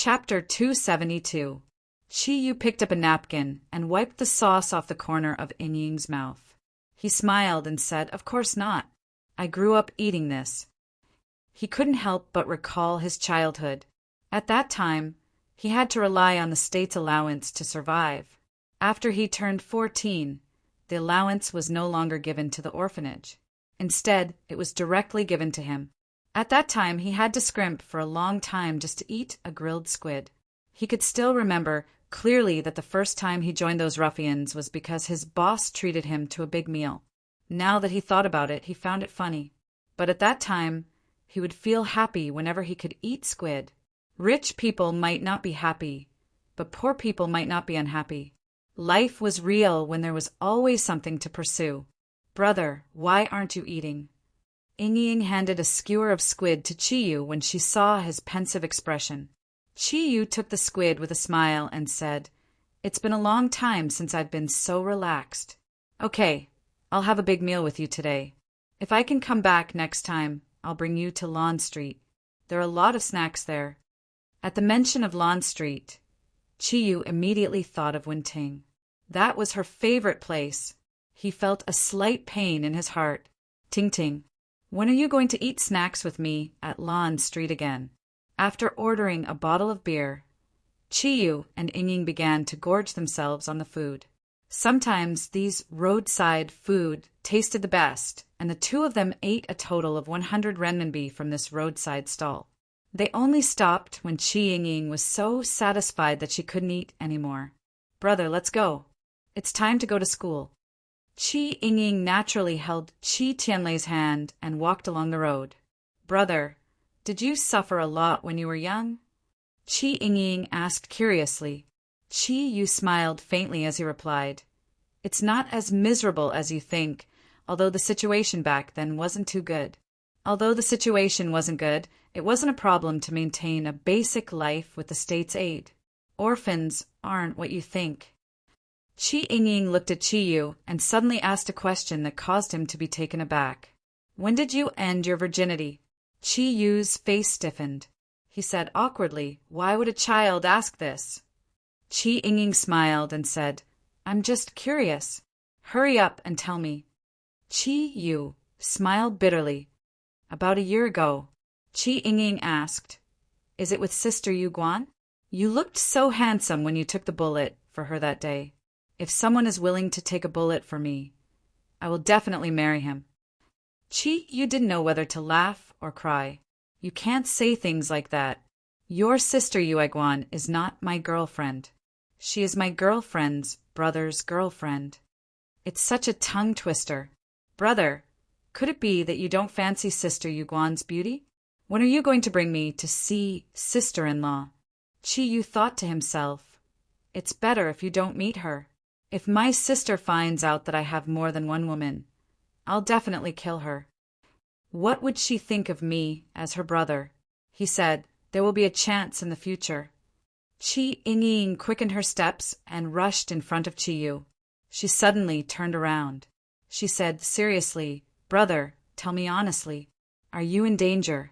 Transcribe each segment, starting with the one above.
Chapter 272. Chi-Yu picked up a napkin and wiped the sauce off the corner of In-Ying's mouth. He smiled and said, "Of course not. I grew up eating this." He couldn't help but recall his childhood. At that time, he had to rely on the state's allowance to survive. After he turned 14, the allowance was no longer given to the orphanage. Instead, it was directly given to him. At that time, he had to scrimp for a long time just to eat a grilled squid. He could still remember clearly that the first time he joined those ruffians was because his boss treated him to a big meal. Now that he thought about it, he found it funny. But at that time, he would feel happy whenever he could eat squid. Rich people might not be happy, but poor people might not be unhappy. Life was real when there was always something to pursue. "Brother, why aren't you eating?" In-Ying handed a skewer of squid to Chi-Yu when she saw his pensive expression. Chi-Yu took the squid with a smile and said, "It's been a long time since I've been so relaxed. Okay, I'll have a big meal with you today. If I can come back next time, I'll bring you to Lawn Street. There are a lot of snacks there." At the mention of Lawn Street, Chi-Yu immediately thought of Wen-Ting. That was her favorite place. He felt a slight pain in his heart. "Ting-Ting, when are you going to eat snacks with me at Lawn Street again?" After ordering a bottle of beer, Chi-Yu and In-Ying began to gorge themselves on the food. Sometimes these roadside food tasted the best, and the two of them ate a total of 100 renminbi from this roadside stall. They only stopped when In-Ying was so satisfied that she couldn't eat anymore. "Brother, let's go. It's time to go to school." In-Ying naturally held Chi Tianlei's hand and walked along the road. "Brother, did you suffer a lot when you were young?" In-Ying asked curiously. Chi-Yu smiled faintly as he replied, "It's not as miserable as you think, although the situation back then wasn't too good." Although the situation wasn't good, it wasn't a problem to maintain a basic life with the state's aid. Orphans aren't what you think. In-Ying looked at Chi-Yu and suddenly asked a question that caused him to be taken aback. "When did you end your virginity?" Chi-Yu's face stiffened. He said awkwardly, "Why would a child ask this?" In-Ying smiled and said, "I'm just curious. Hurry up and tell me." Chi-Yu smiled bitterly. "About a year ago." In-Ying asked, "Is it with Sister Yu Guan? You looked so handsome when you took the bullet for her that day. If someone is willing to take a bullet for me, I will definitely marry him." Chi-Yu didn't know whether to laugh or cry. "You can't say things like that. Your sister Yu Guan is not my girlfriend. She is my girlfriend's brother's girlfriend." It's such a tongue twister. "Brother, could it be that you don't fancy Sister Yu Guan's beauty? When are you going to bring me to see sister-in-law?" Chi-Yu thought to himself, "It's better if you don't meet her. If my sister finds out that I have more than one woman, I'll definitely kill her. What would she think of me as her brother?" He said, "There will be a chance in the future." In-Ying quickened her steps and rushed in front of Chi-Yu. She suddenly turned around. She said seriously, "Brother, tell me honestly, are you in danger?"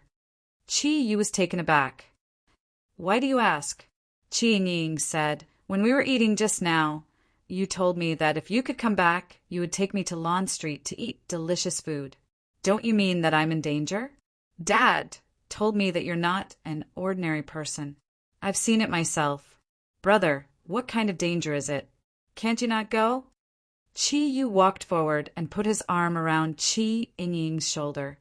Chi-Yu was taken aback. "Why do you ask?" In-Ying said, "When we were eating just now, you told me that if you could come back, you would take me to Lawn Street to eat delicious food. Don't you mean that I'm in danger? Dad told me that you're not an ordinary person. I've seen it myself. Brother, what kind of danger is it? Can't you not go?" Chi-Yu walked forward and put his arm around In-Ying's shoulder.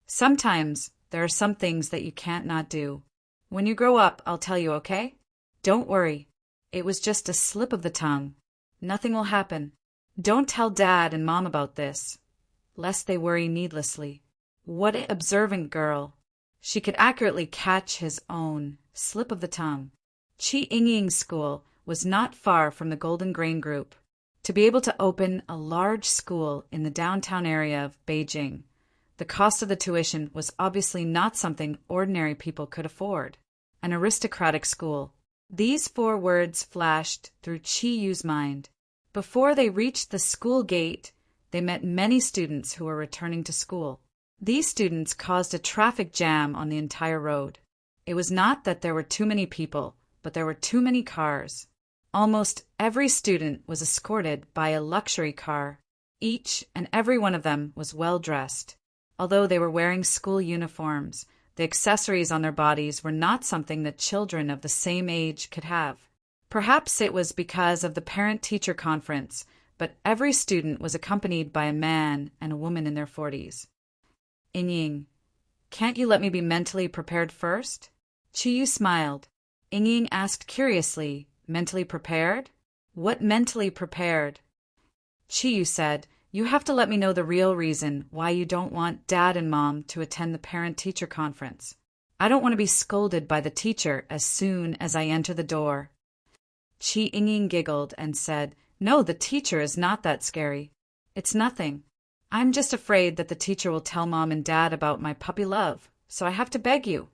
"Sometimes there are some things that you can't not do. When you grow up, I'll tell you, okay? Don't worry. It was just a slip of the tongue. Nothing will happen. Don't tell Dad and Mom about this, lest they worry needlessly." What an observant girl. She could accurately catch his own slip of the tongue. In-Ying's school was not far from the Golden Grain Group. To be able to open a large school in the downtown area of Beijing, the cost of the tuition was obviously not something ordinary people could afford. An aristocratic school. These 4 words flashed through Chi-Yu's mind. Before they reached the school gate, they met many students who were returning to school. These students caused a traffic jam on the entire road. It was not that there were too many people, but there were too many cars. Almost every student was escorted by a luxury car. Each and every one of them was well dressed. Although they were wearing school uniforms, the accessories on their bodies were not something that children of the same age could have. Perhaps it was because of the parent-teacher conference, but every student was accompanied by a man and a woman in their 40s. Ying, can't you let me be mentally prepared first? Chiyu smiled. Ying asked curiously, mentally prepared? What mentally prepared? Chiyu said, you have to let me know the real reason why you don't want Dad and Mom to attend the parent-teacher conference. I don't want to be scolded by the teacher as soon as I enter the door. Ying giggled and said, no, the teacher is not that scary. It's nothing. I'm just afraid that the teacher will tell Mom and Dad about my puppy love, so I have to beg you.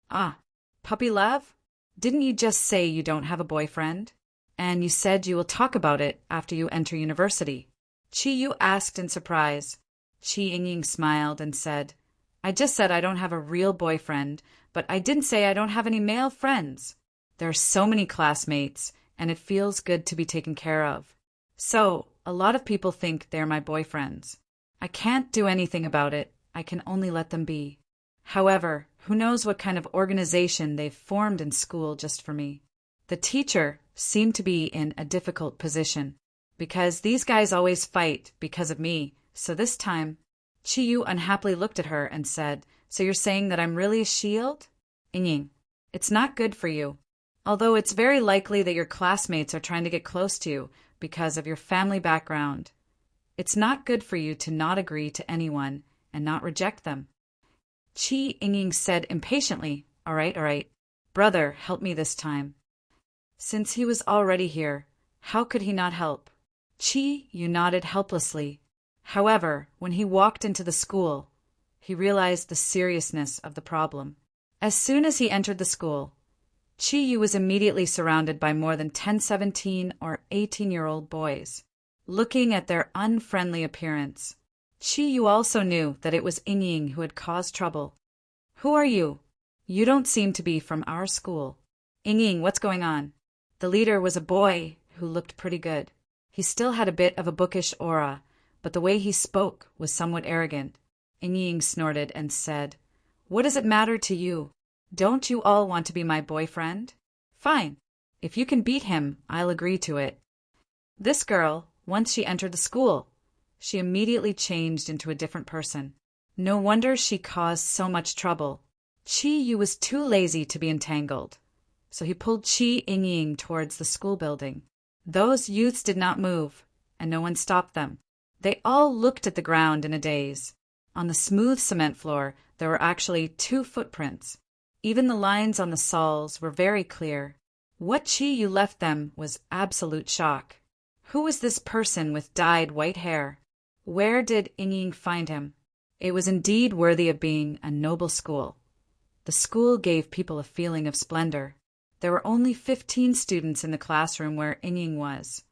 Ah, puppy love? Didn't you just say you don't have a boyfriend? And you said you will talk about it after you enter university. Chiyu asked in surprise. Ying smiled and said, I just said I don't have a real boyfriend, but I didn't say I don't have any male friends. There are so many classmates, and it feels good to be taken care of. So, a lot of people think they're my boyfriends. I can't do anything about it. I can only let them be. However, who knows what kind of organization they've formed in school just for me. The teacher seemed to be in a difficult position, because these guys always fight because of me, so this time, Chiyu unhappily looked at her and said, so you're saying that I'm really a shield? Ying, it's not good for you. Although it's very likely that your classmates are trying to get close to you because of your family background. It's not good for you to not agree to anyone and not reject them. Ying said impatiently, all right. Brother, help me this time. Since he was already here, how could he not help? Chiyu nodded helplessly. However, when he walked into the school, he realized the seriousness of the problem. As soon as he entered the school, Chiyu was immediately surrounded by more than 10, 17, or 18-year-old boys. Looking at their unfriendly appearance, Chiyu also knew that it was Ying who had caused trouble. Who are you? You don't seem to be from our school. Ying, what's going on? The leader was a boy who looked pretty good. He still had a bit of a bookish aura, but the way he spoke was somewhat arrogant. Ying snorted and said, what does it matter to you? Don't you all want to be my boyfriend? Fine. If you can beat him, I'll agree to it. This girl, once she entered the school, she immediately changed into a different person. No wonder she caused so much trouble. Chiyu was too lazy to be entangled, so he pulled Ying towards the school building. Those youths did not move, and no one stopped them. They all looked at the ground in a daze. On the smooth cement floor, there were actually 2 footprints. Even the lines on the soles were very clear. What Chiyu left them was absolute shock. Who was this person with dyed white hair? Where did Ying find him? It was indeed worthy of being a noble school. The school gave people a feeling of splendor. There were only 15 students in the classroom where Ying was,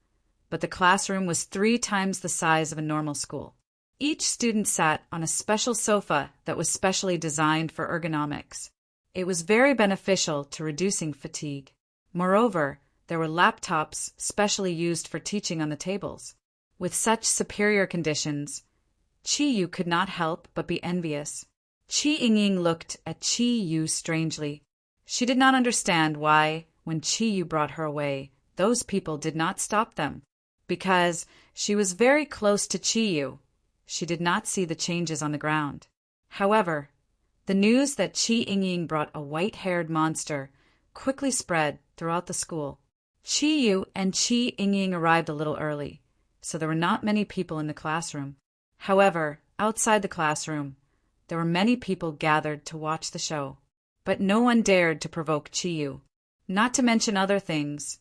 but the classroom was 3 times the size of a normal school. Each student sat on a special sofa that was specially designed for ergonomics. It was very beneficial to reducing fatigue. Moreover, there were laptops specially used for teaching on the tables. With such superior conditions, Chiyu could not help but be envious. Ying looked at Chiyu strangely. She did not understand why, when Chiyu brought her away, those people did not stop them. Because she was very close to Chiyu, she did not see the changes on the ground. However, the news that Ying brought a white-haired monster quickly spread throughout the school. Chiyu and Ying arrived a little early, so there were not many people in the classroom. However, outside the classroom, there were many people gathered to watch the show. But no one dared to provoke Chiyu. Not to mention other things,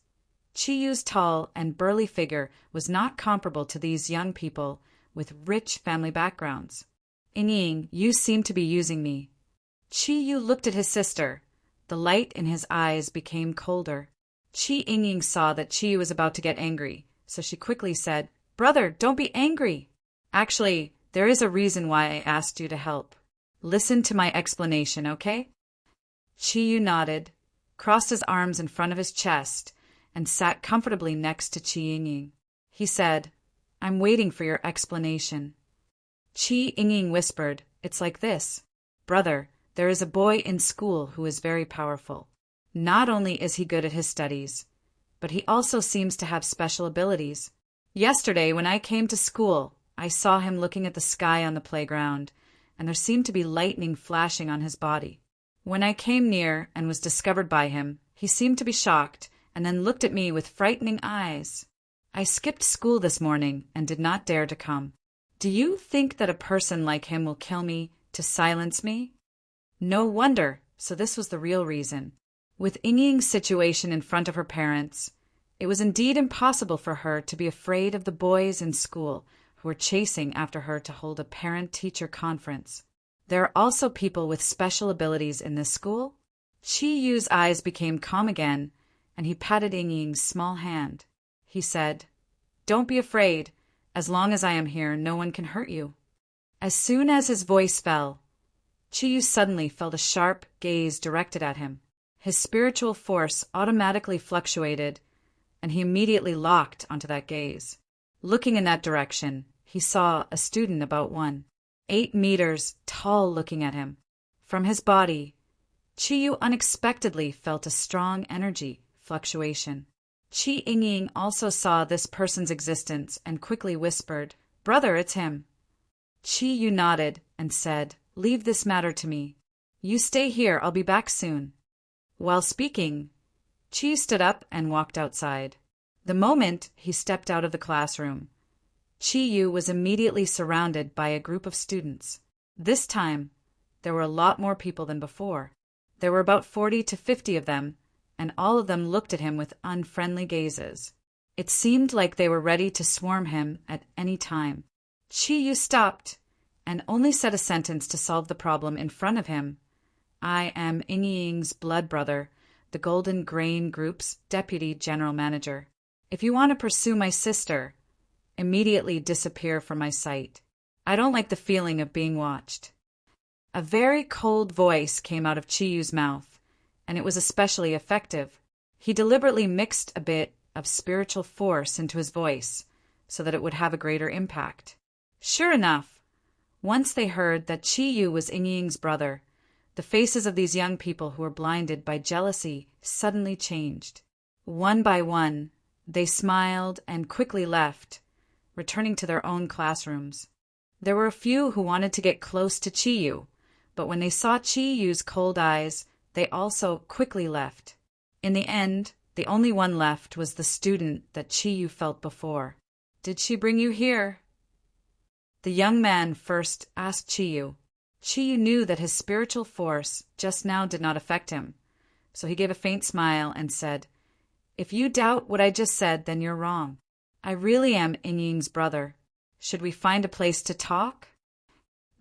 Chiyu's tall and burly figure was not comparable to these young people with rich family backgrounds. Ying, you seem to be using me. Chiyu looked at his sister. The light in his eyes became colder. Ying saw that Chiyu was about to get angry, so she quickly said, Brother, don't be angry. Actually, there is a reason why I asked you to help. Listen to my explanation, okay? Chi Yu nodded, crossed his arms in front of his chest, and sat comfortably next to Chi Yingying. He said, "I'm waiting for your explanation." Chi Yingying whispered, "It's like this. Brother, there is a boy in school who is very powerful. Not only is he good at his studies, but he also seems to have special abilities. Yesterday, when I came to school, I saw him looking at the sky on the playground, and there seemed to be lightning flashing on his body. When I came near and was discovered by him, he seemed to be shocked, and then looked at me with frightening eyes. I skipped school this morning and did not dare to come. Do you think that a person like him will kill me to silence me?" No wonder, so this was the real reason. With Yingying's situation in front of her parents, it was indeed impossible for her to be afraid of the boys in school who were chasing after her to hold a parent-teacher conference. There are also people with special abilities in this school? Chi Yu's eyes became calm again, and he patted Yingying's small hand. He said, "Don't be afraid. As long as I am here, no one can hurt you." As soon as his voice fell, Chi Yu suddenly felt a sharp gaze directed at him. His spiritual force automatically fluctuated, and he immediately locked onto that gaze. Looking in that direction, he saw a student about 1.8 meters tall looking at him. From his body, Chi Yu unexpectedly felt a strong energy fluctuation. Chi Yingying also saw this person's existence and quickly whispered, "Brother, it's him." Chi Yu nodded and said, "Leave this matter to me. You stay here, I'll be back soon." While speaking, Chi stood up and walked outside. The moment he stepped out of the classroom, Chi Yu was immediately surrounded by a group of students. This time, there were a lot more people than before. There were about 40 to 50 of them, and all of them looked at him with unfriendly gazes. It seemed like they were ready to swarm him at any time. Chi Yu stopped and only said a sentence to solve the problem in front of him. "I am Yingying's blood brother, the Golden Grain Group's deputy general manager. If you want to pursue my sister, immediately disappear from my sight. I don't like the feeling of being watched." A very cold voice came out of Chi Yu's mouth, and it was especially effective. He deliberately mixed a bit of spiritual force into his voice so that it would have a greater impact. Sure enough, once they heard that Chi Yu was Yingying's brother, the faces of these young people who were blinded by jealousy suddenly changed. One by one, they smiled and quickly left, returning to their own classrooms. There were a few who wanted to get close to Chi Yu, but when they saw Chi Yu's cold eyes, they also quickly left. In the end, the only one left was the student that Chi Yu felt before. "Did she bring you here?" The young man first asked Chi Yu. Chi Yu knew that his spiritual force just now did not affect him, so he gave a faint smile and said, "If you doubt what I just said, then you're wrong. I really am Yingying's brother. Should we find a place to talk?"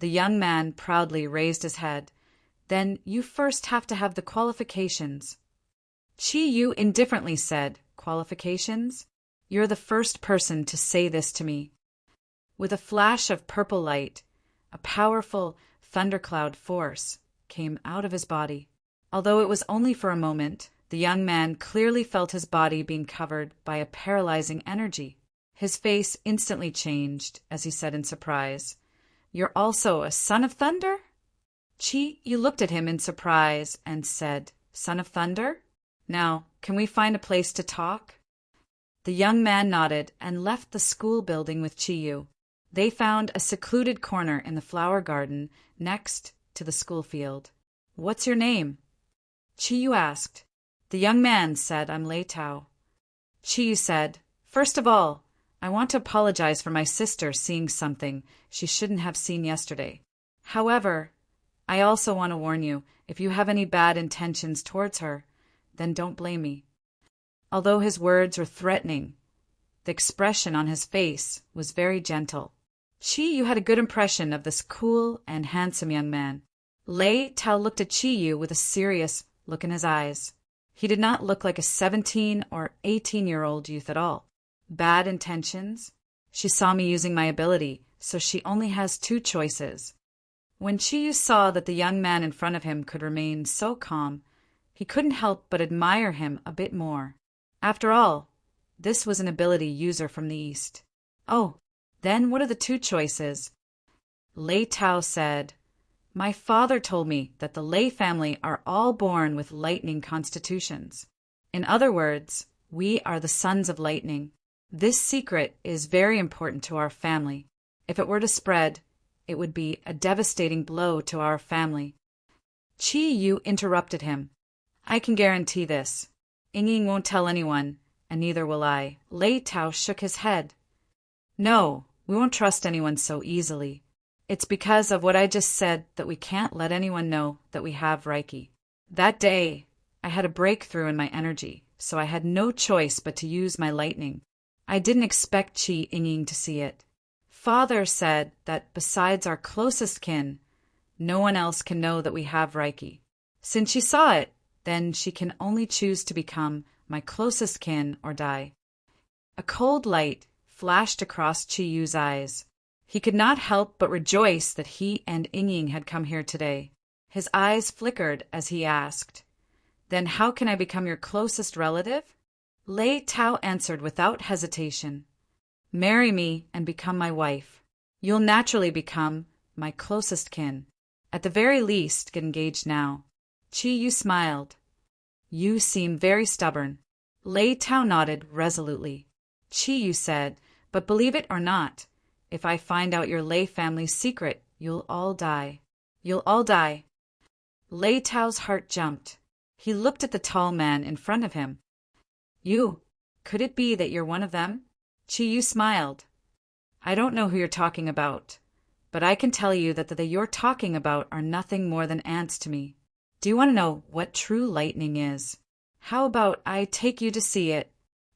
The young man proudly raised his head. "Then you first have to have the qualifications." Chi Yu indifferently said, "Qualifications? You're the first person to say this to me." With a flash of purple light, a powerful thundercloud force came out of his body. Although it was only for a moment, the young man clearly felt his body being covered by a paralyzing energy. His face instantly changed as he said in surprise, "You're also a son of thunder?" Chi Yu looked at him in surprise and said, "Son of thunder? Now, can we find a place to talk?" The young man nodded and left the school building with Chi Yu. They found a secluded corner in the flower garden next to the school field. "What's your name?" Chi Yu asked. The young man said, "I'm Lei Tao." Chi Yu said, "First of all, I want to apologize for my sister seeing something she shouldn't have seen yesterday. However, I also want to warn you, if you have any bad intentions towards her, then don't blame me." Although his words were threatening, the expression on his face was very gentle. Chi Yu had a good impression of this cool and handsome young man. Lei Tao looked at Chi Yu with a serious look in his eyes. He did not look like a 17 or 18-year-old youth at all. Bad intentions? She saw me using my ability, so she only has two choices. When Chiyu saw that the young man in front of him could remain so calm, he couldn't help but admire him a bit more. After all, this was an ability user from the East. Oh, then what are the two choices? Lei Tao said, "My father told me that the Lei family are all born with lightning constitutions. In other words, we are the sons of lightning. This secret is very important to our family. If it were to spread, it would be a devastating blow to our family." Qi Yu interrupted him. "I can guarantee this. Ying won't tell anyone, and neither will I." Lei Tao shook his head. "No, we won't trust anyone so easily. It's because of what I just said that we can't let anyone know that we have Reiki. That day, I had a breakthrough in my energy, so I had no choice but to use my lightning. I didn't expect Qi Ying to see it. Father said that besides our closest kin, no one else can know that we have Reiki. Since she saw it, then she can only choose to become my closest kin or die." A cold light flashed across Qi Yu's eyes. He could not help but rejoice that he and Ying had come here today. His eyes flickered as he asked, "Then how can I become your closest relative?" Lei Tao answered without hesitation, "Marry me and become my wife. You'll naturally become my closest kin. At the very least, get engaged now." Qi Yu smiled. "You seem very stubborn." Lei Tao nodded resolutely. Qi Yu said, "But believe it or not, if I find out your Lei family's secret, you'll all die. You'll all die." Lei Tao's heart jumped. He looked at the tall man in front of him. Could it be that you're one of them?" Qi Yu smiled. "I don't know who you're talking about, but I can tell you that the you're talking about are nothing more than ants to me. Do you want to know what true lightning is? How about I take you to see it?"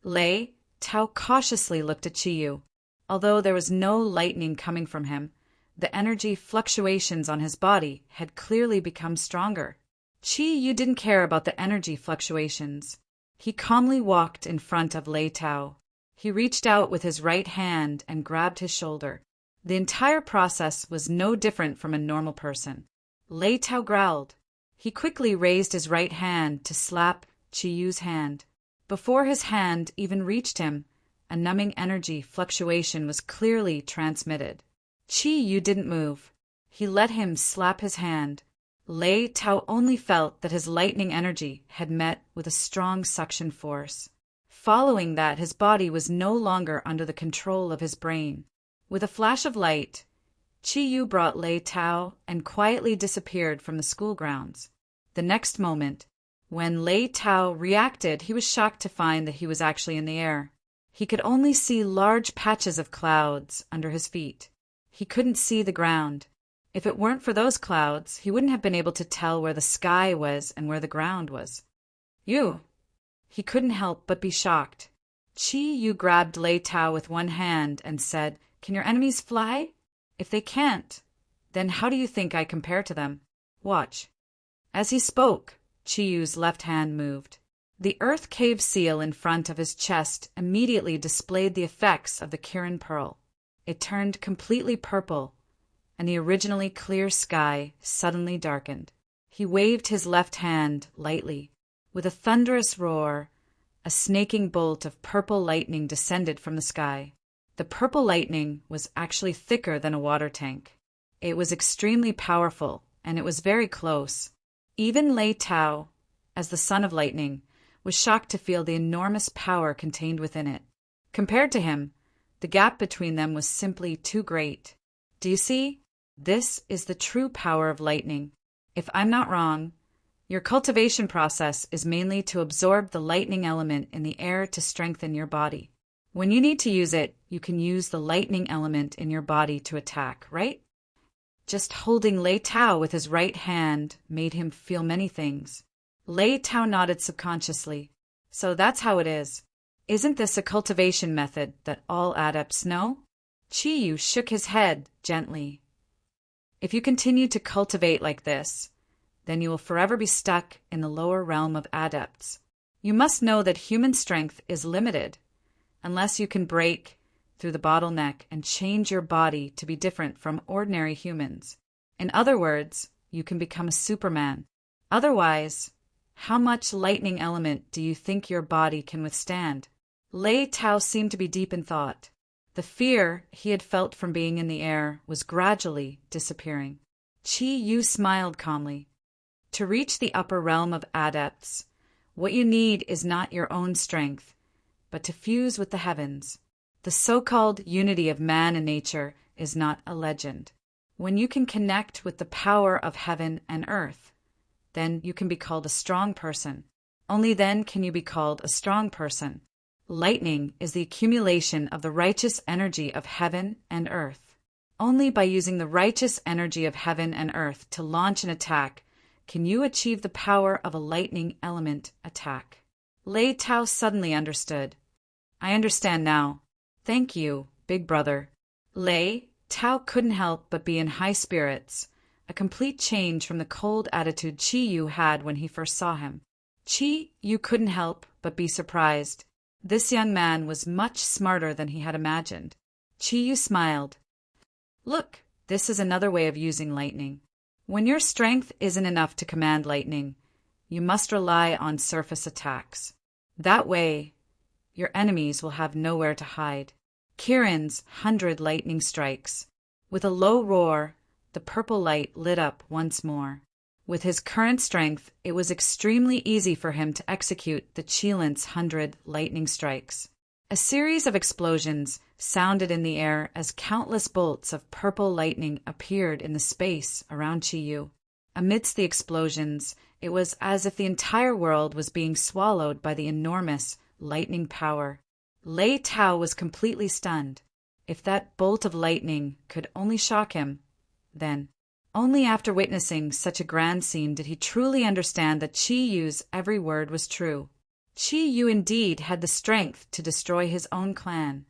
Lei Tao cautiously looked at Qi Yu. Although there was no lightning coming from him, the energy fluctuations on his body had clearly become stronger. Qi Yu didn't care about the energy fluctuations. He calmly walked in front of Lei Tao. He reached out with his right hand and grabbed his shoulder. The entire process was no different from a normal person. Lei Tao growled. He quickly raised his right hand to slap Qi Yu's hand. Before his hand even reached him, a numbing energy fluctuation was clearly transmitted. Qi Yu didn't move. He let him slap his hand. Lei Tao only felt that his lightning energy had met with a strong suction force. Following that, his body was no longer under the control of his brain. With a flash of light, Qi Yu brought Lei Tao and quietly disappeared from the school grounds. The next moment, when Lei Tao reacted, he was shocked to find that he was actually in the air. He could only see large patches of clouds under his feet. He couldn't see the ground. If it weren't for those clouds, he wouldn't have been able to tell where the sky was and where the ground was. He couldn't help but be shocked. Qi Yu grabbed Lei Tao with one hand and said, "Can your enemies fly? If they can't, then how do you think I compare to them? Watch." As he spoke, Qi Yu's left hand moved. The earth cave seal in front of his chest immediately displayed the effects of the Kirin Pearl. It turned completely purple, and the originally clear sky suddenly darkened. He waved his left hand lightly. With a thunderous roar, a snaking bolt of purple lightning descended from the sky. The purple lightning was actually thicker than a water tank. It was extremely powerful, and it was very close. Even Lei Tao, as the son of lightning, was shocked to feel the enormous power contained within it. Compared to him, the gap between them was simply too great. Do you see? This is the true power of lightning. If I'm not wrong, your cultivation process is mainly to absorb the lightning element in the air to strengthen your body. When you need to use it, you can use the lightning element in your body to attack, right? Just holding Lei Tao with his right hand made him feel many things. Lei Tao nodded subconsciously. So that's how it is. Isn't this a cultivation method that all adepts know? Qi Yu shook his head gently. If you continue to cultivate like this, then you will forever be stuck in the lower realm of adepts. You must know that human strength is limited, unless you can break through the bottleneck and change your body to be different from ordinary humans. In other words, you can become a Superman. Otherwise, how much lightning element do you think your body can withstand? Lei Tao seemed to be deep in thought. The fear he had felt from being in the air was gradually disappearing. Qi Yu smiled calmly. To reach the upper realm of adepts, what you need is not your own strength, but to fuse with the heavens. The so-called unity of man and nature is not a legend. When you can connect with the power of heaven and earth, then you can be called a strong person. Only then can you be called a strong person. Lightning is the accumulation of the righteous energy of heaven and earth. Only by using the righteous energy of heaven and earth to launch an attack can you achieve the power of a lightning element attack. Lei Tao suddenly understood. I understand now. Thank you, big brother. Lei Tao couldn't help but be in high spirits, a complete change from the cold attitude Qi Yu had when he first saw him. Qi Yu couldn't help but be surprised. This young man was much smarter than he had imagined. Qi Yu smiled. Look, this is another way of using lightning. When your strength isn't enough to command lightning, you must rely on surface attacks. That way, your enemies will have nowhere to hide. Kirin's 100 lightning strikes. With a low roar, the purple light lit up once more. With his current strength, it was extremely easy for him to execute the Qilin's 100 lightning strikes. A series of explosions sounded in the air as countless bolts of purple lightning appeared in the space around Qi Yu. Amidst the explosions, it was as if the entire world was being swallowed by the enormous lightning power. Lei Tao was completely stunned. If that bolt of lightning could only shock him, then only after witnessing such a grand scene did he truly understand that Qi Yu's every word was true. Qi Yu indeed had the strength to destroy his own clan.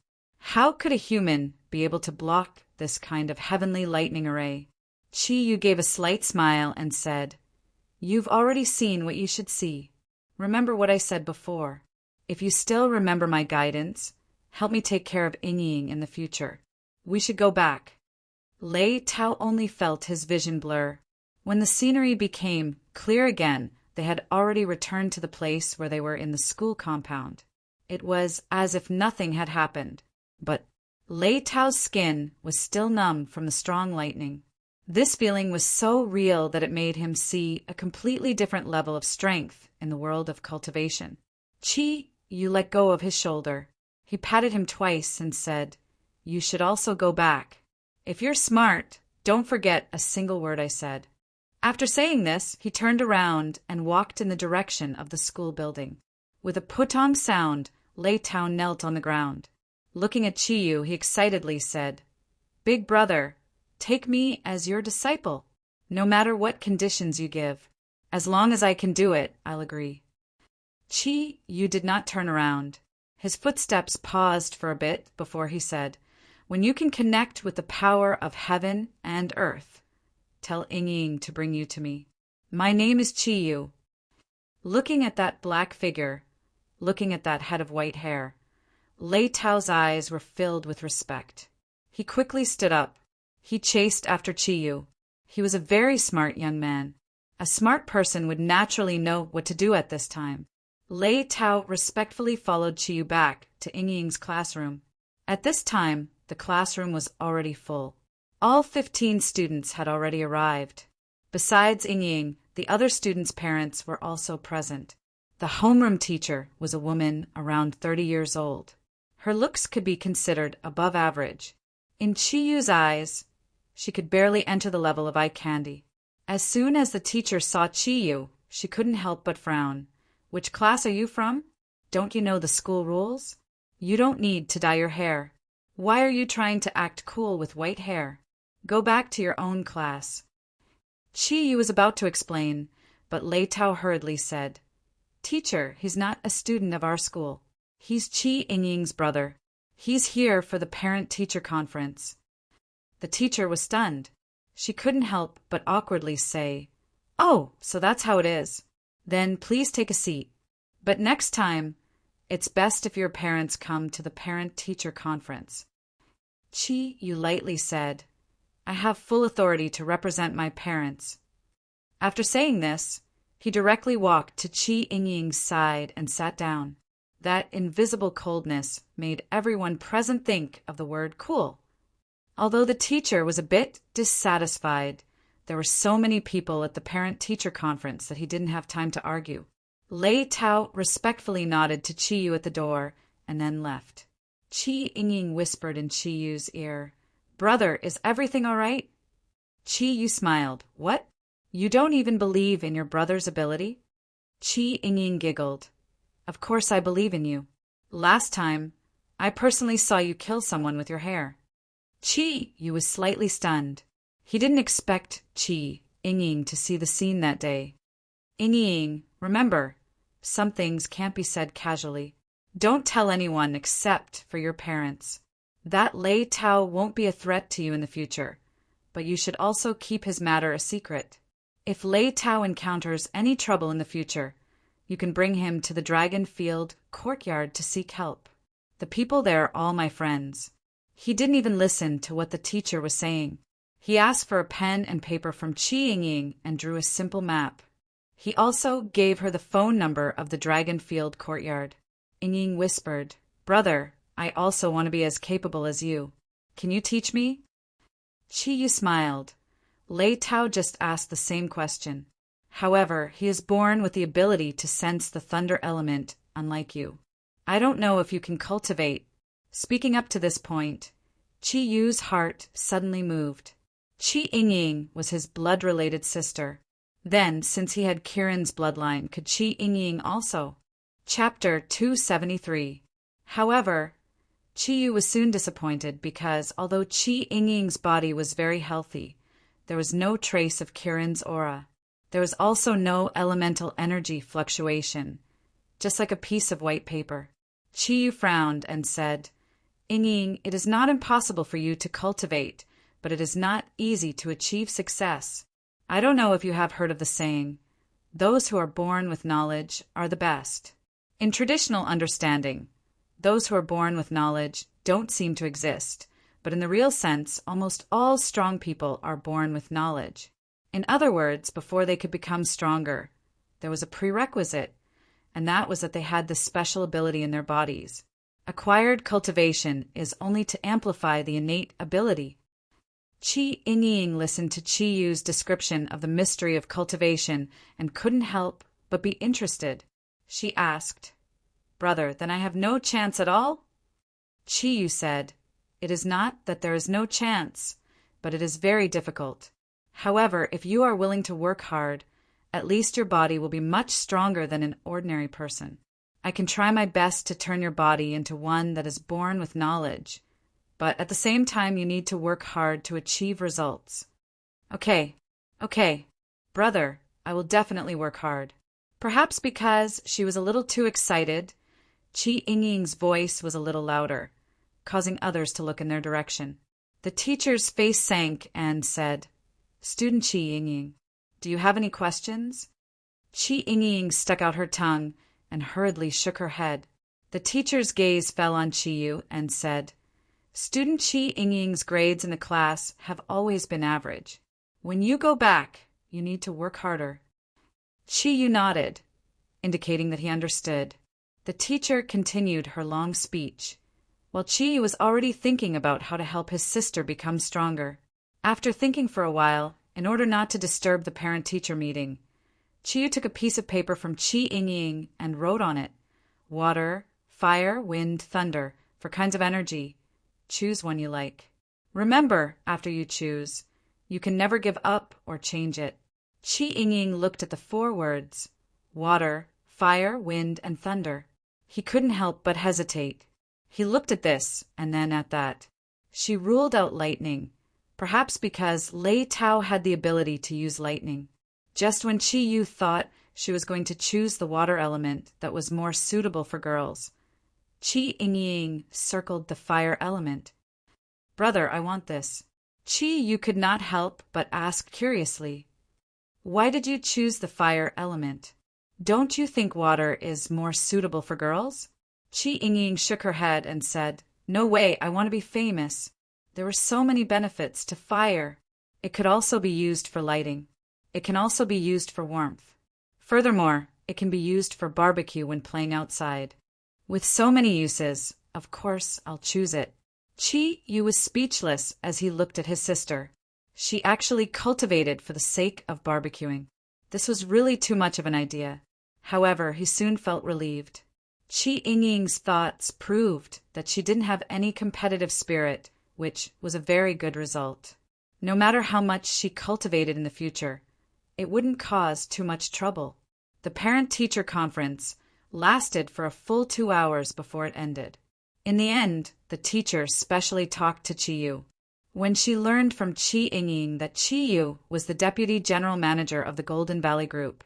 How could a human be able to block this kind of heavenly lightning array? Qi Yu gave a slight smile and said, You've already seen what you should see. Remember what I said before. If you still remember my guidance, help me take care of Ying in the future. We should go back. Lei Tao only felt his vision blur. When the scenery became clear again, they had already returned to the place where they were in the school compound. It was as if nothing had happened, but Lei Tao's skin was still numb from the strong lightning. This feeling was so real that it made him see a completely different level of strength in the world of cultivation. Qi Yu let go of his shoulder. He patted him twice and said, You should also go back. If you're smart, don't forget a single word I said. After saying this, he turned around and walked in the direction of the school building. With a putong sound, Lei Tao knelt on the ground. Looking at Qi Yu, he excitedly said, Big brother, take me as your disciple. No matter what conditions you give. As long as I can do it, I'll agree. Qi Yu did not turn around. His footsteps paused for a bit before he said, When you can connect with the power of heaven and earth, tell Ying to bring you to me. My name is Qi Yu. Looking at that black figure, looking at that head of white hair, Lei Tao's eyes were filled with respect. He quickly stood up. He chased after Qi Yu. He was a very smart young man. A smart person would naturally know what to do at this time. Lei Tao respectfully followed Qi Yu back to Ying's classroom. At this time, the classroom was already full. All 15 students had already arrived. Besides Ying, the other students' parents were also present. The homeroom teacher was a woman around 30 years old. Her looks could be considered above average. In Qi Yu's eyes, she could barely enter the level of eye candy. As soon as the teacher saw Qi Yu, she couldn't help but frown. Which class are you from? Don't you know the school rules? You don't need to dye your hair. Why are you trying to act cool with white hair? Go back to your own class. Qi Yu was about to explain, but Lei Tao hurriedly said, Teacher, he's not a student of our school. He's Qi Ying's brother. He's here for the parent-teacher conference. The teacher was stunned. She couldn't help but awkwardly say, Oh, so that's how it is. Then please take a seat. But next time, it's best if your parents come to the parent-teacher conference. Qi Yu lightly said, I have full authority to represent my parents. After saying this, he directly walked to Qi Yingying's side and sat down. That invisible coldness made everyone present think of the word cool. Although the teacher was a bit dissatisfied, there were so many people at the parent-teacher conference that he didn't have time to argue. Lei Tao respectfully nodded to Qi Yu at the door and then left. Qi Yingying whispered in Qi Yu's ear, "Brother, is everything all right?" Qi Yu smiled. "What? You don't even believe in your brother's ability?" Qi Yingying giggled. "Of course I believe in you. Last time, I personally saw you kill someone with your hair." Qi Yu was slightly stunned. He didn't expect Qi Yingying to see the scene that day. "Yingying, remember, some things can't be said casually. Don't tell anyone except for your parents. That Lei Tao won't be a threat to you in the future, but you should also keep his matter a secret. If Lei Tao encounters any trouble in the future, you can bring him to the Dragon Field courtyard to seek help. The people there are all my friends." He didn't even listen to what the teacher was saying. He asked for a pen and paper from Qi Yingying and drew a simple map. He also gave her the phone number of the Dragon Field courtyard. Yingying whispered, "Brother, I also want to be as capable as you. Can you teach me?" Qi Yu smiled. Lei Tao just asked the same question. However, he is born with the ability to sense the thunder element, unlike you. I don't know if you can cultivate. Speaking up to this point, Qi Yu's heart suddenly moved. Qi Yingying was his blood-related sister. Then, since he had Kirin's bloodline, could Qi Yingying also? Chapter 273. However, Qi Yu was soon disappointed because, although Qi Yingying's body was very healthy, there was no trace of Kirin's aura. There was also no elemental energy fluctuation, just like a piece of white paper. Qi Yu frowned and said, "Yingying, it is not impossible for you to cultivate, but it is not easy to achieve success. I don't know if you have heard of the saying, 'Those who are born with knowledge are the best.' In traditional understanding, those who are born with knowledge don't seem to exist, but in the real sense, almost all strong people are born with knowledge. In other words, before they could become stronger, there was a prerequisite, and that was that they had this special ability in their bodies. Acquired cultivation is only to amplify the innate ability." Qi Yingying listened to Qi Yu's description of the mystery of cultivation and couldn't help but be interested. She asked, "Brother, then I have no chance at all?" Qi Yu said, "It is not that there is no chance, but it is very difficult. However, if you are willing to work hard, at least your body will be much stronger than an ordinary person. I can try my best to turn your body into one that is born with knowledge, but at the same time you need to work hard to achieve results." Okay, brother, I will definitely work hard." Perhaps because she was a little too excited, Qi Yingying's voice was a little louder, causing others to look in their direction. The teacher's face sank and said, "Student Qi Yingying, do you have any questions?" Qi Yingying stuck out her tongue and hurriedly shook her head. The teacher's gaze fell on Qi Yu and said, "Student Qi Yingying's grades in the class have always been average. When you go back, you need to work harder." Qi Yu nodded, indicating that he understood. The teacher continued her long speech, while Qi Yu was already thinking about how to help his sister become stronger. After thinking for a while, in order not to disturb the parent-teacher meeting, Qi Yu took a piece of paper from Qi Yingying and wrote on it, "Water, fire, wind, thunder, for kinds of energy. Choose one you like. Remember, after you choose, you can never give up or change it." Qi Yingying looked at the 4 words, water, fire, wind, and thunder. He couldn't help but hesitate. He looked at this and then at that. She ruled out lightning, perhaps because Lei Tao had the ability to use lightning. Just when Qi Yu thought she was going to choose the water element that was more suitable for girls, Qi Yingying circled the fire element. "Brother, I want this." Qi Yu could not help but ask curiously, "Why did you choose the fire element? Don't you think water is more suitable for girls?" Qi Yingying shook her head and said, "No way, I want to be famous." There were so many benefits to fire. It could also be used for lighting. It can also be used for warmth. Furthermore, it can be used for barbecue when playing outside. With so many uses, of course I'll choose it. Chi-Yu was speechless as he looked at his sister. She actually cultivated for the sake of barbecuing. This was really too much of an idea. However, he soon felt relieved. Chi Yingying's thoughts proved that she didn't have any competitive spirit, which was a very good result. No matter how much she cultivated in the future, it wouldn't cause too much trouble. The parent-teacher conference lasted for a full 2 hours before it ended. In the end, the teacher specially talked to Chi-Yu. When she learned from Chi Yingying that Chi-Yu was the deputy general manager of the Golden Valley Group,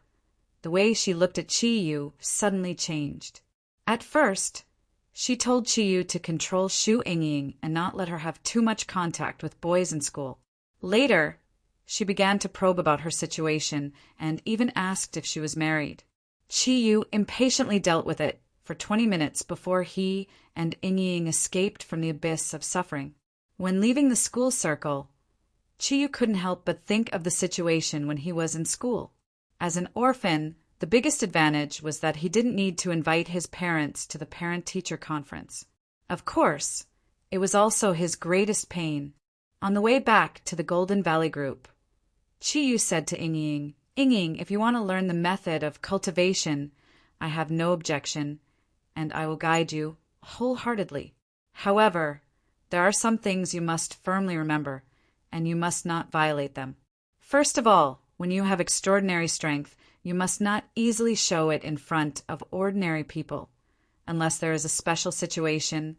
the way she looked at Chi-Yu suddenly changed. At first, she told Chi-Yu to control Xu Yingying and not let her have too much contact with boys in school. Later, she began to probe about her situation and even asked if she was married. Chi-Yu impatiently dealt with it for 20 minutes before he and Yingying escaped from the abyss of suffering. When leaving the school circle, Chi-Yu couldn't help but think of the situation when he was in school. As an orphan, the biggest advantage was that he didn't need to invite his parents to the parent-teacher conference. Of course, it was also his greatest pain. On the way back to the Golden Valley Group, Chi-Yu said to Yingying, "Yingying, if you want to learn the method of cultivation, I have no objection, and I will guide you wholeheartedly. However, there are some things you must firmly remember, and you must not violate them. First of all, when you have extraordinary strength, you must not easily show it in front of ordinary people, unless there is a special situation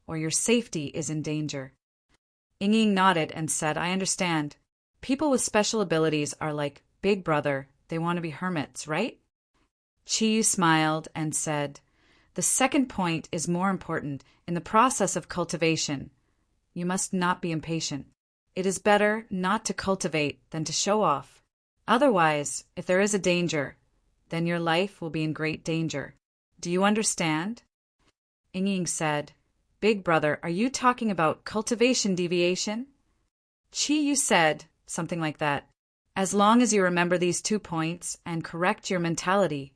or your safety is in danger." Yingying nodded and said, "I understand. People with special abilities are like Big Brother. They want to be hermits, right?" Chi-Yu smiled and said, "The second point is more important. In the process of cultivation, you must not be impatient. It is better not to cultivate than to show off. Otherwise, if there is a danger, then your life will be in great danger. Do you understand?" Yingying said, "Big Brother, are you talking about cultivation deviation?" Chi-Yu said something like that. "As long as you remember these 2 points and correct your mentality,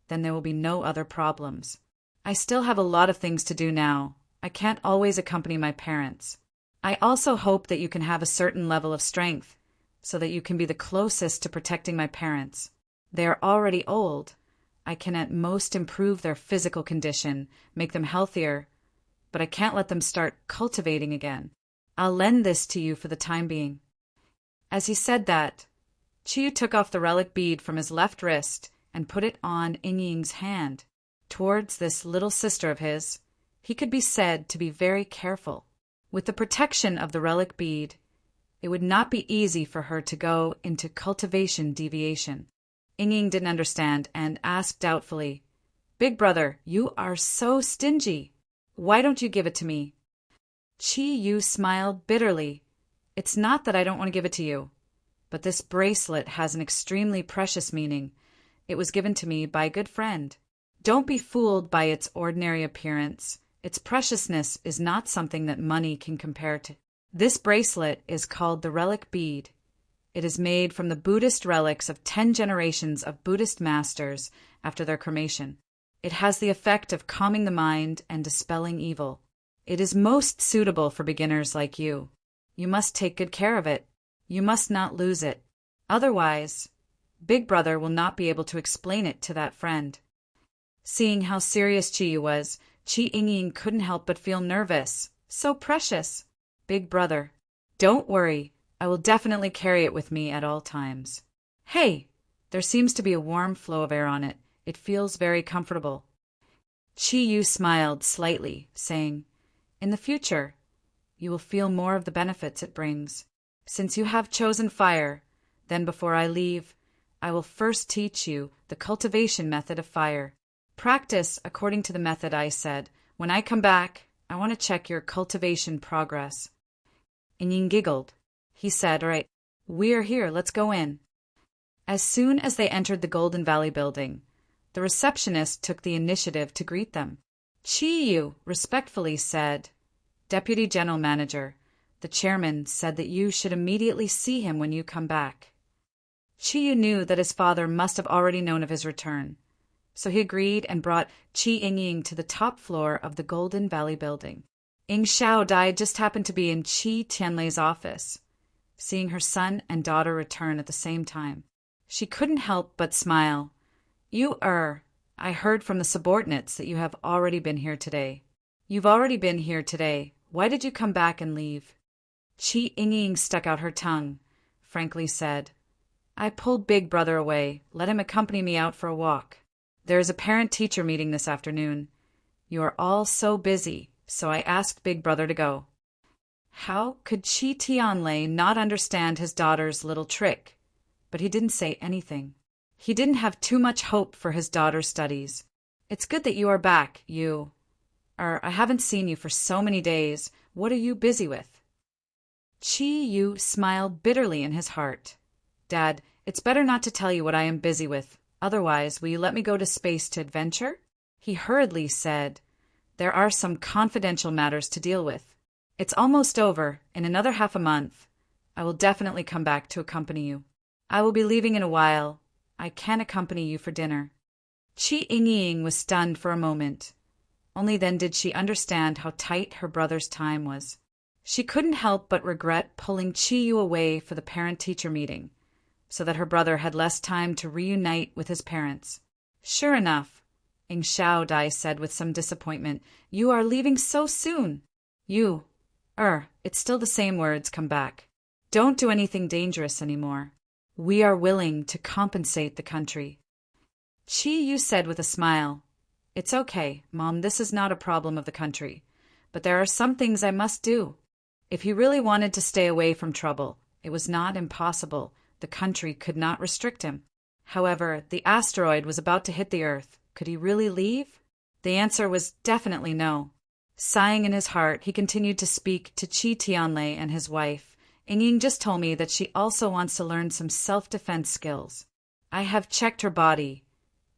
then there will be no other problems. I still have a lot of things to do now. I can't always accompany my parents. I also hope that you can have a certain level of strength, so that you can be the closest to protecting my parents. They are already old. I can at most improve their physical condition, make them healthier, but I can't let them start cultivating again. I'll lend this to you for the time being." As he said that, Chi-Yu took off the relic bead from his left wrist and put it on Yingying's hand. Towards this little sister of his, he could be said to be very careful. With the protection of the relic bead, it would not be easy for her to go into cultivation deviation. Yingying didn't understand and asked doubtfully, "Big Brother, you are so stingy. Why don't you give it to me?" Chi-Yu smiled bitterly. "It's not that I don't want to give it to you, but this bracelet has an extremely precious meaning. It was given to me by a good friend. Don't be fooled by its ordinary appearance. Its preciousness is not something that money can compare to. This bracelet is called the relic bead. It is made from the Buddhist relics of 10 generations of Buddhist masters after their cremation. It has the effect of calming the mind and dispelling evil. It is most suitable for beginners like you. You must take good care of it. You must not lose it. Otherwise, Big Brother will not be able to explain it to that friend." Seeing how serious Chi-Yu was, Chi Yingying couldn't help but feel nervous. So precious. "Big Brother, don't worry. I will definitely carry it with me at all times." "Hey, there seems to be a warm flow of air on it. It feels very comfortable." Chi-Yu smiled slightly, saying, "In the future, you will feel more of the benefits it brings. Since you have chosen fire, then before I leave, I will first teach you the cultivation method of fire. Practice according to the method I said. When I come back, I want to check your cultivation progress." Yingying giggled. He said, "All right, we're here, let's go in." As soon as they entered the Golden Valley building, the receptionist took the initiative to greet them. Chi-Yu respectfully said, "Deputy General Manager, the The chairman said that you should immediately see him when you come back. Chi knew that his father must have already known of his return, so he agreed and brought Chi Ying to the top floor of the Golden Valley building. Ying Xiaodai just happened to be in Chi Tianlei's office, seeing her son and daughter return at the same time. She couldn't help but smile. I heard from the subordinates that you have already been here today. You've already been here today. Why did you come back and leave? Chi Ying stuck out her tongue, frankly said, I pulled Big Brother away. Let him accompany me out for a walk. There is a parent-teacher meeting this afternoon. You are all so busy, so I asked Big Brother to go. How could Chi Tianlei not understand his daughter's little trick? But he didn't say anything. He didn't have too much hope for his daughter's studies. It's good that you are back, I haven't seen you for so many days. What are you busy with? Chi Yu smiled bitterly in his heart. Dad, it's better not to tell you what I am busy with. Otherwise, will you let me go to space to adventure? He hurriedly said, There are some confidential matters to deal with. It's almost over. In another half a month. I will definitely come back to accompany you. I will be leaving in a while. I can accompany you for dinner. Chi Ying was stunned for a moment. Only then did she understand how tight her brother's time was. She couldn't help but regret pulling Chi Yu away for the parent-teacher meeting, so that her brother had less time to reunite with his parents. Sure enough, Ying Xiaodai said with some disappointment, You are leaving so soon. It's still the same words come back. Don't do anything dangerous anymore. We are willing to compensate the country. Chi Yu said with a smile, It's okay, Mom, this is not a problem of the country, but there are some things I must do. If he really wanted to stay away from trouble, it was not impossible. The country could not restrict him. However, the asteroid was about to hit the Earth. Could he really leave? The answer was definitely no. Sighing in his heart, he continued to speak to Chi Tianlei and his wife. Ying just told me that she also wants to learn some self-defense skills. I have checked her body.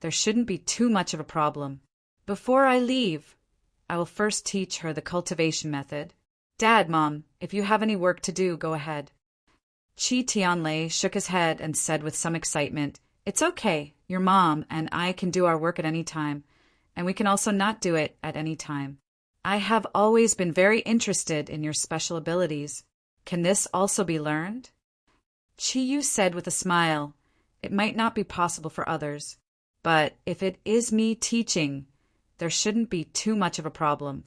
There shouldn't be too much of a problem. Before I leave, I will first teach her the cultivation method. Dad, Mom, if you have any work to do, go ahead. Chi Tianlei shook his head and said with some excitement, It's okay. Your mom and I can do our work at any time, and we can also not do it at any time. I have always been very interested in your special abilities. Can this also be learned? Chi Yu said with a smile, It might not be possible for others, but if it is me teaching, there shouldn't be too much of a problem.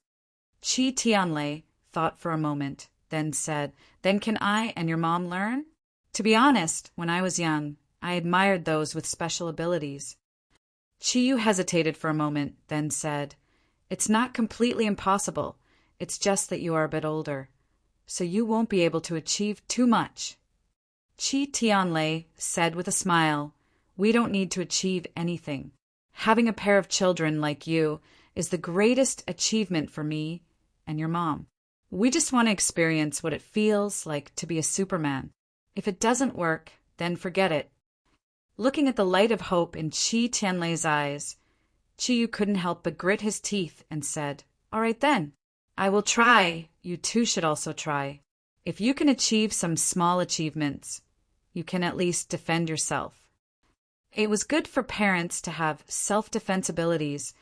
Chi Tianlei thought for a moment, then said, Then can I and your mom learn? To be honest, when I was young, I admired those with special abilities. Chi Yu hesitated for a moment, then said, It's not completely impossible. It's just that you are a bit older, so you won't be able to achieve too much. Chi Tianlei said with a smile, We don't need to achieve anything. Having a pair of children like you is the greatest achievement for me and your mom. We just want to experience what it feels like to be a Superman. If it doesn't work, then forget it. Looking at the light of hope in Chi Tianlei's eyes, Chi Yu couldn't help but grit his teeth and said, All right then, I will try. You too should also try. If you can achieve some small achievements, you can at least defend yourself. It was good for parents to have self-defense abilities,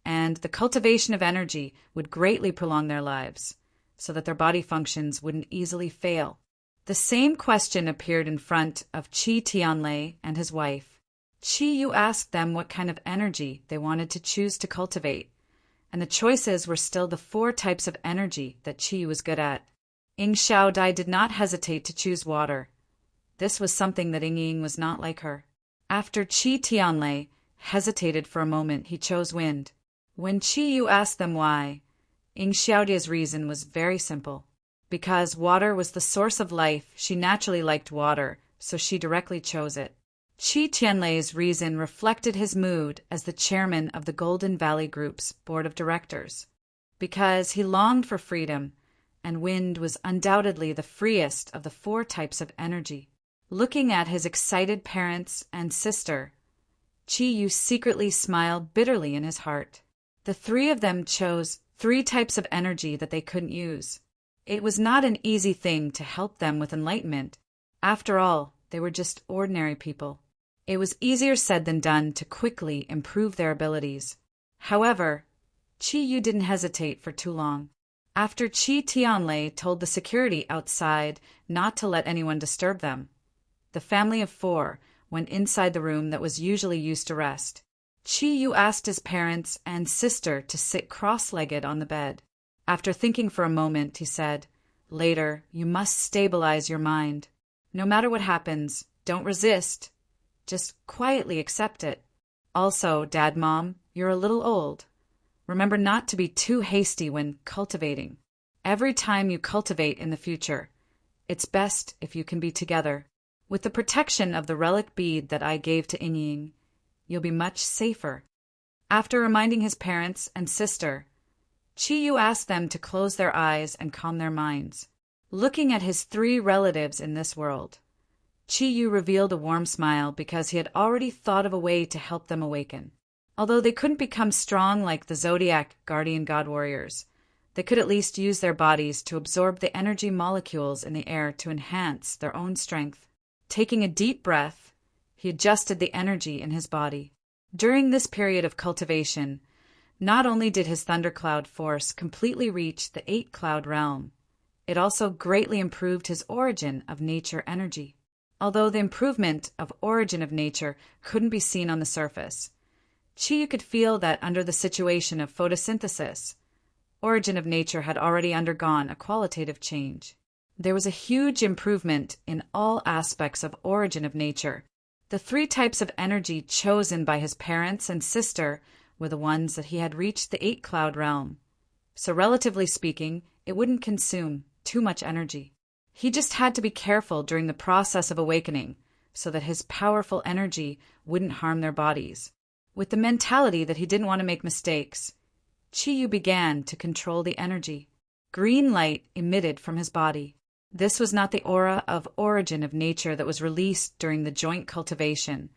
and the cultivation of energy would greatly prolong their lives, so that their body functions wouldn't easily fail. The same question appeared in front of Chi Tianlei and his wife. Chi Yu asked them what kind of energy they wanted to choose to cultivate, and the choices were still the 4 types of energy that Chi was good at. Ying Xiaodai did not hesitate to choose water. This was something that Ying was not like her. After Chi Tianlei hesitated for a moment, he chose wind. When Chi Yu asked them why, Ying Xiaodai's reason was very simple. Because water was the source of life, she naturally liked water, so she directly chose it. Chi Tianlei's reason reflected his mood as the chairman of the Golden Valley Group's board of directors. Because he longed for freedom, and wind was undoubtedly the freest of the 4 types of energy. Looking at his excited parents and sister, Chi Yu secretly smiled bitterly in his heart. The 3 of them chose 3 types of energy that they couldn't use. It was not an easy thing to help them with enlightenment. After all, they were just ordinary people. It was easier said than done to quickly improve their abilities. However, Qi Yu didn't hesitate for too long. After Qi Tianlei told the security outside not to let anyone disturb them, the family of 4 went inside the room that was usually used to rest. Qi Yu asked his parents and sister to sit cross-legged on the bed. After thinking for a moment, he said, "Later, you must stabilize your mind. No matter what happens, don't resist. Just quietly accept it. Also, Dad, Mom, you're a little old. Remember not to be too hasty when cultivating. Every time you cultivate in the future, it's best if you can be together. With the protection of the relic bead that I gave to Inying, you'll be much safer." After reminding his parents and sister, Qi Yu asked them to close their eyes and calm their minds. Looking at his 3 relatives in this world, Qi Yu revealed a warm smile because he had already thought of a way to help them awaken. Although they couldn't become strong like the Zodiac guardian god warriors, they could at least use their bodies to absorb the energy molecules in the air to enhance their own strength. Taking a deep breath, he adjusted the energy in his body. During this period of cultivation, not only did his thundercloud force completely reach the 8-cloud realm, it also greatly improved his origin of nature energy. Although the improvement of origin of nature couldn't be seen on the surface, Qi Yu could feel that under the situation of photosynthesis, origin of nature had already undergone a qualitative change. There was a huge improvement in all aspects of origin of nature. The 3 types of energy chosen by his parents and sister were the ones that he had reached the 8-cloud realm. So relatively speaking, it wouldn't consume too much energy. He just had to be careful during the process of awakening so that his powerful energy wouldn't harm their bodies. With the mentality that he didn't want to make mistakes, Qi Yu began to control the energy. Green light emitted from his body. This was not the aura of origin of nature that was released during the joint cultivation,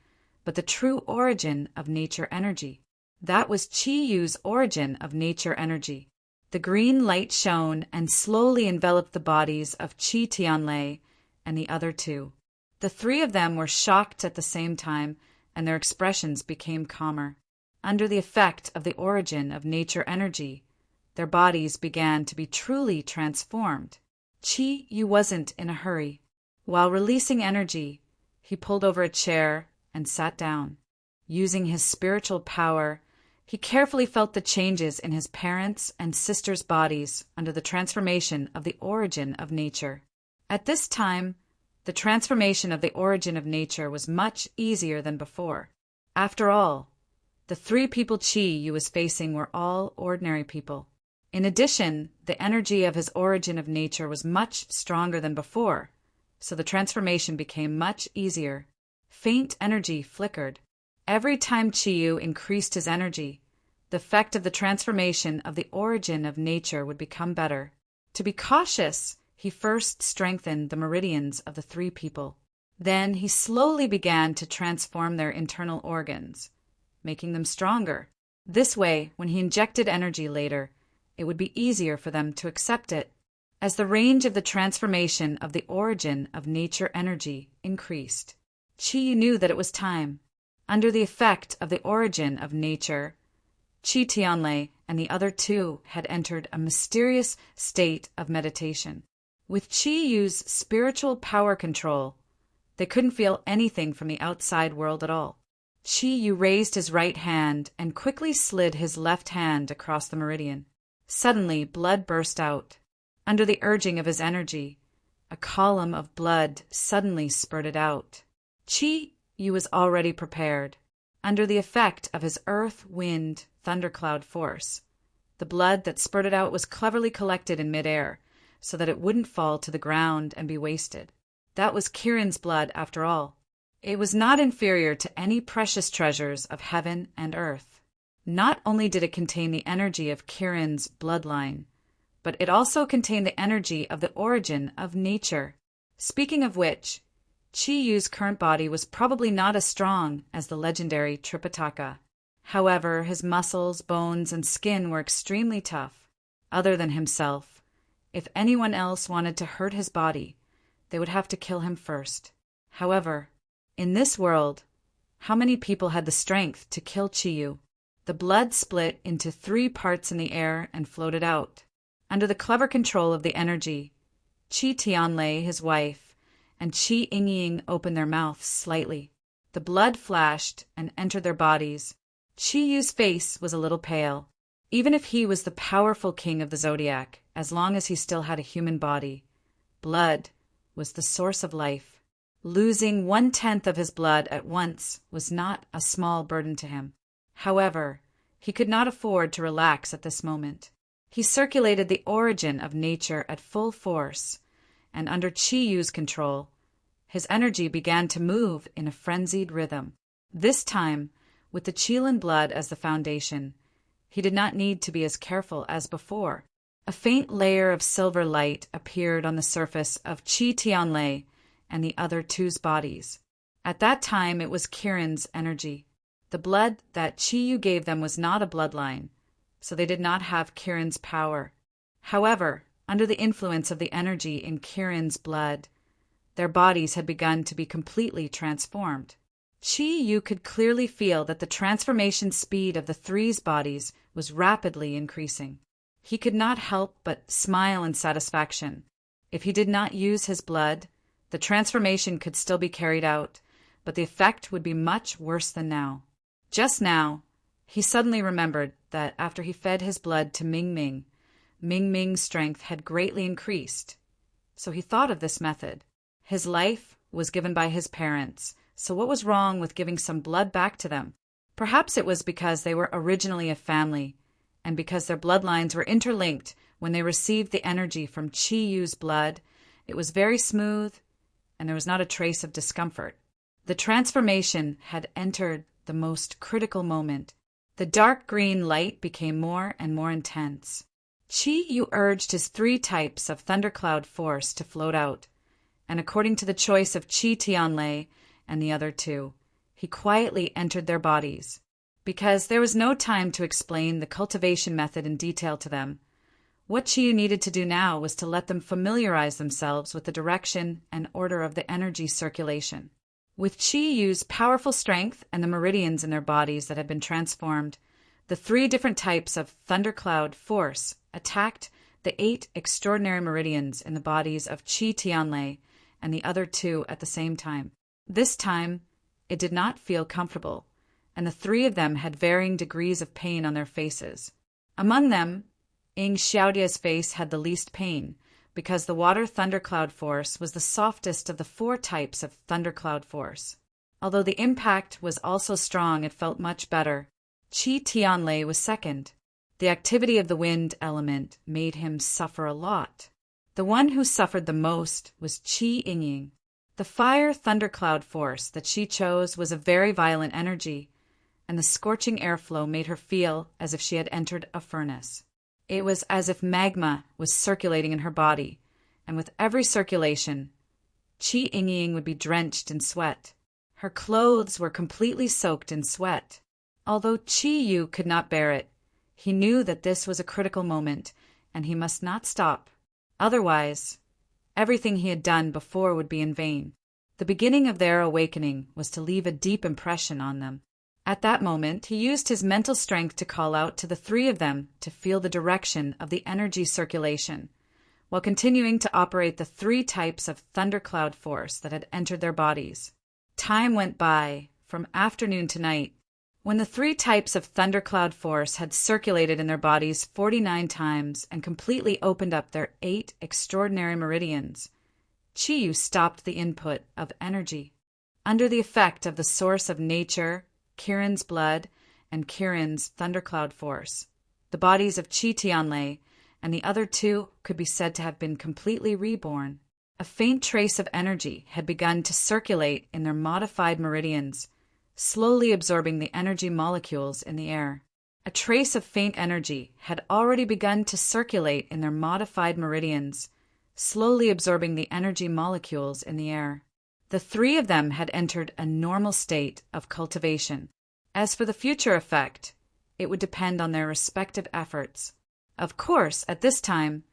but the true origin of nature energy. That was Qi Yu's origin of nature energy. The green light shone and slowly enveloped the bodies of Qi Tianlei and the other 2. The 3 of them were shocked at the same time, and their expressions became calmer. Under the effect of the origin of nature energy, their bodies began to be truly transformed. Qi Yu wasn't in a hurry. While releasing energy, he pulled over a chair and sat down. Using his spiritual power, he carefully felt the changes in his parents' and sisters' bodies under the transformation of the origin of nature. At this time, the transformation of the origin of nature was much easier than before. After all, the 3 people Qi Yu was facing were all ordinary people. In addition, the energy of his origin of nature was much stronger than before, so the transformation became much easier. Faint energy flickered. Every time Qi Yu increased his energy, the effect of the transformation of the origin of nature would become better. To be cautious, he first strengthened the meridians of the 3 people. Then he slowly began to transform their internal organs, making them stronger. This way, when he injected energy later, it would be easier for them to accept it. As the range of the transformation of the origin of nature energy increased, Qi Yu knew that it was time. Under the effect of the origin of nature, Qi Tianlei and the other 2 had entered a mysterious state of meditation. With Qi Yu's spiritual power control, they couldn't feel anything from the outside world at all. Qi Yu raised his right hand and quickly slid his left hand across the meridian. Suddenly, blood burst out. Under the urging of his energy, a column of blood suddenly spurted out. Qi Yu was already prepared. Under the effect of his earth, wind, thundercloud force, the blood that spurted out was cleverly collected in midair so that it wouldn't fall to the ground and be wasted. That was Kirin's blood after all. It was not inferior to any precious treasures of heaven and earth. Not only did it contain the energy of Kirin's bloodline, but it also contained the energy of the origin of nature. Speaking of which, Qi Yu's current body was probably not as strong as the legendary Tripitaka. However, his muscles, bones, and skin were extremely tough. Other than himself, If anyone else wanted to hurt his body, they would have to kill him first. However, in this world, how many people had the strength to kill Chiyu? The blood split into 3 parts in the air and floated out. Under the clever control of the energy, Qi Tianlei, his wife, and Qi Yingying opened their mouths slightly. The blood flashed and entered their bodies. Qi Yu's face was a little pale. Even if he was the powerful king of the Zodiac, as long as he still had a human body, blood was the source of life. Losing 1/10 of his blood at once was not a small burden to him. However, he could not afford to relax at this moment. He circulated the origin of nature at full force, and under Qi Yu's control, his energy began to move in a frenzied rhythm. This time, with the Qilin blood as the foundation, he did not need to be as careful as before. A faint layer of silver light appeared on the surface of Qi Tianlei and the other two's bodies. At that time, it was Kirin's energy. The blood that Qi Yu gave them was not a bloodline, so they did not have Kirin's power. However, under the influence of the energy in Kirin's blood, their bodies had begun to be completely transformed. Qi Yu could clearly feel that the transformation speed of the three's bodies was rapidly increasing. He could not help but smile in satisfaction. If he did not use his blood, the transformation could still be carried out, but the effect would be much worse than now. Just now, he suddenly remembered that after he fed his blood to Ming Ming's strength had greatly increased. So he thought of this method. His life was given by his parents, so what was wrong with giving some blood back to them? Perhaps it was because they were originally a family, and because their bloodlines were interlinked when they received the energy from Qi Yu's blood. It was very smooth, and there was not a trace of discomfort. The transformation had entered the most critical moment. The dark green light became more and more intense. Qi Yu urged his 3 types of thundercloud force to float out, and according to the choice of Qi Tianlei and the other 2, he quietly entered their bodies. Because there was no time to explain the cultivation method in detail to them, what Qi Yu needed to do now was to let them familiarize themselves with the direction and order of the energy circulation. With Qi Yu's powerful strength and the meridians in their bodies that had been transformed, the 3 different types of thundercloud force attacked the 8 extraordinary meridians in the bodies of Qi Tianlei and the other 2 at the same time. This time, it did not feel comfortable, and the 3 of them had varying degrees of pain on their faces. Among them, Ying Xiaodia's face had the least pain, because the water thundercloud force was the softest of the 4 types of thundercloud force. Although the impact was also strong, it felt much better. Qi Tianlei was second. The activity of the wind element made him suffer a lot. The one who suffered the most was Qi Yingying. The fire thundercloud force that she chose was a very violent energy, and the scorching airflow made her feel as if she had entered a furnace. It was as if magma was circulating in her body, and with every circulation, Qi Yingying would be drenched in sweat. Her clothes were completely soaked in sweat. Although Qi Yu could not bear it, he knew that this was a critical moment, and he must not stop. Otherwise, everything he had done before would be in vain. The beginning of their awakening was to leave a deep impression on them. At that moment, he used his mental strength to call out to the 3 of them to feel the direction of the energy circulation, while continuing to operate the 3 types of thundercloud force that had entered their bodies. Time went by, from afternoon to night. When the 3 types of thundercloud force had circulated in their bodies 49 times and completely opened up their 8 extraordinary meridians, Qi Yu stopped the input of energy. Under the effect of the source of nature, Kirin's blood, and Kirin's thundercloud force, the bodies of Qi Tianlei and the other 2 could be said to have been completely reborn. A faint trace of energy had begun to circulate in their modified meridians, slowly absorbing the energy molecules in the air. A trace of faint energy had already begun to circulate in their modified meridians, slowly absorbing the energy molecules in the air. The 3 of them had entered a normal state of cultivation. As for the future effect, it would depend on their respective efforts. Of course, at this time,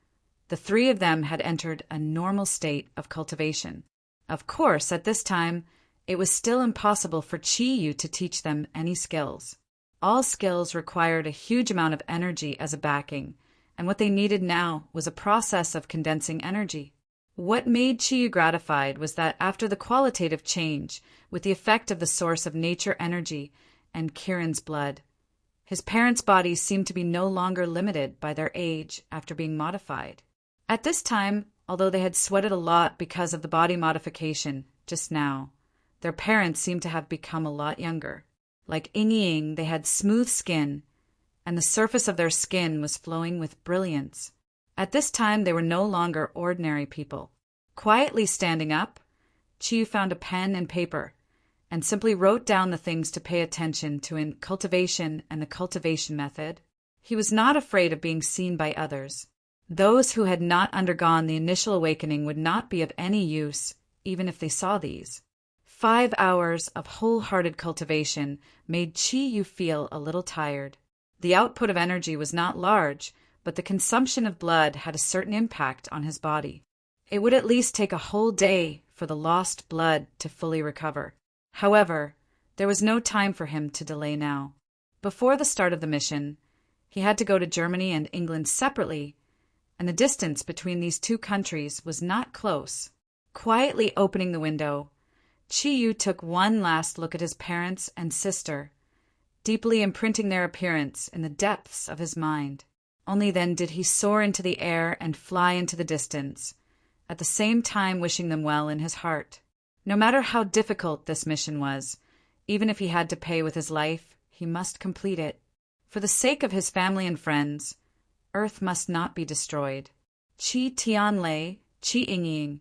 The three of them had entered a normal state of cultivation. Of course, at this time, it was still impossible for Chi-Yu to teach them any skills. All skills required a huge amount of energy as a backing, and what they needed now was a process of condensing energy. What made Chi-Yu gratified was that after the qualitative change, with the effect of the source of nature energy and Kiran's blood, his parents' bodies seemed to be no longer limited by their age after being modified. At this time, although they had sweated a lot because of the body modification just now, their parents seemed to have become a lot younger. Like Ying, they had smooth skin, and the surface of their skin was flowing with brilliance. At this time, they were no longer ordinary people. Quietly standing up, Chi-Yu found a pen and paper and simply wrote down the things to pay attention to in cultivation and the cultivation method. He was not afraid of being seen by others. Those who had not undergone the initial awakening would not be of any use, even if they saw these. 5 hours of wholehearted cultivation made Chi-Yu feel a little tired. The output of energy was not large, but the consumption of blood had a certain impact on his body. It would at least take a whole day for the lost blood to fully recover. However, there was no time for him to delay now. Before the start of the mission, he had to go to Germany and England separately, and the distance between these two countries was not close. Quietly opening the window, Chi-Yu took one last look at his parents and sister, deeply imprinting their appearance in the depths of his mind. Only then did he soar into the air and fly into the distance, at the same time wishing them well in his heart. No matter how difficult this mission was, even if he had to pay with his life, he must complete it. For the sake of his family and friends, Earth must not be destroyed. Qi Tianlei, Qi Yingying,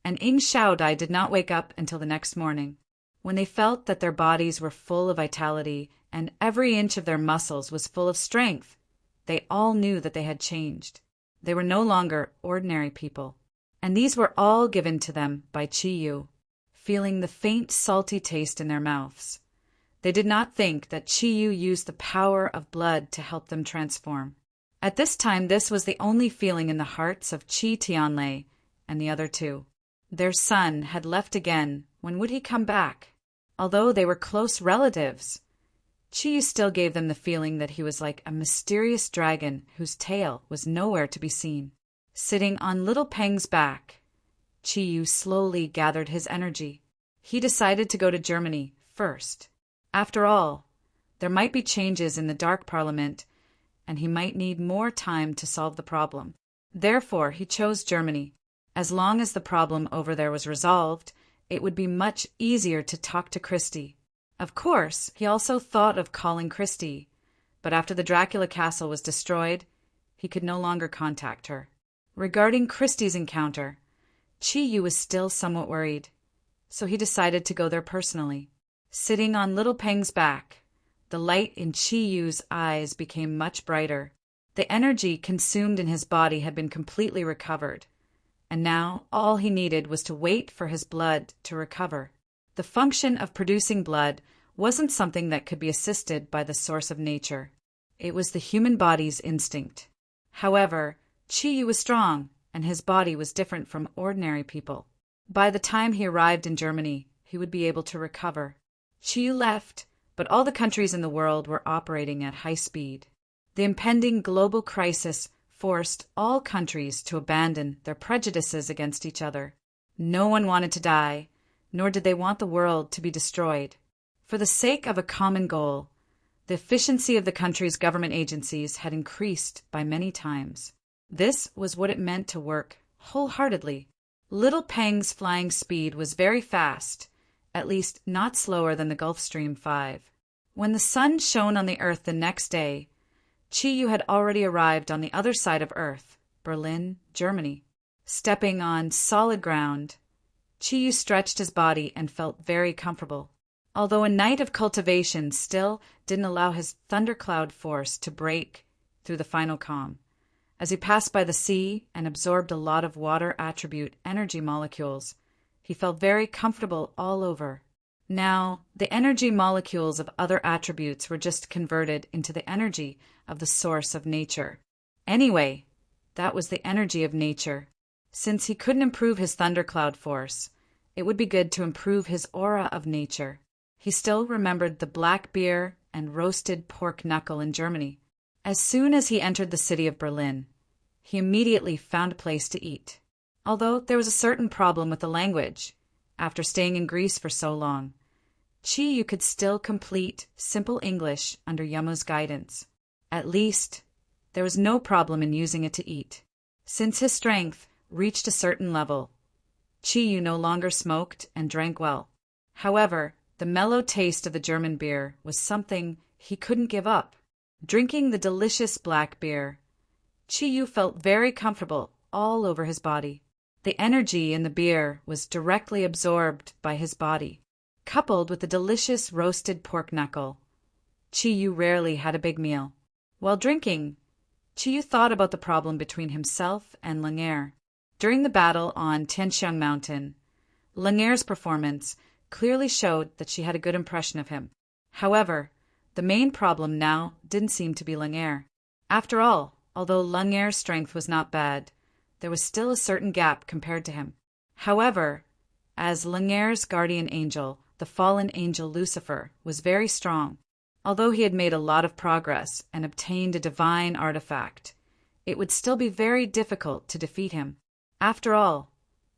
and Ying Shaodai did not wake up until the next morning. When they felt that their bodies were full of vitality and every inch of their muscles was full of strength, they all knew that they had changed. They were no longer ordinary people, and these were all given to them by Chi-Yu, feeling the faint salty taste in their mouths. They did not think that Chi-Yu used the power of blood to help them transform. At this time, this was the only feeling in the hearts of Qi Tianlei and the other two. Their son had left again. When would he come back? Although they were close relatives, Chi-Yu still gave them the feeling that he was like a mysterious dragon whose tail was nowhere to be seen. Sitting on little Peng's back, Chi-Yu slowly gathered his energy. He decided to go to Germany first. After all, there might be changes in the Dark Parliament, and he might need more time to solve the problem. Therefore, he chose Germany. As long as the problem over there was resolved, it would be much easier to talk to Christie. Of course, he also thought of calling Christie, but after the Dracula castle was destroyed, he could no longer contact her. Regarding Christie's encounter, Chi-Yu was still somewhat worried, so he decided to go there personally. Sitting on little Peng's back, the light in Chi-Yu's eyes became much brighter. The energy consumed in his body had been completely recovered, and now all he needed was to wait for his blood to recover. The function of producing blood wasn't something that could be assisted by the source of nature. It was the human body's instinct. However, Chi-Yu was strong, and his body was different from ordinary people. By the time he arrived in Germany, he would be able to recover. Chi-Yu left, but all the countries in the world were operating at high speed. The impending global crisis forced all countries to abandon their prejudices against each other. No one wanted to die, nor did they want the world to be destroyed. For the sake of a common goal, the efficiency of the country's government agencies had increased by many times. This was what it meant to work wholeheartedly. Little Peng's flying speed was very fast, at least not slower than the Gulfstream 5. When the sun shone on the Earth the next day, Chi-Yu had already arrived on the other side of Earth, Berlin, Germany. Stepping on solid ground, Chi-Yu stretched his body and felt very comfortable. Although a night of cultivation still didn't allow his thundercloud force to break through the final calm. As he passed by the sea and absorbed a lot of water attribute energy molecules, he felt very comfortable all over. Now, the energy molecules of other attributes were just converted into the energy of the source of nature. Anyway, That was the energy of nature. Since he couldn't improve his thundercloud force, it would be good to improve his aura of nature. He still remembered the black beer and roasted pork knuckle in Germany. As soon as he entered the city of Berlin, he immediately found a place to eat. Although there was a certain problem with the language, after staying in Greece for so long, Chi-Yu could still complete simple English under Yamu's guidance. At least, there was no problem in using it to eat. Since his strength reached a certain level, Chi-Yu no longer smoked and drank well. However, the mellow taste of the German beer was something he couldn't give up. Drinking the delicious black beer, Chi-Yu felt very comfortable all over his body. The energy in the beer was directly absorbed by his body. Coupled with the delicious roasted pork knuckle, Chi-Yu rarely had a big meal. While drinking, Chi-Yu thought about the problem between himself and Lang'er. During the battle on Tianxiang Mountain, Lang'er's performance clearly showed that she had a good impression of him. However, the main problem now didn't seem to be Lang'er. After all, although Lang'er's strength was not bad, there was still a certain gap compared to him. However, as Lang'er's guardian angel, the fallen angel Lucifer, was very strong. Although he had made a lot of progress and obtained a divine artifact, it would still be very difficult to defeat him. After all,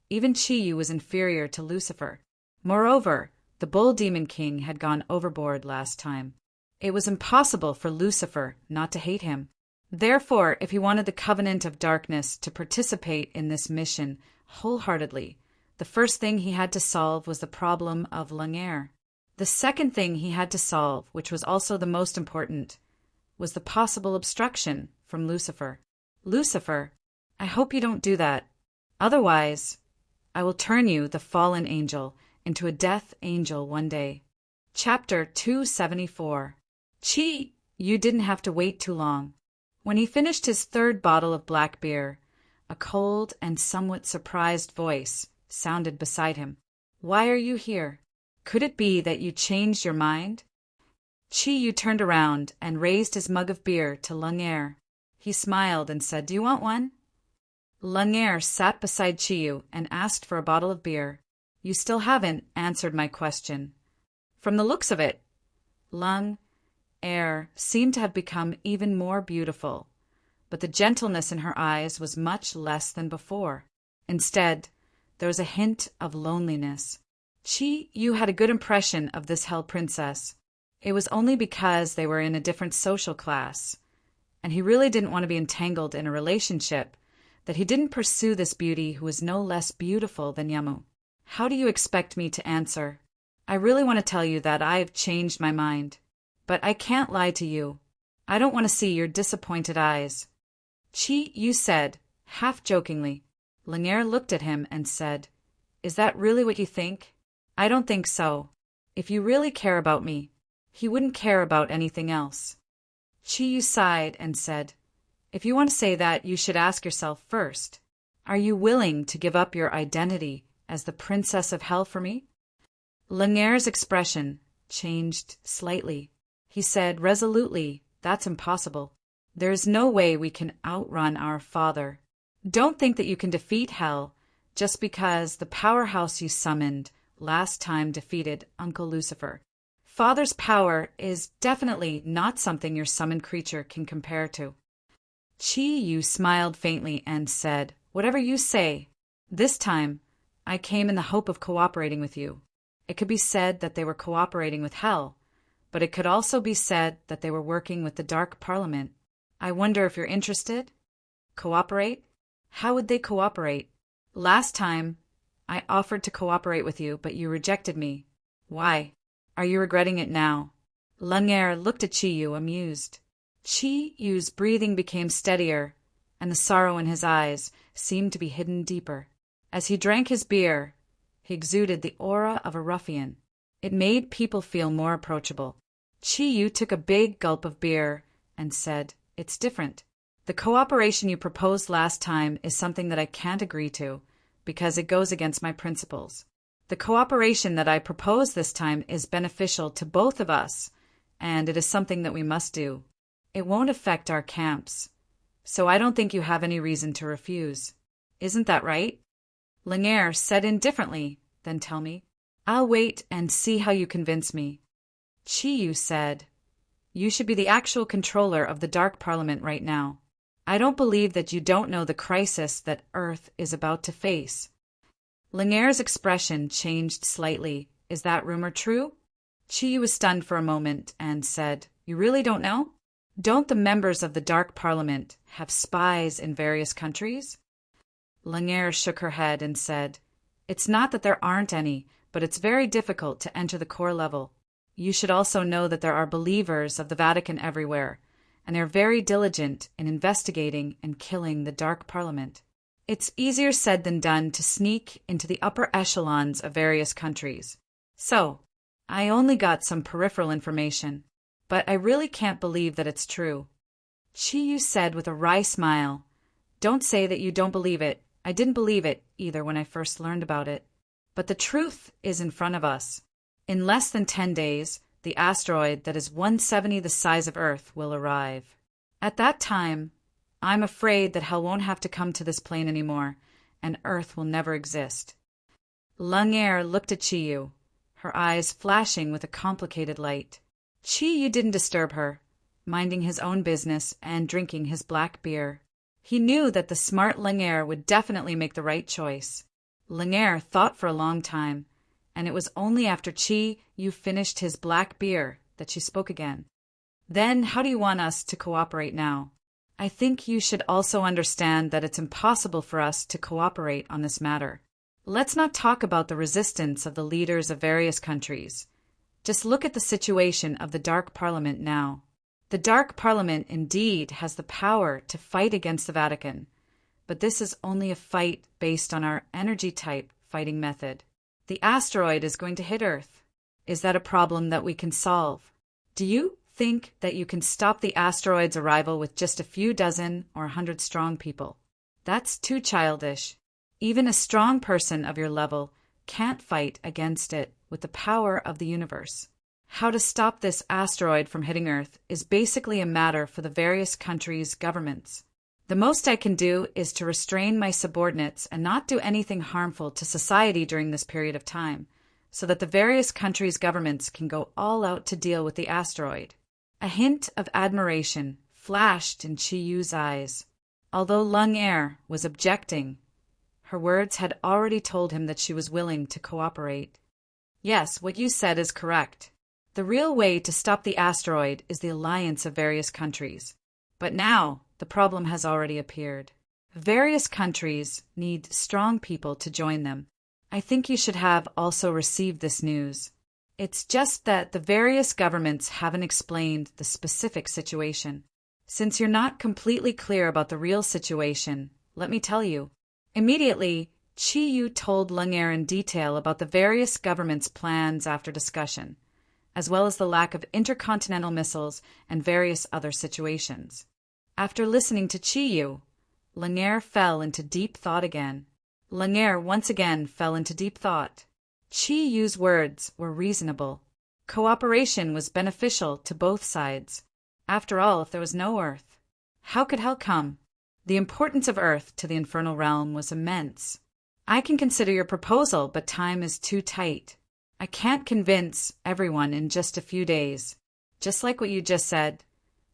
even Chi-Yu was inferior to Lucifer. Moreover, the Bull Demon King had gone overboard last time. It was impossible for Lucifer not to hate him. Therefore, if he wanted the Covenant of Darkness to participate in this mission wholeheartedly, the first thing he had to solve was the problem of Lang'er. The second thing he had to solve, which was also the most important, was the possible obstruction from Lucifer. Lucifer, I hope you don't do that. Otherwise, I will turn you, the fallen angel, into a death angel one day. Chapter 274. You didn't have to wait too long. When he finished his third bottle of black beer, a cold and somewhat surprised voice sounded beside him. Why are you here? Could it be that you changed your mind? Chi-Yu turned around and raised his mug of beer to Lang'er. He smiled and said, Do you want one? Lang'er sat beside Chi-Yu and asked for a bottle of beer. You still haven't answered my question. From the looks of it, Lang'er seemed to have become even more beautiful, but the gentleness in her eyes was much less than before. Instead, there was a hint of loneliness. Chi-Yu had a good impression of this Hell Princess. It was only because they were in a different social class, and he really didn't want to be entangled in a relationship, that he didn't pursue this beauty who was no less beautiful than Yamu. How do you expect me to answer? I really want to tell you that I've changed my mind, but I can't lie to you. I don't want to see your disappointed eyes. Chi-Yu said, half jokingly. Lang'er looked at him and said, Is that really what you think? I don't think so. If you really care about me, he wouldn't care about anything else. Chi-Yu sighed and said, If you want to say that, you should ask yourself first, are you willing to give up your identity as the Princess of Hell for me? Lang'er's expression changed slightly. He said resolutely, That's impossible. There is no way we can outrun our father. Don't think that you can defeat Hell just because the powerhouse you summoned last time defeated Uncle Lucifer. Father's power is definitely not something your summoned creature can compare to. Chi-Yu smiled faintly and said, Whatever you say. This time, I came in the hope of cooperating with you. It could be said that they were cooperating with Hell, but it could also be said that they were working with the Dark Parliament. I wonder if you're interested? Cooperate? How would they cooperate? Last time, I offered to cooperate with you, but you rejected me. Why? Are you regretting it now? Lang'er looked at Chi-Yu, amused. Chi-Yu's breathing became steadier, and the sorrow in his eyes seemed to be hidden deeper. As he drank his beer, he exuded the aura of a ruffian. It made people feel more approachable. Chi-Yu took a big gulp of beer and said, It's different. The cooperation you proposed last time is something that I can't agree to, because it goes against my principles. The cooperation that I propose this time is beneficial to both of us, and it is something that we must do. It won't affect our camps, so I don't think you have any reason to refuse. Isn't that right? Langare said indifferently. Then tell me. I'll wait and see how you convince me. Chiyu said, you should be the actual controller of the Dark Parliament right now. I don't believe that you don't know the crisis that Earth is about to face. Langare's expression changed slightly. Is that rumor true? Chiyu was stunned for a moment and said, you really don't know? Don't the members of the Dark Parliament have spies in various countries? Langare shook her head and said, it's not that there aren't any, but it's very difficult to enter the core level. You should also know that there are believers of the Vatican everywhere, and they're very diligent in investigating and killing the Dark Parliament. It's easier said than done to sneak into the upper echelons of various countries. So, I only got some peripheral information, but I really can't believe that it's true. Chiyu said with a wry smile, don't say that you don't believe it. I didn't believe it either when I first learned about it. But the truth is in front of us. In less than 10 days, the asteroid that is 1/70 the size of Earth will arrive. At that time, I'm afraid that hell won't have to come to this plane anymore, and Earth will never exist. Langare looked at Chiyu, her eyes flashing with a complicated light. Chiyu didn't disturb her, minding his own business and drinking his black beer. He knew that the smart Langare would definitely make the right choice. Langare thought for a long time, and it was only after Chiyu finished his black beer that she spoke again. Then, how do you want us to cooperate now? I think you should also understand that it's impossible for us to cooperate on this matter. Let's not talk about the resistance of the leaders of various countries. Just look at the situation of the Dark Parliament now. The Dark Parliament indeed has the power to fight against the Vatican, but this is only a fight based on our energy-type fighting method. The asteroid is going to hit Earth. Is that a problem that we can solve? Do you think that you can stop the asteroid's arrival with just a few dozen or 100 strong people? That's too childish. Even a strong person of your level can't fight against it with the power of the universe. How to stop this asteroid from hitting Earth is basically a matter for the various countries' governments. The most I can do is to restrain my subordinates and not do anything harmful to society during this period of time, so that the various countries' governments can go all out to deal with the asteroid. A hint of admiration flashed in Chiyu's eyes. Although Langare was objecting, her words had already told him that she was willing to cooperate. Yes, what you said is correct. The real way to stop the asteroid is the alliance of various countries. But now, the problem has already appeared. Various countries need strong people to join them. I think you should have also received this news. It's just that the various governments haven't explained the specific situation. Since you're not completely clear about the real situation, let me tell you. Immediately, Chiyu told Langare in detail about the various governments' plans after discussion, as well as the lack of intercontinental missiles and various other situations. After listening to Chiyu, Langare fell into deep thought again. Langare once again fell into deep thought. Chiyu's words were reasonable. Cooperation was beneficial to both sides. After all, if there was no Earth, how could hell come? The importance of Earth to the infernal realm was immense. I can consider your proposal, but time is too tight. I can't convince everyone in just a few days. Just like what you just said,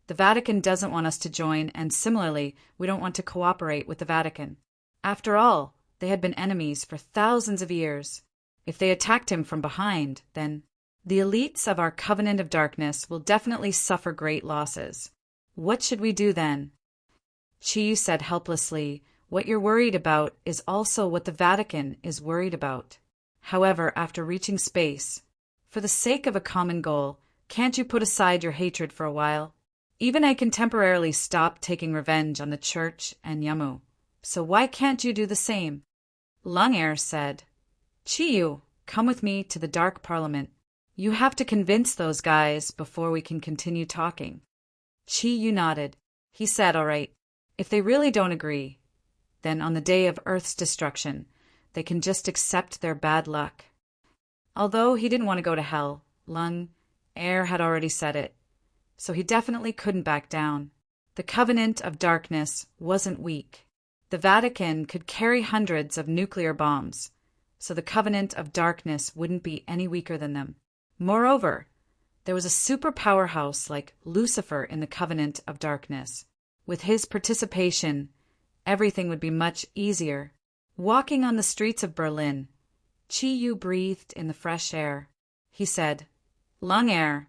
the Vatican doesn't want us to join, and similarly, we don't want to cooperate with the Vatican. After all, they had been enemies for thousands of years. If they attacked him from behind, then the elites of our Covenant of Darkness will definitely suffer great losses. What should we do then? Chiyu said helplessly, what you're worried about is also what the Vatican is worried about. However, after reaching space, for the sake of a common goal, can't you put aside your hatred for a while? Even I can temporarily stop taking revenge on the Church and Yamu. So why can't you do the same? Langare said, Chiyu, come with me to the Dark Parliament. You have to convince those guys before we can continue talking. Chiyu nodded. He said, all right, if they really don't agree, then on the day of Earth's destruction, they can just accept their bad luck. Although he didn't want to go to hell, Langare had already said it, so he definitely couldn't back down. The Covenant of Darkness wasn't weak. The Vatican could carry hundreds of nuclear bombs, so the Covenant of Darkness wouldn't be any weaker than them. Moreover, there was a super powerhouse like Lucifer in the Covenant of Darkness. With his participation, everything would be much easier. Walking on the streets of Berlin, Chi-Yu breathed in the fresh air. He said, "Lung Air,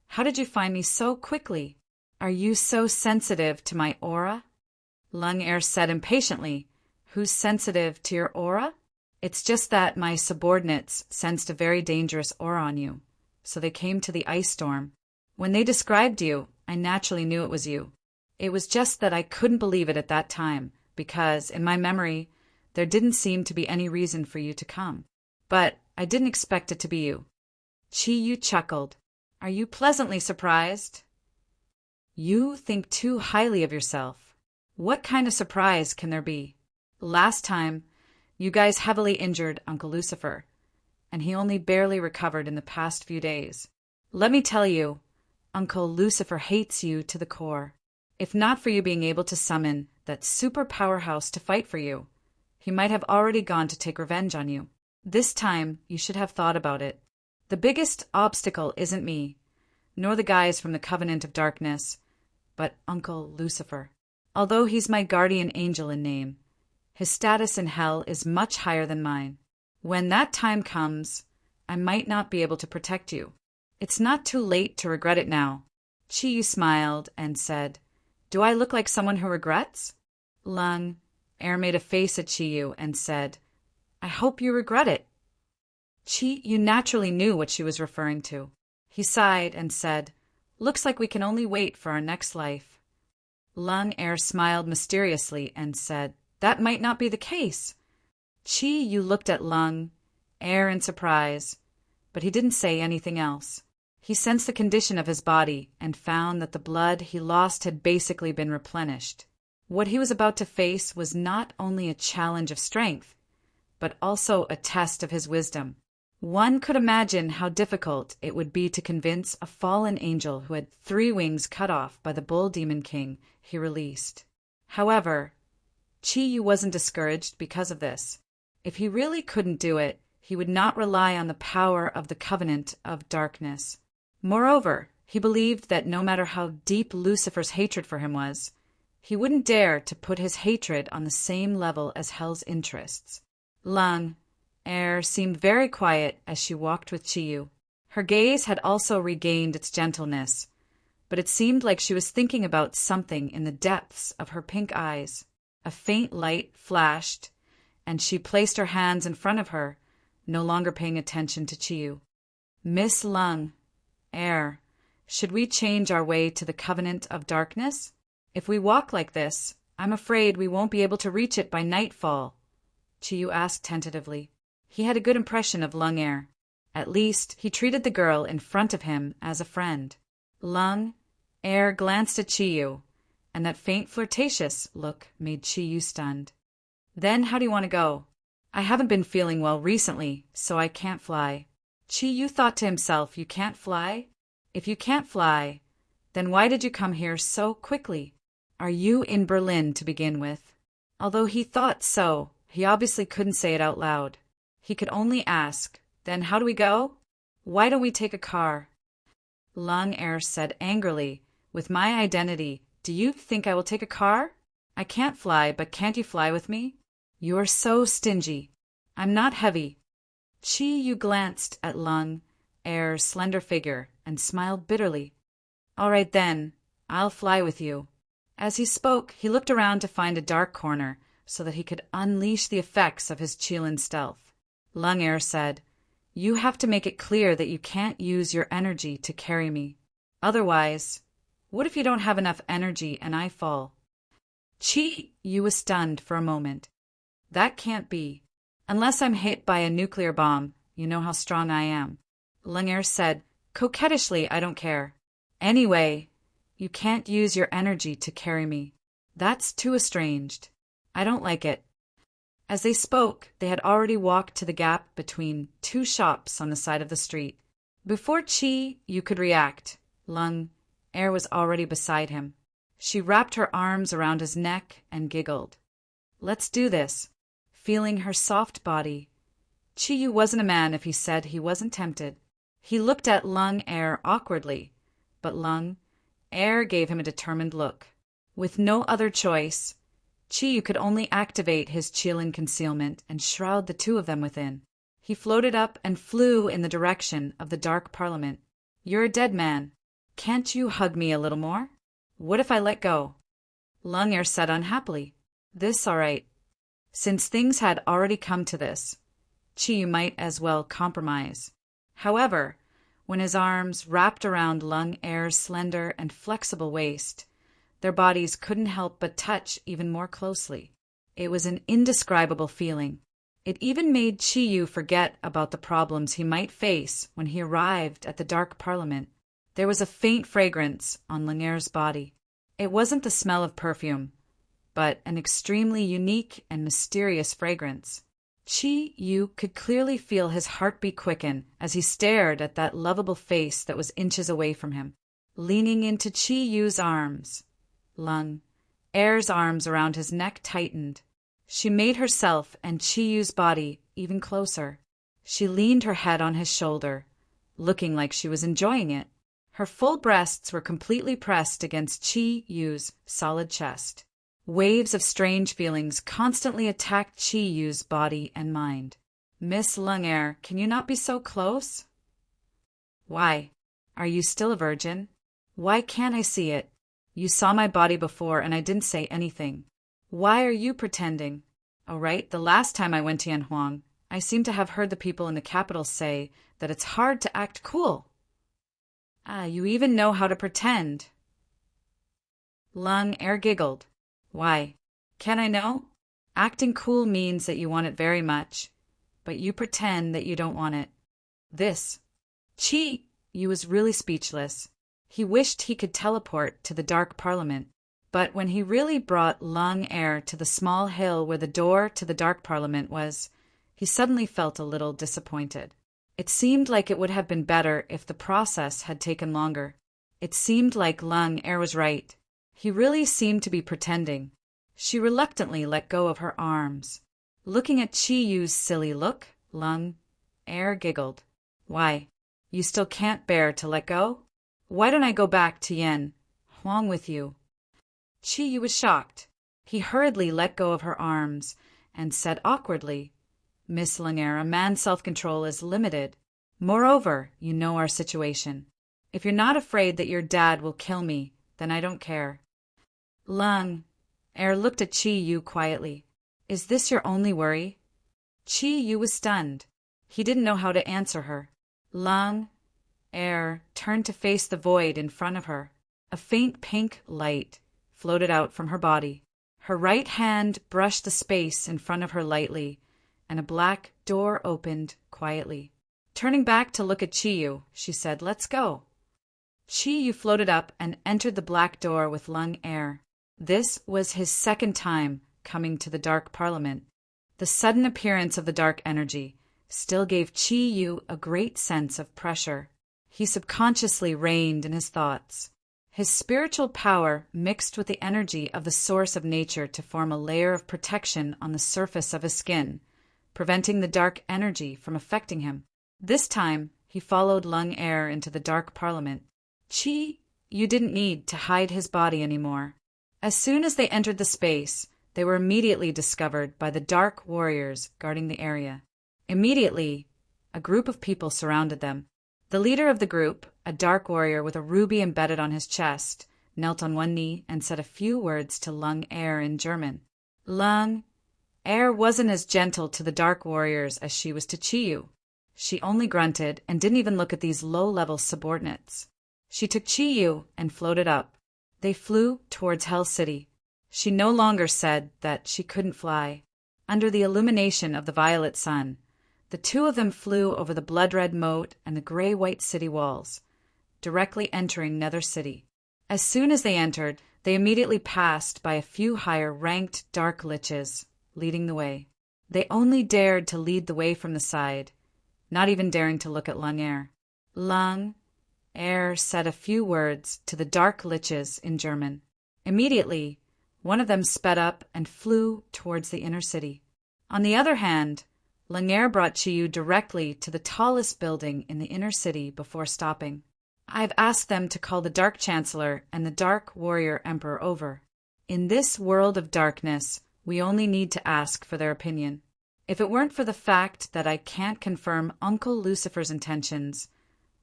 how did you find me so quickly? Are you so sensitive to my aura?" Lung Air said impatiently, "Who's sensitive to your aura?" "It's just that my subordinates sensed a very dangerous aura on you, so they came to the ice storm. When they described you, I naturally knew it was you. It was just that I couldn't believe it at that time, because, in my memory, there didn't seem to be any reason for you to come. But I didn't expect it to be you." Chi-Yu chuckled. "Are you pleasantly surprised?" "You think too highly of yourself. What kind of surprise can there be? Last time, you guys heavily injured Uncle Lucifer, and he only barely recovered in the past few days. Let me tell you, Uncle Lucifer hates you to the core. If not for you being able to summon that super powerhouse to fight for you, he might have already gone to take revenge on you. This time, you should have thought about it. The biggest obstacle isn't me, nor the guys from the Covenant of Darkness, but Uncle Lucifer. Although he's my guardian angel in name, his status in hell is much higher than mine. When that time comes, I might not be able to protect you. It's not too late to regret it now." Chi-Yu smiled and said, "Do I look like someone who regrets?" Lung Air made a face at Chi-Yu and said, "I hope you regret it." Chi-Yu naturally knew what she was referring to. He sighed and said, "Looks like we can only wait for our next life." Lung Air smiled mysteriously and said, "That might not be the case." Chi-Yu looked at Lung Air in surprise, but he didn't say anything else. He sensed the condition of his body and found that the blood he lost had basically been replenished. What he was about to face was not only a challenge of strength, but also a test of his wisdom. One could imagine how difficult it would be to convince a fallen angel who had 3 wings cut off by the bull demon king he released. However, Chi-Yu wasn't discouraged because of this. If he really couldn't do it, he would not rely on the power of the Covenant of Darkness. Moreover, he believed that no matter how deep Lucifer's hatred for him was, he wouldn't dare to put his hatred on the same level as hell's interests. Lung Air seemed very quiet as she walked with Chi-Yu. Her gaze had also regained its gentleness, but it seemed like she was thinking about something in the depths of her pink eyes. A faint light flashed, and she placed her hands in front of her, no longer paying attention to Chi-Yu. "Miss Lung Air, should we change our way to the Covenant of Darkness? If we walk like this, I'm afraid we won't be able to reach it by nightfall," Chi-Yu asked tentatively. He had a good impression of Lung Air. At least, he treated the girl in front of him as a friend. Lung Air glanced at Chi-Yu, and that faint flirtatious look made Chi-Yu stunned. "Then how do you want to go?" "I haven't been feeling well recently, so I can't fly." Chi-Yu thought to himself, "You can't fly? If you can't fly, then why did you come here so quickly? Are you in Berlin to begin with?" Although he thought so, he obviously couldn't say it out loud. He could only ask, "Then how do we go?" "Why don't we take a car?" Lung Air said angrily, "With my identity, do you think I will take a car? I can't fly, but can't you fly with me? You're so stingy. I'm not heavy." Chi-Yu glanced at Lung Air's slender figure and smiled bitterly. "All right then, I'll fly with you." As he spoke, he looked around to find a dark corner so that he could unleash the effects of his Qilin stealth. Lung Air said, "You have to make it clear that you can't use your energy to carry me. Otherwise, what if you don't have enough energy and I fall?" Chi-Yu was stunned for a moment. "That can't be. Unless I'm hit by a nuclear bomb, you know how strong I am." Lung Air said, "Coquettishly, I don't care. Anyway, you can't use your energy to carry me. That's too estranged. I don't like it." As they spoke, they had already walked to the gap between 2 shops on the side of the street. Before Chi-Yu could react, Lung Air was already beside him. She wrapped her arms around his neck and giggled. "Let's do this," feeling her soft body. Chi-Yu wasn't a man if he said he wasn't tempted. He looked at Lung Air awkwardly, but Lung Air gave him a determined look. With no other choice, Chi-Yu could only activate his Qilin concealment and shroud the two of them within. He floated up and flew in the direction of the Dark Parliament. "You're a dead man. Can't you hug me a little more? What if I let go?" Lung Air said unhappily. "This all right." Since things had already come to this, Chi-Yu might as well compromise. However, when his arms wrapped around Lung Air's slender and flexible waist, their bodies couldn't help but touch even more closely. It was an indescribable feeling. It even made Chi-Yu forget about the problems he might face when he arrived at the Dark Parliament. There was a faint fragrance on Lung Air's body. It wasn't the smell of perfume, but an extremely unique and mysterious fragrance. Chi-Yu could clearly feel his heartbeat quicken as he stared at that lovable face that was inches away from him. Leaning into Chi-Yu's arms, Lung Air's arms around his neck tightened. She made herself and Chi-Yu's body even closer. She leaned her head on his shoulder, looking like she was enjoying it. Her full breasts were completely pressed against Chi-Yu's solid chest. Waves of strange feelings constantly attacked Chi-Yu's body and mind. "Miss Lung Air, can you not be so close?" "Why? Are you still a virgin? Why can't I see it? You saw my body before and I didn't say anything. Why are you pretending? Oh, right, the last time I went to Yanhuang, I seem to have heard the people in the capital say that it's hard to act cool. Ah, you even know how to pretend." Lung Air giggled. "Why? Can I know? Acting cool means that you want it very much, but you pretend that you don't want it. This." Chi-Yu was really speechless. He wished he could teleport to the Dark Parliament, but when he really brought Lung Air to the small hill where the door to the Dark Parliament was, he suddenly felt a little disappointed. It seemed like it would have been better if the process had taken longer. It seemed like Lung Air was right. He really seemed to be pretending. She reluctantly let go of her arms. Looking at Chi-Yu's silly look, Lung Air giggled. "Why? You still can't bear to let go? Why don't I go back to Yanhuang with you?" Chi-Yu was shocked. He hurriedly let go of her arms and said awkwardly, "Miss Lung Air, a man's self-control is limited. Moreover, you know our situation. If you're not afraid that your dad will kill me, then I don't care." Lung Air looked at Chi-Yu quietly. "Is this your only worry?" Chi-Yu was stunned. He didn't know how to answer her. Lung Air turned to face the void in front of her. A faint pink light floated out from her body. Her right hand brushed the space in front of her lightly, and a black door opened quietly. Turning back to look at Chi-Yu, she said, "Let's go." Chi-Yu floated up and entered the black door with Lung Air. This was his second time coming to the Dark Parliament. The sudden appearance of the dark energy still gave Chi-Yu a great sense of pressure. He subconsciously reined in his thoughts. His spiritual power mixed with the energy of the source of nature to form a layer of protection on the surface of his skin, preventing the dark energy from affecting him. This time, he followed Lung Air into the Dark Parliament. Chi-Yu didn't need to hide his body anymore. As soon as they entered the space, they were immediately discovered by the dark warriors guarding the area. Immediately, a group of people surrounded them. The leader of the group, a dark warrior with a ruby embedded on his chest, knelt on one knee and said a few words to Lung Air in German. Lung Air wasn't as gentle to the dark warriors as she was to Chi-Yu. She only grunted and didn't even look at these low-level subordinates. She took Chi-Yu and floated up. They flew towards Hell City. She no longer said that she couldn't fly. Under the illumination of the violet sun, the two of them flew over the blood-red moat and the gray-white city walls, directly entering Nether City. As soon as they entered, they immediately passed by a few higher-ranked dark liches, leading the way. They only dared to lead the way from the side, not even daring to look at Lung Air. Lung Air said a few words to the dark liches in German. Immediately, one of them sped up and flew towards the inner city. On the other hand, Langere brought Chiyu directly to the tallest building in the inner city before stopping. I've asked them to call the Dark Chancellor and the Dark Warrior Emperor over. In this world of darkness, we only need to ask for their opinion. If it weren't for the fact that I can't confirm Uncle Lucifer's intentions,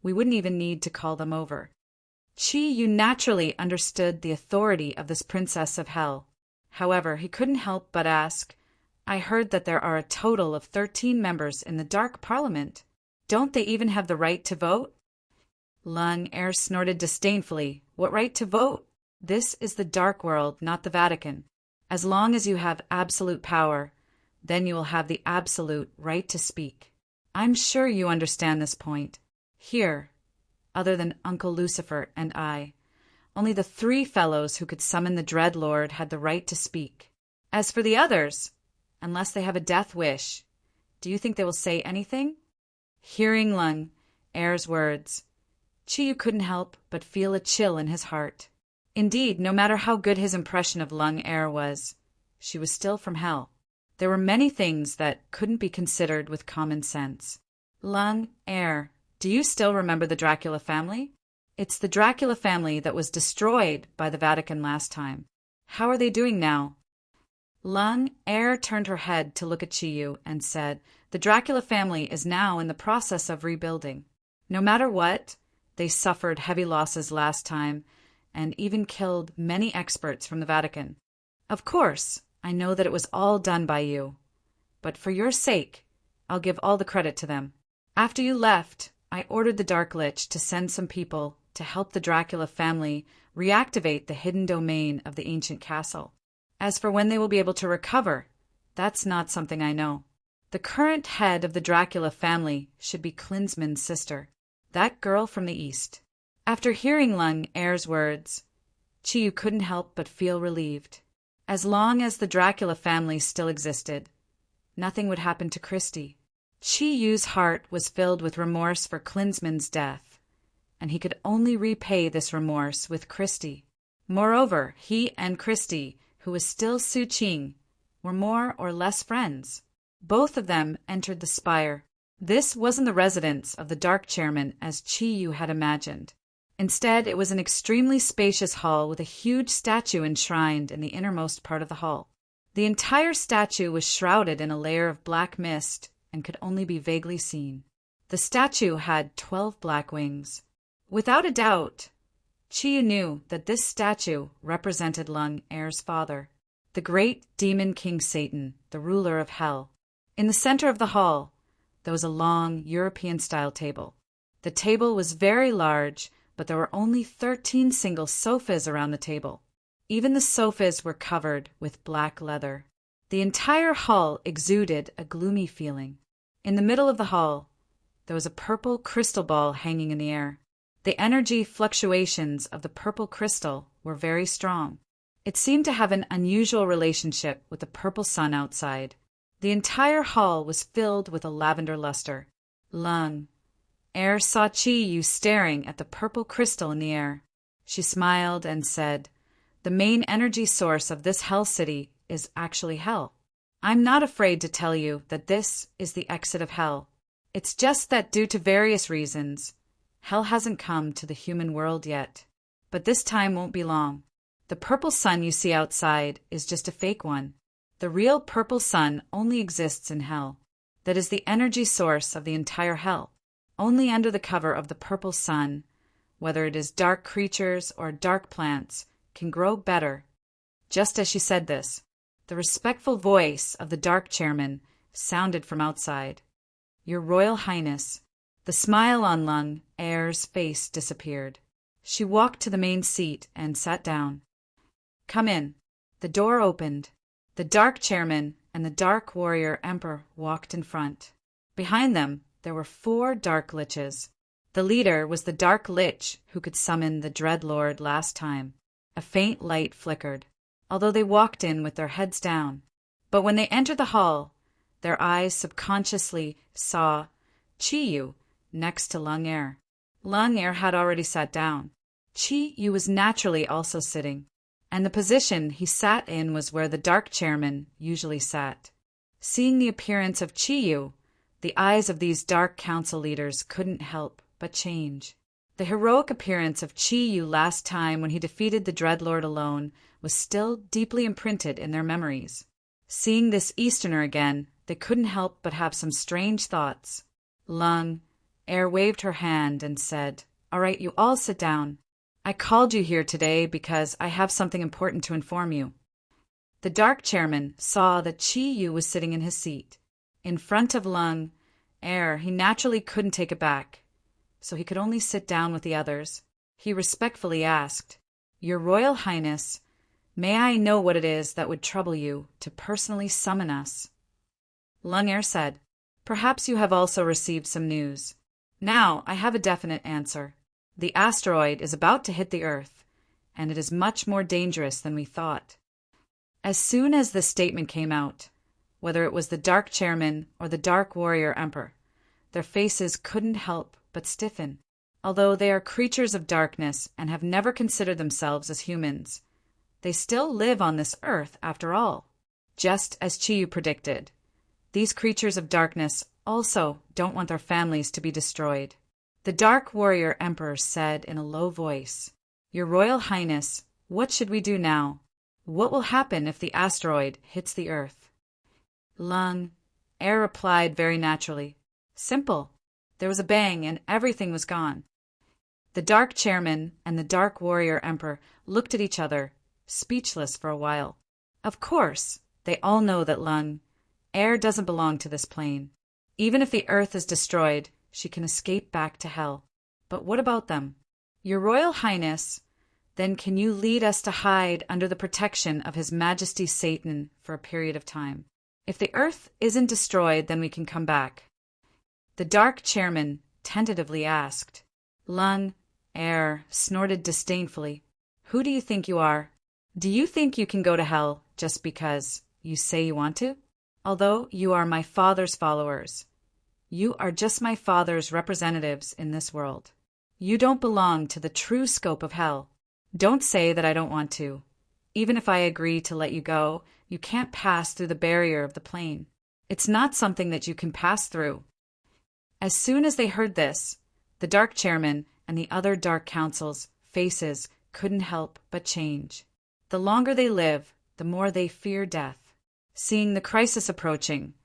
we wouldn't even need to call them over. Chiyu naturally understood the authority of this princess of hell. However, he couldn't help but ask, I heard that there are a total of 13 members in the Dark Parliament. Don't they even have the right to vote? Langere snorted disdainfully. What right to vote? This is the Dark World, not the Vatican. As long as you have absolute power, then you will have the absolute right to speak. I'm sure you understand this point. Here, other than Uncle Lucifer and I, only the 3 fellows who could summon the Dread Lord had the right to speak. As for the others, unless they have a death wish, do you think they will say anything? Hearing Langere's words, Chiyu couldn't help but feel a chill in his heart. Indeed, no matter how good his impression of Langere was, she was still from hell. There were many things that couldn't be considered with common sense. Langere, do you still remember the Dracula family? It's the Dracula family that was destroyed by the Vatican last time. How are they doing now? Langere turned her head to look at Chiyu and said, the Dracula family is now in the process of rebuilding. No matter what, they suffered heavy losses last time and even killed many experts from the Vatican. Of course, I know that it was all done by you, but for your sake, I'll give all the credit to them. After you left, I ordered the Dark Lich to send some people to help the Dracula family reactivate the hidden domain of the ancient castle. As for when they will be able to recover, that's not something I know. The current head of the Dracula family should be Klinsmann's sister, that girl from the east. After hearing Langere's words, Chiyu couldn't help but feel relieved. As long as the Dracula family still existed, nothing would happen to Christie. Chiyu's heart was filled with remorse for Klinsmann's death, and he could only repay this remorse with Christie. Moreover, he and Christie, who was still Su Qing, were more or less friends. Both of them entered the spire. This wasn't the residence of the Dark Chairman as Chiyu had imagined. Instead, it was an extremely spacious hall with a huge statue enshrined in the innermost part of the hall. The entire statue was shrouded in a layer of black mist and could only be vaguely seen. The statue had 12 black wings. Without a doubt, Chiyu knew that this statue represented Langere's father, the great demon King Satan, the ruler of hell. In the center of the hall, there was a long European-style table. The table was very large, but there were only 13 single sofas around the table. Even the sofas were covered with black leather. The entire hall exuded a gloomy feeling. In the middle of the hall, there was a purple crystal ball hanging in the air. The energy fluctuations of the purple crystal were very strong. It seemed to have an unusual relationship with the purple sun outside. The entire hall was filled with a lavender luster. Langere saw Chiyu staring at the purple crystal in the air. She smiled and said, the main energy source of this hell city is actually hell. I'm not afraid to tell you that this is the exit of hell. It's just that due to various reasons, hell hasn't come to the human world yet. But this time won't be long. The purple sun you see outside is just a fake one. The real purple sun only exists in hell. That is the energy source of the entire hell. Only under the cover of the purple sun, whether it is dark creatures or dark plants, can grow better. Just as she said this, the respectful voice of the Dark Chairman sounded from outside. Your Royal Highness. The smile on Langere's face disappeared. She walked to the main seat and sat down. Come in. The door opened. The Dark Chairman and the Dark Warrior Emperor walked in front. Behind them, there were 4 Dark Liches. The leader was the Dark Lich who could summon the Dread Lord last time. A faint light flickered, although they walked in with their heads down. But when they entered the hall, their eyes subconsciously saw Chiyu next to Langere. Langere had already sat down. Chiyu was naturally also sitting. and the position he sat in was where the dark chairman usually sat. Seeing the appearance of Chiyu, the eyes of these dark council leaders couldn't help but change. The heroic appearance of Chiyu last time when he defeated the Dreadlord alone was still deeply imprinted in their memories. Seeing this Easterner again, they couldn't help but have some strange thoughts. Lung Air waved her hand and said, "All right, you all sit down. I called you here today because I have something important to inform you." The dark chairman saw that Chiyu was sitting in his seat. In front of Lung Air, he naturally couldn't take it back, so he could only sit down with the others. He respectfully asked, "Your Royal Highness, may I know what it is that would trouble you to personally summon us?" Lung Air said, "Perhaps you have also received some news. Now, I have a definite answer. The asteroid is about to hit the Earth, and it is much more dangerous than we thought." As soon as this statement came out, whether it was the Dark Chairman or the Dark Warrior Emperor, their faces couldn't help but stiffen. Although they are creatures of darkness and have never considered themselves as humans, they still live on this Earth after all. Just as Chiyu predicted, these creatures of darkness also don't want their families to be destroyed. The Dark Warrior Emperor said in a low voice, "Your Royal Highness, what should we do now? What will happen if the asteroid hits the Earth?" Lung Air replied very naturally, "Simple. There was a bang and everything was gone." The Dark Chairman and the Dark Warrior Emperor looked at each other, speechless for a while. Of course, they all know that Lung Air doesn't belong to this plane. Even if the Earth is destroyed, she can escape back to hell. But what about them? "Your Royal Highness, then can you lead us to hide under the protection of His Majesty Satan for a period of time? If the Earth isn't destroyed, then we can come back." The Dark Chairman tentatively asked. Lung Air snorted disdainfully. "Who do you think you are? Do you think you can go to hell just because you say you want to? Although you are my father's followers, you are just my father's representatives in this world. You don't belong to the true scope of hell. Don't say that I don't want to. Even if I agree to let you go, you can't pass through the barrier of the plane. It's not something that you can pass through." As soon as they heard this, the Dark Chairman and the other Dark Council's faces couldn't help but change. The longer they live, the more they fear death. Seeing the crisis approaching,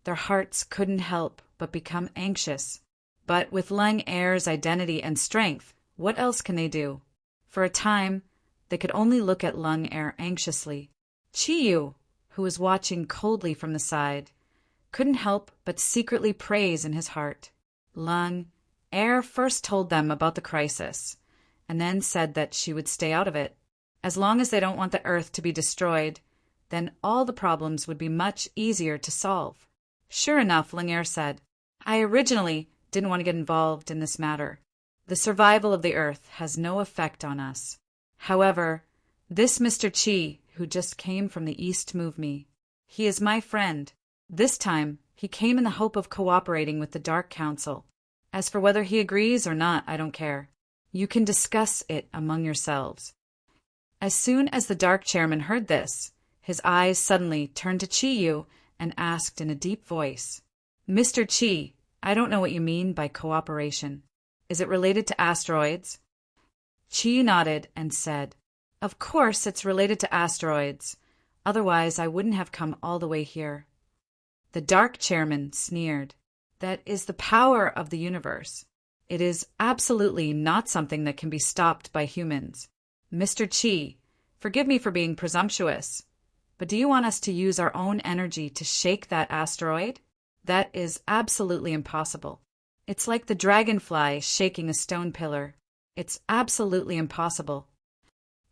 their hearts couldn't help but become anxious. But with Lung Air's identity and strength, what else can they do? For a time, they could only look at Lung Air anxiously. Chiyu, who was watching coldly from the side, couldn't help but secretly praise in his heart. Lung Air first told them about the crisis, and then said that she would stay out of it. As long as they don't want the Earth to be destroyed, then all the problems would be much easier to solve. Sure enough, Lung Air said, "I originally didn't want to get involved in this matter. The survival of the Earth has no effect on us. However, this Mr. Chi, who just came from the East, moved me. He is my friend. This time, he came in the hope of cooperating with the Dark Council. As for whether he agrees or not, I don't care. You can discuss it among yourselves." As soon as the Dark Chairman heard this, his eyes suddenly turned to Chiyu and asked in a deep voice, "Mr. Chi, I don't know what you mean by cooperation. Is it related to asteroids?" Chiyu nodded and said, "Of course it's related to asteroids. Otherwise, I wouldn't have come all the way here." The Dark Chairman sneered. "That is the power of the universe. It is absolutely not something that can be stopped by humans. Mr. Chi, forgive me for being presumptuous, but do you want us to use our own energy to shake that asteroid? That is absolutely impossible. It's like the dragonfly shaking a stone pillar. It's absolutely impossible."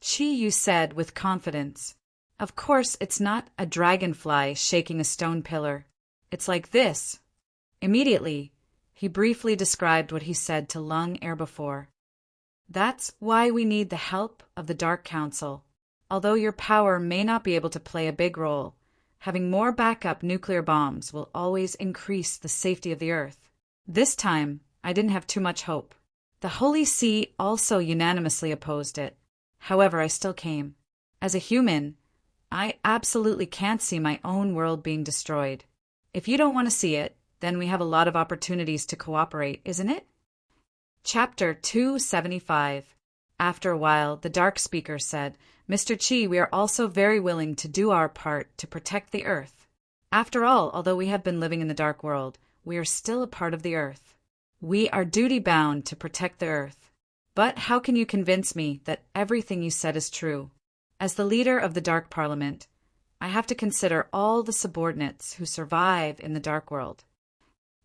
Chiyu said with confidence, "Of course it's not a dragonfly shaking a stone pillar. It's like this." Immediately, he briefly described what he said to Lung Air before. "That's why we need the help of the Dark Council. Although your power may not be able to play a big role, having more backup nuclear bombs will always increase the safety of the Earth. This time, I didn't have too much hope. The Holy See also unanimously opposed it. However, I still came. As a human, I absolutely can't see my own world being destroyed. If you don't want to see it, then we have a lot of opportunities to cooperate, isn't it? Chapter 275. After a while, the dark speaker said, Mr. Chi, we are also very willing to do our part to protect the Earth. After all, although we have been living in the dark world, we are still a part of the Earth. We are duty-bound to protect the Earth. But how can you convince me that everything you said is true? As the leader of the Dark Parliament, I have to consider all the subordinates who survive in the dark world.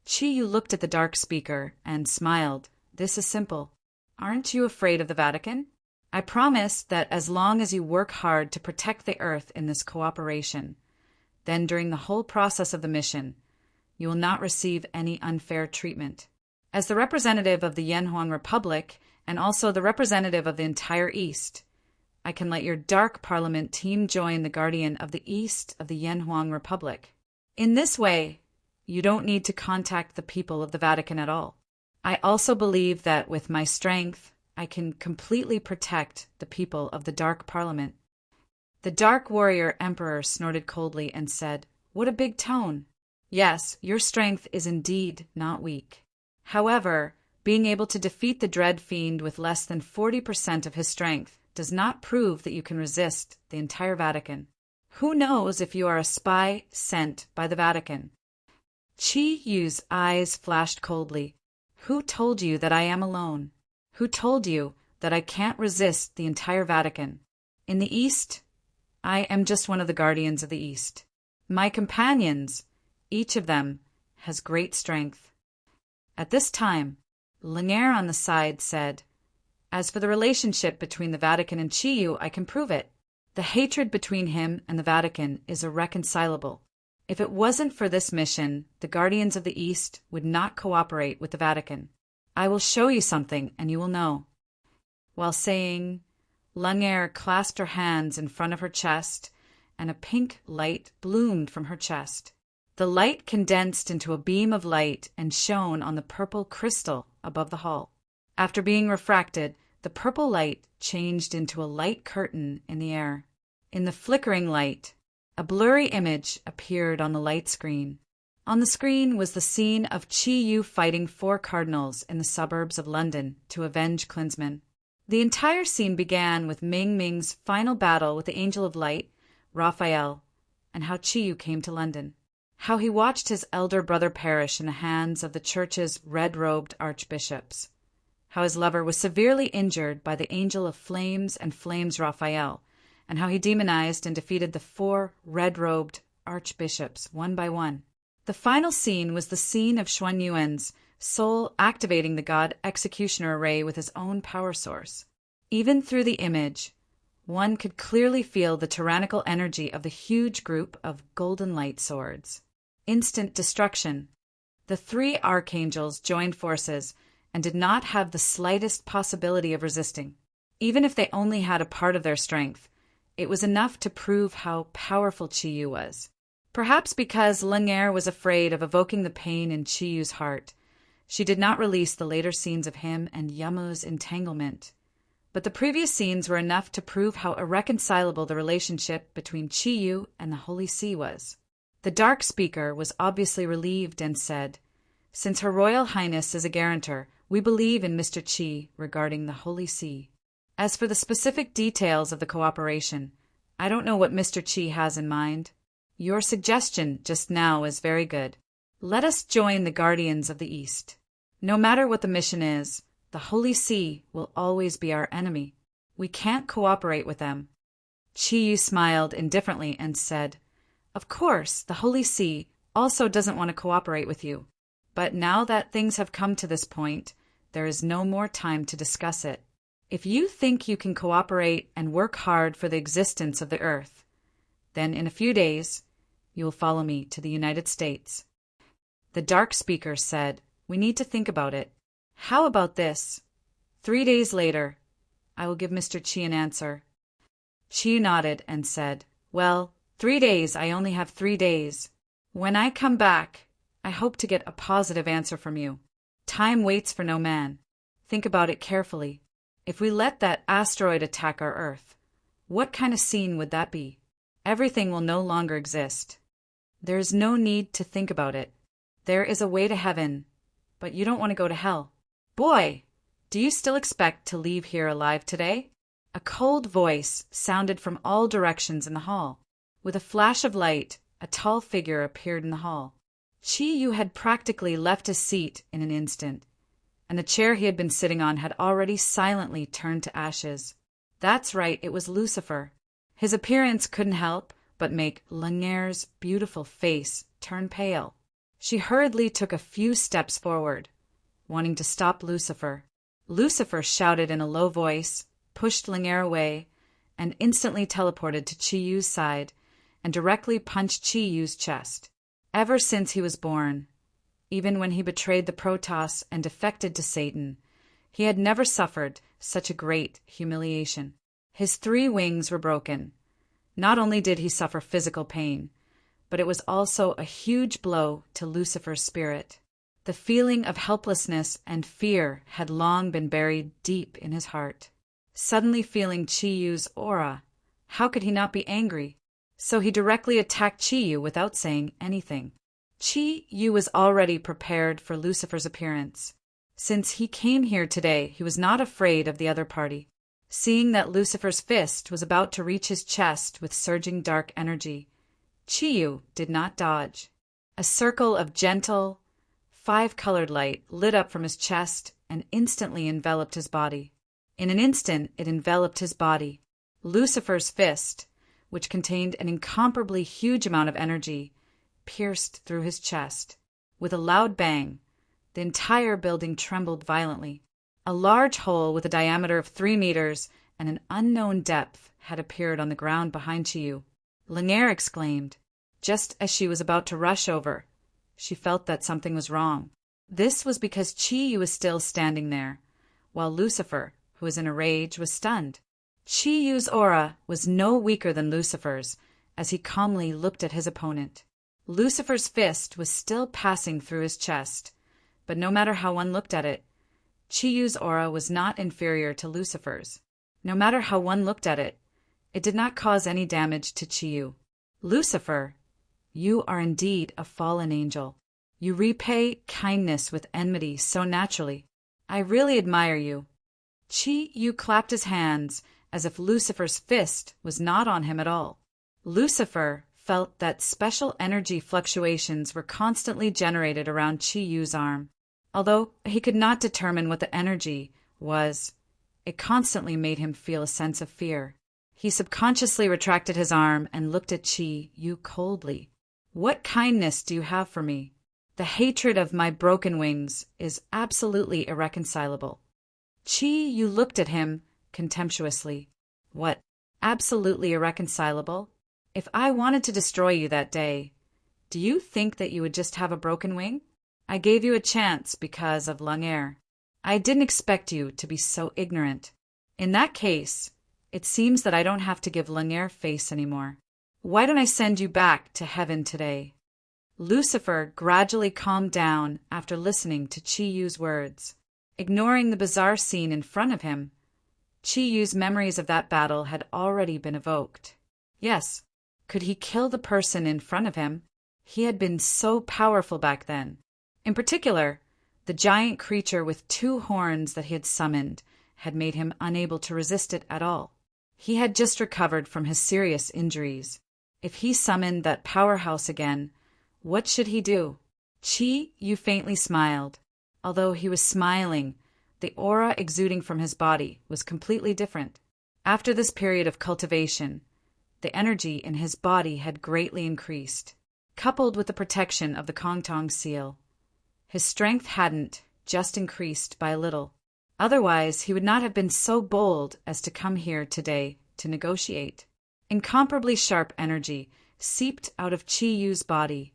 Chi Yu looked at the dark speaker and smiled. This is simple. Aren't you afraid of the Vatican? I promise that as long as you work hard to protect the Earth in this cooperation, then during the whole process of the mission, you will not receive any unfair treatment. As the representative of the Yanhuang Republic and also the representative of the entire East, I can let your Dark Parliament team join the Guardian of the East of the Yanhuang Republic. In this way, you don't need to contact the people of the Vatican at all. I also believe that with my strength, I can completely protect the people of the Dark Parliament. The Dark Warrior Emperor snorted coldly and said, What a big tone! Yes, your strength is indeed not weak. However, being able to defeat the Dread Fiend with less than 40% of his strength does not prove that you can resist the entire Vatican. Who knows if you are a spy sent by the Vatican? Chi Yu's eyes flashed coldly. Who told you that I am alone? Who told you that I can't resist the entire Vatican? In the East, I am just one of the guardians of the East. My companions, each of them, has great strength. At this time, Lanier on the side said, As for the relationship between the Vatican and Chi Yu, I can prove it. The hatred between him and the Vatican is irreconcilable. If it wasn't for this mission, the Guardians of the East would not cooperate with the Vatican. I will show you something, and you will know. While saying, Lanier clasped her hands in front of her chest, and a pink light bloomed from her chest. The light condensed into a beam of light and shone on the purple crystal above the hall. After being refracted, the purple light changed into a light curtain in the air. In the flickering light, a blurry image appeared on the light screen. On the screen was the scene of Chi Yu fighting 4 cardinals in the suburbs of London to avenge Klinsmann. The entire scene began with Ming Ming's final battle with the Angel of Light, Raphael, and how Chi Yu came to London. How he watched his elder brother perish in the hands of the church's red-robed archbishops. How his lover was severely injured by the Angel of Flames and Flames Raphael, and how he demonized and defeated the 4 red-robed archbishops one by one. The final scene was the scene of Xuan Yuan's soul activating the god Executioner array with his own power source. Even through the image, one could clearly feel the tyrannical energy of the huge group of golden light swords. Instant destruction. The 3 archangels joined forces and did not have the slightest possibility of resisting. Even if they only had a part of their strength, it was enough to prove how powerful Chi Yu was. Perhaps because Lanier was afraid of evoking the pain in Chi Yu's heart, she did not release the later scenes of him and Yamu's entanglement. But the previous scenes were enough to prove how irreconcilable the relationship between Chi Yu and the Holy See was. The dark speaker was obviously relieved and said, Since Her Royal Highness is a guarantor, we believe in Mr. Chi regarding the Holy See. As for the specific details of the cooperation, I don't know what Mr. Chi has in mind. Your suggestion just now is very good. Let us join the Guardians of the East. No matter what the mission is, the Holy See will always be our enemy. We can't cooperate with them. Chi Yu smiled indifferently and said, Of course, the Holy See also doesn't want to cooperate with you. But now that things have come to this point, there is no more time to discuss it. If you think you can cooperate and work hard for the existence of the Earth, then in a few days, you will follow me to the United States. The dark speaker said, We need to think about it. How about this? 3 days later, I will give Mr. Chi an answer. Chi nodded and said, Well, 3 days, I only have 3 days. When I come back, I hope to get a positive answer from you. Time waits for no man. Think about it carefully. If we let that asteroid attack our Earth, What kind of scene would that be? Everything will no longer exist. There is no need to think about it. There is a way to heaven, but you don't want to go to hell. Boy, do you still expect to leave here alive today? A cold voice sounded from all directions in the hall. With a flash of light, a tall figure appeared in the hall. Chi Yu had practically left his seat in an instant, and the chair he had been sitting on had already silently turned to ashes. That's right, it was Lucifer. His appearance couldn't help but make Lanier's beautiful face turn pale. She hurriedly took a few steps forward, wanting to stop Lucifer. Lucifer shouted in a low voice, pushed Lanier away, and instantly teleported to Chi Yu's side and directly punched Chi Yu's chest. Ever since he was born, even when he betrayed the Protoss and defected to Satan, he had never suffered such a great humiliation. His 3 wings were broken. Not only did he suffer physical pain, but it was also a huge blow to Lucifer's spirit. The feeling of helplessness and fear had long been buried deep in his heart. Suddenly feeling Chi Yu's aura, how could he not be angry? So he directly attacked Chi Yu without saying anything. Chi Yu was already prepared for Lucifer's appearance. Since he came here today, he was not afraid of the other party. Seeing that Lucifer's fist was about to reach his chest with surging dark energy, Chi Yu did not dodge. A circle of gentle, 5-colored light lit up from his chest and instantly enveloped his body. In an instant, it enveloped his body. Lucifer's fist, which contained an incomparably huge amount of energy, pierced through his chest. With a loud bang, the entire building trembled violently. A large hole with a diameter of 3 meters and an unknown depth had appeared on the ground behind Chi Yu. Lanier exclaimed. Just as she was about to rush over, she felt that something was wrong. This was because Chi Yu was still standing there, while Lucifer, who was in a rage, was stunned. Chi Yu's aura was no weaker than Lucifer's, as he calmly looked at his opponent. Lucifer's fist was still passing through his chest, but no matter how one looked at it, Chi Yu's aura was not inferior to Lucifer's. No matter how one looked at it, it did not cause any damage to Chi Yu. Lucifer, you are indeed a fallen angel. You repay kindness with enmity so naturally. I really admire you. Chi Yu clapped his hands as if Lucifer's fist was not on him at all. Lucifer felt that special energy fluctuations were constantly generated around Chi Yu's arm. Although he could not determine what the energy was, it constantly made him feel a sense of fear. He subconsciously retracted his arm and looked at Chi Yu coldly. What kindness do you have for me? The hatred of my broken wings is absolutely irreconcilable. Chi Yu looked at him contemptuously. What? Absolutely irreconcilable? If I wanted to destroy you that day, do you think that you would just have a broken wing? I gave you a chance because of Lanier. I didn't expect you to be so ignorant. In that case, it seems that I don't have to give Lanier face anymore. Why don't I send you back to heaven today? Lucifer gradually calmed down after listening to Chi Yu's words. Ignoring the bizarre scene in front of him, Chi Yu's memories of that battle had already been evoked. Yes, could he kill the person in front of him? He had been so powerful back then. In particular, the giant creature with 2 horns that he had summoned had made him unable to resist it at all. He had just recovered from his serious injuries. If he summoned that powerhouse again, what should he do? Chi Yu faintly smiled. Although he was smiling, the aura exuding from his body was completely different. After this period of cultivation, the energy in his body had greatly increased. Coupled with the protection of the Kongtong seal, his strength hadn't just increased by a little. Otherwise, he would not have been so bold as to come here today to negotiate. Incomparably sharp energy seeped out of Chi Yu's body,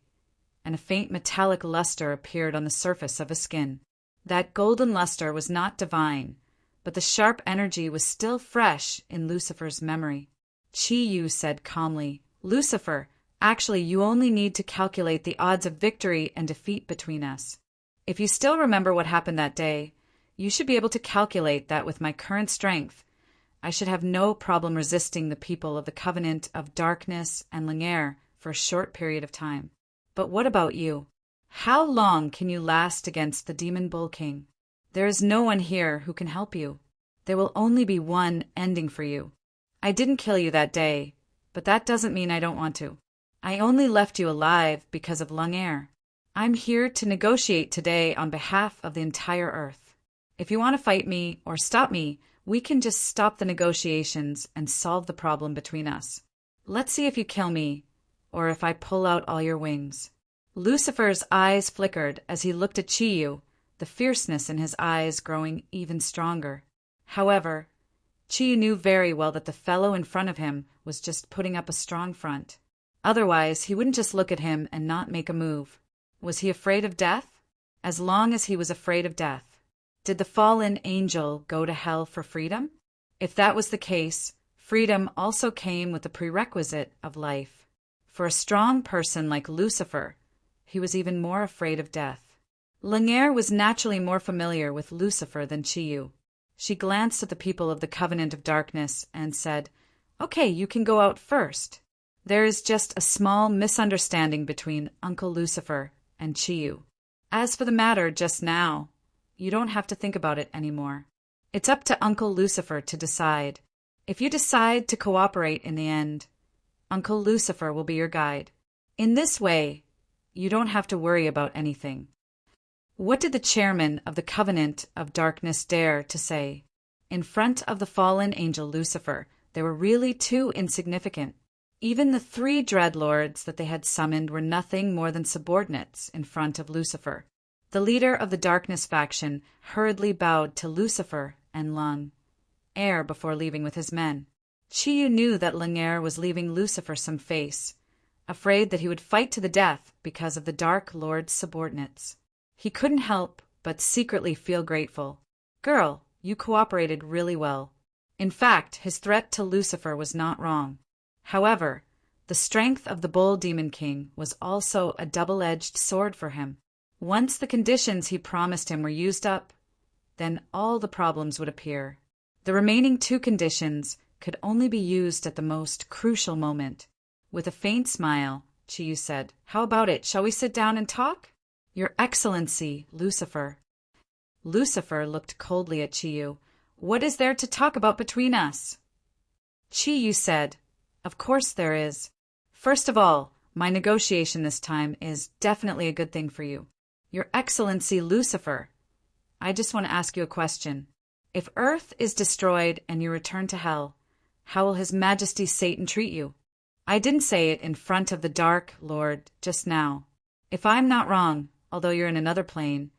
and a faint metallic luster appeared on the surface of his skin. That golden luster was not divine, but the sharp energy was still fresh in Lucifer's memory. Chi Yu said calmly, Lucifer, actually you only need to calculate the odds of victory and defeat between us. If you still remember what happened that day, you should be able to calculate that with my current strength, I should have no problem resisting the people of the Covenant of Darkness and Lanier for a short period of time. But what about you? How long can you last against the Demon Bull King? There is no one here who can help you. There will only be one ending for you. I didn't kill you that day, but that doesn't mean I don't want to. I only left you alive because of Lanier. I'm here to negotiate today on behalf of the entire Earth. If you want to fight me or stop me, we can just stop the negotiations and solve the problem between us. Let's see if you kill me, or if I pull out all your wings. Lucifer's eyes flickered as he looked at Chiyu, the fierceness in his eyes growing even stronger. However, Chiyu knew very well that the fellow in front of him was just putting up a strong front. Otherwise, he wouldn't just look at him and not make a move. Was he afraid of death? As long as he was afraid of death. Did the fallen angel go to hell for freedom? If that was the case, freedom also came with the prerequisite of life. For a strong person like Lucifer, he was even more afraid of death. Lanier was naturally more familiar with Lucifer than Chiyu. She glanced at the people of the Covenant of Darkness and said, "Okay, you can go out first. There is just a small misunderstanding between Uncle Lucifer and Chiyu. As for the matter just now, you don't have to think about it anymore. It's up to Uncle Lucifer to decide. If you decide to cooperate in the end, Uncle Lucifer will be your guide. In this way, you don't have to worry about anything." What did the chairman of the Covenant of Darkness dare to say? In front of the fallen angel Lucifer, they were really too insignificant. Even the 3 dreadlords that they had summoned were nothing more than subordinates in front of Lucifer. The leader of the Darkness faction hurriedly bowed to Lucifer and Lanier before leaving with his men. Chiyu knew that Lanier was leaving Lucifer some face, afraid that he would fight to the death because of the Dark Lord's subordinates. He couldn't help but secretly feel grateful. "Girl, you cooperated really well." In fact, his threat to Lucifer was not wrong. However, the strength of the Bull Demon King was also a double-edged sword for him. Once the conditions he promised him were used up, then all the problems would appear. The remaining 2 conditions could only be used at the most crucial moment. With a faint smile, Chiyu said, "How about it? Shall we sit down and talk?" "Your Excellency, Lucifer." Lucifer looked coldly at Chiyu. "What is there to talk about between us?" Chiyu said, "Of course there is. First of all, my negotiation this time is definitely a good thing for you. Your Excellency, Lucifer, I just want to ask you a question. If Earth is destroyed and you return to hell, how will His Majesty Satan treat you? I didn't say it in front of the Dark Lord just now. If I'm not wrong, although you're in another plane,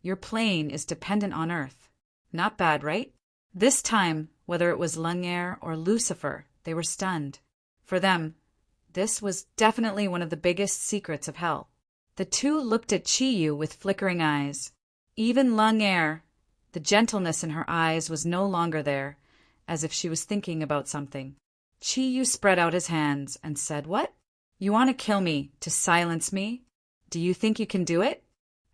your plane is dependent on Earth. Not bad, right?" This time, whether it was Lanier or Lucifer, they were stunned. For them, this was definitely one of the biggest secrets of hell. The 2 looked at Chiyu with flickering eyes. Even Lanier, the gentleness in her eyes was no longer there, as if she was thinking about something. Chiyu spread out his hands and said, "What? You want to kill me, to silence me? Do you think you can do it?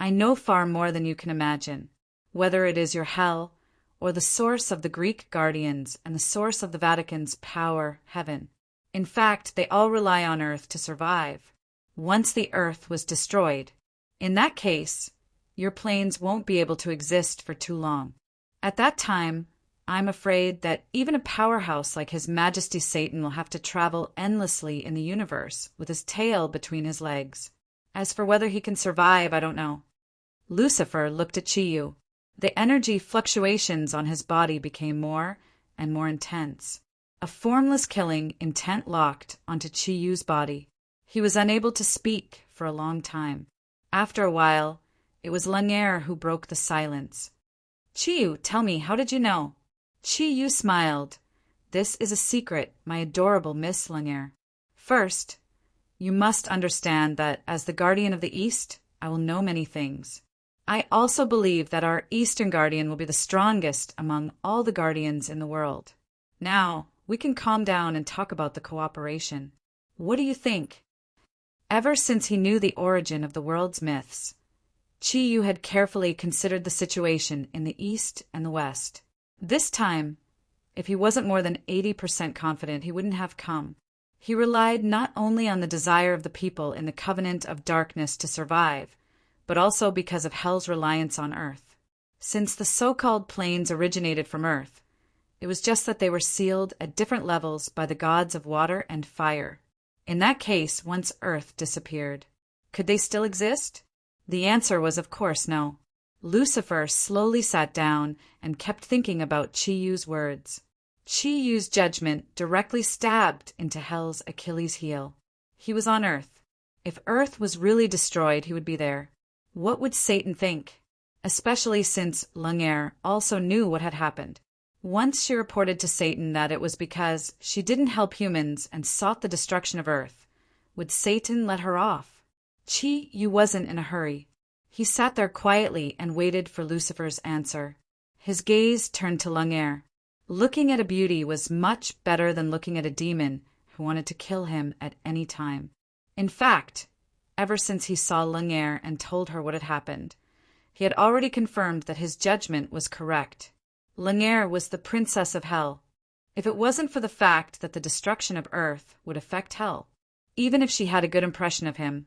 I know far more than you can imagine. Whether it is your hell, or the source of the Greek guardians and the source of the Vatican's power, heaven. In fact, they all rely on Earth to survive. Once the Earth was destroyed, in that case, your planes won't be able to exist for too long. At that time, I'm afraid that even a powerhouse like His Majesty Satan will have to travel endlessly in the universe with his tail between his legs. As for whether he can survive, I don't know." Lucifer looked at Chiyu. The energy fluctuations on his body became more and more intense. A formless killing intent locked onto Chiyu's body. He was unable to speak for a long time. After a while, it was Lanier who broke the silence. "Chiyu, tell me, how did you know?" Chiyu smiled. "This is a secret, my adorable Miss Lanier. First, you must understand that as the Guardian of the East, I will know many things. I also believe that our Eastern Guardian will be the strongest among all the Guardians in the world. Now, we can calm down and talk about the cooperation. What do you think?" Ever since he knew the origin of the world's myths, Chiyu had carefully considered the situation in the East and the West. This time, If he wasn't more than 80% confident, he wouldn't have come. He relied not only on the desire of the people in the covenant of darkness to survive, but also because of hell's reliance on Earth. Since the so-called planes originated from Earth, it was just that they were sealed at different levels by the gods of water and fire. In that case, once Earth disappeared, could they still exist? The answer was of course no. Lucifer slowly sat down and kept thinking about Chi-Yu's words. Chi-Yu's judgment directly stabbed into hell's Achilles heel. He was on Earth. If Earth was really destroyed, he would be there. What would Satan think? Especially since Lumiere also knew what had happened. Once she reported to Satan that it was because she didn't help humans and sought the destruction of Earth. Would Satan let her off? Chi-Yu wasn't in a hurry. He sat there quietly and waited for Lucifer's answer. His gaze turned to Lumiere. Looking at a beauty was much better than looking at a demon who wanted to kill him at any time. In fact, ever since he saw Lumiere and told her what had happened, he had already confirmed that his judgment was correct. Lumiere was the princess of hell. If it wasn't for the fact that the destruction of Earth would affect hell, even if she had a good impression of him,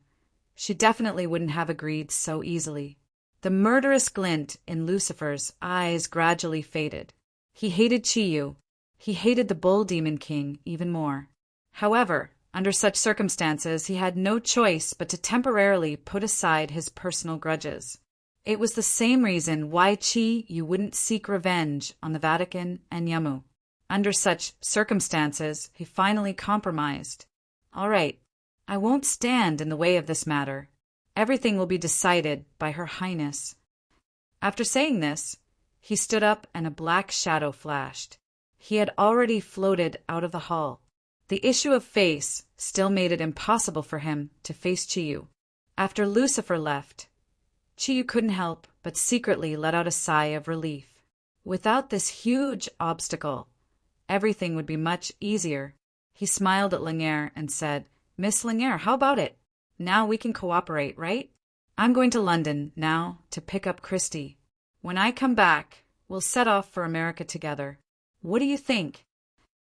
she definitely wouldn't have agreed so easily. The murderous glint in Lucifer's eyes gradually faded. He hated Chi-Yu. He hated the Bull Demon King even more. However, under such circumstances, he had no choice but to temporarily put aside his personal grudges. It was the same reason why Chi-Yu wouldn't seek revenge on the Vatican and Yamu. Under such circumstances, he finally compromised. All right, I won't stand in the way of this matter. Everything will be decided by Her Highness. After saying this, he stood up and a black shadow flashed. He had already floated out of the hall. The issue of face still made it impossible for him to face Chi-Yu. After Lucifer left, Chi-Yu couldn't help but secretly let out a sigh of relief. Without this huge obstacle, everything would be much easier. He smiled at Lumiere and said, "Miss Lumiere, how about it? Now we can cooperate, right? I'm going to London now to pick up Christy. When I come back, we'll set off for America together. What do you think?"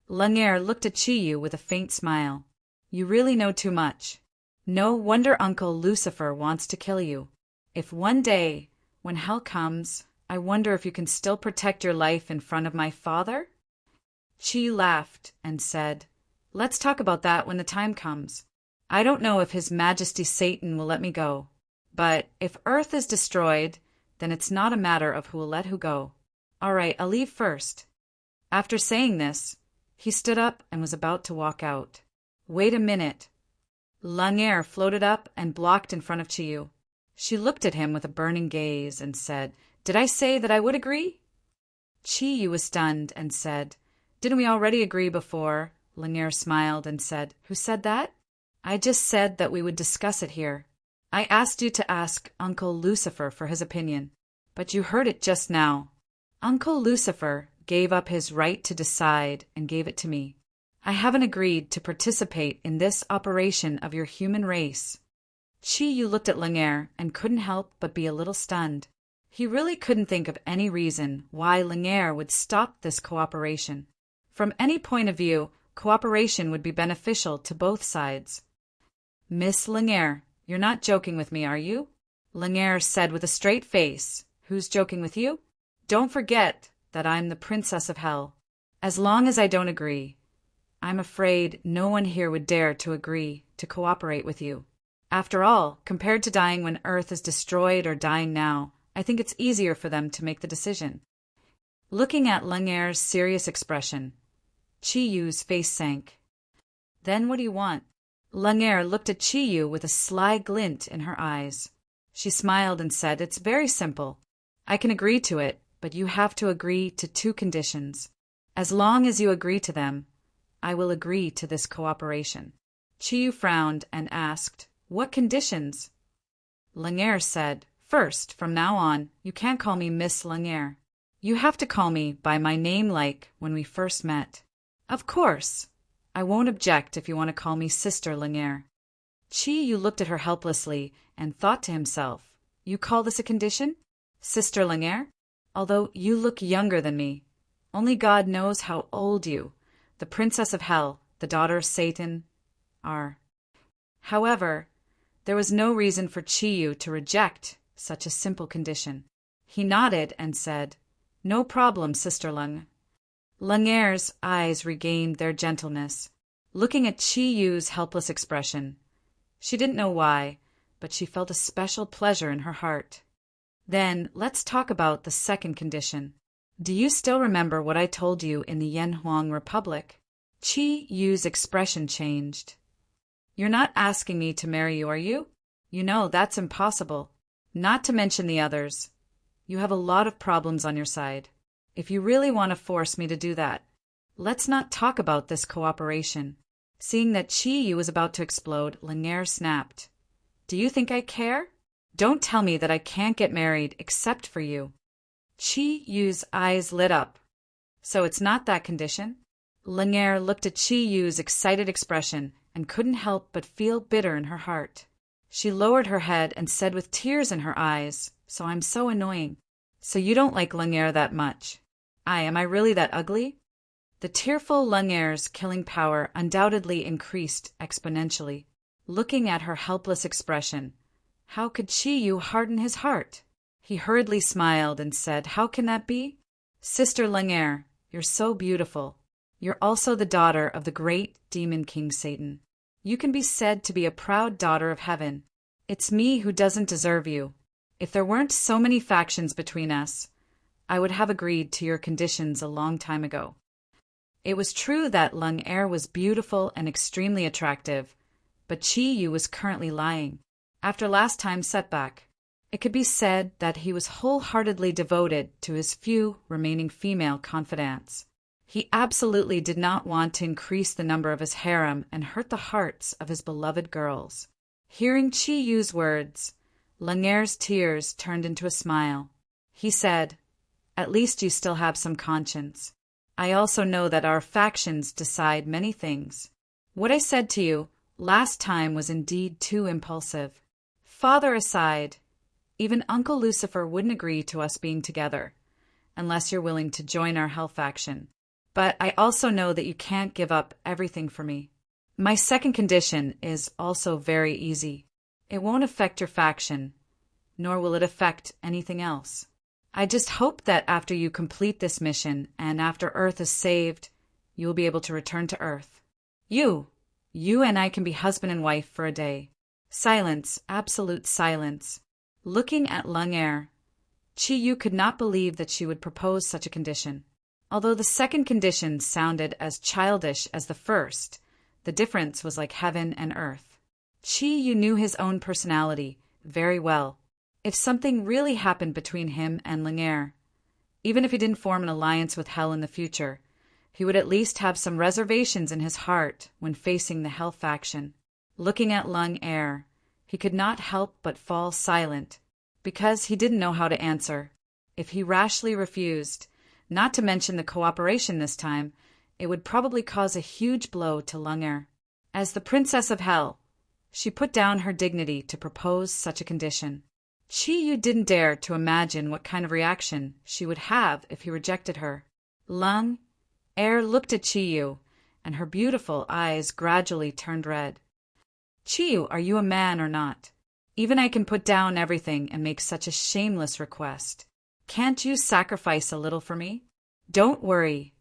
Lumiere looked at Chi-Yu with a faint smile. "You really know too much. No wonder Uncle Lucifer wants to kill you. If one day, when hell comes, I wonder if you can still protect your life in front of my father?" Chi-Yu laughed and said, "Let's talk about that when the time comes. I don't know if His Majesty Satan will let me go, but if Earth is destroyed, then it's not a matter of who will let who go. All right, I'll leave first." After saying this, he stood up and was about to walk out. "Wait a minute." Lumiere floated up and blocked in front of Chi-Yu. She looked at him with a burning gaze and said, "Did I say that I would agree?" Chi-Yu was stunned and said, "Didn't we already agree before?" Lumiere smiled and said, "Who said that?" "I just said that we would discuss it here. I asked you to ask Uncle Lucifer for his opinion, but you heard it just now. Uncle Lucifer gave up his right to decide and gave it to me. I haven't agreed to participate in this operation of your human race." Chi-Yu looked at Lumiere and couldn't help but be a little stunned. He really couldn't think of any reason why Lumiere would stop this cooperation. From any point of view, cooperation would be beneficial to both sides. "Miss Lumiere, you're not joking with me, are you?" Lumiere said with a straight face. "Who's joking with you? Don't forget that I'm the Princess of Hell. As long as I don't agree, I'm afraid no one here would dare to agree to cooperate with you. After all, compared to dying when Earth is destroyed or dying now, I think it's easier for them to make the decision." Looking at Lumiere's serious expression, Chi-Yu's face sank. "Then what do you want?" Lumiere looked at Chi-Yu with a sly glint in her eyes. She smiled and said, "It's very simple. I can agree to it, but you have to agree to 2 conditions. As long as you agree to them, I will agree to this cooperation." Chi-Yu frowned and asked, "What conditions?" Lumiere said, "First, from now on, you can't call me Miss Lumiere. You have to call me by my name like when we first met. Of course, I won't object if you want to call me Sister Lumiere." Chi-Yu looked at her helplessly and thought to himself, "You call this a condition? Sister Lumiere? Although you look younger than me, Only God knows how old you, the princess of hell, the daughter of Satan, are. However, there was no reason for Chiyu to reject such a simple condition. He nodded and said, "No problem, Sister Lung." Lungair's eyes regained their gentleness, looking at Chiyu's helpless expression. She didn't know why, but she felt a special pleasure in her heart. "Then let's talk about the second condition. Do you still remember what I told you in the Yanhuang Republic?" Chiyu's expression changed. "You're not asking me to marry you, are you? You know that's impossible. Not to mention the others. You have a lot of problems on your side. If you really want to force me to do that, let's not talk about this cooperation." Seeing that Chiyu was about to explode, Lungair snapped. "Do you think I care? Don't tell me that I can't get married except for you." Chiyu's eyes lit up. "So it's not that condition?" Lungair looked at Chiyu's excited expression and couldn't help but feel bitter in her heart. She lowered her head and said with tears in her eyes, "So I'm so annoying. So you don't like Lungair that much. Am I really that ugly?" The tearful Lungair's killing power undoubtedly increased exponentially. Looking at her helpless expression, how could Chiyu harden his heart? He hurriedly smiled and said, "How can that be? Sister Lungair, you're so beautiful. You're also the daughter of the great demon king Satan. You can be said to be a proud daughter of heaven. It's me who doesn't deserve you. If there weren't so many factions between us, I would have agreed to your conditions a long time ago." It was true that Lungair was beautiful and extremely attractive, but Chiyu was currently lying. After last time's setback, it could be said that he was wholeheartedly devoted to his few remaining female confidants. He absolutely did not want to increase the number of his harem and hurt the hearts of his beloved girls. Hearing Chiyu's words, Lungair's tears turned into a smile. He said, "At least you still have some conscience. I also know that our factions decide many things. What I said to you last time was indeed too impulsive. Father aside, even Uncle Lucifer wouldn't agree to us being together, unless you're willing to join our hell faction. But I also know that you can't give up everything for me. My second condition is also very easy. It won't affect your faction, nor will it affect anything else. I just hope that after you complete this mission and after Earth is saved, you will be able to return to Earth. You and I can be husband and wife for a day." Silence, absolute silence. Looking at Lungair, Chiyu could not believe that she would propose such a condition. Although the second condition sounded as childish as the first, the difference was like heaven and earth. Chiyu knew his own personality very well. If something really happened between him and Lungair, even if he didn't form an alliance with Hell in the future, he would at least have some reservations in his heart when facing the Hell faction. Looking at Lungair, he could not help but fall silent, because he didn't know how to answer. If he rashly refused, not to mention the cooperation this time, it would probably cause a huge blow to Lungair. As the Princess of Hell, she put down her dignity to propose such a condition. Chiyu didn't dare to imagine what kind of reaction she would have if he rejected her. Lungair looked at Chiyu, and her beautiful eyes gradually turned red. "Chiyu, are you a man or not? Even I can put down everything and make such a shameless request. Can't you sacrifice a little for me? Don't worry.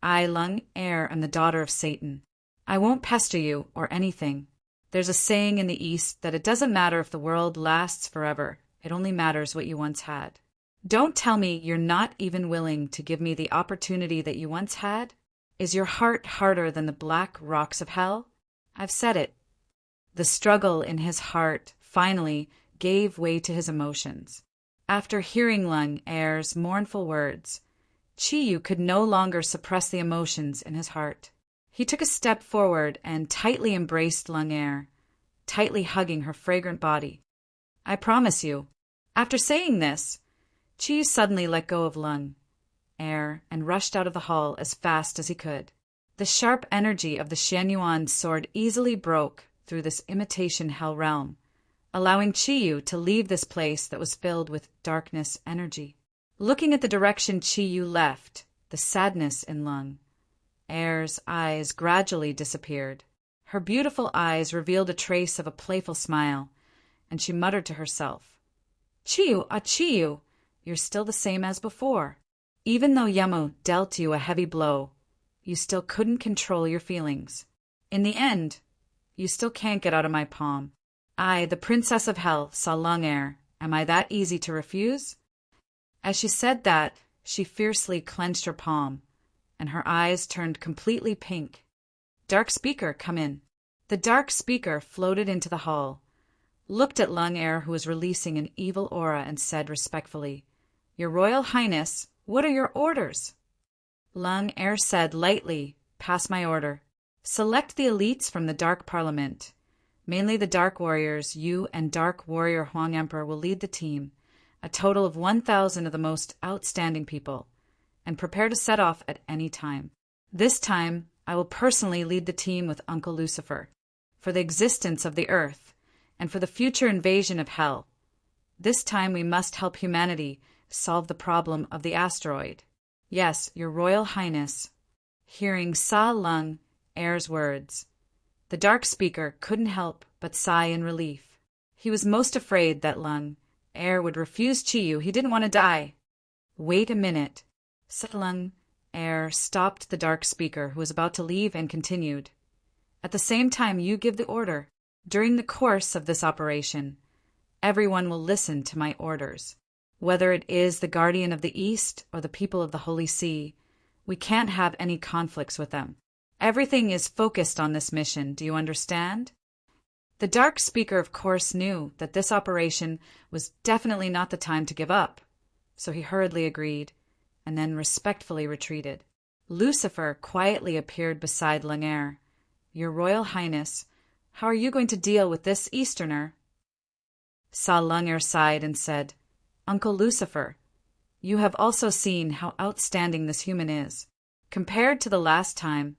I, Lungair, am the daughter of Satan. I won't pester you or anything. There's a saying in the East that it doesn't matter if the world lasts forever, it only matters what you once had. Don't tell me you're not even willing to give me the opportunity that you once had? Is your heart harder than the black rocks of hell? I've said it." The struggle in his heart finally gave way to his emotions. After hearing Lungair's mournful words, Chiyu could no longer suppress the emotions in his heart. He took a step forward and tightly embraced Lungair, tightly hugging her fragrant body. "I promise you." After saying this, Chiyu suddenly let go of Lungair and rushed out of the hall as fast as he could. The sharp energy of the Xianyuan sword easily broke through this imitation hell realm, allowing Chiyu to leave this place that was filled with darkness energy. Looking at the direction Chiyu left, the sadness in Lung Er's eyes gradually disappeared. Her beautiful eyes revealed a trace of a playful smile, and she muttered to herself, Chiyu, Chiyu, you're still the same as before. Even though Yemo dealt you a heavy blow, you still couldn't control your feelings. In the end, you still can't get out of my palm. I, the Princess of Hell, saw Lung Er. Am I that easy to refuse? As she said that, she fiercely clenched her palm, and her eyes turned completely pink. Dark Speaker, come in. The Dark Speaker floated into the hall, looked at Lung Er, who was releasing an evil aura, and said respectfully, Your Royal Highness, what are your orders? Lung Er said lightly, Pass my order. Select the elites from the Dark Parliament. Mainly the Dark Warriors. You and Dark Warrior Huang Emperor will lead the team, a total of 1,000 of the most outstanding people, and prepare to set off at any time. This time, I will personally lead the team with Uncle Lucifer, for the existence of the Earth, and for the future invasion of Hell. This time we must help humanity solve the problem of the asteroid. Yes, Your Royal Highness. Hearing Sa Lung Er's words, the Dark Speaker couldn't help but sigh in relief. He was most afraid that Lung Er would refuse Chiyu. He didn't want to die. Wait a minute. Sa Lung Er stopped the Dark Speaker, who was about to leave, and continued. At the same time, you give the order. During the course of this operation, everyone will listen to my orders. Whether it is the Guardian of the East or the people of the Holy See, we can't have any conflicts with them. Everything is focused on this mission, do you understand? The Dark Speaker, of course, knew that this operation was definitely not the time to give up, so he hurriedly agreed, and then respectfully retreated. Lucifer quietly appeared beside Lung Er. Your Royal Highness, how are you going to deal with this Easterner? Sa Lung Er sighed and said, Uncle Lucifer, you have also seen how outstanding this human is. Compared to the last time,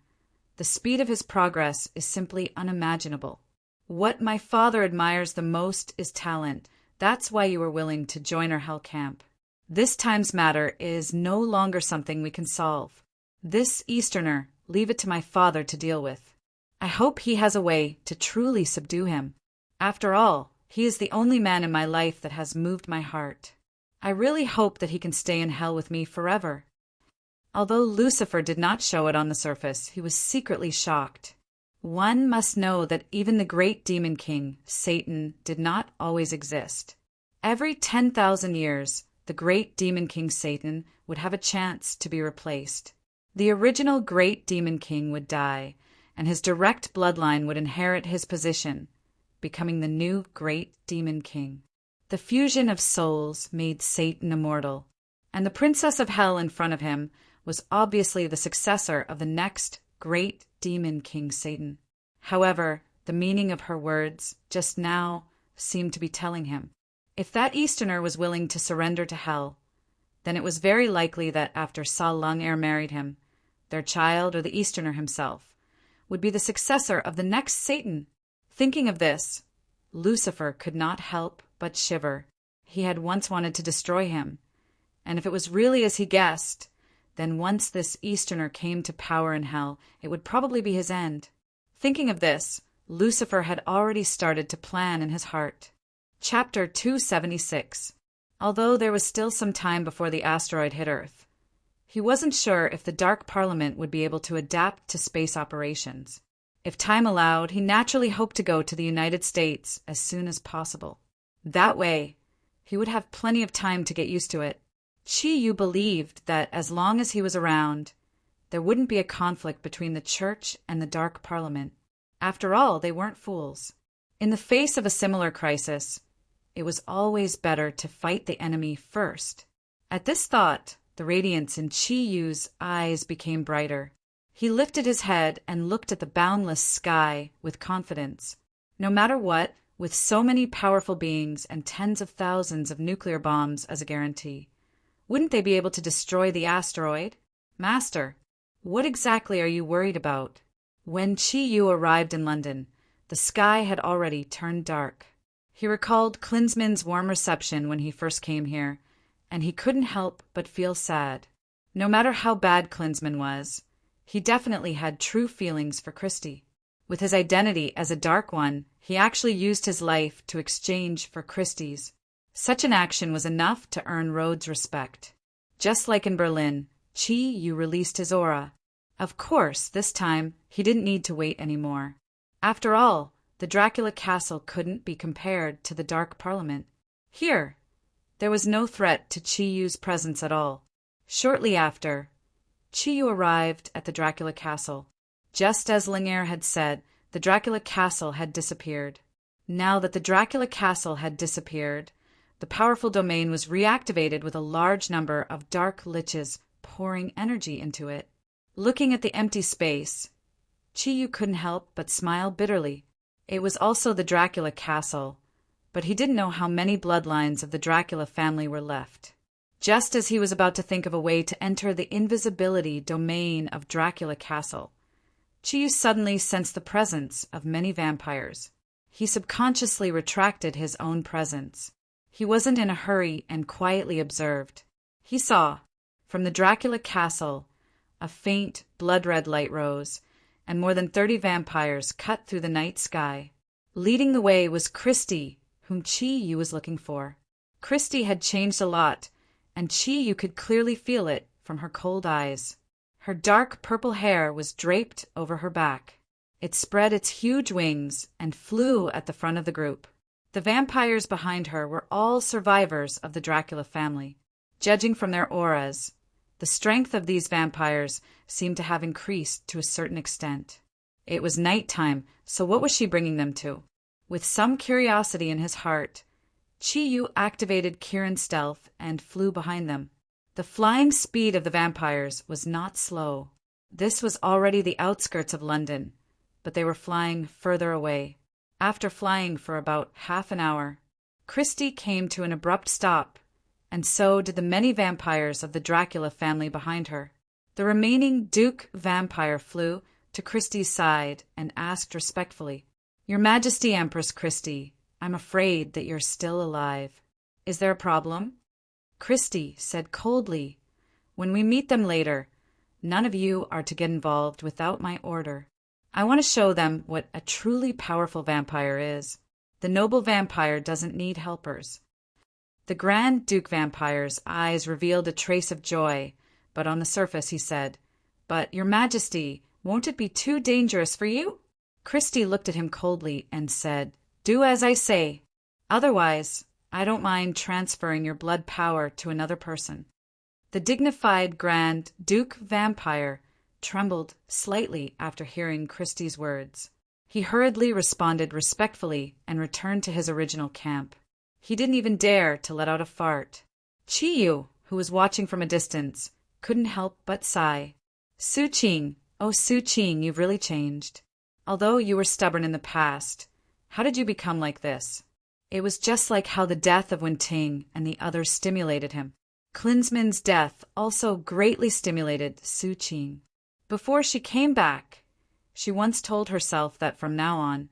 the speed of his progress is simply unimaginable. What my father admires the most is talent. That's why you were willing to join our hell camp. This time's matter is no longer something we can solve. This Easterner, leave it to my father to deal with. I hope he has a way to truly subdue him. After all, he is the only man in my life that has moved my heart. I really hope that he can stay in hell with me forever. Although Lucifer did not show it on the surface, he was secretly shocked. One must know that even the great demon king, Satan, did not always exist. Every 10,000 years, the great demon king Satan would have a chance to be replaced. The original great demon king would die, and his direct bloodline would inherit his position, becoming the new great demon king. The fusion of souls made Satan immortal, and the Princess of Hell in front of him was obviously the successor of the next great demon king Satan. However, the meaning of her words just now seemed to be telling him, if that Easterner was willing to surrender to hell, then it was very likely that after Sa Lung Er married him, their child or the Easterner himself would be the successor of the next Satan. Thinking of this, Lucifer could not help but shiver. He had once wanted to destroy him, and if it was really as he guessed, then once this Easterner came to power in hell, it would probably be his end. Thinking of this, Lucifer had already started to plan in his heart. Chapter 276. Although there was still some time before the asteroid hit Earth, he wasn't sure if the Dark Parliament would be able to adapt to space operations. If time allowed, he naturally hoped to go to the United States as soon as possible. That way, he would have plenty of time to get used to it. Chiyu believed that as long as he was around, there wouldn't be a conflict between the Church and the Dark Parliament. After all, they weren't fools. In the face of a similar crisis, it was always better to fight the enemy first. At this thought, the radiance in Chiyu's eyes became brighter. He lifted his head and looked at the boundless sky with confidence. No matter what, with so many powerful beings and tens of thousands of nuclear bombs as a guarantee, wouldn't they be able to destroy the asteroid? Master, what exactly are you worried about? When Chiyu arrived in London, the sky had already turned dark. He recalled Klinsmann's warm reception when he first came here, and he couldn't help but feel sad. No matter how bad Klinsmann was, he definitely had true feelings for Christie. With his identity as a Dark One, he actually used his life to exchange for Christie's. Such an action was enough to earn Rhodes' respect. Just like in Berlin, Chi Yu released his aura. Of course, this time, he didn't need to wait anymore. After all, the Dracula castle couldn't be compared to the Dark Parliament. Here, there was no threat to Chi Yu's presence at all. Shortly after, Chi Yu arrived at the Dracula castle. Just as Lingere had said, the Dracula castle had disappeared. Now that the Dracula castle had disappeared, the powerful domain was reactivated with a large number of dark liches pouring energy into it. Looking at the empty space, Chi Yu couldn't help but smile bitterly. It was also the Dracula castle, but he didn't know how many bloodlines of the Dracula family were left. Just as he was about to think of a way to enter the invisibility domain of Dracula castle, Chi Yu suddenly sensed the presence of many vampires. He subconsciously retracted his own presence. He wasn't in a hurry and quietly observed. He saw, from the Dracula castle, a faint, blood-red light rose, and more than 30 vampires cut through the night sky. Leading the way was Christie, whom Chi Yu was looking for. Christie had changed a lot, and Chi Yu could clearly feel it from her cold eyes. Her dark purple hair was draped over her back. It spread its huge wings and flew at the front of the group. The vampires behind her were all survivors of the Dracula family. Judging from their auras, the strength of these vampires seemed to have increased to a certain extent. It was nighttime, so what was she bringing them to? With some curiosity in his heart, Chi Yu activated Kirin's stealth and flew behind them. The flying speed of the vampires was not slow. This was already the outskirts of London, but they were flying further away. After flying for about half an hour, Christie came to an abrupt stop, and so did the many vampires of the Dracula family behind her. The remaining Duke vampire flew to Christie's side and asked respectfully, "Your Majesty, Empress Christie, I'm afraid that you're still alive. Is there a problem?" Christie said coldly, "When we meet them later, none of you are to get involved without my order. I want to show them what a truly powerful vampire is. The noble vampire doesn't need helpers." The Grand Duke vampire's eyes revealed a trace of joy, but on the surface he said, "But, Your Majesty, won't it be too dangerous for you?" Christie looked at him coldly and said, "Do as I say. Otherwise, I don't mind transferring your blood power to another person." The dignified Grand Duke vampire trembled slightly after hearing Christie's words. He hurriedly responded respectfully and returned to his original camp. He didn't even dare to let out a fart. Chi Yu, who was watching from a distance, couldn't help but sigh. "Su Qing, oh Su Qing, you've really changed. Although you were stubborn in the past, how did you become like this?" It was just like how the death of Wenting and the others stimulated him. Klinsmann's death also greatly stimulated Su Qing. Before she came back, she once told herself that from now on,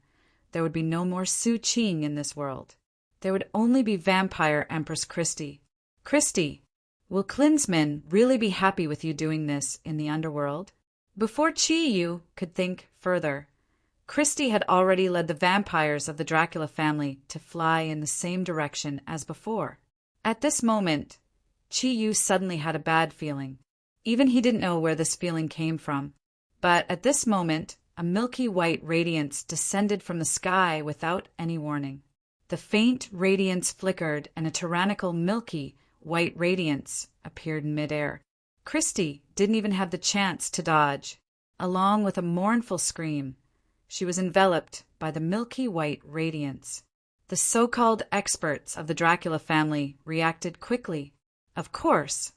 there would be no more Su Qing in this world. There would only be Vampire Empress Christie. "Christie, will Klinsmann really be happy with you doing this in the underworld?" Before Chi Yu could think further, Christie had already led the vampires of the Dracula family to fly in the same direction as before. At this moment, Chi Yu suddenly had a bad feeling. Even he didn't know where this feeling came from. But at this moment, a milky white radiance descended from the sky without any warning. The faint radiance flickered, and a tyrannical milky white radiance appeared in midair. Christie didn't even have the chance to dodge. Along with a mournful scream, she was enveloped by the milky white radiance. The so-called experts of the Dracula family reacted quickly. Of course,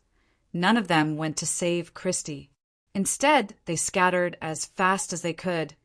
none of them went to save Christie. Instead, they scattered as fast as they could,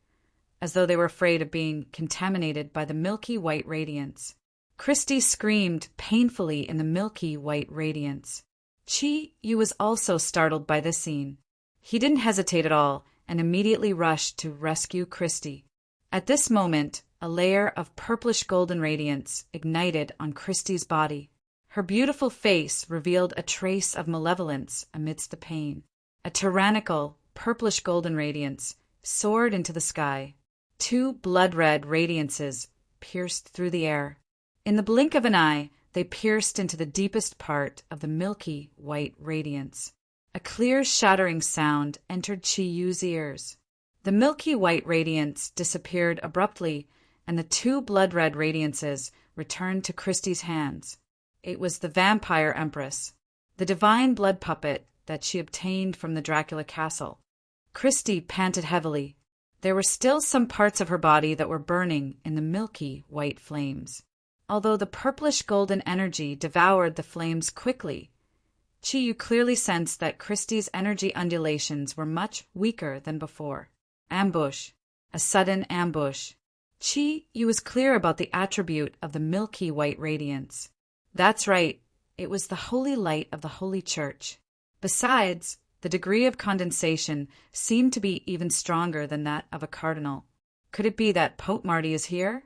as though they were afraid of being contaminated by the milky white radiance. Christie screamed painfully in the milky white radiance. Chi Yu was also startled by this scene. He didn't hesitate at all and immediately rushed to rescue Christie. At this moment, a layer of purplish golden radiance ignited on Christie's body. Her beautiful face revealed a trace of malevolence amidst the pain. A tyrannical, purplish-golden radiance soared into the sky. Two blood-red radiances pierced through the air. In the blink of an eye, they pierced into the deepest part of the milky white radiance. A clear, shattering sound entered Chi-Yu's ears. The milky white radiance disappeared abruptly, and the two blood-red radiances returned to Christie's hands. It was the vampire empress, the divine blood puppet that she obtained from the Dracula castle. Christie panted heavily. There were still some parts of her body that were burning in the milky white flames. Although the purplish-golden energy devoured the flames quickly, Chi-Yu clearly sensed that Christie's energy undulations were much weaker than before. Ambush. A sudden ambush. Chi-Yu was clear about the attribute of the milky white radiance. That's right, it was the holy light of the Holy Church. Besides, the degree of condensation seemed to be even stronger than that of a cardinal. Could it be that Pope Marty is here?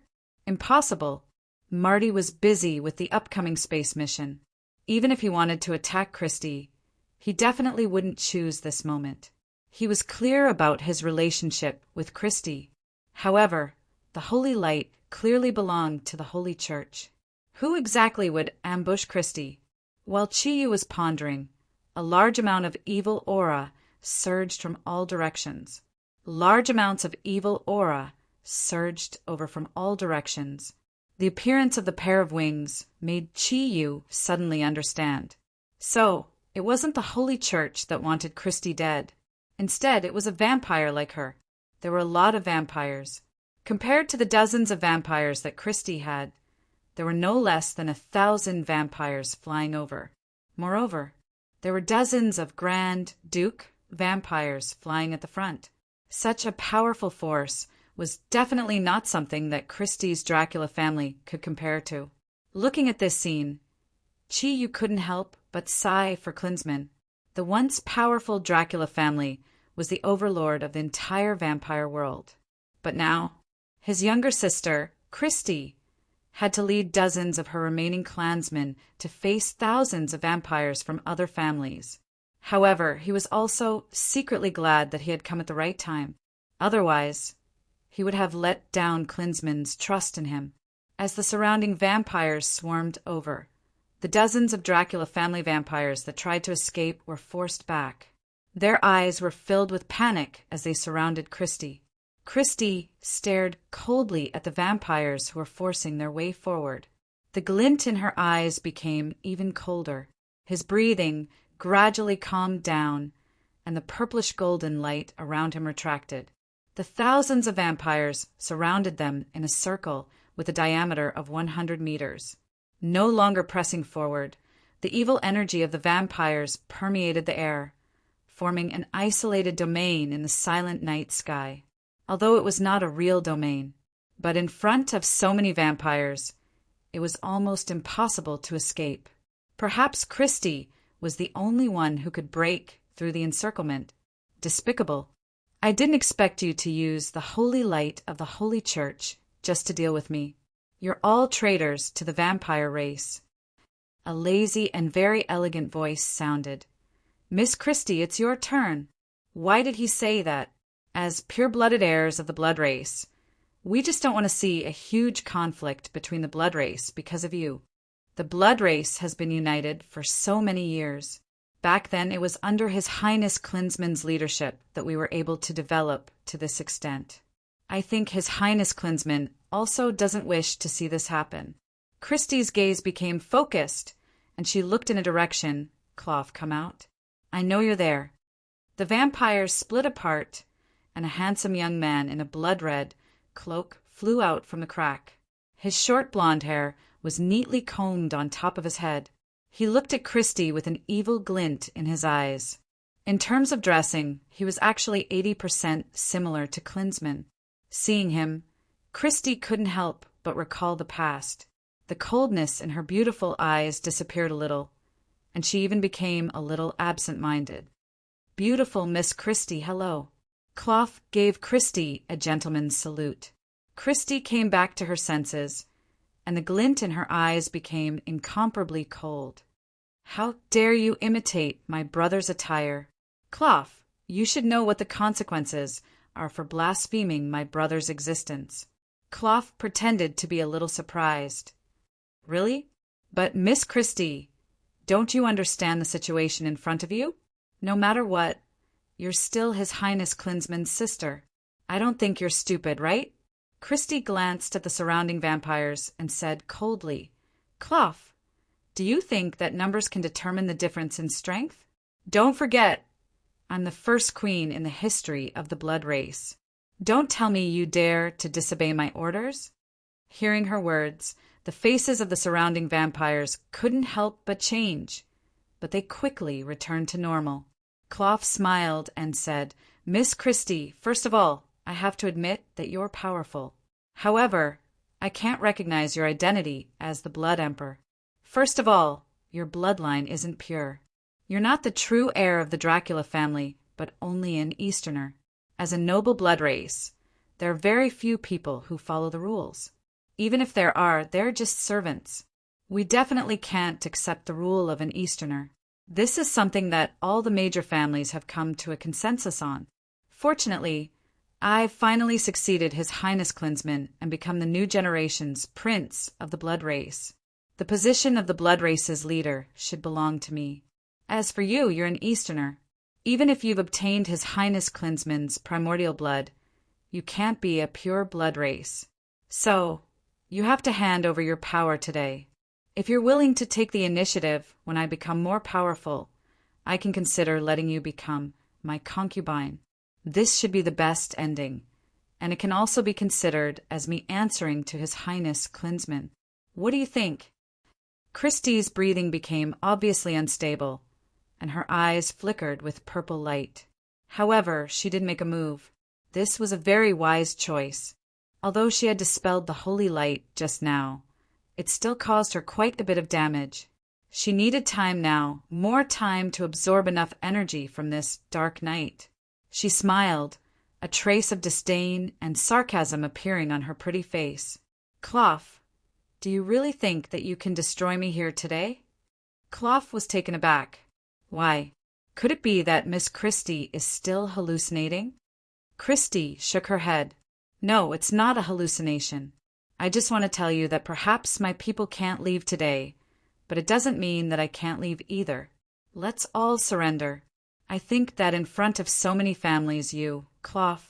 Impossible. Marty was busy with the upcoming space mission. Even if he wanted to attack Christie, he definitely wouldn't choose this moment. He was clear about his relationship with Christie. However, the holy light clearly belonged to the Holy Church. Who exactly would ambush Christie? While Chi-Yu was pondering, a large amount of evil aura surged from all directions. Large amounts of evil aura surged over from all directions. The appearance of the pair of wings made Chi-Yu suddenly understand. So, it wasn't the Holy Church that wanted Christie dead. Instead, it was a vampire like her. There were a lot of vampires. Compared to the dozens of vampires that Christie had, there were no less than 1,000 vampires flying over. Moreover, there were dozens of Grand Duke vampires flying at the front. Such a powerful force was definitely not something that Christie's Dracula family could compare to. Looking at this scene, Chi-Yu couldn't help but sigh for Klinsmann. The once powerful Dracula family was the overlord of the entire vampire world. But now, his younger sister, Christie, had to lead dozens of her remaining clansmen to face thousands of vampires from other families. However, he was also secretly glad that he had come at the right time. Otherwise, he would have let down Klinsmann's trust in him. As the surrounding vampires swarmed over, the dozens of Dracula family vampires that tried to escape were forced back. Their eyes were filled with panic as they surrounded Christie. Christie stared coldly at the vampires who were forcing their way forward. The glint in her eyes became even colder. His breathing gradually calmed down, and the purplish-golden light around him retracted. The thousands of vampires surrounded them in a circle with a diameter of 100 meters. No longer pressing forward, the evil energy of the vampires permeated the air, forming an isolated domain in the silent night sky. Although it was not a real domain, but in front of so many vampires, it was almost impossible to escape. Perhaps Christie was the only one who could break through the encirclement. Despicable. I didn't expect you to use the holy light of the Holy Church just to deal with me. You're all traitors to the vampire race. A lazy and very elegant voice sounded. Miss Christie, it's your turn. Why did he say that? As pure-blooded heirs of the blood race, we just don't want to see a huge conflict between the blood race because of you. The blood race has been united for so many years. Back then, it was under His Highness Klinsmann's leadership that we were able to develop to this extent. I think His Highness Klinsmann also doesn't wish to see this happen. Christie's gaze became focused, and she looked in a direction. Cloth, come out. I know you're there. The vampires split apart, and a handsome young man in a blood-red cloak flew out from the crack. His short blonde hair was neatly combed on top of his head. He looked at Christie with an evil glint in his eyes. In terms of dressing, he was actually 80% similar to Klinsmann. Seeing him, Christie couldn't help but recall the past. The coldness in her beautiful eyes disappeared a little, and she even became a little absent-minded. Beautiful Miss Christie, hello. Cloth gave Christie a gentleman's salute. Christie came back to her senses, and the glint in her eyes became incomparably cold. "How dare you imitate my brother's attire? Clough, you should know what the consequences are for blaspheming my brother's existence." Clough pretended to be a little surprised. "Really? But Miss Christie, don't you understand the situation in front of you? No matter what, you're still His Highness Klinsmann's sister. I don't think you're stupid, right?" Christie glanced at the surrounding vampires and said coldly, "Clough, do you think that numbers can determine the difference in strength? Don't forget, I'm the first queen in the history of the blood race. Don't tell me you dare to disobey my orders." Hearing her words, the faces of the surrounding vampires couldn't help but change, but they quickly returned to normal. Clough smiled and said, "Miss Christie, first of all, I have to admit that you're powerful. However, I can't recognize your identity as the Blood Emperor. First of all, your bloodline isn't pure. You're not the true heir of the Dracula family, but only an Easterner. As a noble blood race, there are very few people who follow the rules. Even if there are, they're just servants. We definitely can't accept the rule of an Easterner. This is something that all the major families have come to a consensus on. Fortunately, I've finally succeeded His Highness Klinsmann and become the new generation's prince of the blood race. The position of the blood race's leader should belong to me. As for you, you're an Easterner. Even if you've obtained His Highness Klinsmann's primordial blood, you can't be a pure blood race. So, you have to hand over your power today. If you're willing to take the initiative when I become more powerful, I can consider letting you become my concubine. This should be the best ending, and it can also be considered as me answering to His Highness Klinsmann. What do you think?" Christie's breathing became obviously unstable, and her eyes flickered with purple light. However, she did make a move. This was a very wise choice. Although she had dispelled the holy light just now, it still caused her quite a bit of damage. She needed time now, more time to absorb enough energy from this dark night. She smiled, a trace of disdain and sarcasm appearing on her pretty face. "Clough, do you really think that you can destroy me here today?" Clough was taken aback. Why, could it be that Miss Christie is still hallucinating? Christie shook her head. "No, it's not a hallucination. I just want to tell you that perhaps my people can't leave today, but it doesn't mean that I can't leave either. Let's all surrender. I think that in front of so many families you, Clough,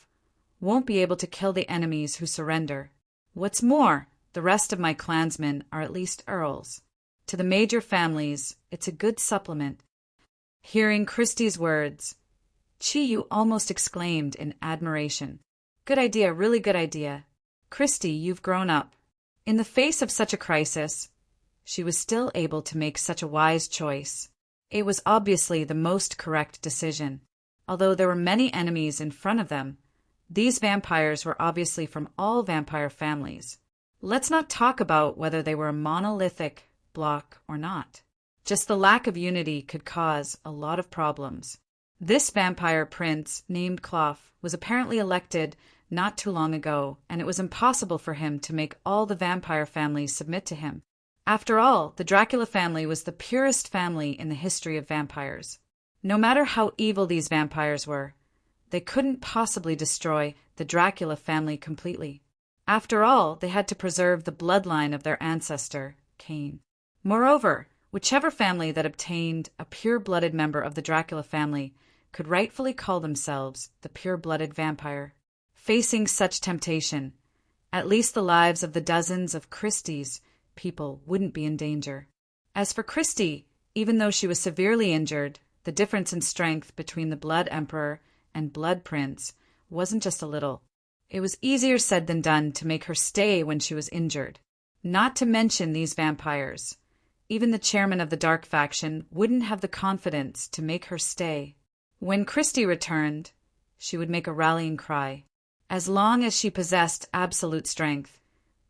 won't be able to kill the enemies who surrender. What's more, the rest of my clansmen are at least earls. To the major families, it's a good supplement." Hearing Christie's words, Chi-Yu almost exclaimed in admiration. "Good idea, really good idea. Christie, you've grown up." In the face of such a crisis, she was still able to make such a wise choice. It was obviously the most correct decision. Although there were many enemies in front of them, these vampires were obviously from all vampire families. Let's not talk about whether they were a monolithic block or not. Just the lack of unity could cause a lot of problems. This vampire prince, named Clough, was apparently elected not too long ago, and it was impossible for him to make all the vampire families submit to him. After all, the Dracula family was the purest family in the history of vampires. No matter how evil these vampires were, they couldn't possibly destroy the Dracula family completely. After all, they had to preserve the bloodline of their ancestor, Cain. Moreover, whichever family that obtained a pure-blooded member of the Dracula family could rightfully call themselves the pure-blooded vampire. Facing such temptation, at least the lives of the dozens of Christie's people wouldn't be in danger. As for Christie, even though she was severely injured, the difference in strength between the Blood Emperor and Blood Prince wasn't just a little. It was easier said than done to make her stay when she was injured. Not to mention these vampires. Even the chairman of the Dark Faction wouldn't have the confidence to make her stay. When Christie returned, she would make a rallying cry. As long as she possessed absolute strength,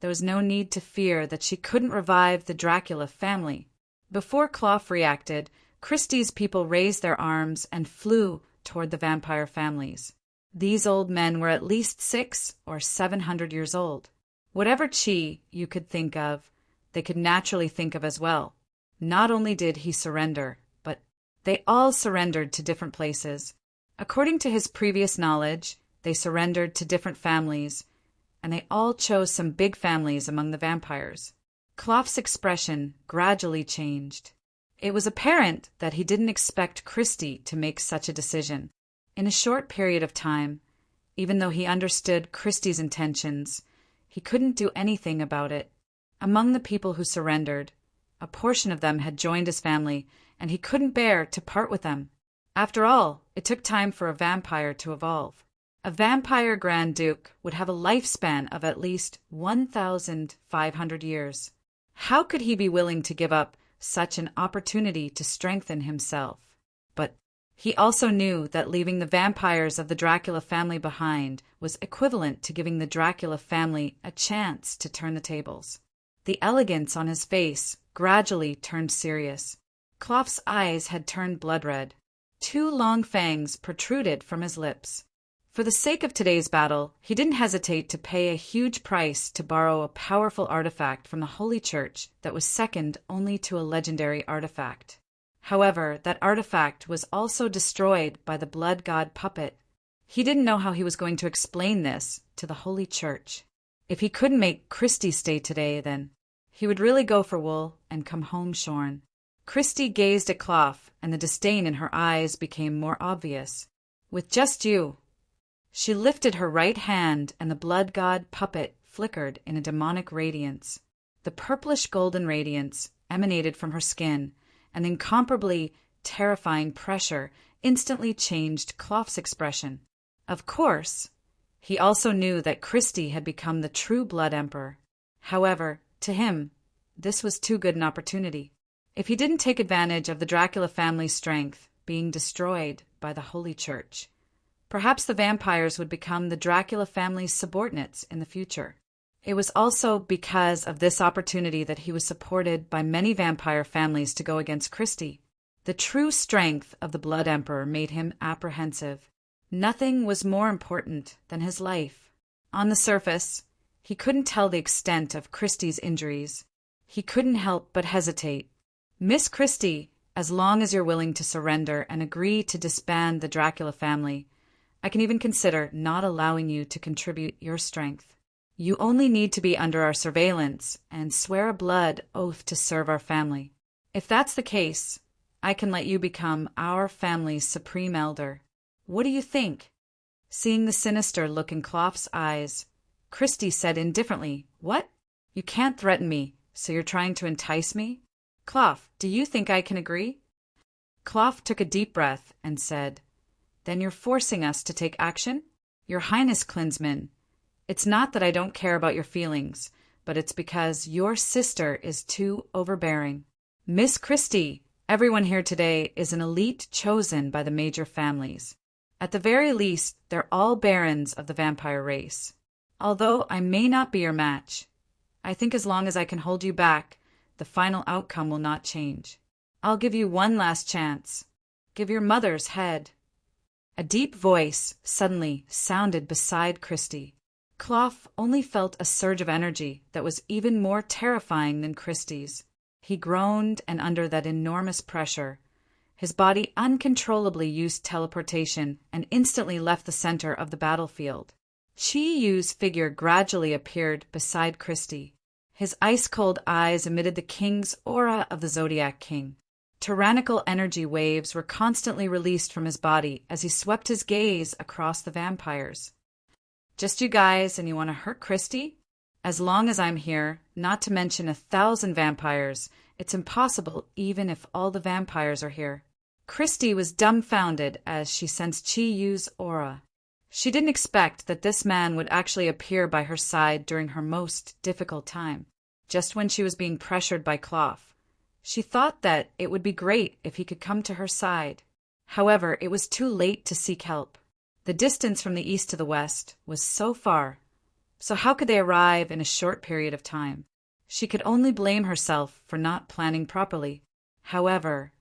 there was no need to fear that she couldn't revive the Dracula family. Before Clough reacted, Christie's people raised their arms and flew toward the vampire families. These old men were at least 600 or 700 years old. Whatever chi you could think of, they could naturally think of as well. Not only did he surrender, but they all surrendered to different places. According to his previous knowledge, they surrendered to different families, and they all chose some big families among the vampires. Clough's expression gradually changed. It was apparent that he didn't expect Christie to make such a decision. In a short period of time, even though he understood Christie's intentions, he couldn't do anything about it. Among the people who surrendered, a portion of them had joined his family, and he couldn't bear to part with them. After all, it took time for a vampire to evolve. A vampire Grand Duke would have a lifespan of at least 1,500 years. How could he be willing to give up such an opportunity to strengthen himself? But he also knew that leaving the vampires of the Dracula family behind was equivalent to giving the Dracula family a chance to turn the tables. The elegance on his face gradually turned serious. Clough's eyes had turned blood red. 2 long fangs protruded from his lips. For the sake of today's battle, he didn't hesitate to pay a huge price to borrow a powerful artifact from the Holy Church that was second only to a legendary artifact. However, that artifact was also destroyed by the blood god puppet. He didn't know how he was going to explain this to the Holy Church. If he couldn't make Christie stay today, then he would really go for wool and come home shorn. Christie gazed at Clough, and the disdain in her eyes became more obvious. With just you. She lifted her right hand, and the blood god puppet flickered in a demonic radiance. The purplish golden radiance emanated from her skin, and the incomparably terrifying pressure instantly changed Clough's expression. Of course, he also knew that Christie had become the true Blood Emperor. However, to him, this was too good an opportunity. If he didn't take advantage of the Dracula family's strength being destroyed by the Holy Church, perhaps the vampires would become the Dracula family's subordinates in the future. It was also because of this opportunity that he was supported by many vampire families to go against Christie. The true strength of the Blood Emperor made him apprehensive. Nothing was more important than his life. On the surface, he couldn't tell the extent of Christie's injuries. He couldn't help but hesitate. Miss Christie, as long as you're willing to surrender and agree to disband the Dracula family, I can even consider not allowing you to contribute your strength. You only need to be under our surveillance and swear a blood oath to serve our family. If that's the case, I can let you become our family's supreme elder. What do you think? Seeing the sinister look in Clough's eyes, Christie said indifferently, What? You can't threaten me, so you're trying to entice me? Clough, do you think I can agree? Clough took a deep breath and said, Then you're forcing us to take action? Your Highness Klinsman, it's not that I don't care about your feelings, but it's because your sister is too overbearing. Miss Christie, everyone here today is an elite chosen by the major families. At the very least, they're all barons of the vampire race. Although I may not be your match, I think as long as I can hold you back, the final outcome will not change. I'll give you one last chance. Give your mother's head. A deep voice suddenly sounded beside Christie. Clough only felt a surge of energy that was even more terrifying than Christie's. He groaned, and under that enormous pressure, his body uncontrollably used teleportation and instantly left the center of the battlefield. Chi Yu's figure gradually appeared beside Christie. His ice-cold eyes emitted the king's aura of the Zodiac King. Tyrannical energy waves were constantly released from his body as he swept his gaze across the vampires. Just you guys, and you want to hurt Christie? As long as I'm here, not to mention 1,000 vampires, it's impossible even if all the vampires are here. Christie was dumbfounded as she sensed Chi Yu's aura. She didn't expect that this man would actually appear by her side during her most difficult time, just when she was being pressured by Clough. She thought that it would be great if he could come to her side. However, it was too late to seek help. The distance from the east to the west was so far, so how could they arrive in a short period of time? She could only blame herself for not planning properly. However,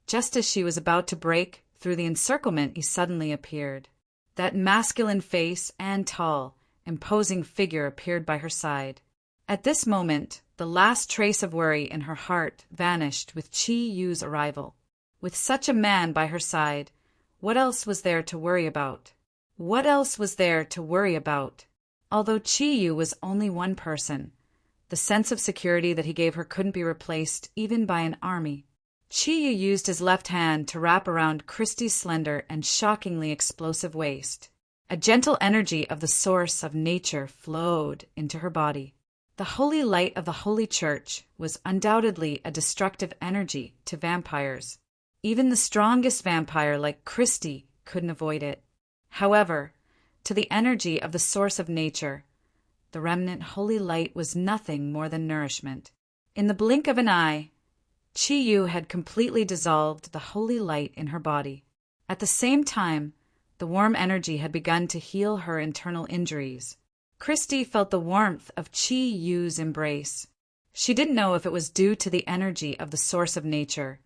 just as she was about to break through the encirclement, he suddenly appeared. That masculine face and tall, imposing figure appeared by her side. At this moment, The last trace of worry in her heart vanished with Chi Yu's arrival. With such a man by her side, what else was there to worry about? What else was there to worry about? Although Chi Yu was only one person, the sense of security that he gave her couldn't be replaced even by an army. Chi Yu used his left hand to wrap around Christie's slender and shockingly explosive waist. A gentle energy of the source of nature flowed into her body. The holy light of the Holy Church was undoubtedly a destructive energy to vampires. Even the strongest vampire like Christie couldn't avoid it. However, to the energy of the source of nature, the remnant holy light was nothing more than nourishment. In the blink of an eye, Chi Yu had completely dissolved the holy light in her body. At the same time, the warm energy had begun to heal her internal injuries. Christie felt the warmth of Chi Yu's embrace. She didn't know if it was due to the energy of the source of nature,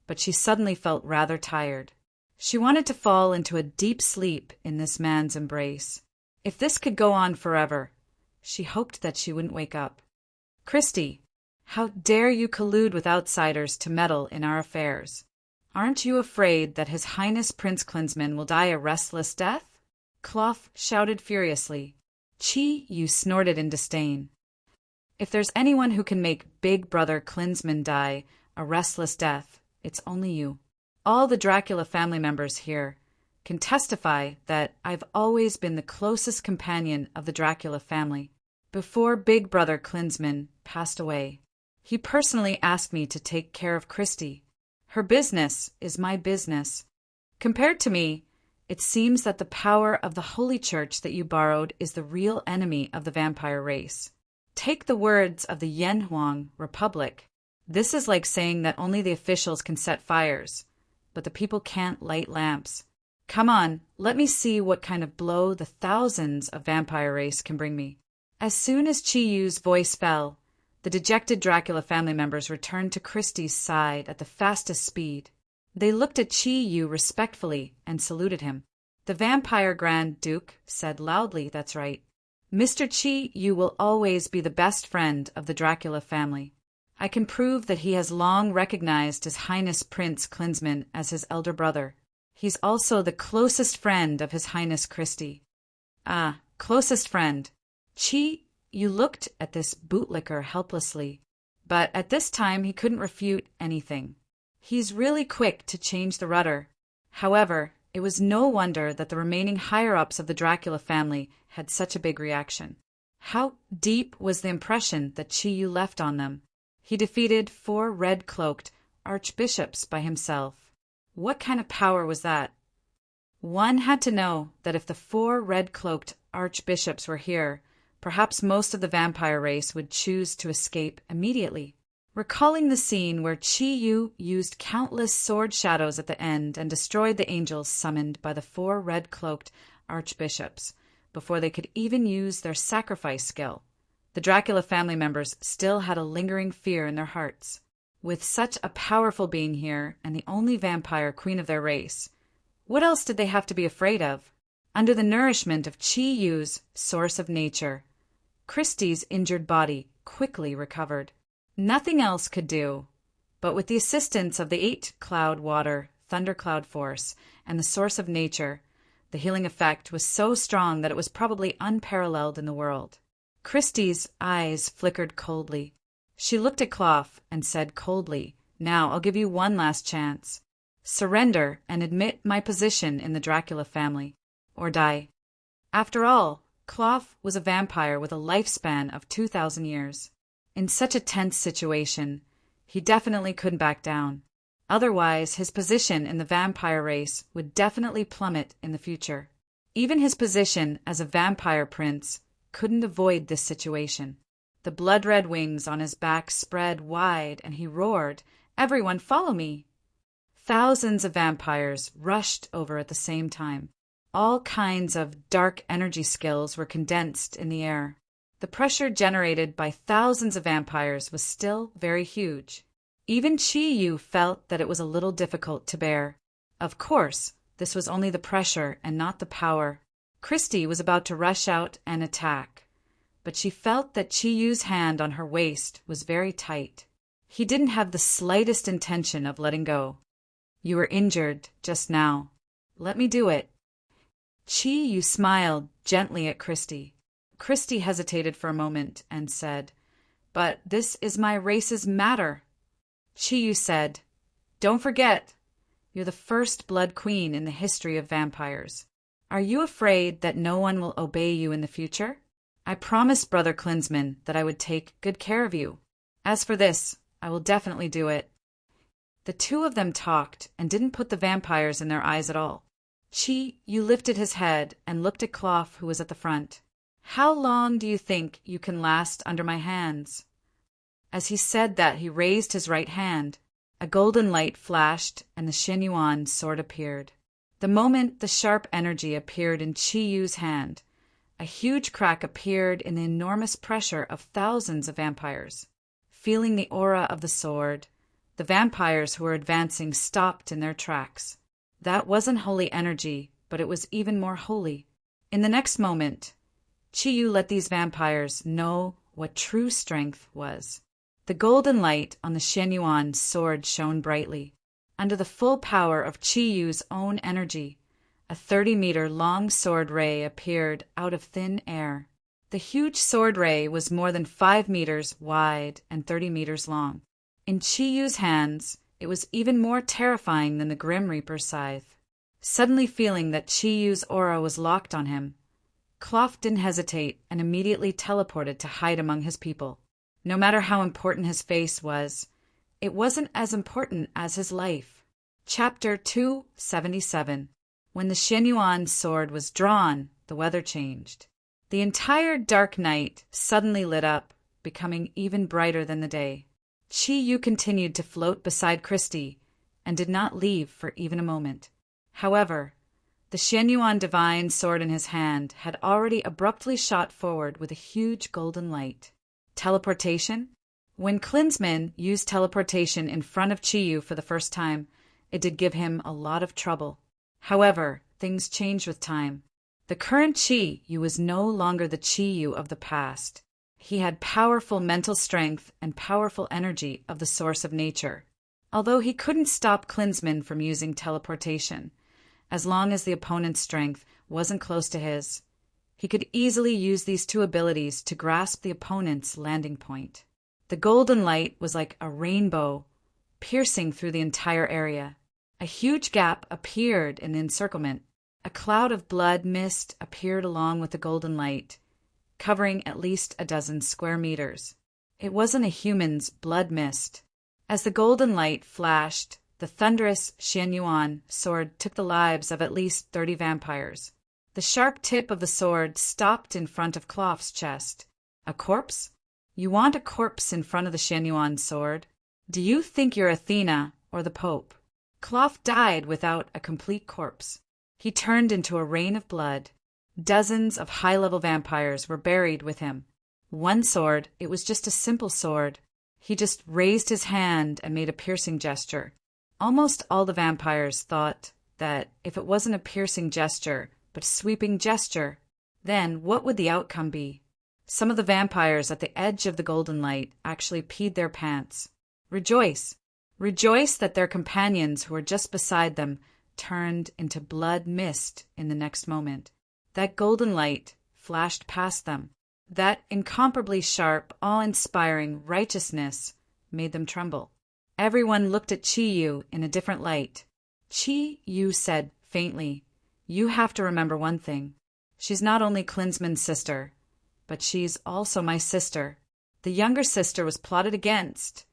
but she suddenly felt rather tired. She wanted to fall into a deep sleep in this man's embrace. If this could go on forever, she hoped that she wouldn't wake up. "Christie, how dare you collude with outsiders to meddle in our affairs? Aren't you afraid that His Highness Prince Klinsmann will die a restless death?" Cloth shouted furiously. Chi Yu snorted in disdain. "If there's anyone who can make Big Brother Klinsmann die a restless death, it's only you. All the Dracula family members here can testify that I've always been the closest companion of the Dracula family. Before Big Brother Klinsmann passed away, he personally asked me to take care of Christie. Her business is my business. Compared to me, it seems that the power of the Holy Church that you borrowed is the real enemy of the vampire race. Take the words of the Yanhuang Republic. This is like saying that only the officials can set fires, but the people can't light lamps. Come on, let me see what kind of blow the thousands of vampire race can bring me." As soon as Chi Yu's voice fell, the dejected Dracula family members returned to Christie's side at the fastest speed. They looked at Chi Yu respectfully and saluted him. The vampire Grand Duke said loudly, "That's right. Mr. Chi Yu will always be the best friend of the Dracula family. I can prove that he has long recognized His Highness Prince Klinsmann as his elder brother. He's also the closest friend of His Highness Christie." "Ah, closest friend." Chi Yu looked at this bootlicker helplessly, but at this time he couldn't refute anything. He's really quick to change the rudder. However, it was no wonder that the remaining higher-ups of the Dracula family had such a big reaction. How deep was the impression that Chi Yu left on them? He defeated 4 red-cloaked archbishops by himself. What kind of power was that? One had to know that if the 4 red-cloaked archbishops were here, perhaps most of the vampire race would choose to escape immediately. Recalling the scene where Chi Yu used countless sword shadows at the end and destroyed the angels summoned by the 4 red-cloaked archbishops before they could even use their sacrifice skill, the Dracula family members still had a lingering fear in their hearts. With such a powerful being here and the only vampire queen of their race, what else did they have to be afraid of? Under the nourishment of Chi Yu's source of nature, Christie's injured body quickly recovered. Nothing else could do, but with the assistance of the 8-cloud water thundercloud force and the source of nature, the healing effect was so strong that it was probably unparalleled in the world. Christie's eyes flickered coldly. She looked at Cloth and said coldly, "Now I'll give you one last chance. Surrender and admit my position in the Dracula family, or die." After all, Cloth was a vampire with a lifespan of 2,000 years. In such a tense situation, he definitely couldn't back down. Otherwise, his position in the vampire race would definitely plummet in the future. Even his position as a vampire prince couldn't avoid this situation. The blood-red wings on his back spread wide, and he roared, "Everyone follow me!" Thousands of vampires rushed over at the same time. All kinds of dark energy skills were condensed in the air. The pressure generated by thousands of vampires was still very huge. Even Chi Yu felt that it was a little difficult to bear. Of course, this was only the pressure and not the power. Christie was about to rush out and attack, but she felt that Chi-Yu's hand on her waist was very tight. He didn't have the slightest intention of letting go. "You were injured just now. Let me do it." Chi-Yu smiled gently at Christy. Christy hesitated for a moment and said, "But this is my race's matter." Chi-Yu said, "Don't forget, you're the first blood queen in the history of vampires. Are you afraid that no one will obey you in the future? I promised Brother Klinsman that I would take good care of you. As for this, I will definitely do it." The two of them talked and didn't put the vampires in their eyes at all. Chi-Yu lifted his head and looked at Cloth, who was at the front. "How long do you think you can last under my hands?" As he said that, he raised his right hand. A golden light flashed and the Xianyuan sword appeared. The moment the sharp energy appeared in Chi-Yu's hand, a huge crack appeared in the enormous pressure of thousands of vampires. Feeling the aura of the sword, the vampires who were advancing stopped in their tracks. That wasn't holy energy, but it was even more holy. In the next moment, Chi-Yu let these vampires know what true strength was. The golden light on the Xianyuan sword shone brightly. Under the full power of Chi-Yu's own energy, a 30-meter-long sword ray appeared out of thin air. The huge sword ray was more than 5 meters wide and 30 meters long. In Chi-Yu's hands, it was even more terrifying than the Grim Reaper's scythe. Suddenly feeling that Chi-Yu's aura was locked on him, Cloth didn't hesitate and immediately teleported to hide among his people. No matter how important his face was, it wasn't as important as his life. Chapter 277. When the Xianyuan sword was drawn, the weather changed. The entire dark night suddenly lit up, becoming even brighter than the day. Chi-Yu continued to float beside Christy and did not leave for even a moment. However, the Xianyuan divine sword in his hand had already abruptly shot forward with a huge golden light. Teleportation? When Klinsman used teleportation in front of Chi-Yu for the first time, it did give him a lot of trouble. However, things changed with time. The current Chi-Yu was no longer the Chi-Yu of the past. He had powerful mental strength and powerful energy of the source of nature. Although he couldn't stop Klinsman from using teleportation, as long as the opponent's strength wasn't close to his, he could easily use these two abilities to grasp the opponent's landing point. The golden light was like a rainbow, piercing through the entire area. A huge gap appeared in the encirclement. A cloud of blood mist appeared along with the golden light, covering at least a dozen square meters. It wasn't a human's blood mist. As the golden light flashed, the thunderous Xianyuan sword took the lives of at least 30 vampires. The sharp tip of the sword stopped in front of Cloth's chest. A corpse? You want a corpse in front of the Xianyuan sword? Do you think you're Athena or the Pope? Cloth died without a complete corpse. He turned into a rain of blood. Dozens of high-level vampires were buried with him. One sword, it was just a simple sword. He just raised his hand and made a piercing gesture. Almost all the vampires thought that if it wasn't a piercing gesture, but a sweeping gesture, then what would the outcome be? Some of the vampires at the edge of the golden light actually peed their pants. Rejoice! Rejoice that their companions who were just beside them turned into blood mist in the next moment. That golden light flashed past them. That incomparably sharp, awe-inspiring righteousness made them tremble. Everyone looked at Chi-Yu in a different light. Chi-Yu said faintly, "You have to remember one thing. She's not only Klinsman's sister, but she's also my sister." The younger sister was plotted against,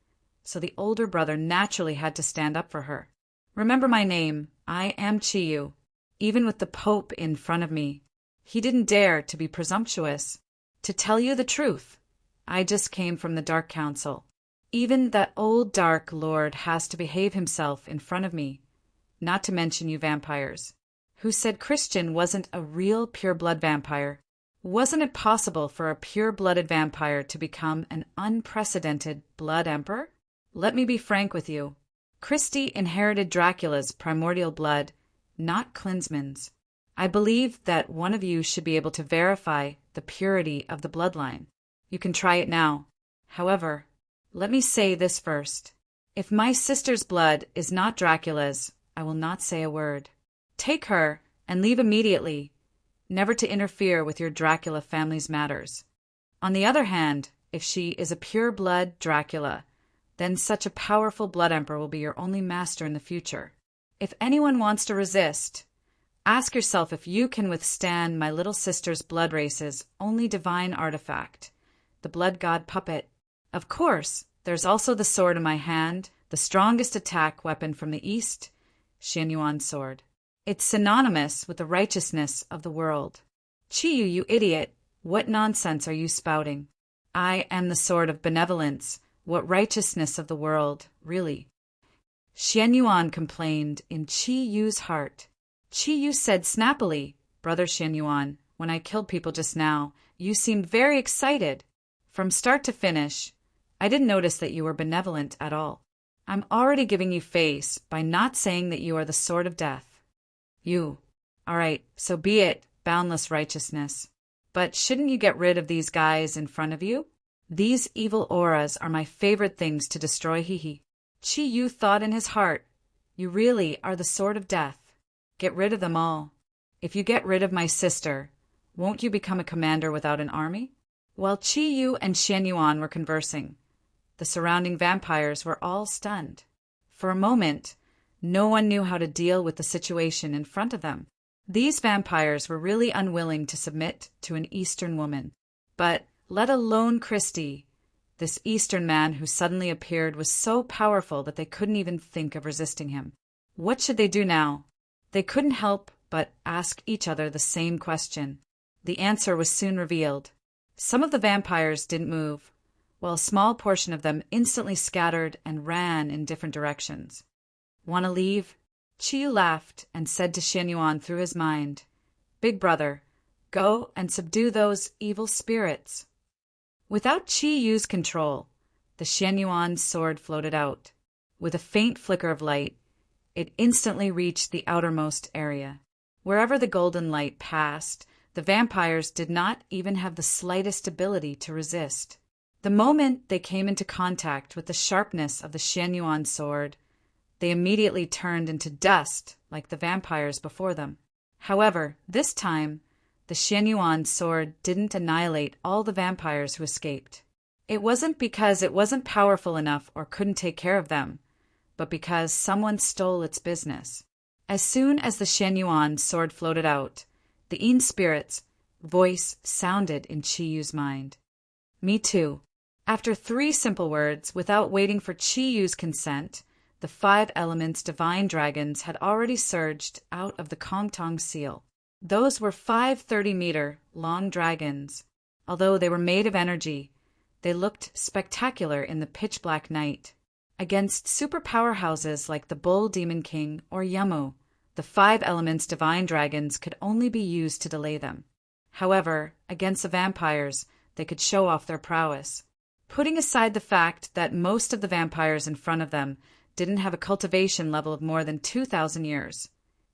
so the older brother naturally had to stand up for her. "Remember my name. I am Chi-Yu, even with the Pope in front of me. He didn't dare to be presumptuous. To tell you the truth, I just came from the Dark Council. Even that old Dark Lord has to behave himself in front of me, not to mention you vampires. Who said Christian wasn't a real pure-blood vampire? Wasn't it possible for a pure-blooded vampire to become an unprecedented blood emperor? Let me be frank with you. Christy inherited Dracula's primordial blood, not Klinsman's. I believe that one of you should be able to verify the purity of the bloodline. You can try it now. However, let me say this first. If my sister's blood is not Dracula's, I will not say a word. Take her and leave immediately, never to interfere with your Dracula family's matters. On the other hand, if she is a pure-blood Dracula, then such a powerful blood emperor will be your only master in the future. If anyone wants to resist, ask yourself if you can withstand my little sister's blood race's only divine artifact, the blood god puppet. Of course, there's also the sword in my hand, the strongest attack weapon from the East, Xianyuan's sword. It's synonymous with the righteousness of the world. Chiyu, you idiot, what nonsense are you spouting? I am the sword of benevolence. What righteousness of the world, really? Xianyuan complained in Chiyu's heart. Chiyu said snappily, Brother Xianyuan, when I killed people just now, you seemed very excited. From start to finish, I didn't notice that you were benevolent at all. I'm already giving you face by not saying that you are the sword of death. You. All right, so be it, boundless righteousness. But shouldn't you get rid of these guys in front of you? These evil auras are my favorite things to destroy, hee. Chiyu thought in his heart, you really are the sword of death. Get rid of them all. If you get rid of my sister, won't you become a commander without an army? While Chiyu and Xianyuan were conversing, the surrounding vampires were all stunned. For a moment, no one knew how to deal with the situation in front of them. These vampires were really unwilling to submit to an Eastern woman. But let alone Christie, this Eastern man who suddenly appeared was so powerful that they couldn't even think of resisting him. What should they do now? They couldn't help but ask each other the same question. The answer was soon revealed. Some of the vampires didn't move, while a small portion of them instantly scattered and ran in different directions. Want to leave? Chiyu laughed and said to Xianyuan through his mind, Big brother, go and subdue those evil spirits. Without Chiyu's control, the Xianyuan sword floated out. With a faint flicker of light, it instantly reached the outermost area. Wherever the golden light passed, the vampires did not even have the slightest ability to resist. The moment they came into contact with the sharpness of the Xianyuan sword, they immediately turned into dust like the vampires before them. However, this time, the Xianyuan sword didn't annihilate all the vampires who escaped. It wasn't because it wasn't powerful enough or couldn't take care of them, but because someone stole its business. As soon as the Xianyuan sword floated out, the Yin spirit's voice sounded in Chiyu's mind. Me too. After 3 simple words, without waiting for Chiyu's consent, the 5 elements divine dragons had already surged out of the Kongtong seal. Those were 5 30-meter-long dragons. Although they were made of energy, they looked spectacular in the pitch-black night. Against super powerhouses like the Bull Demon King or Yamu, the 5 elements divine dragons could only be used to delay them. However, against the vampires, they could show off their prowess. Putting aside the fact that most of the vampires in front of them didn't have a cultivation level of more than 2,000 years,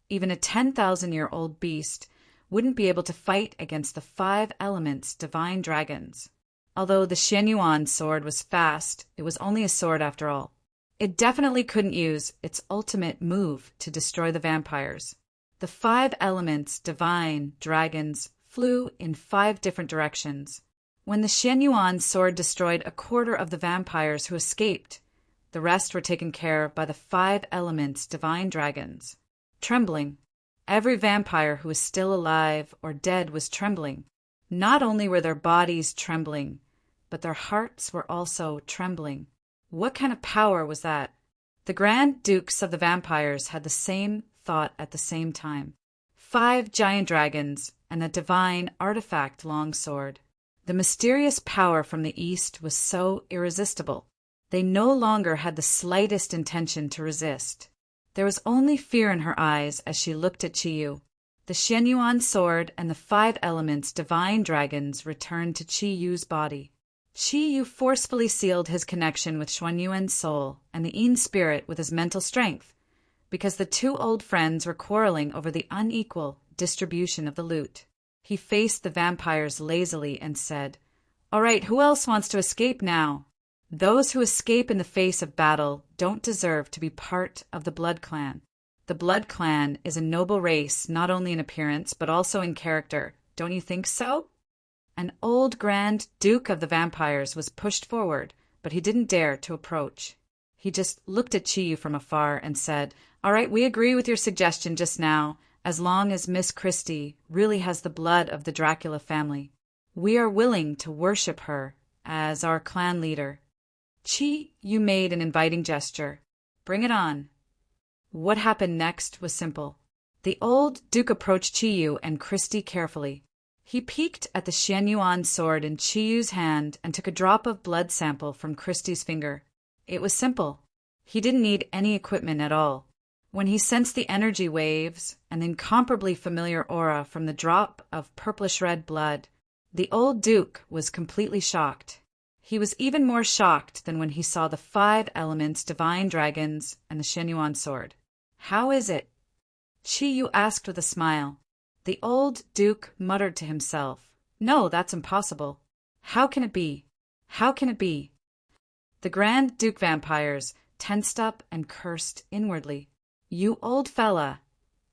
even a 10,000-year-old beast wouldn't be able to fight against the 5 elements divine dragons. Although the Xianyuan sword was fast, it was only a sword after all. It definitely couldn't use its ultimate move to destroy the vampires. The 5 elements divine dragons flew in 5 different directions. When the Xianyuan sword destroyed a quarter of the vampires who escaped, the rest were taken care of by the 5 elements divine dragons. Trembling. Every vampire who was still alive or dead was trembling. Not only were their bodies trembling, but their hearts were also trembling. What kind of power was that? The Grand Dukes of the vampires had the same thought at the same time. 5 giant dragons and a divine artifact longsword. The mysterious power from the east was so irresistible. They no longer had the slightest intention to resist. There was only fear in her eyes as she looked at Chiyu. The Xianyuan sword and the 5 elements divine dragons returned to Chiyu's body. Chiyu forcefully sealed his connection with Xuanyuan's soul and the Yin spirit with his mental strength, because the 2 old friends were quarreling over the unequal distribution of the loot. He faced the vampires lazily and said, "All right, who else wants to escape now? Those who escape in the face of battle don't deserve to be part of the Blood Clan. The Blood Clan is a noble race, not only in appearance, but also in character. Don't you think so?" An old Grand Duke of the Vampires was pushed forward, but he didn't dare to approach. He just looked at Chiyu from afar and said, "All right, we agree with your suggestion just now, as long as Miss Christie really has the blood of the Dracula family. We are willing to worship her as our clan leader." Chiyu made an inviting gesture. "Bring it on." What happened next was simple. The old Duke approached Chiyu and Christie carefully. He peeked at the Xianyuan sword in Chiyu's hand and took a drop of blood sample from Christie's finger. It was simple. He didn't need any equipment at all. When he sensed the energy waves and the incomparably familiar aura from the drop of purplish-red blood, the old Duke was completely shocked. He was even more shocked than when he saw the 5 elements, divine dragons, and the Xianyuan sword. "How is it?" Chiyu asked with a smile. The old Duke muttered to himself, "No, that's impossible. How can it be? How can it be?" The Grand Duke vampires tensed up and cursed inwardly. "You old fella,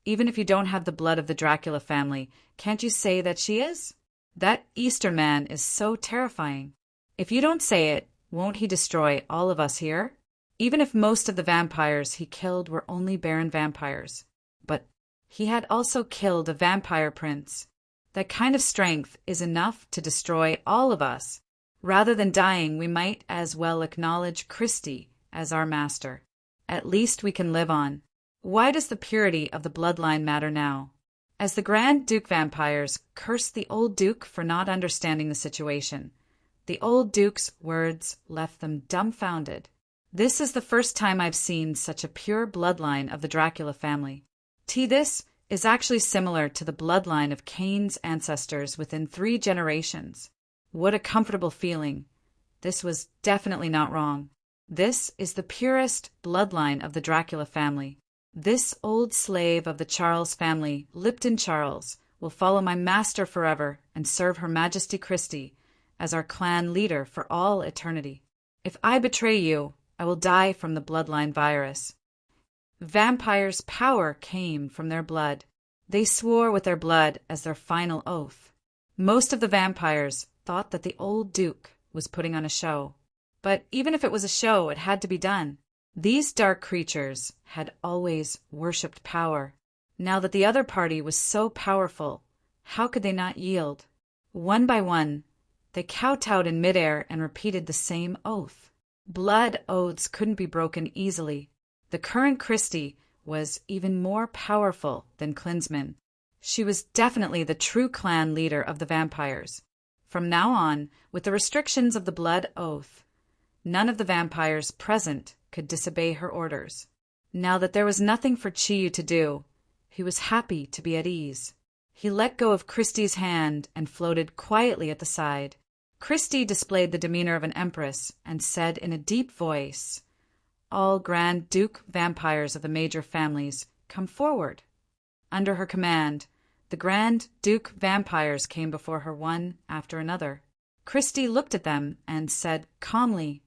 even if you don't have the blood of the Dracula family, can't you say that she is? That Eastern man is so terrifying. If you don't say it, won't he destroy all of us here? Even if most of the vampires he killed were only Baron vampires. But he had also killed a vampire prince. That kind of strength is enough to destroy all of us. Rather than dying, we might as well acknowledge Christie as our master. At least we can live on. Why does the purity of the bloodline matter now?" As the Grand Duke vampires cursed the old Duke for not understanding the situation, the old Duke's words left them dumbfounded. "This is the first time I've seen such a pure bloodline of the Dracula family. This is actually similar to the bloodline of Cain's ancestors within 3 generations. What a comfortable feeling. This was definitely not wrong. This is the purest bloodline of the Dracula family. This old slave of the Charles family, Lipton Charles, will follow my master forever and serve Her Majesty Christie as our clan leader for all eternity. If I betray you, I will die from the bloodline virus." Vampires' power came from their blood. They swore with their blood as their final oath. Most of the vampires thought that the old Duke was putting on a show. But even if it was a show, it had to be done. These dark creatures had always worshipped power. Now that the other party was so powerful, how could they not yield? One by one, they kowtowed in midair and repeated the same oath. Blood oaths couldn't be broken easily. The current Christie was even more powerful than Klinsmann. She was definitely the true clan leader of the vampires. From now on, with the restrictions of the blood oath, none of the vampires present could disobey her orders. Now that there was nothing for Chiyu to do, he was happy to be at ease. He let go of Christie's hand and floated quietly at the side. Christie displayed the demeanor of an empress and said in a deep voice, "All Grand Duke vampires of the major families, come forward." Under her command, the Grand Duke vampires came before her one after another. Christie looked at them and said calmly,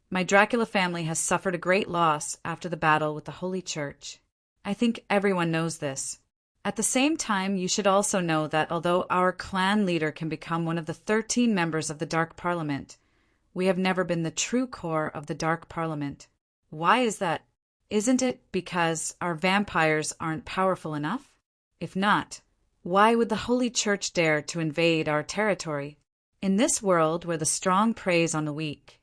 "My Dracula family has suffered a great loss after the battle with the Holy Church. I think everyone knows this. At the same time, you should also know that although our clan leader can become one of the 13 members of the Dark Parliament, we have never been the true core of the Dark Parliament. Why is that? Isn't it because our vampires aren't powerful enough? If not, why would the Holy Church dare to invade our territory? In this world where the strong preys on the weak,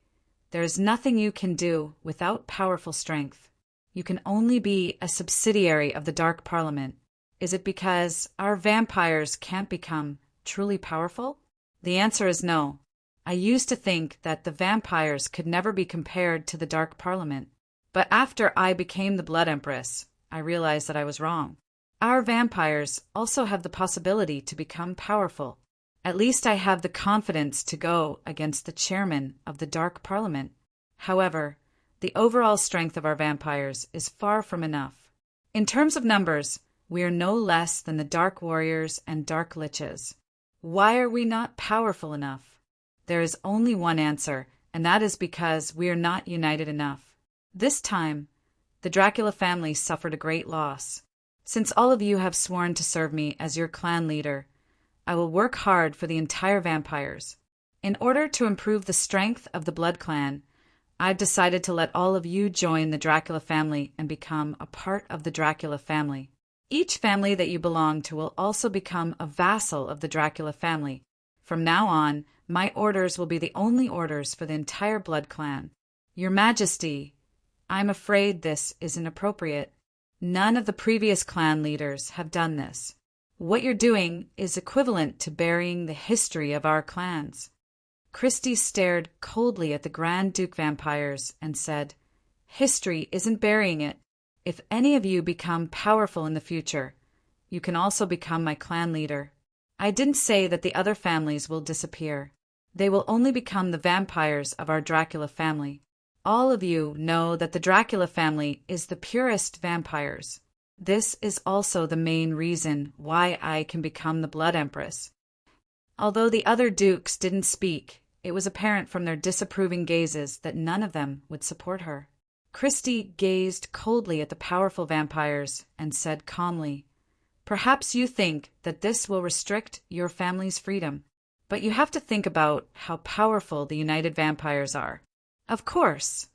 there is nothing you can do without powerful strength. You can only be a subsidiary of the Dark Parliament. Is it because our vampires can't become truly powerful? The answer is no. I used to think that the vampires could never be compared to the Dark Parliament. But after I became the Blood Empress, I realized that I was wrong. Our vampires also have the possibility to become powerful. At least I have the confidence to go against the chairman of the Dark Parliament. However, the overall strength of our vampires is far from enough. In terms of numbers, we are no less than the Dark Warriors and Dark Liches. Why are we not powerful enough? There is only one answer, and that is because we are not united enough. This time, the Dracula family suffered a great loss. Since all of you have sworn to serve me as your clan leader, I will work hard for the entire vampires. In order to improve the strength of the Blood Clan, I've decided to let all of you join the Dracula family and become a part of the Dracula family. Each family that you belong to will also become a vassal of the Dracula family. From now on, my orders will be the only orders for the entire Blood Clan. Your Majesty, I'm afraid this is inappropriate. None of the previous clan leaders have done this. What you're doing is equivalent to burying the history of our clans. Christie stared coldly at the Grand Duke vampires and said, "History isn't burying it. If any of you become powerful in the future, you can also become my clan leader. I didn't say that the other families will disappear. They will only become the vampires of our Dracula family. All of you know that the Dracula family is the purest vampires. This is also the main reason why I can become the Blood Empress." Although the other dukes didn't speak, it was apparent from their disapproving gazes that none of them would support her. Christie gazed coldly at the powerful vampires and said calmly, "Perhaps you think that this will restrict your family's freedom, but you have to think about how powerful the United Vampires are. Of course,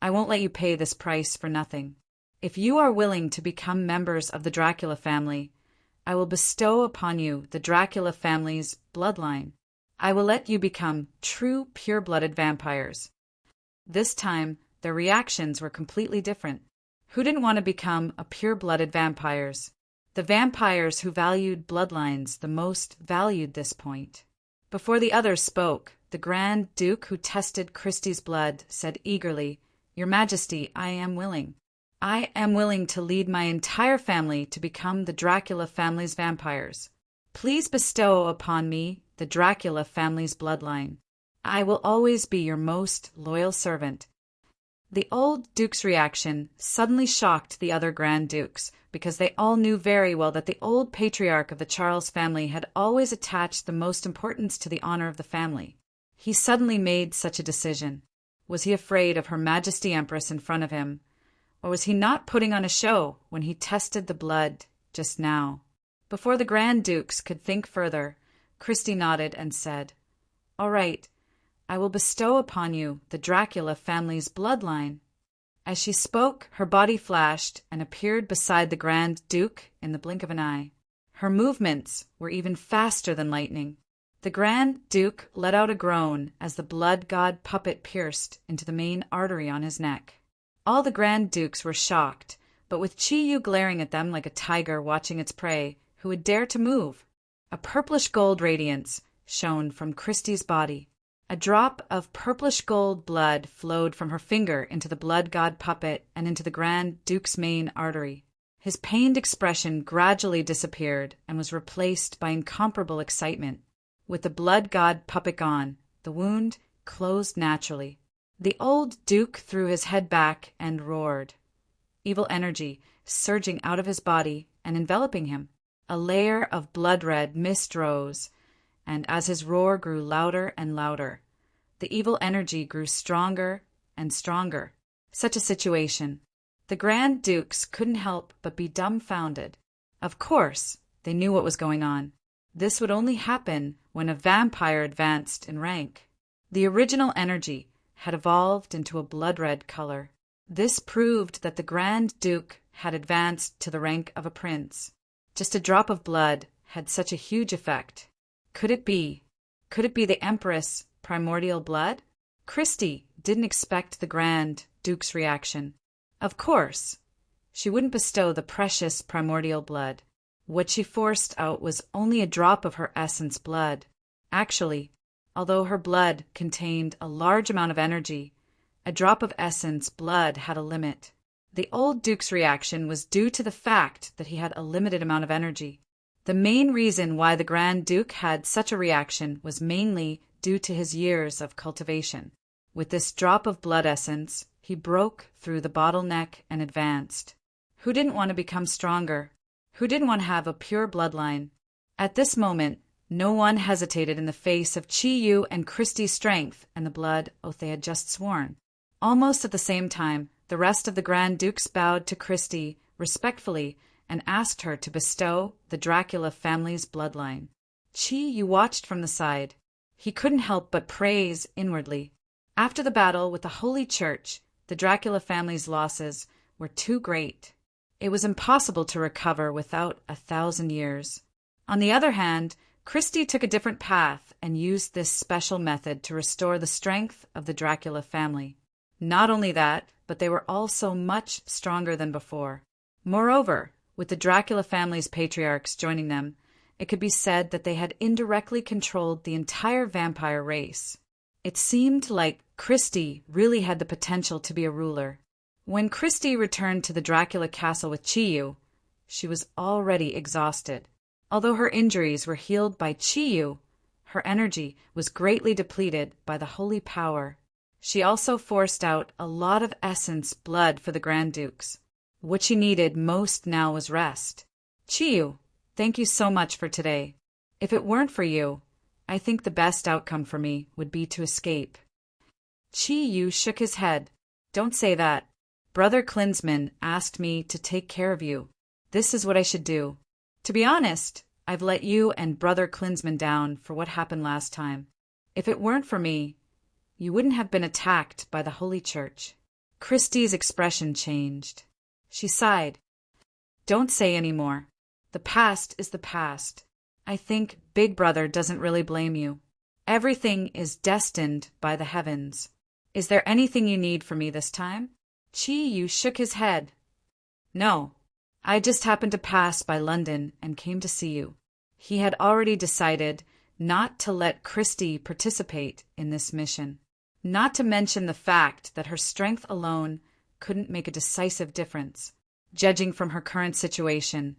I won't let you pay this price for nothing. If you are willing to become members of the Dracula family, I will bestow upon you the Dracula family's bloodline. I will let you become true pure-blooded vampires." This time, their reactions were completely different. Who didn't want to become a pure-blooded vampires? The vampires who valued bloodlines the most valued this point. Before the others spoke, the Grand Duke who tested Christie's blood said eagerly, "Your Majesty, I am willing. I am willing to lead my entire family to become the Dracula family's vampires. Please bestow upon me the Dracula family's bloodline. I will always be your most loyal servant." The old duke's reaction suddenly shocked the other Grand Dukes, because they all knew very well that the old patriarch of the Charles family had always attached the most importance to the honor of the family. He suddenly made such a decision. Was he afraid of Her Majesty Empress in front of him, or was he not putting on a show when he tested the blood just now? Before the Grand Dukes could think further, Christie nodded and said, "All right, I will bestow upon you the Dracula family's bloodline." As she spoke, her body flashed and appeared beside the Grand Duke in the blink of an eye. Her movements were even faster than lightning. The Grand Duke let out a groan as the blood god puppet pierced into the main artery on his neck. All the Grand Dukes were shocked, but with Chi-Yu glaring at them like a tiger watching its prey, who would dare to move? A purplish gold radiance shone from Christie's body. A drop of purplish gold blood flowed from her finger into the blood god puppet and into the Grand Duke's main artery. His pained expression gradually disappeared and was replaced by incomparable excitement. With the blood god puppet gone, the wound closed naturally. The old Duke threw his head back and roared, evil energy surging out of his body and enveloping him. A layer of blood-red mist rose, and as his roar grew louder and louder, the evil energy grew stronger and stronger. Such a situation. The Grand Dukes couldn't help but be dumbfounded. Of course, they knew what was going on. This would only happen when a vampire advanced in rank. The original energy had evolved into a blood-red color. This proved that the Grand Duke had advanced to the rank of a prince. Just a drop of blood had such a huge effect. Could it be the Empress' primordial blood? Christie didn't expect the Grand Duke's reaction. Of course, she wouldn't bestow the precious primordial blood. What she forced out was only a drop of her essence blood. Actually, although her blood contained a large amount of energy, a drop of essence blood had a limit. The old Duke's reaction was due to the fact that he had a limited amount of energy. The main reason why the Grand Duke had such a reaction was mainly due to his years of cultivation. With this drop of blood essence, he broke through the bottleneck and advanced. Who didn't want to become stronger? Who didn't want to have a pure bloodline? At this moment, No one hesitated in the face of Chi-Yu and Christie's strength and the blood oath they had just sworn. Almost at the same time, the rest of the Grand Dukes bowed to Christie respectfully and asked her to bestow the Dracula family's bloodline. Chi-Yu watched from the side. He couldn't help but praise inwardly. After the battle with the Holy Church, the Dracula family's losses were too great. It was impossible to recover without 1,000 years. On the other hand, Christie took a different path and used this special method to restore the strength of the Dracula family. Not only that, but they were also much stronger than before. Moreover, with the Dracula family's patriarchs joining them, it could be said that they had indirectly controlled the entire vampire race. It seemed like Christie really had the potential to be a ruler. When Christie returned to the Dracula castle with Chi-Yu, she was already exhausted. Although her injuries were healed by Chi-Yu, her energy was greatly depleted by the holy power. She also forced out a lot of essence blood for the Grand Dukes. What she needed most now was rest. Chi-Yu, thank you so much for today. If it weren't for you, I think the best outcome for me would be to escape. Chi-Yu shook his head. Don't say that. Brother Klinsmann asked me to take care of you. This is what I should do. To be honest, I've let you and Brother Klinsmann down for what happened last time. If it weren't for me, you wouldn't have been attacked by the Holy Church. Christie's expression changed. She sighed. Don't say any more. The past is the past. I think Big Brother doesn't really blame you. Everything is destined by the heavens. Is there anything you need from me this time? Chi-Yu shook his head. No. I just happened to pass by London and came to see you. He had already decided not to let Christie participate in this mission. Not to mention the fact that her strength alone couldn't make a decisive difference. Judging from her current situation,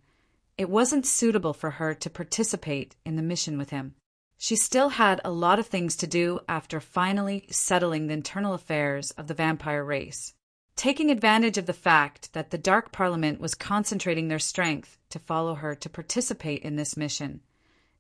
it wasn't suitable for her to participate in the mission with him. She still had a lot of things to do after finally settling the internal affairs of the vampire race. Taking advantage of the fact that the Dark Parliament was concentrating their strength to follow her to participate in this mission,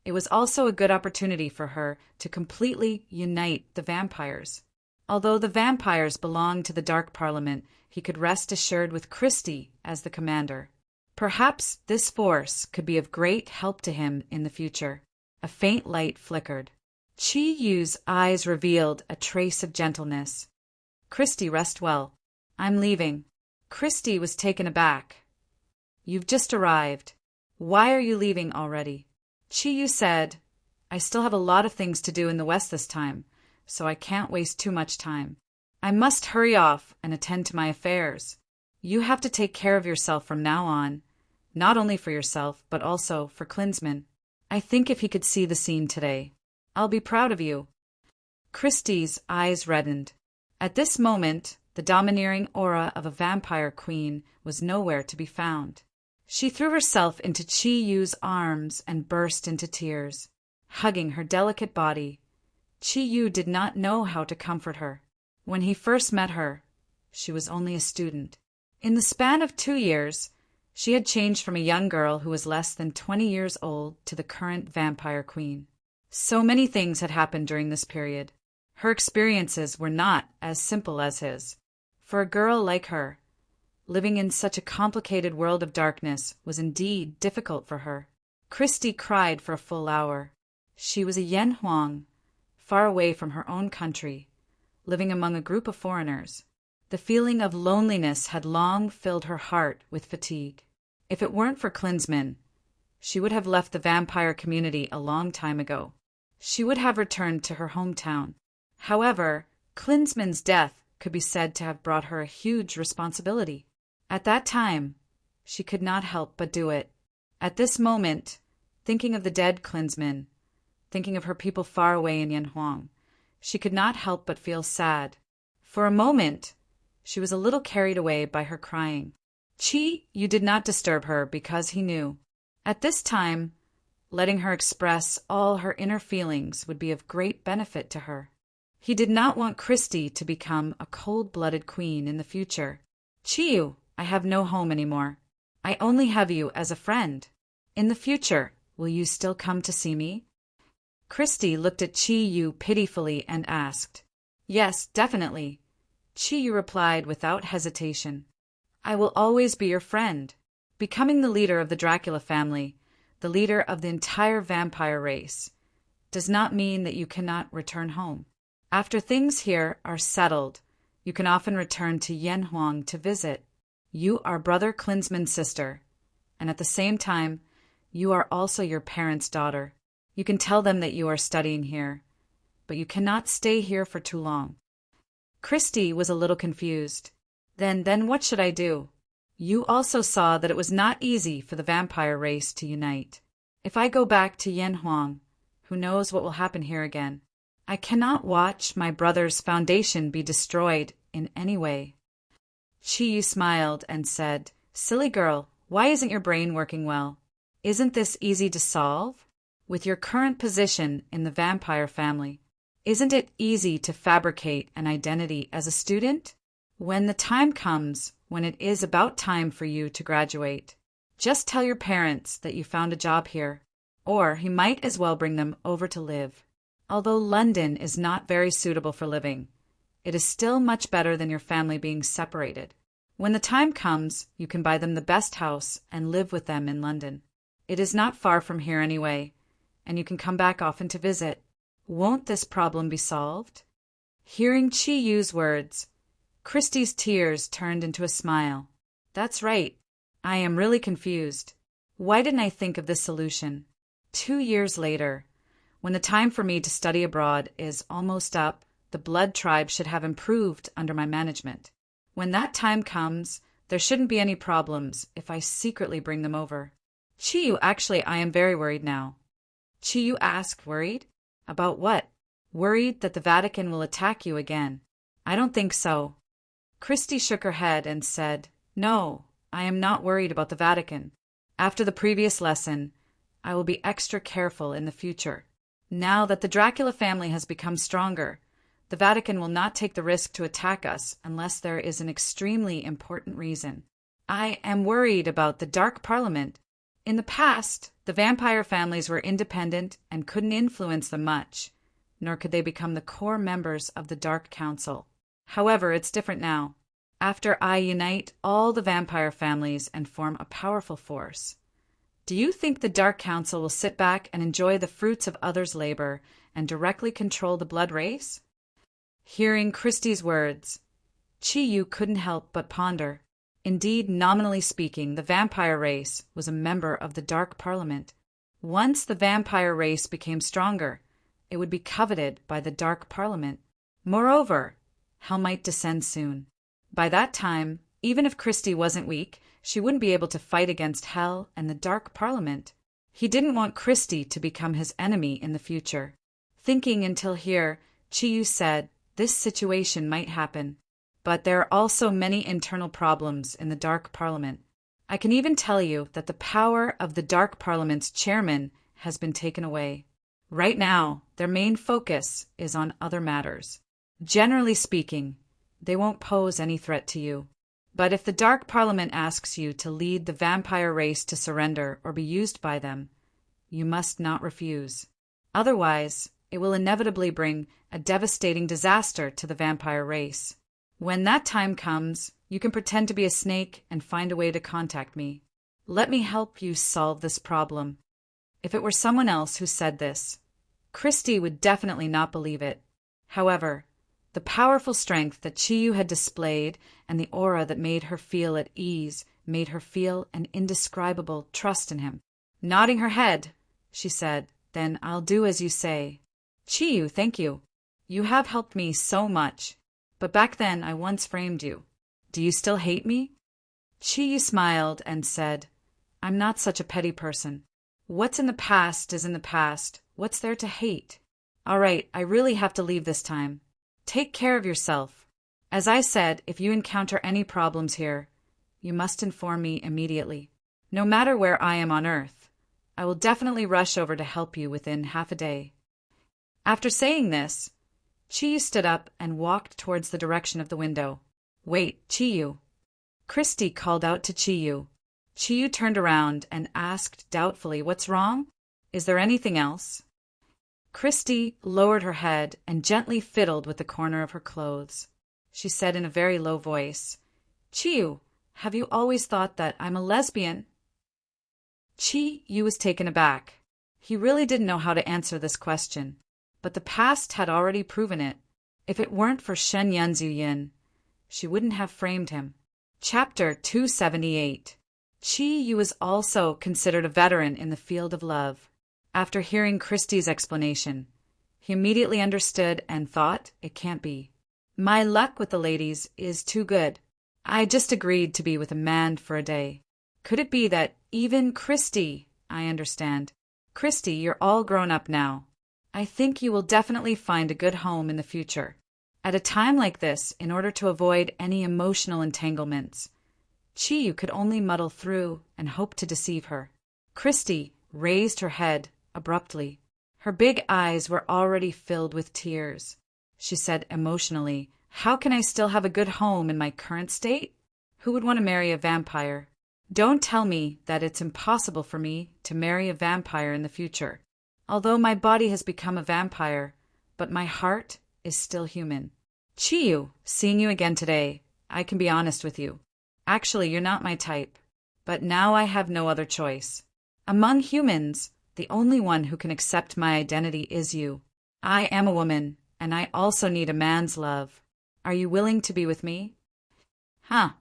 it was also a good opportunity for her to completely unite the vampires. Although the vampires belonged to the Dark Parliament, he could rest assured with Christie as the commander. Perhaps this force could be of great help to him in the future. A faint light flickered. Chi-Yu's eyes revealed a trace of gentleness. Christie, rest well. I'm leaving. Christie was taken aback. You've just arrived. Why are you leaving already? Chi-Yu said, I still have a lot of things to do in the West this time, so I can't waste too much time. I must hurry off and attend to my affairs. You have to take care of yourself from now on, not only for yourself, but also for Klinsmann. I think if he could see the scene today, I'll be proud of you. Christie's eyes reddened. At this moment, the domineering aura of a vampire queen was nowhere to be found. She threw herself into Chi-Yu's arms and burst into tears, hugging her delicate body. Chi-Yu did not know how to comfort her. When he first met her, she was only a student. In the span of 2 years, she had changed from a young girl who was less than 20 years old to the current vampire queen. So many things had happened during this period. Her experiences were not as simple as his. For a girl like her, living in such a complicated world of darkness was indeed difficult for her. Christie cried for a full hour. She was a Yen Huang, far away from her own country, living among a group of foreigners. The feeling of loneliness had long filled her heart with fatigue. If it weren't for Klinsmann, she would have left the vampire community a long time ago. She would have returned to her hometown. However, Klinsmann's death could be said to have brought her a huge responsibility. At that time, she could not help but do it. At this moment, thinking of the dead Klinsmann, thinking of her people far away in Yanhuang, she could not help but feel sad. For a moment, she was a little carried away by her crying. Chi-Yu did not disturb her because he knew. At this time, letting her express all her inner feelings would be of great benefit to her. He did not want Christie to become a cold-blooded queen in the future. Chi-Yu, I have no home anymore. I only have you as a friend. In the future, will you still come to see me? Christy looked at Chi-Yu pitifully and asked. Yes, definitely. Chi-Yu replied without hesitation. I will always be your friend. Becoming the leader of the Dracula family, the leader of the entire vampire race, does not mean that you cannot return home. After things here are settled, you can often return to Yanhuang to visit. You are Brother Klinsman's sister, and at the same time, you are also your parents' daughter. You can tell them that you are studying here, but you cannot stay here for too long. Christy was a little confused. Then what should I do? You also saw that it was not easy for the vampire race to unite. If I go back to Yanhuang, who knows what will happen here again? I cannot watch my brother's foundation be destroyed in any way. Chi-Yu smiled and said, Silly girl, why isn't your brain working well? Isn't this easy to solve? With your current position in the vampire family, isn't it easy to fabricate an identity as a student? When the time comes, when it is about time for you to graduate, just tell your parents that you found a job here, or you might as well bring them over to live. Although London is not very suitable for living, it is still much better than your family being separated. When the time comes, you can buy them the best house and live with them in London. It is not far from here anyway, and you can come back often to visit. Won't this problem be solved? Hearing Chi-Yu's words, Christy's tears turned into a smile. That's right. I am really confused. Why didn't I think of this solution? 2 years later, when the time for me to study abroad is almost up, the blood tribe should have improved under my management. When that time comes, there shouldn't be any problems if I secretly bring them over. Chi-Yu, actually, I am very worried now. Chi-Yu asked, worried? About what? Worried that the Vatican will attack you again. I don't think so. Christy shook her head and said, No, I am not worried about the Vatican. After the previous lesson, I will be extra careful in the future. Now that the Dracula family has become stronger, the Vatican will not take the risk to attack us unless there is an extremely important reason. I am worried about the Dark Parliament. In the past, the vampire families were independent and couldn't influence them much, nor could they become the core members of the Dark Council. However, it's different now. After I unite all the vampire families and form a powerful force, do you think the Dark Council will sit back and enjoy the fruits of others' labor and directly control the blood race? Hearing Christy's words, Chi-Yu couldn't help but ponder. Indeed, nominally speaking, the vampire race was a member of the Dark Parliament. Once the vampire race became stronger, it would be coveted by the Dark Parliament. Moreover, hell might descend soon. By that time, even if Christy wasn't weak, she wouldn't be able to fight against hell and the Dark Parliament. He didn't want Christy to become his enemy in the future. Thinking until here, Chi-Yu said, this situation might happen. But there are also many internal problems in the Dark Parliament. I can even tell you that the power of the Dark Parliament's chairman has been taken away. Right now, their main focus is on other matters. Generally speaking, they won't pose any threat to you. But if the Dark Parliament asks you to lead the vampire race to surrender or be used by them, you must not refuse. Otherwise, it will inevitably bring a devastating disaster to the vampire race. When that time comes, you can pretend to be a snake and find a way to contact me. Let me help you solve this problem. If it were someone else who said this, Christy would definitely not believe it. However, the powerful strength that Chi-Yu had displayed and the aura that made her feel at ease made her feel an indescribable trust in him. Nodding her head, she said, Then I'll do as you say. Chi-Yu, thank you. You have helped me so much. But back then I once framed you. Do you still hate me? Chi-Yu smiled and said, I'm not such a petty person. What's in the past is in the past. What's there to hate? All right, I really have to leave this time. Take care of yourself. As I said, if you encounter any problems here, you must inform me immediately. No matter where I am on Earth, I will definitely rush over to help you within half a day. After saying this, Chi-Yu stood up and walked towards the direction of the window. Wait, Chi-Yu. Christy called out to Chi-Yu. Chi-Yu turned around and asked doubtfully, What's wrong? Is there anything else? Christy lowered her head and gently fiddled with the corner of her clothes. She said in a very low voice, "Chi-Yu, have you always thought that I'm a lesbian?" Chi-Yu was taken aback. He really didn't know how to answer this question, but the past had already proven it. If it weren't for Shen Yanzuyin, she wouldn't have framed him. Chapter 278. Chi-Yu is also considered a veteran in the field of love. After hearing Christy's explanation, he immediately understood and thought, it can't be. My luck with the ladies is too good. I just agreed to be with a man for a day. Could it be that even Christy, I understand. Christy, you're all grown up now. I think you will definitely find a good home in the future. At a time like this, in order to avoid any emotional entanglements, Chi-Yu could only muddle through and hope to deceive her. Christy raised her head abruptly. Her big eyes were already filled with tears. She said emotionally, "How can I still have a good home in my current state? Who would want to marry a vampire? Don't tell me that it's impossible for me to marry a vampire in the future. Although my body has become a vampire, but my heart is still human. Chi-Yu, seeing you again today, I can be honest with you. Actually, you're not my type. But now I have no other choice. Among humans, the only one who can accept my identity is you. I am a woman, and I also need a man's love. Are you willing to be with me?" Huh.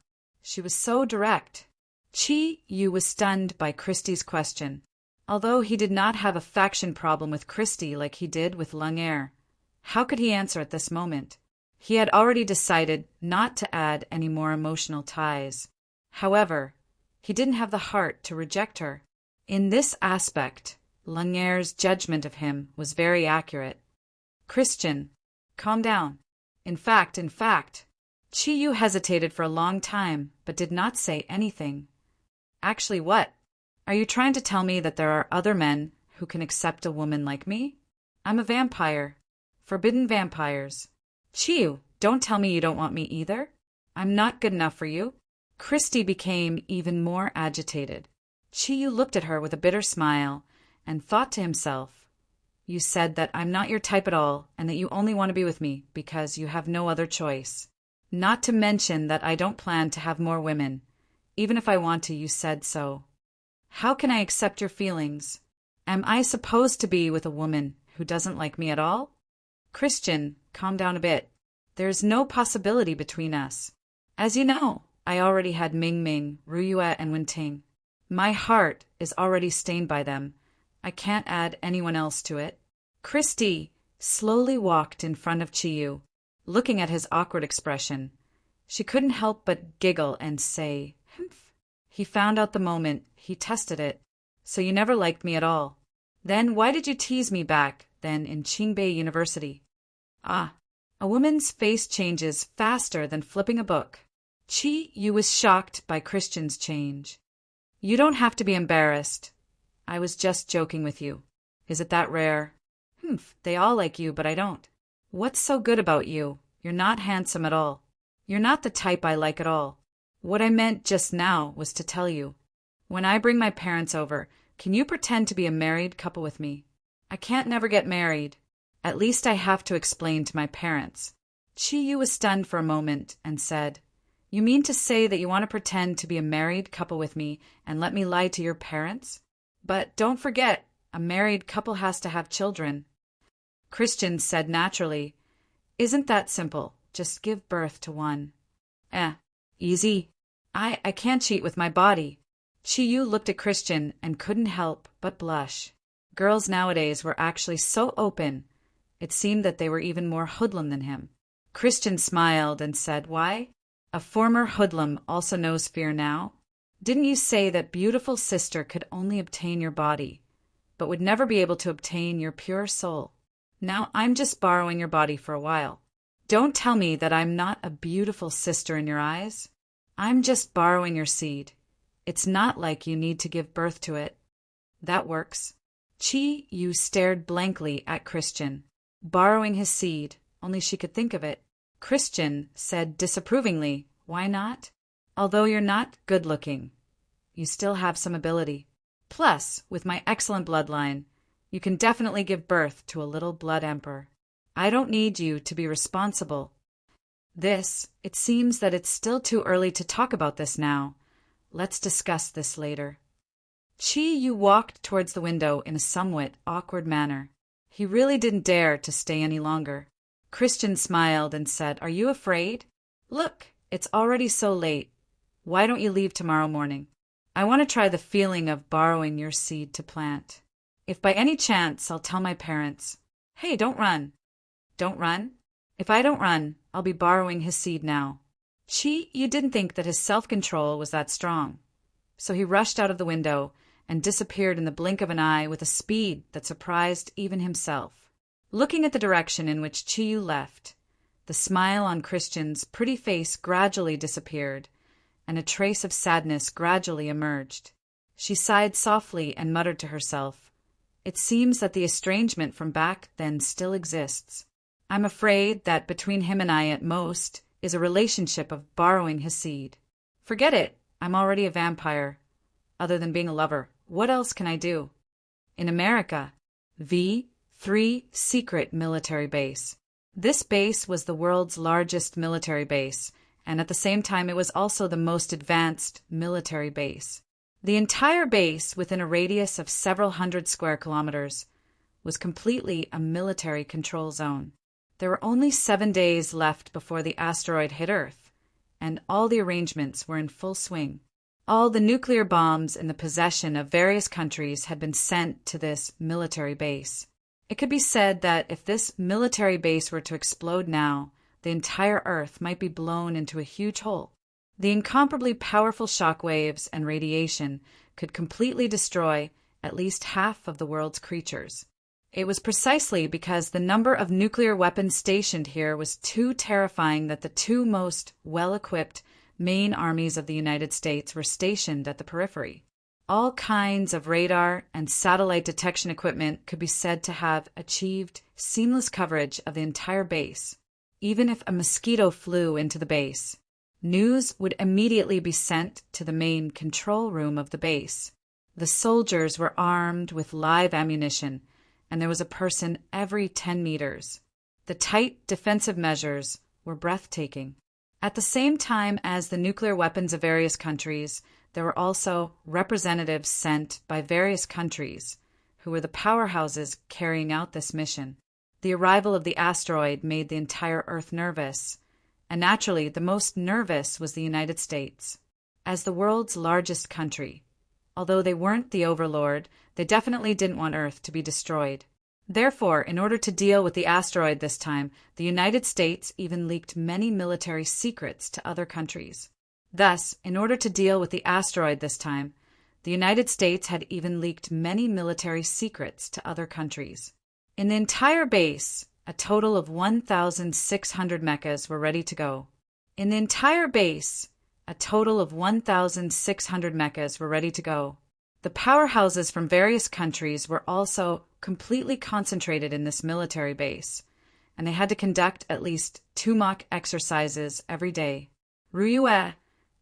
She was so direct. Chi-Yu was stunned by Christy's question. Although he did not have a faction problem with Christy like he did with Lung-Er, how could he answer at this moment? He had already decided not to add any more emotional ties. However, he didn't have the heart to reject her. In this aspect, Lung-Er's judgment of him was very accurate. "Christian, calm down. In fact, Chi-Yu hesitated for a long time, but did not say anything. Actually, what? Are you trying to tell me that there are other men who can accept a woman like me? I'm a vampire. Forbidden vampires. Chi-Yu, don't tell me you don't want me either. I'm not good enough for you." Christy became even more agitated. Chi-Yu looked at her with a bitter smile and thought to himself, "You said that I'm not your type at all and that you only want to be with me because you have no other choice. Not to mention that I don't plan to have more women. Even if I want to, you said so. How can I accept your feelings? Am I supposed to be with a woman who doesn't like me at all? Christian, calm down a bit. There's no possibility between us. As you know, I already had Ming Ming, Ruyue, and Wenting. My heart is already stained by them. I can't add anyone else to it." Christy slowly walked in front of Chi-Yu, looking at his awkward expression. She couldn't help but giggle and say, "Humph." He found out the moment he tested it. "So you never liked me at all. Then why did you tease me back then in Qingbei University?" Ah, a woman's face changes faster than flipping a book. Chi-Yu was shocked by Christian's change. "You don't have to be embarrassed. I was just joking with you. Is it that rare?" "Humph, they all like you, but I don't." "What's so good about you? You're not handsome at all. You're not the type I like at all. What I meant just now was to tell you. When I bring my parents over, can you pretend to be a married couple with me? I can't never get married. At least I have to explain to my parents." Chi-Yu was stunned for a moment and said, "You mean to say that you want to pretend to be a married couple with me and let me lie to your parents? But don't forget, a married couple has to have children." Christian said naturally, "Isn't that simple? Just give birth to one." Easy. I can't cheat with my body." Chi-Yu looked at Christian and couldn't help but blush. Girls nowadays were actually so open, it seemed that they were even more hoodlum than him. Christian smiled and said, "Why? A former hoodlum also knows fear now? Didn't you say that beautiful sister could only obtain your body, but would never be able to obtain your pure soul? Now I'm just borrowing your body for a while. Don't tell me that I'm not a beautiful sister in your eyes. I'm just borrowing your seed. It's not like you need to give birth to it." "That works." Chi-Yu stared blankly at Christian. Borrowing his seed, only she could think of it. Christian said disapprovingly, "Why not? Although you're not good-looking, you still have some ability. Plus, with my excellent bloodline, You can definitely give birth to a little blood emperor. I don't need you to be responsible. It seems that it's still too early to talk about this now. Let's discuss this later. Chi Yu walked towards the window in a somewhat awkward manner. He really didn't dare to stay any longer. Christian smiled and said, "Are you afraid? Look, it's already so late. Why don't you leave tomorrow morning? I want to try the feeling of borrowing your seed to plant. If by any chance I'll tell my parents, 'Hey, don't run.' Don't run? If I don't run, I'll be borrowing his seed now." Chi Yu didn't think that his self-control was that strong. So he rushed out of the window and disappeared in the blink of an eye with a speed that surprised even himself. Looking at the direction in which Chi Yu left, the smile on Christian's pretty face gradually disappeared, and a trace of sadness gradually emerged. She sighed softly and muttered to herself, "It seems that the estrangement from back then still exists. I'm afraid that between him and I at most is a relationship of borrowing his seed. Forget it, I'm already a vampire. Other than being a lover, what else can I do?" In America, V3 Secret Military Base. This base was the world's largest military base, and at the same time it was also the most advanced military base. The entire base, within a radius of several hundred square kilometers, was completely a military control zone. There were only 7 days left before the asteroid hit Earth, and all the arrangements were in full swing. All the nuclear bombs in the possession of various countries had been sent to this military base. It could be said that if this military base were to explode now, the entire Earth might be blown into a huge hole. The incomparably powerful shock waves and radiation could completely destroy at least half of the world's creatures. It was precisely because the number of nuclear weapons stationed here was too terrifying that the two most well-equipped main armies of the United States were stationed at the periphery. All kinds of radar and satellite detection equipment could be said to have achieved seamless coverage of the entire base. Even if a mosquito flew into the base, news would immediately be sent to the main control room of the base. The soldiers were armed with live ammunition, and there was a person every 10 meters. The tight defensive measures were breathtaking. At the same time as the nuclear weapons of various countries, there were also representatives sent by various countries who were the powerhouses carrying out this mission. The arrival of the asteroid made the entire Earth nervous, and naturally the most nervous was the United States. As the world's largest country, although they weren't the overlord, they definitely didn't want Earth to be destroyed. Therefore, in order to deal with the asteroid this time, the United States even leaked many military secrets to other countries. Thus, in order to deal with the asteroid this time, the United States had even leaked many military secrets to other countries. In the entire base, a total of 1,600 mechas were ready to go. In the entire base, a total of 1,600 mechas were ready to go. The powerhouses from various countries were also completely concentrated in this military base, and they had to conduct at least 2 mock exercises every day. Ryue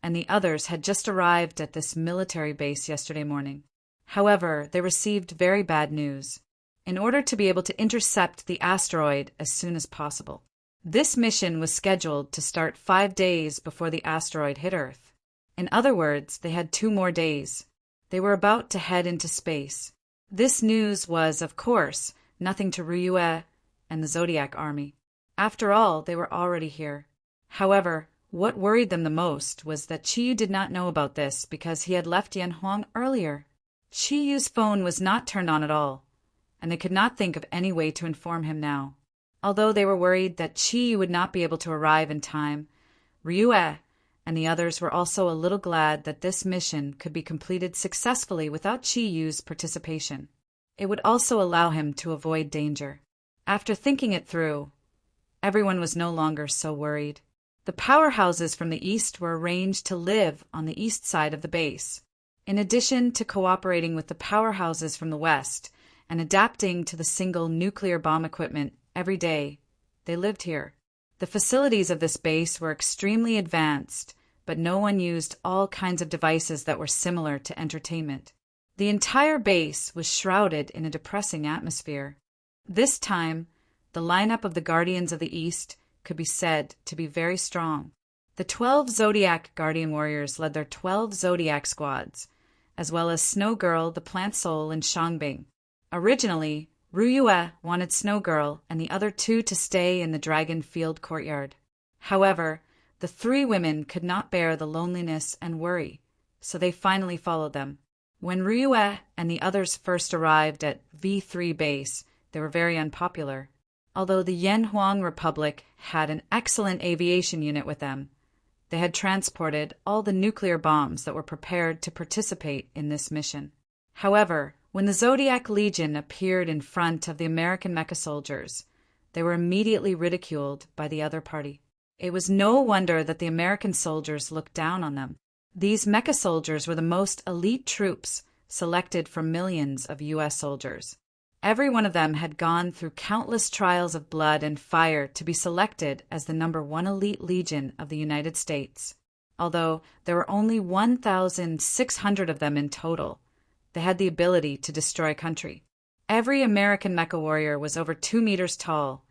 and the others had just arrived at this military base yesterday morning. However, they received very bad news. In order to be able to intercept the asteroid as soon as possible, this mission was scheduled to start 5 days before the asteroid hit Earth. In other words, they had 2 more days. They were about to head into space. This news was, of course, nothing to Ryue and the Zodiac army. After all, they were already here. However, what worried them the most was that Chi Yu did not know about this because he had left Yanhuang earlier. Chi Yu's phone was not turned on at all, and they could not think of any way to inform him now. Although they were worried that Chi Yu would not be able to arrive in time, Ryue and the others were also a little glad that this mission could be completed successfully without Chi Yu's participation. It would also allow him to avoid danger. After thinking it through, everyone was no longer so worried. The powerhouses from the east were arranged to live on the east side of the base. In addition to cooperating with the powerhouses from the west and adapting to the single nuclear bomb equipment every day, they lived here. The facilities of this base were extremely advanced, but no one used all kinds of devices that were similar to entertainment. The entire base was shrouded in a depressing atmosphere. This time, the lineup of the Guardians of the East could be said to be very strong. The 12 Zodiac Guardian Warriors led their 12 Zodiac squads, as well as Snow Girl, the Plant Soul, and Shangbing. Originally, Ruyue wanted Snow Girl and the other two to stay in the Dragon Field courtyard. However, the three women could not bear the loneliness and worry, so they finally followed them. When Ruyue and the others first arrived at V3 base, they were very unpopular. Although the Yanhuang Republic had an excellent aviation unit with them, they had transported all the nuclear bombs that were prepared to participate in this mission. However, when the Zodiac Legion appeared in front of the American mecha soldiers, they were immediately ridiculed by the other party. It was no wonder that the American soldiers looked down on them. These mecha soldiers were the most elite troops selected from millions of U.S. soldiers. Every one of them had gone through countless trials of blood and fire to be selected as the #1 elite legion of the United States. Although there were only 1,600 of them in total, they had the ability to destroy a country. Every American mecha warrior was over 2 meters tall,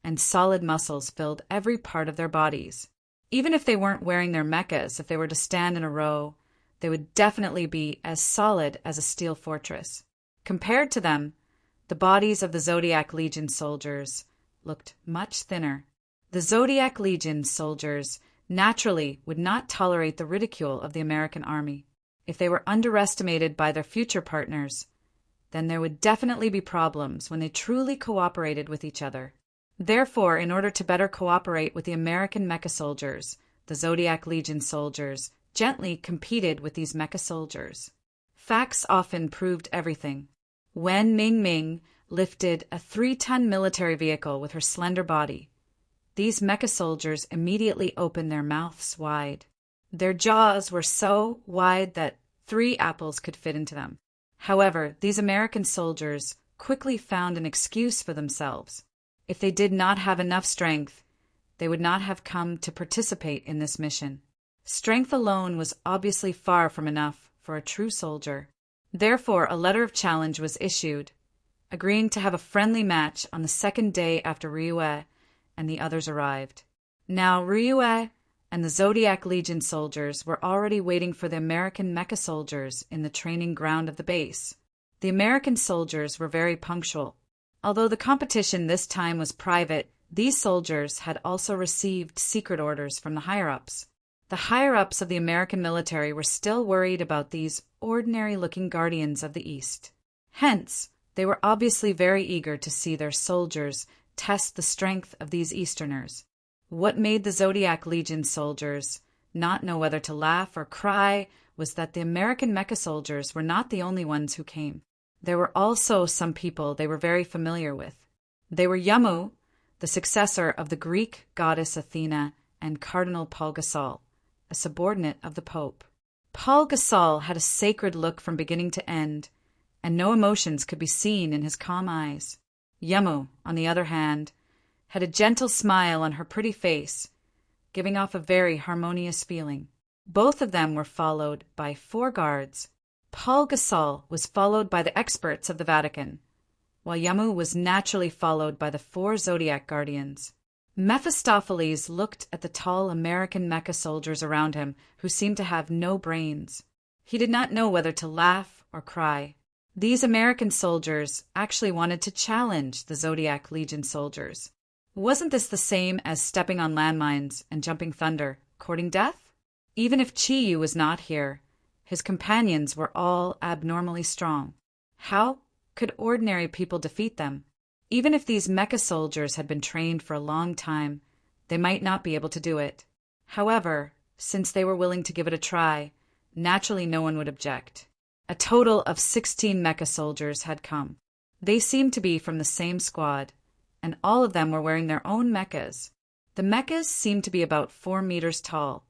and solid muscles filled every part of their bodies. Even if they weren't wearing their mechas, if they were to stand in a row, they would definitely be as solid as a steel fortress. Compared to them, the bodies of the Zodiac Legion soldiers looked much thinner. The Zodiac Legion soldiers naturally would not tolerate the ridicule of the American army. If they were underestimated by their future partners, then there would definitely be problems when they truly cooperated with each other. Therefore, in order to better cooperate with the American mecha soldiers, the Zodiac Legion soldiers gently competed with these mecha soldiers. Facts often proved everything. When Ming Ming lifted a 3-ton military vehicle with her slender body, these mecha soldiers immediately opened their mouths wide. Their jaws were so wide that 3 apples could fit into them. However, these American soldiers quickly found an excuse for themselves. If they did not have enough strength, they would not have come to participate in this mission. Strength alone was obviously far from enough for a true soldier. Therefore, a letter of challenge was issued, agreeing to have a friendly match on the second day after Ruyue and the others arrived. Now, Ruyue and the Zodiac Legion soldiers were already waiting for the American mecha soldiers in the training ground of the base. The American soldiers were very punctual. Although the competition this time was private, these soldiers had also received secret orders from the higher-ups. The higher-ups of the American military were still worried about these ordinary-looking guardians of the East. Hence, they were obviously very eager to see their soldiers test the strength of these Easterners. What made the Zodiac Legion soldiers not know whether to laugh or cry was that the American mecha soldiers were not the only ones who came. There were also some people they were very familiar with. They were Yamu, the successor of the Greek goddess Athena, and Cardinal Paul Gasol, a subordinate of the Pope. Paul Gasol had a sacred look from beginning to end, and no emotions could be seen in his calm eyes. Yamu, on the other hand, had a gentle smile on her pretty face, giving off a very harmonious feeling. Both of them were followed by 4 guards. Paul Gasol was followed by the experts of the Vatican, while Yamu was naturally followed by the 4 Zodiac Guardians. Mephistopheles looked at the tall American mecha soldiers around him, who seemed to have no brains. He did not know whether to laugh or cry. These American soldiers actually wanted to challenge the Zodiac Legion soldiers. Wasn't this the same as stepping on landmines and jumping thunder, courting death? Even if Chiyu was not here, his companions were all abnormally strong. How could ordinary people defeat them? Even if these mecha soldiers had been trained for a long time, they might not be able to do it. However, since they were willing to give it a try, naturally no one would object. A total of 16 mecha soldiers had come. They seemed to be from the same squad, and all of them were wearing their own mechas. The mechas seemed to be about 4 meters tall,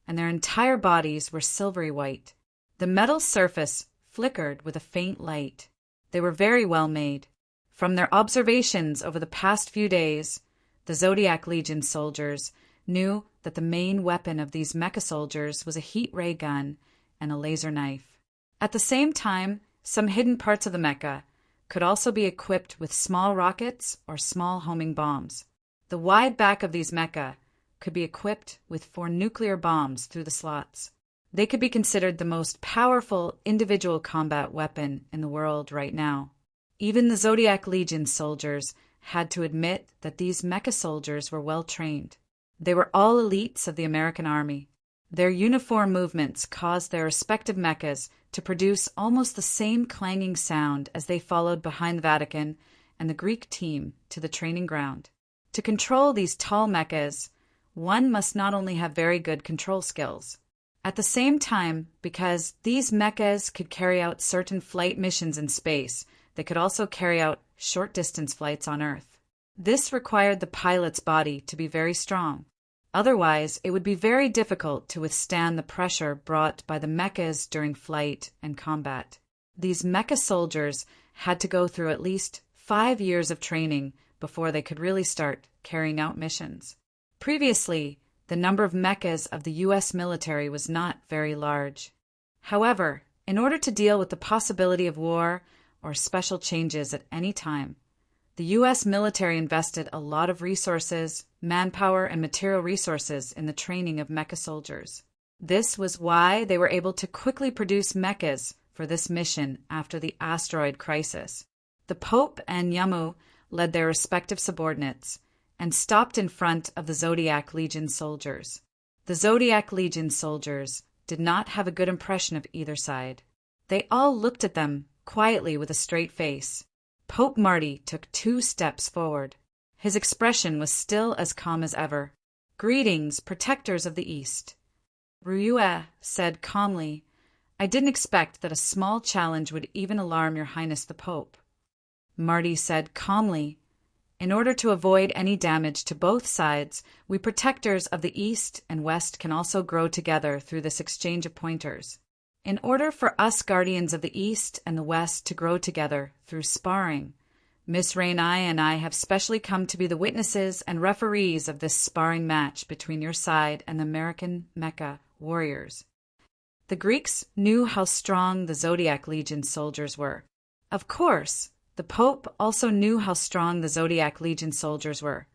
and their entire bodies were silvery white. The metal surface flickered with a faint light. They were very well made. From their observations over the past few days, the Zodiac Legion soldiers knew that the main weapon of these mecha soldiers was a heat ray gun and a laser knife. At the same time, Some hidden parts of the mecha could also be equipped with small rockets or small homing bombs. The wide back of these mecha could be equipped with 4 nuclear bombs through the slots. They could be considered the most powerful individual combat weapon in the world right now. Even the Zodiac Legion soldiers had to admit that these mecha soldiers were well trained. They were all elites of the American Army. Their uniform movements caused their respective mechas to produce almost the same clanging sound as they followed behind the Vatican and the Greek team to the training ground. To control these tall mechas, one must not only have very good control skills. At the same time, because these mechas could carry out certain flight missions in space, they could also carry out short-distance flights on Earth. This required the pilot's body to be very strong. Otherwise, it would be very difficult to withstand the pressure brought by the mechas during flight and combat. These mecha soldiers had to go through at least 5 years of training before they could really start carrying out missions. Previously, the number of mechas of the U.S. military was not very large. However, in order to deal with the possibility of war or special changes at any time, the U.S. military invested a lot of resources, manpower, and material resources in the training of mecha soldiers. This was why they were able to quickly produce mechas for this mission after the asteroid crisis. The Pope and Yamu led their respective subordinates and stopped in front of the Zodiac Legion soldiers. The Zodiac Legion soldiers did not have a good impression of either side. They all looked at them quietly with a straight face. Pope Marty took 2 steps forward. His expression was still as calm as ever. "Greetings, protectors of the East." Ryue said calmly, "I didn't expect that a small challenge would even alarm Your Highness the Pope." Marty said calmly, "In order to avoid any damage to both sides, we protectors of the East and West can also grow together through this exchange of pointers. In order for us guardians of the East and the West to grow together through sparring, Miss Rainai and I have specially come to be the witnesses and referees of this sparring match between your side and the American mecha warriors." The Greeks knew how strong the Zodiac Legion soldiers were. Of course, the Pope also knew how strong the Zodiac Legion soldiers were,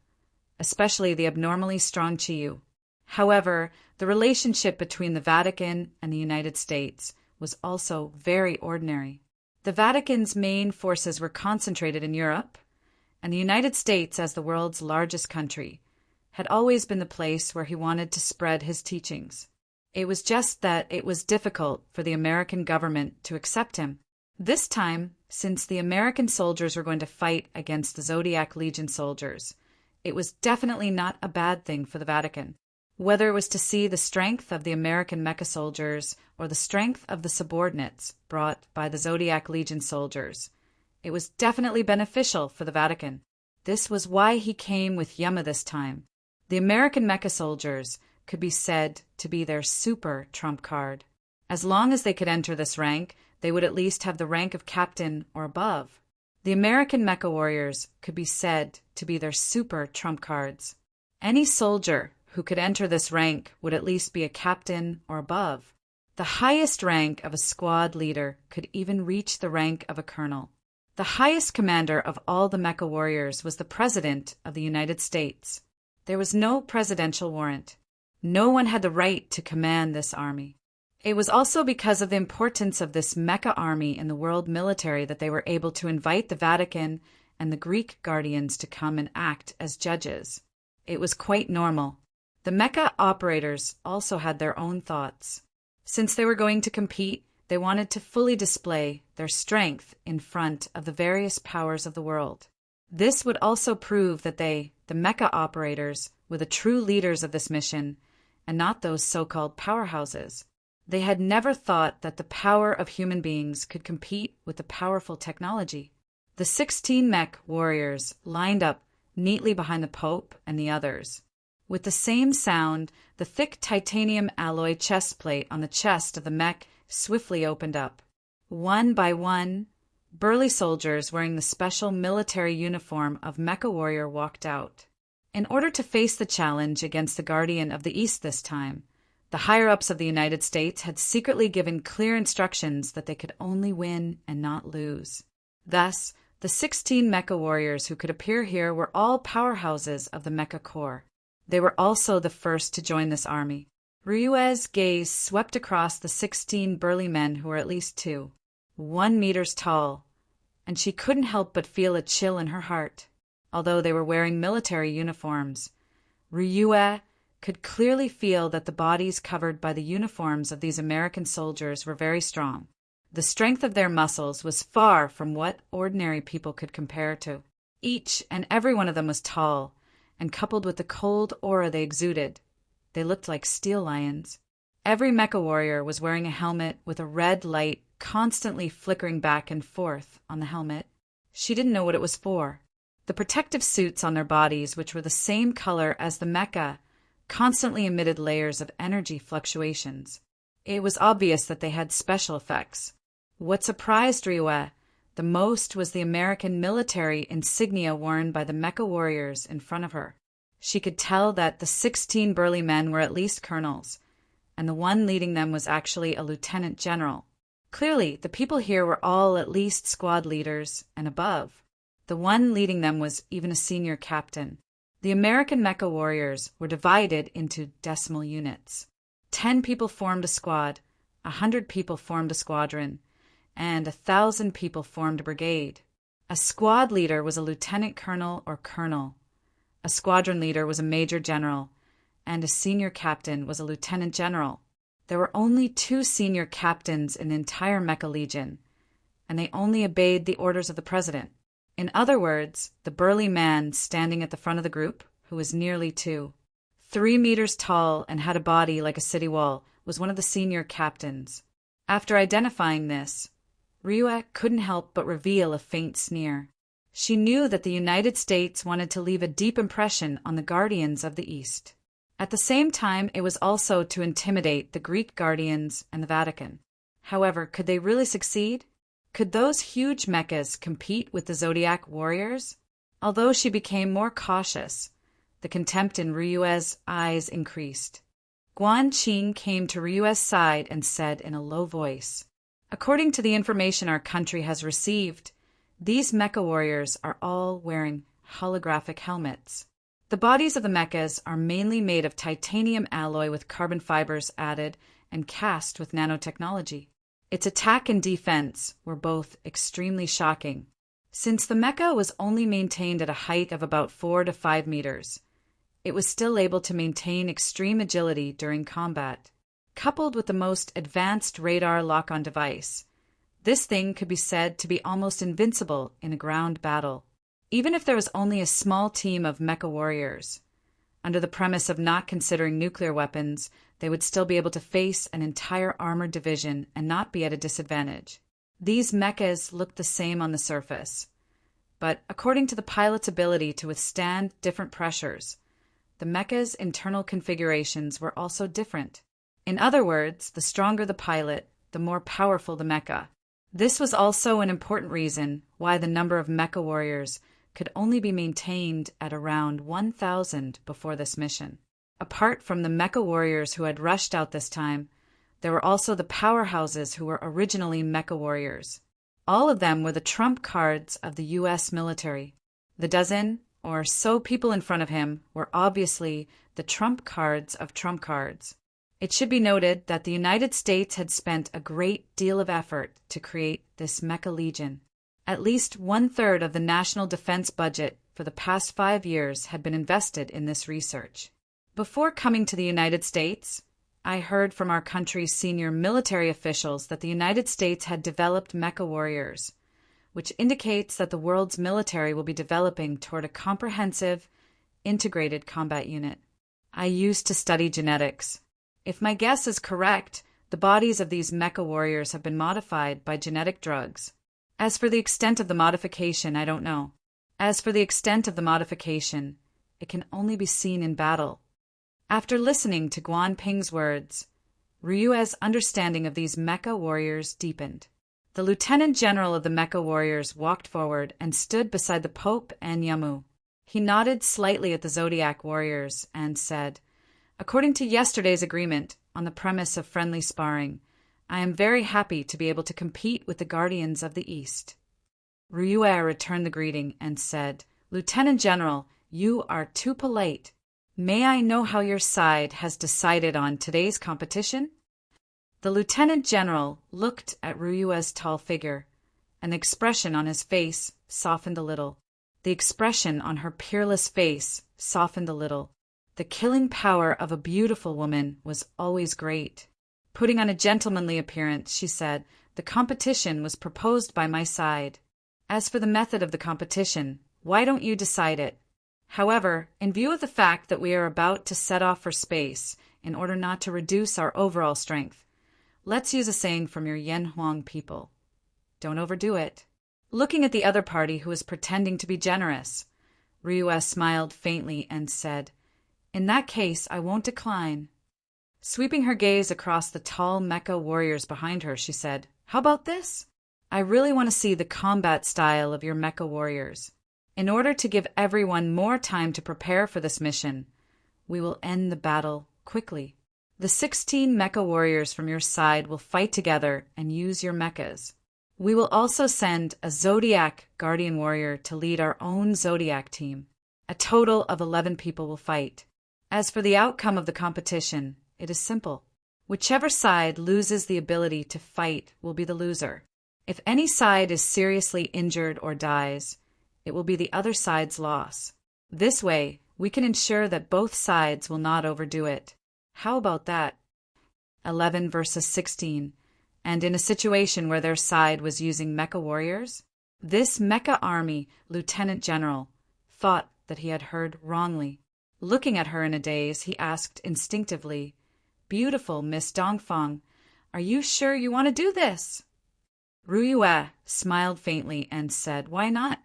especially the abnormally strong Chiyu. However, the relationship between the Vatican and the United States was also very ordinary. The Vatican's main forces were concentrated in Europe, and the United States, as the world's largest country, had always been the place where he wanted to spread his teachings. It was just that it was difficult for the American government to accept him. This time, since the American soldiers were going to fight against the Zodiac Legion soldiers, it was definitely not a bad thing for the Vatican. Whether it was to see the strength of the American mecha soldiers or the strength of the subordinates brought by the Zodiac Legion soldiers, it was definitely beneficial for the Vatican. This was why he came with Yama this time. The American mecha soldiers could be said to be their super trump card. As long as they could enter this rank, they would at least have the rank of captain or above. The American mecha warriors could be said to be their super trump cards. Any soldier who could enter this rank would at least be a captain or above. The highest rank of a squad leader could even reach the rank of a colonel. The highest commander of all the mecha warriors was the President of the United States. There was no presidential warrant. No one had the right to command this army. It was also because of the importance of this mecha army in the world military that they were able to invite the Vatican and the Greek guardians to come and act as judges. It was quite normal. The mecha operators also had their own thoughts. Since they were going to compete, they wanted to fully display their strength in front of the various powers of the world. This would also prove that they, the mecha operators, were the true leaders of this mission, and not those so-called powerhouses. They had never thought that the power of human beings could compete with the powerful technology. The 16 mech warriors lined up neatly behind the Pope and the others. With the same sound, the thick titanium alloy chest plate on the chest of the mech swiftly opened up. One by one, burly soldiers wearing the special military uniform of mecha warrior walked out. In order to face the challenge against the Guardian of the East this time, The higher-ups of the United States had secretly given clear instructions that they could only win and not lose. Thus, the 16 mecha warriors who could appear here were all powerhouses of the Mecha Corps. They were also the first to join this army. Ryue's gaze swept across the 16 burly men who were at least 1 meter tall, and she couldn't help but feel a chill in her heart. Although they were wearing military uniforms, Ryue could clearly feel that the bodies covered by the uniforms of these American soldiers were very strong. The strength of their muscles was far from what ordinary people could compare to. Each and every one of them was tall, and coupled with the cold aura they exuded, they looked like steel lions. Every mecha warrior was wearing a helmet with a red light constantly flickering back and forth on the helmet. She didn't know what it was for. The protective suits on their bodies, which were the same color as the mecha, constantly emitted layers of energy fluctuations. It was obvious that they had special effects. What surprised Ryue the most was the American military insignia worn by the mecha warriors in front of her. She could tell that the 16 burly men were at least colonels, and the one leading them was actually a lieutenant general. Clearly, the people here were all at least squad leaders and above. The one leading them was even a senior captain. The American mecha warriors were divided into decimal units. 10 people formed a squad, 100 people formed a squadron, and 1,000 people formed a brigade. A squad leader was a lieutenant colonel or colonel. A squadron leader was a major general, and a senior captain was a lieutenant general. There were only 2 senior captains in the entire Mecha Legion, and they only obeyed the orders of the president. In other words, the burly man standing at the front of the group, who was nearly 3 meters tall and had a body like a city wall, was one of the senior captains. After identifying this, Ryue couldn't help but reveal a faint sneer. She knew that the United States wanted to leave a deep impression on the Guardians of the East. At the same time, it was also to intimidate the Greek Guardians and the Vatican. However, could they really succeed? Could those huge mechas compete with the Zodiac warriors? Although she became more cautious, the contempt in Ryue's eyes increased. Guan Qing came to Ryue's side and said in a low voice, "According to the information our country has received, these mecha warriors are all wearing holographic helmets. The bodies of the mechas are mainly made of titanium alloy with carbon fibers added and cast with nanotechnology. Its attack and defense were both extremely shocking. Since the mecha was only maintained at a height of about 4 to 5 meters, it was still able to maintain extreme agility during combat. Coupled with the most advanced radar lock-on device, this thing could be said to be almost invincible in a ground battle. Even if there was only a small team of mecha warriors, under the premise of not considering nuclear weapons, they would still be able to face an entire armored division and not be at a disadvantage. These mechas looked the same on the surface, but according to the pilot's ability to withstand different pressures, the mecha's internal configurations were also different. In other words, the stronger the pilot, the more powerful the mecha. This was also an important reason why the number of mecha warriors could only be maintained at around 1,000 before this mission. Apart from the mecha warriors who had rushed out this time, there were also the powerhouses who were originally mecha warriors. All of them were the trump cards of the U.S. military. The dozen or so people in front of him were obviously the trump cards of trump cards. It should be noted that the United States had spent a great deal of effort to create this Mecha Legion. At least 1/3 of the national defense budget for the past 5 years had been invested in this research. Before coming to the United States, I heard from our country's senior military officials that the United States had developed mecha warriors, which indicates that the world's military will be developing toward a comprehensive, integrated combat unit. I used to study genetics. If my guess is correct, the bodies of these mecha warriors have been modified by genetic drugs. As for the extent of the modification, I don't know. As for the extent of the modification, it can only be seen in battle. After listening to Guan Ping's words, Ryue's understanding of these mecha warriors deepened. The lieutenant general of the mecha warriors walked forward and stood beside the Pope and Yamu. He nodded slightly at the Zodiac warriors and said, "According to yesterday's agreement, on the premise of friendly sparring. I am very happy to be able to compete with the Guardians of the East. Ryue returned the greeting and said, Lieutenant General, you are too polite. May I know how your side has decided on today's competition? The Lieutenant General looked at Ryue's tall figure, and the expression on his face softened a little. The expression on her peerless face softened a little. The killing power of a beautiful woman was always great. Putting on a gentlemanly appearance, she said, the competition was proposed by my side. As for the method of the competition, why don't you decide it? However, in view of the fact that we are about to set off for space in order not to reduce our overall strength, let's use a saying from your Yanhuang people. Don't overdo it. Looking at the other party who was pretending to be generous, Ryue smiled faintly and said, In that case, I won't decline. Sweeping her gaze across the tall mecha warriors behind her, she said, How about this? I really want to see the combat style of your mecha warriors. In order to give everyone more time to prepare for this mission, we will end the battle quickly. The 16 mecha warriors from your side will fight together and use your mechas. We will also send a Zodiac Guardian Warrior to lead our own Zodiac team. A total of 11 people will fight. As for the outcome of the competition, it is simple. Whichever side loses the ability to fight will be the loser. If any side is seriously injured or dies, it will be the other side's loss. This way, we can ensure that both sides will not overdo it. How about that? 11 versus 16. And in a situation where their side was using mecha warriors, this mecha army lieutenant general thought that he had heard wrongly. Looking at her in a daze, he asked instinctively, Beautiful Miss Dongfang, are you sure you want to do this? Ryue smiled faintly and said, Why not?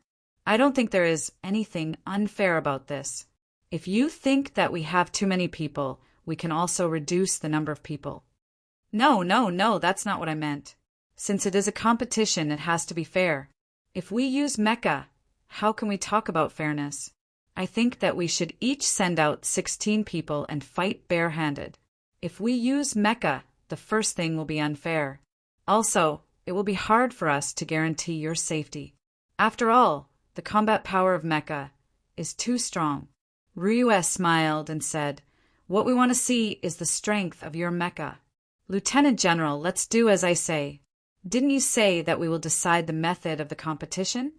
I don't think there is anything unfair about this. If you think that we have too many people, we can also reduce the number of people. No, that's not what I meant. Since it is a competition, it has to be fair. If we use mecha, how can we talk about fairness? I think that we should each send out 16 people and fight barehanded. If we use mecha, the first thing will be unfair. Also, it will be hard for us to guarantee your safety. After all, the combat power of mecha is too strong. Ryue smiled and said, What we want to see is the strength of your mecha. Lieutenant General, let's do as I say. Didn't you say that we will decide the method of the competition?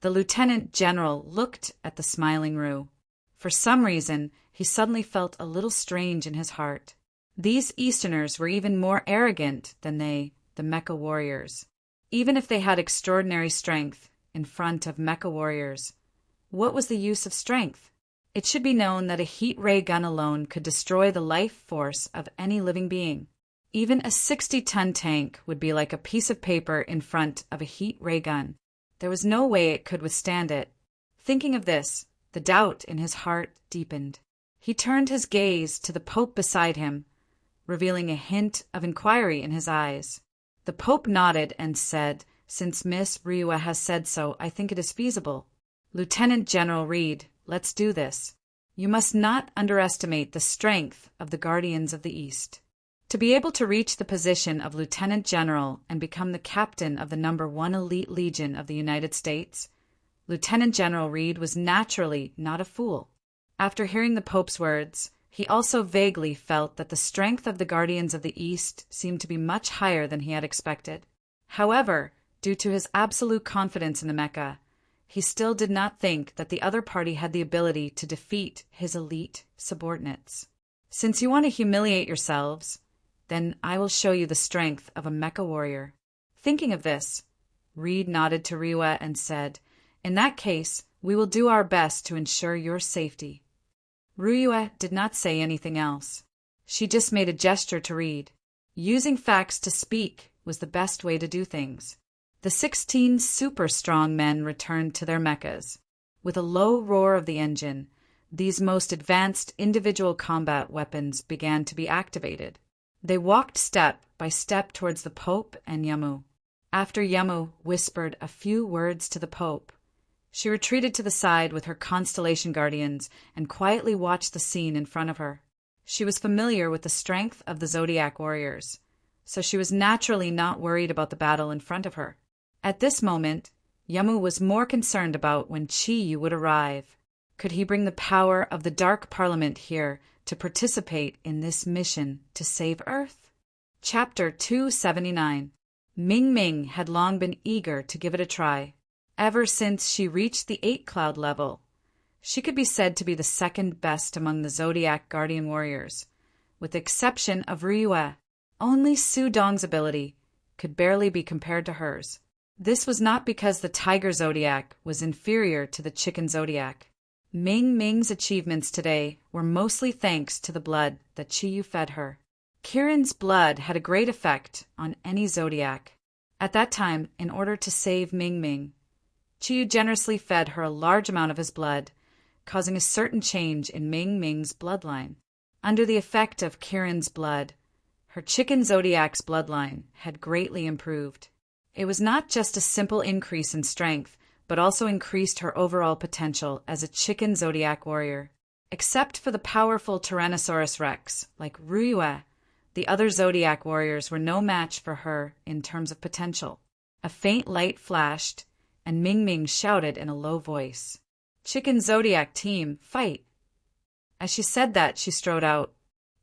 The Lieutenant General looked at the smiling Ryu. For some reason, he suddenly felt a little strange in his heart. These Easterners were even more arrogant than they, the mecha warriors. Even if they had extraordinary strength in front of mecha warriors, what was the use of strength? It should be known that a heat ray gun alone could destroy the life force of any living being. Even a 60-ton tank would be like a piece of paper in front of a heat ray gun. There was no way it could withstand it. Thinking of this, the doubt in his heart deepened. He turned his gaze to the Pope beside him, revealing a hint of inquiry in his eyes. The Pope nodded and said, Since Miss Ryue has said so, I think it is feasible. Lieutenant General Reed, let's do this. You must not underestimate the strength of the Guardians of the East. To be able to reach the position of Lieutenant General and become the captain of the No. 1 Elite Legion of the United States, Lieutenant General Reed was naturally not a fool. After hearing the Pope's words, he also vaguely felt that the strength of the Guardians of the East seemed to be much higher than he had expected. However, due to his absolute confidence in the mecha, he still did not think that the other party had the ability to defeat his elite subordinates. Since you want to humiliate yourselves, then I will show you the strength of a mecha warrior. Thinking of this, Reed nodded to Ryue and said, In that case, we will do our best to ensure your safety. Ryue did not say anything else. She just made a gesture to Reed. Using facts to speak was the best way to do things. The 16 super strong men returned to their mechas. With a low roar of the engine, these most advanced individual combat weapons began to be activated. They walked step by step towards the Pope and Yamu. After Yamu whispered a few words to the Pope, she retreated to the side with her Constellation Guardians and quietly watched the scene in front of her. She was familiar with the strength of the Zodiac warriors, so she was naturally not worried about the battle in front of her. At this moment, Yamu was more concerned about when Chiyu would arrive. Could he bring the power of the Dark Parliament here to participate in this mission to save Earth? Chapter 279. Ming Ming had long been eager to give it a try. Ever since she reached the 8-cloud level, she could be said to be the second best among the Zodiac Guardian Warriors. With the exception of Ryue, only Su Dong's ability could barely be compared to hers. This was not because the Tiger Zodiac was inferior to the Chicken Zodiac. Ming Ming's achievements today were mostly thanks to the blood that Chiyu fed her. Kirin's blood had a great effect on any Zodiac. At that time, in order to save Ming Ming, Chiyu generously fed her a large amount of his blood, causing a certain change in Ming Ming's bloodline. Under the effect of Kirin's blood, her Chicken Zodiac's bloodline had greatly improved. It was not just a simple increase in strength, but also increased her overall potential as a Chicken Zodiac warrior. Except for the powerful Tyrannosaurus Rex, like Ryue, the other Zodiac warriors were no match for her in terms of potential. A faint light flashed, and Ming Ming shouted in a low voice, "Chicken Zodiac team, fight!" As she said that, she strode out.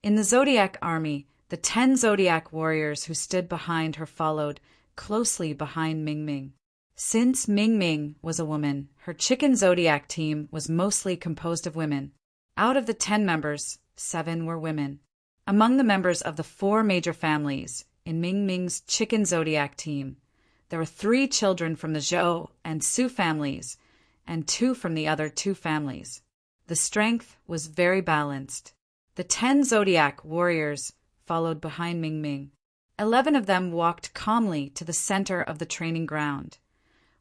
In the Zodiac army, the 10 Zodiac warriors who stood behind her followed, closely behind Ming Ming. Since Ming Ming was a woman, her Chicken Zodiac team was mostly composed of women. Out of the 10 members, 7 were women. Among the members of the 4 major families in Ming Ming's Chicken Zodiac team, there were 3 children from the Zhou and Su families, and 2 from the other 2 families. The strength was very balanced. The 10 Zodiac warriors followed behind Ming Ming. 11 of them walked calmly to the center of the training ground,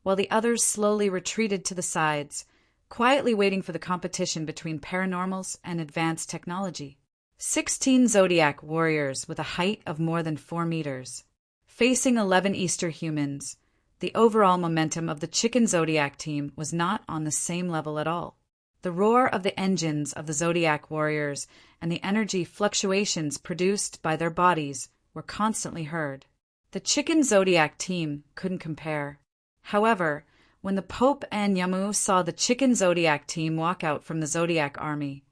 while the others slowly retreated to the sides, quietly waiting for the competition between paranormals and advanced technology. 16 Zodiac warriors with a height of more than 4 meters. Facing 11 Easter humans, the overall momentum of the Chicken Zodiac team was not on the same level at all. The roar of the engines of the Zodiac warriors and the energy fluctuations produced by their bodies were constantly heard. The Chicken Zodiac team couldn't compare. However, when the Pope and Yamu saw the Chicken Zodiac team walk out from the Zodiac army,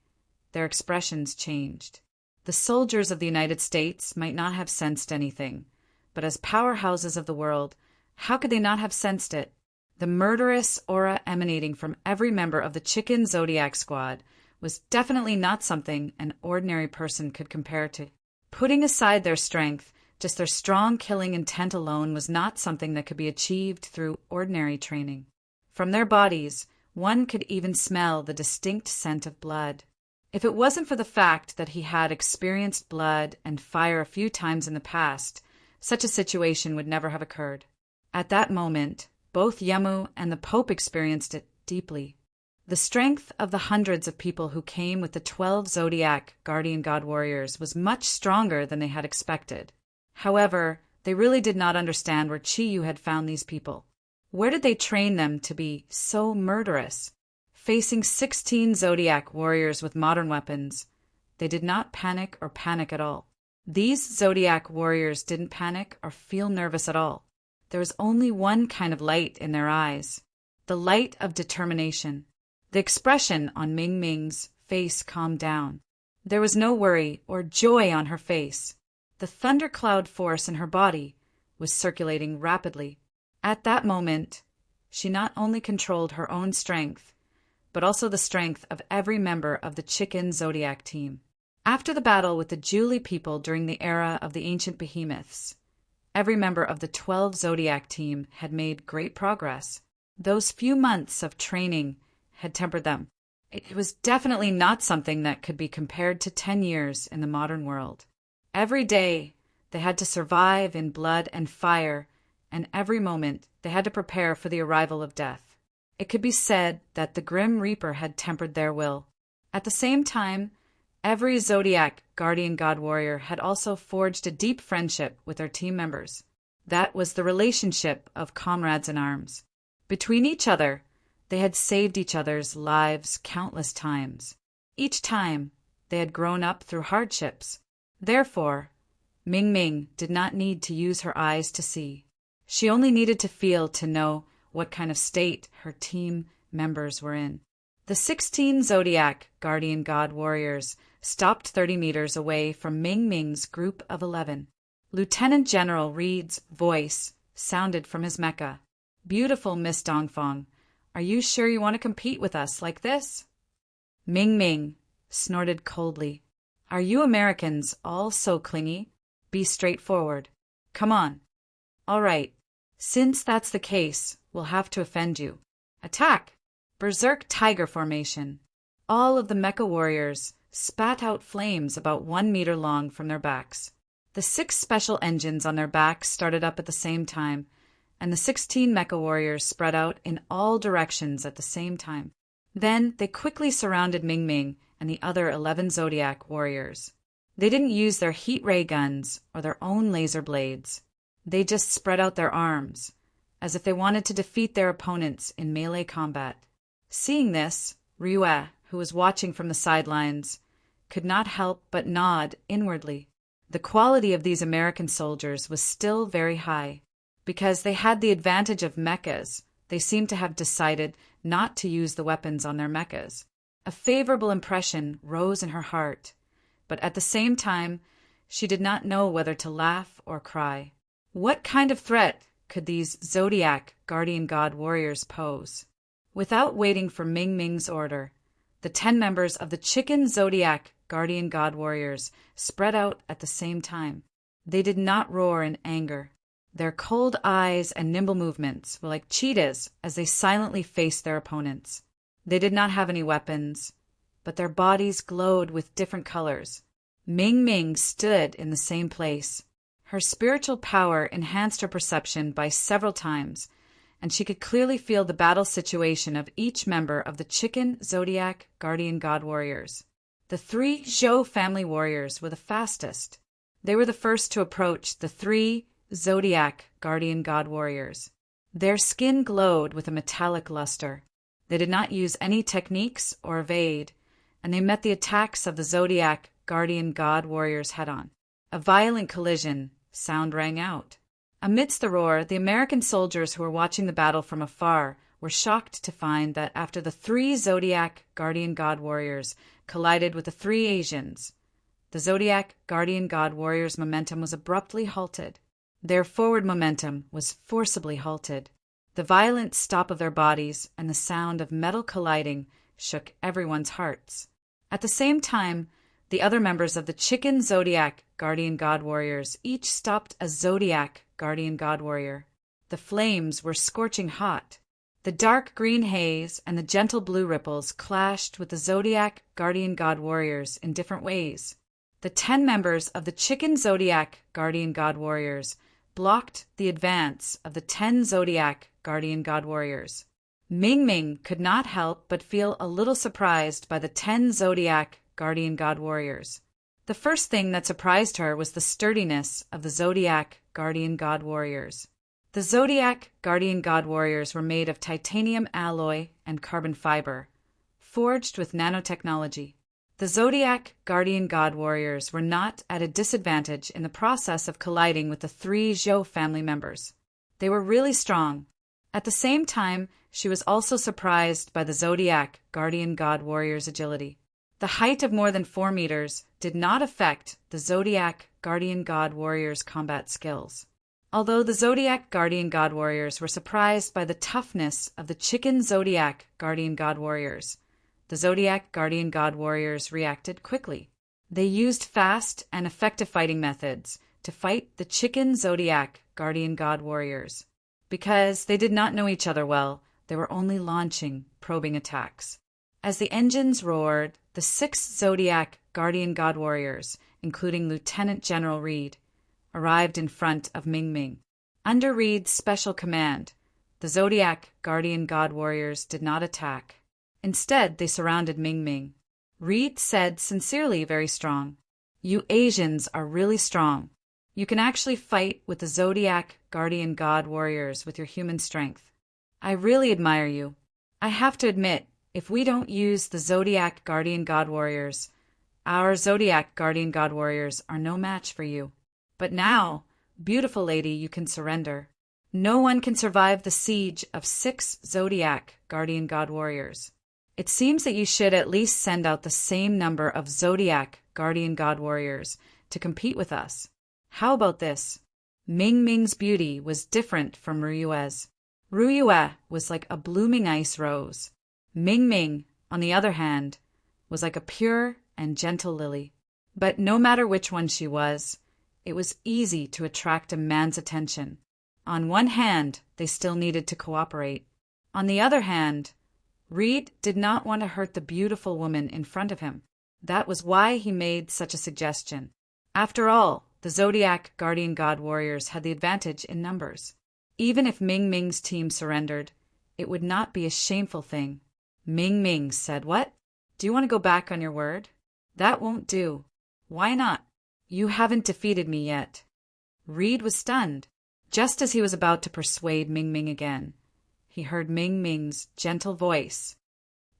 their expressions changed. The soldiers of the United States might not have sensed anything, but as powerhouses of the world, how could they not have sensed it? The murderous aura emanating from every member of the Chicken Zodiac squad was definitely not something an ordinary person could compare to. Putting aside their strength, just their strong killing intent alone was not something that could be achieved through ordinary training. From their bodies, one could even smell the distinct scent of blood. If it wasn't for the fact that he had experienced blood and fire a few times in the past, such a situation would never have occurred. At that moment, both Yamu and the Pope experienced it deeply. The strength of the hundreds of people who came with the 12 Zodiac Guardian God Warriors was much stronger than they had expected. However, they really did not understand where Chiyu had found these people. Where did they train them to be so murderous? Facing 16 Zodiac warriors with modern weapons, they did not panic or panic at all. These Zodiac warriors didn't panic or feel nervous at all. There was only one kind of light in their eyes, the light of determination. The expression on Ming Ming's face calmed down. There was no worry or joy on her face. The thundercloud force in her body was circulating rapidly. At that moment, she not only controlled her own strength, but also the strength of every member of the Chicken Zodiac team. After the battle with the Julie people during the era of the ancient behemoths, every member of the 12 Zodiac team had made great progress. Those few months of training had tempered them. It was definitely not something that could be compared to 10 years in the modern world. Every day, they had to survive in blood and fire, and every moment they had to prepare for the arrival of death. It could be said that the Grim Reaper had tempered their will. At the same time, every Zodiac Guardian God Warrior had also forged a deep friendship with their team members. That was the relationship of comrades in arms. Between each other, they had saved each other's lives countless times. Each time, They had grown up through hardships. Therefore, Ming Ming did not need to use her eyes to see. She only needed to feel to know what kind of state her team members were in. The 16 Zodiac Guardian God warriors stopped 30 meters away from Ming Ming's group of 11. Lieutenant General Reed's voice sounded from his mecha. "Beautiful Miss Dongfang, are you sure you want to compete with us like this?" Ming Ming snorted coldly. "Are you Americans all so clingy? Be straightforward. Come on." "All right. Since that's the case, we'll have to offend you. Attack!" Berserk Tiger Formation. All of the mecha warriors spat out flames about 1 meter long from their backs. The 6 special engines on their backs started up at the same time, and the 16 mecha warriors spread out in all directions at the same time. Then they quickly surrounded Ming Ming and the other 11 Zodiac warriors. They didn't use their heat ray guns or their own laser blades. They just spread out their arms, as if they wanted to defeat their opponents in melee combat. Seeing this, Ryue, who was watching from the sidelines, could not help but nod inwardly. The quality of these American soldiers was still very high. Because they had the advantage of mechas, they seemed to have decided not to use the weapons on their mechas. A favorable impression rose in her heart, but at the same time, she did not know whether to laugh or cry. What kind of threat could these Zodiac Guardian God warriors pose? Without waiting for Ming Ming's order, the 10 members of the Chicken Zodiac Guardian God warriors spread out at the same time. They did not roar in anger. Their cold eyes and nimble movements were like cheetahs as they silently faced their opponents. They did not have any weapons, but their bodies glowed with different colors. Ming Ming stood in the same place. Her spiritual power enhanced her perception by several times, and she could clearly feel the battle situation of each member of the Chicken Zodiac Guardian God warriors. The 3 Zhou family warriors were the fastest. They were the first to approach the 3 Zodiac Guardian God warriors. Their skin glowed with a metallic luster. They did not use any techniques or evade, and they met the attacks of the Zodiac Guardian God warriors head-on. A violent collision sound rang out. Amidst the roar, the American soldiers who were watching the battle from afar were shocked to find that after the 3 Zodiac Guardian God warriors collided with the 3 Asians, the Zodiac Guardian God warriors' momentum was abruptly halted. Their forward momentum was forcibly halted. The violent stop of their bodies and the sound of metal colliding shook everyone's hearts. At the same time, the other members of the Chicken Zodiac Guardian God warriors each stopped a Zodiac Guardian God warrior. The flames were scorching hot. The dark green haze and the gentle blue ripples clashed with the Zodiac Guardian God warriors in different ways. The 10 members of the Chicken Zodiac Guardian God warriors blocked the advance of the 10 Zodiac Guardian God warriors. Ming Ming could not help but feel a little surprised by the 10 Zodiac Guardian God warriors. The first thing that surprised her was the sturdiness of the Zodiac Guardian God warriors. The Zodiac Guardian God warriors were made of titanium alloy and carbon fiber, forged with nanotechnology. The Zodiac Guardian God warriors were not at a disadvantage in the process of colliding with the 3 Zhou family members. They were really strong. At the same time, she was also surprised by the Zodiac Guardian God warriors' agility. The height of more than 4 meters did not affect the Zodiac Guardian God warriors' combat skills. Although the Zodiac Guardian God warriors were surprised by the toughness of the Chicken Zodiac Guardian God warriors, the Zodiac Guardian God warriors reacted quickly. They used fast and effective fighting methods to fight the Chicken Zodiac Guardian God warriors. Because they did not know each other well, they were only launching probing attacks. As the engines roared, the 6 Zodiac Guardian God warriors, including Lieutenant General Reed, arrived in front of Ming Ming. Under Reed's special command, the Zodiac Guardian God warriors did not attack. Instead, they surrounded Ming Ming. Reed said sincerely very strong, "You Asians are really strong. You can actually fight with the Zodiac Guardian God warriors with your human strength. I really admire you. I have to admit, if we don't use the Zodiac Guardian God warriors, Our Zodiac guardian god warriors are no match for you. But now, beautiful lady, you can surrender. No one can survive the siege of 6 Zodiac guardian god warriors. It seems that you should at least send out the same number of Zodiac guardian god warriors to compete with us. How about this? Ming Ming's beauty was different from Ruyue's. Ruyue was like a blooming ice rose. Ming Ming, on the other hand, was like a pure and gentle lily. But no matter which one she was, it was easy to attract a man's attention. On one hand, they still needed to cooperate. On the other hand, Reed did not want to hurt the beautiful woman in front of him. That was why he made such a suggestion. After all, the Zodiac guardian god warriors had the advantage in numbers. Even if Ming Ming's team surrendered, it would not be a shameful thing. Ming Ming said, "What? Do you want to go back on your word? That won't do." "Why not? You haven't defeated me yet." Reed was stunned. Just as he was about to persuade Ming Ming again, he heard Ming Ming's gentle voice.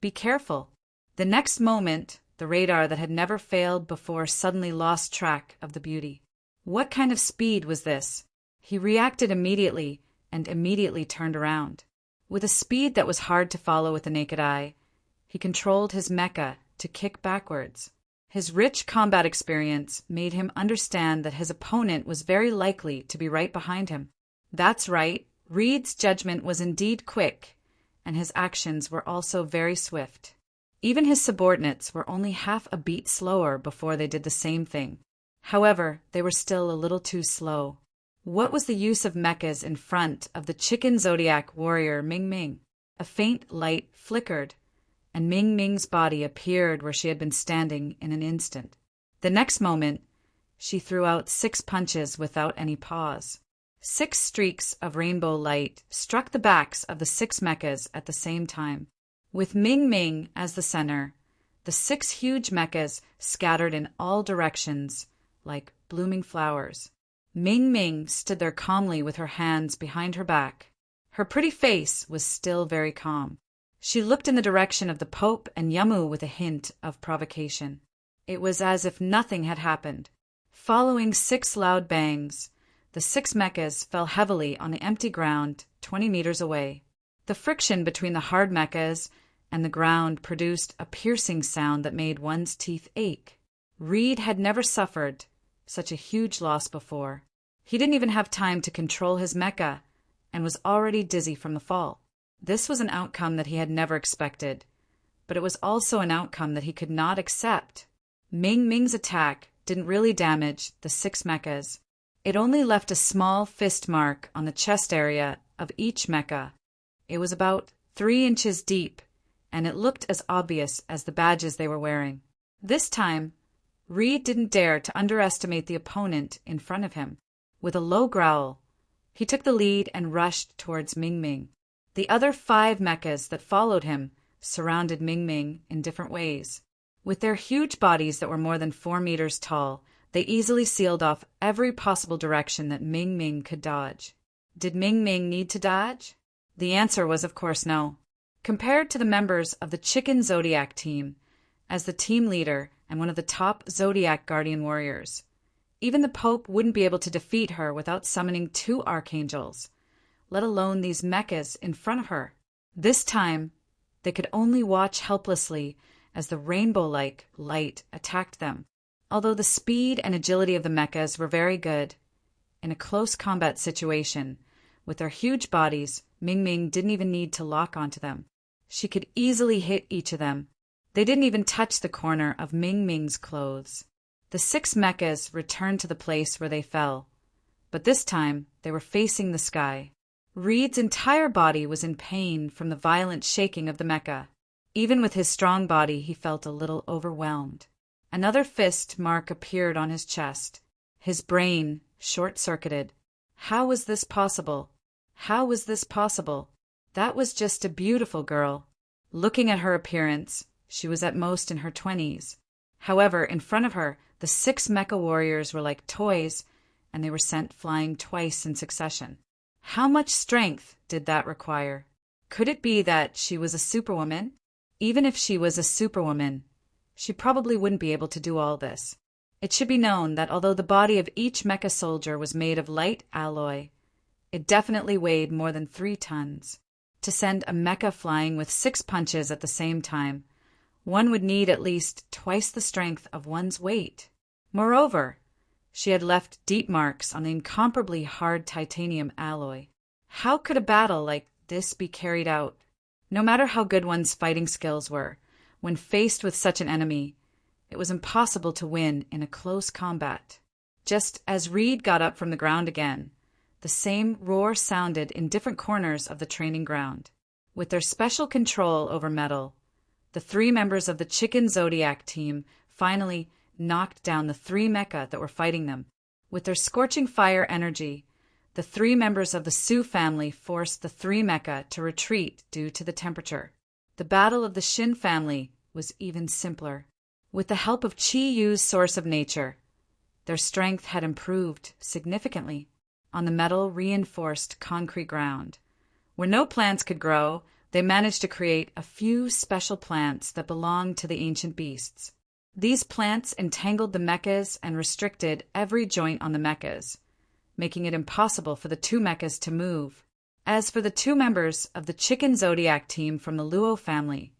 "Be careful." The next moment, the radar that had never failed before suddenly lost track of the beauty. What kind of speed was this? He reacted immediately and immediately turned around. With a speed that was hard to follow with the naked eye, he controlled his mecha to kick backwards. His rich combat experience made him understand that his opponent was very likely to be right behind him. That's right, Reed's judgment was indeed quick, and his actions were also very swift. Even his subordinates were only half a beat slower before they did the same thing. However, they were still a little too slow. What was the use of mechas in front of the chicken Zodiac warrior Ming Ming? A faint light flickered, and Ming Ming's body appeared where she had been standing in an instant. The next moment, she threw out 6 punches without any pause. 6 streaks of rainbow light struck the backs of the 6 mechas at the same time. With Ming Ming as the center, the 6 huge mechas scattered in all directions like blooming flowers. Ming Ming stood there calmly with her hands behind her back. Her pretty face was still very calm. She looked in the direction of the Pope and Yamu with a hint of provocation. It was as if nothing had happened. Following 6 loud bangs, the 6 mechas fell heavily on the empty ground 20 meters away. The friction between the hard mechas and the ground produced a piercing sound that made one's teeth ache. Reed had never suffered such a huge loss before. He didn't even have time to control his mecha and was already dizzy from the fall. This was an outcome that he had never expected, but it was also an outcome that he could not accept. Ming Ming's attack didn't really damage the 6 mechas. It only left a small fist mark on the chest area of each mecha. It was about 3 inches deep, and it looked as obvious as the badges they were wearing. This time, Reed didn't dare to underestimate the opponent in front of him. With a low growl, he took the lead and rushed towards Ming Ming. The other 5 mechas that followed him surrounded Ming Ming in different ways. With their huge bodies that were more than 4 meters tall, they easily sealed off every possible direction that Ming Ming could dodge. Did Ming Ming need to dodge? The answer was of course no. Compared to the members of the Chicken Zodiac team, as the team leader and one of the top Zodiac guardian warriors, even the Pope wouldn't be able to defeat her without summoning 2 archangels, let alone these mechas in front of her. This time, they could only watch helplessly as the rainbow-like light attacked them. Although the speed and agility of the mechas were very good, in a close combat situation, with their huge bodies, Ming Ming didn't even need to lock onto them. She could easily hit each of them. They didn't even touch the corner of Ming Ming's clothes. The 6 mechas returned to the place where they fell, but this time they were facing the sky. Reed's entire body was in pain from the violent shaking of the mecha. Even with his strong body, he felt a little overwhelmed. Another fist mark appeared on his chest. His brain short-circuited. How was this possible? How was this possible? That was just a beautiful girl. Looking at her appearance, she was at most in her 20s. However, in front of her, the 6 mecha warriors were like toys, and they were sent flying twice in succession. How much strength did that require? Could it be that she was a superwoman? Even if she was a superwoman, she probably wouldn't be able to do all this. It should be known that although the body of each mecha soldier was made of light alloy, it definitely weighed more than 3 tons. To send a mecha flying with 6 punches at the same time, one would need at least twice the strength of one's weight. Moreover, she had left deep marks on the incomparably hard titanium alloy. How could a battle like this be carried out? No matter how good one's fighting skills were, when faced with such an enemy, it was impossible to win in a close combat. Just as Reed got up from the ground again, the same roar sounded in different corners of the training ground. With their special control over metal, the 3 members of the Chicken Zodiac team finally knocked down the 3 mecha that were fighting them. With their scorching fire energy, the 3 members of the Sioux family forced the 3 mecha to retreat due to the temperature. The battle of the Shin family was even simpler. With the help of Chi-Yu's source of nature, their strength had improved significantly on the metal-reinforced concrete ground. Where no plants could grow, they managed to create a few special plants that belonged to the ancient beasts. These plants entangled the mechas and restricted every joint on the mechas, making it impossible for the 2 mechas to move. As for the 2 members of the Chicken Zodiac team from the Luo family,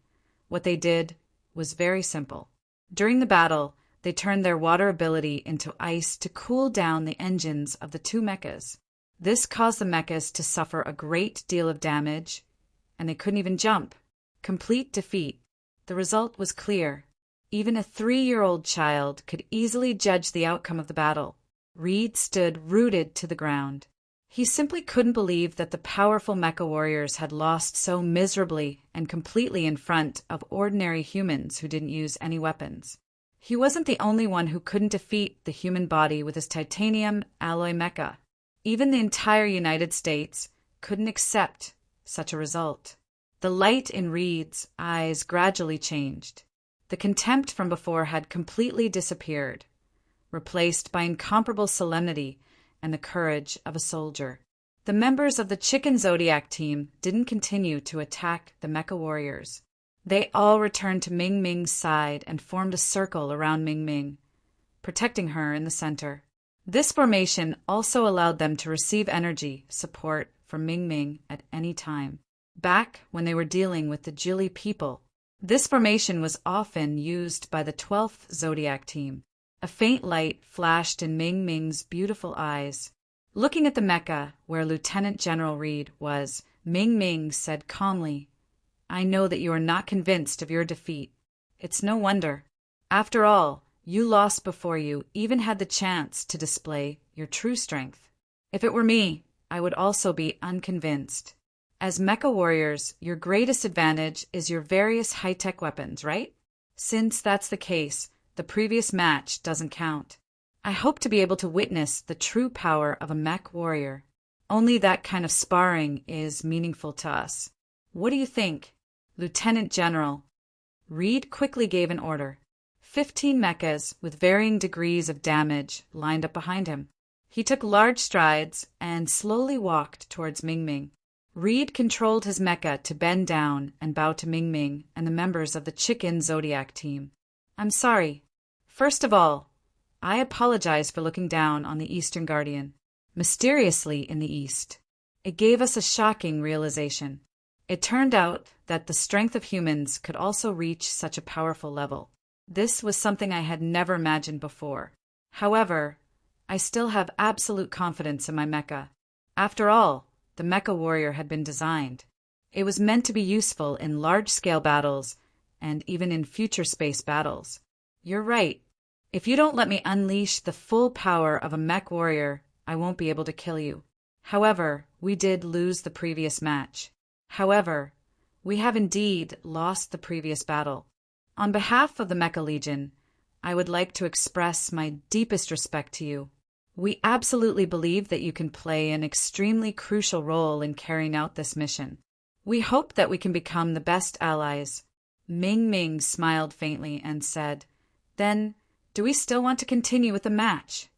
what they did was very simple. During the battle, they turned their water ability into ice to cool down the engines of the 2 mechas. This caused the mechas to suffer a great deal of damage, and they couldn't even jump. Complete defeat. The result was clear. Even a 3-year-old child could easily judge the outcome of the battle. Reed stood rooted to the ground. He simply couldn't believe that the powerful mecha warriors had lost so miserably and completely in front of ordinary humans who didn't use any weapons. He wasn't the only one who couldn't defeat the human body with his titanium alloy mecha. Even the entire United States couldn't accept such a result. The light in Reed's eyes gradually changed. The contempt from before had completely disappeared, replaced by incomparable solemnity and the courage of a soldier. The members of the Chicken Zodiac team didn't continue to attack the mecha warriors. They all returned to Ming Ming's side and formed a circle around Ming Ming, protecting her in the center. This formation also allowed them to receive energy support from Ming Ming at any time. Back when they were dealing with the Jili people, this formation was often used by the 12th Zodiac team. A faint light flashed in Ming Ming's beautiful eyes. Looking at the mecha where Lieutenant General Reed was, Ming Ming said calmly, "I know that you are not convinced of your defeat. It's no wonder. After all, you lost before you even had the chance to display your true strength. If it were me, I would also be unconvinced. As mecha warriors, your greatest advantage is your various high-tech weapons, right? Since that's the case, the previous match doesn't count. I hope to be able to witness the true power of a mech warrior. Only that kind of sparring is meaningful to us. What do you think, Lieutenant General?" Reed quickly gave an order. 15 mechas with varying degrees of damage lined up behind him. He took large strides and slowly walked towards Ming Ming. Reed controlled his mecha to bend down and bow to Ming Ming and the members of the Chicken Zodiac team. "I'm sorry. First of all, I apologize for looking down on the Eastern Guardian. Mysteriously in the East. It gave us a shocking realization. It turned out that the strength of humans could also reach such a powerful level. This was something I had never imagined before. However, I still have absolute confidence in my mecha. After all, the mecha warrior had been designed. It was meant to be useful in large-scale battles and even in future space battles. You're right. If you don't let me unleash the full power of a mech warrior, I won't be able to kill you. However, we did lose the previous match. However, we have indeed lost the previous battle. On behalf of the Mecha Legion, I would like to express my deepest respect to you. We absolutely believe that you can play an extremely crucial role in carrying out this mission. We hope that we can become the best allies." Ming Ming smiled faintly and said, "Then, do we still want to continue with the match?"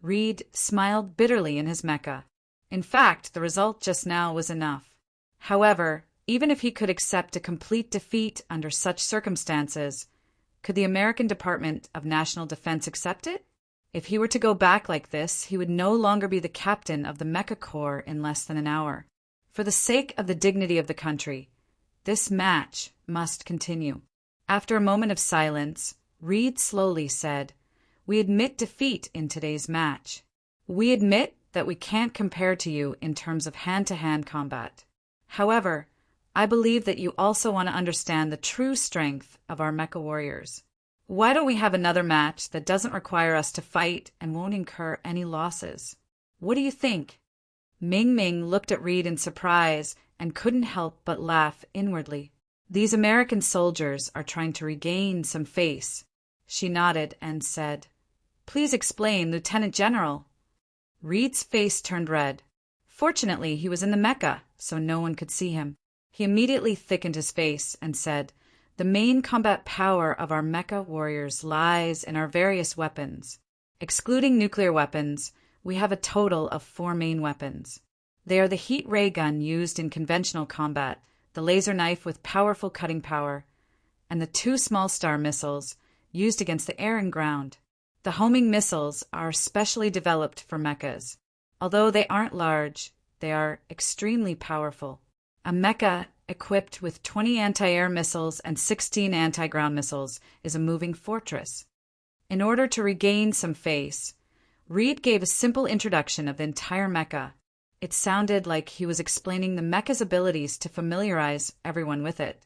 Reed smiled bitterly in his mecha. In fact, the result just now was enough. However, even if he could accept a complete defeat under such circumstances, Could the American Department of National Defense accept it? If he were to go back like this, he would no longer be the captain of the Mecha Corps in less than an hour. For the sake of the dignity of the country, this match must continue. After a moment of silence, Reed slowly said, "We admit defeat in today's match. We admit that we can't compare to you in terms of hand-to-hand combat. However, I believe that you also want to understand the true strength of our mecha warriors. Why don't we have another match that doesn't require us to fight and won't incur any losses? What do you think?" Ming Ming looked at Reed in surprise and couldn't help but laugh inwardly. "These American soldiers are trying to regain some face." She nodded and said, "Please explain, Lieutenant General." Reed's face turned red. Fortunately, he was in the mecha, so no one could see him. He immediately thickened his face and said, "The main combat power of our mecha warriors lies in our various weapons. Excluding nuclear weapons, we have a total of 4 main weapons. They are the heat ray gun used in conventional combat, the laser knife with powerful cutting power, and the 2 small star missiles used against the air and ground. The homing missiles are specially developed for mechas. Although they aren't large, they are extremely powerful. A mecha equipped with 20 anti-air missiles and 16 anti-ground missiles is a moving fortress." In order to regain some face, Reed gave a simple introduction of the entire mecha. It sounded like he was explaining the mecha's abilities to familiarize everyone with it.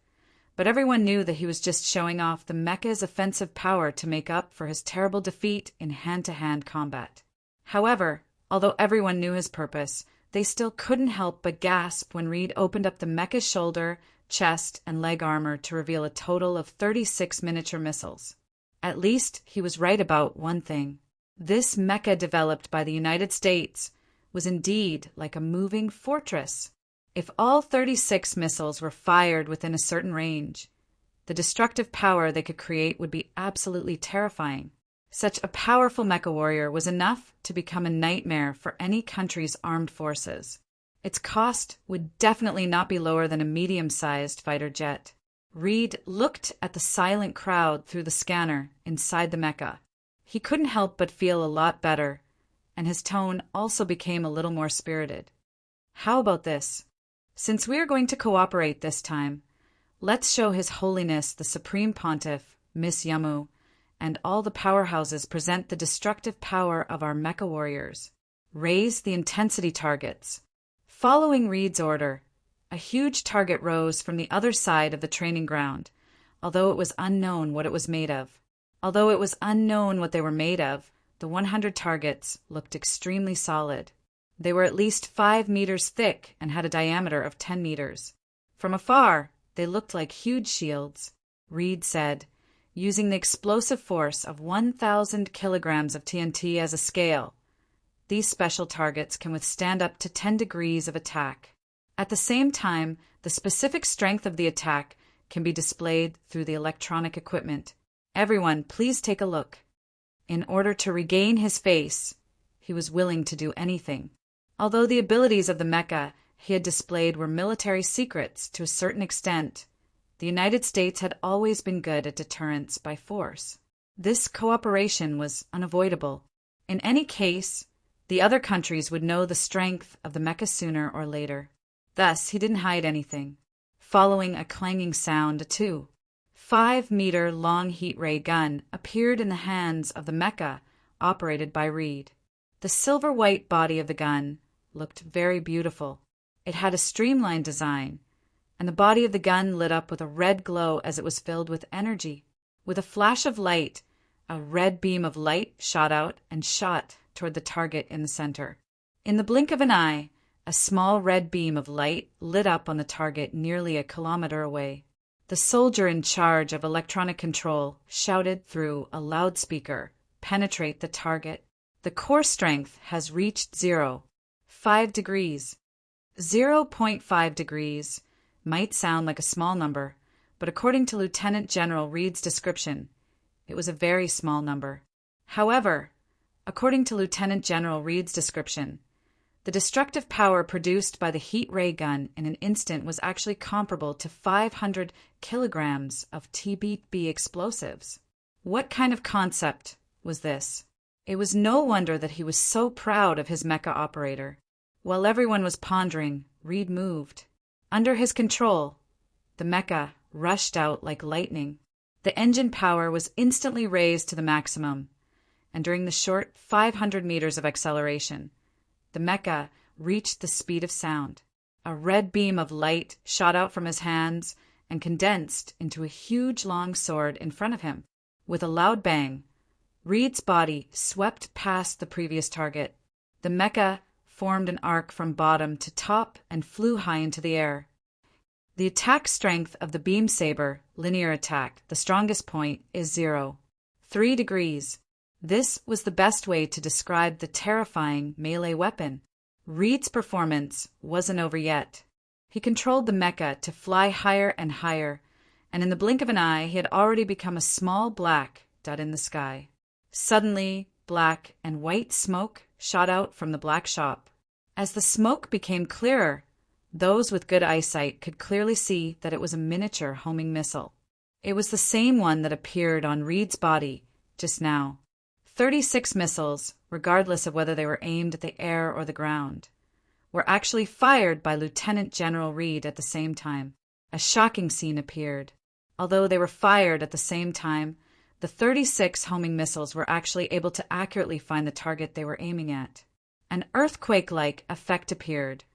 But everyone knew that he was just showing off the mecha's offensive power to make up for his terrible defeat in hand-to-hand combat. However, although everyone knew his purpose, they still couldn't help but gasp when Reed opened up the mecha's shoulder, chest, and leg armor to reveal a total of 36 miniature missiles. At least he was right about one thing. This mecha developed by the United States was indeed like a moving fortress. If all 36 missiles were fired within a certain range, the destructive power they could create would be absolutely terrifying. Such a powerful mecha warrior was enough to become a nightmare for any country's armed forces. Its cost would definitely not be lower than a medium-sized fighter jet. Reed looked at the silent crowd through the scanner inside the mecha. He couldn't help but feel a lot better, and his tone also became a little more spirited. "How about this? Since we are going to cooperate this time, let's show His Holiness the Supreme Pontiff, Miss Yamu, and all the powerhouses present the destructive power of our mecha warriors. Raise the intensity targets." Following Reed's order, a huge target rose from the other side of the training ground, although it was unknown what it was made of. Although it was unknown what they were made of, the 100 targets looked extremely solid. They were at least 5 meters thick and had a diameter of 10 meters. From afar, they looked like huge shields. Reed said, "Using the explosive force of 1,000 kilograms of TNT as a scale, these special targets can withstand up to 10 degrees of attack. At the same time, the specific strength of the attack can be displayed through the electronic equipment. Everyone, please take a look." In order to regain his face, he was willing to do anything. Although the abilities of the mecha he had displayed were military secrets to a certain extent, the United States had always been good at deterrence by force. This cooperation was unavoidable. In any case, the other countries would know the strength of the mecha sooner or later. Thus, he didn't hide anything. Following a clanging sound, a 2.5-meter long heat ray gun appeared in the hands of the mecha operated by Reed. The silver-white body of the gun looked very beautiful. It had a streamlined design, and the body of the gun lit up with a red glow as it was filled with energy. With a flash of light, a red beam of light shot out and shot toward the target in the center. In the blink of an eye, a small red beam of light lit up on the target nearly a kilometer away. The soldier in charge of electronic control shouted through a loudspeaker, "Penetrate the target. The core strength has reached 0.5 degrees. 0.5 degrees might sound like a small number, but according to Lieutenant General Reed's description, it was a very small number. However, according to Lieutenant General Reed's description, the destructive power produced by the heat ray gun in an instant was actually comparable to 500 kilograms of TBB explosives. What kind of concept was this? It was no wonder that he was so proud of his mecha operator. While everyone was pondering, Reed moved. Under his control, the mecha rushed out like lightning. The engine power was instantly raised to the maximum, and during the short 500 meters of acceleration, the mecha reached the speed of sound. A red beam of light shot out from his hands and condensed into a huge long sword in front of him. With a loud bang, Reed's body swept past the previous target. The mecha formed an arc from bottom to top and flew high into the air. The attack strength of the beam saber, linear attack, the strongest point, is 0. 3 degrees. This was the best way to describe the terrifying melee weapon. Reed's performance wasn't over yet. He controlled the mecha to fly higher and higher, and in the blink of an eye he had already become a small black dot in the sky. Suddenly, black and white smoke shot out from the black shop. As the smoke became clearer, those with good eyesight could clearly see that it was a miniature homing missile. It was the same one that appeared on Reed's body just now. 36 missiles, regardless of whether they were aimed at the air or the ground, were actually fired by Lieutenant General Reed at the same time. A shocking scene appeared. Although they were fired at the same time, the 36 homing missiles were actually able to accurately find the target they were aiming at. An earthquake-like effect appeared,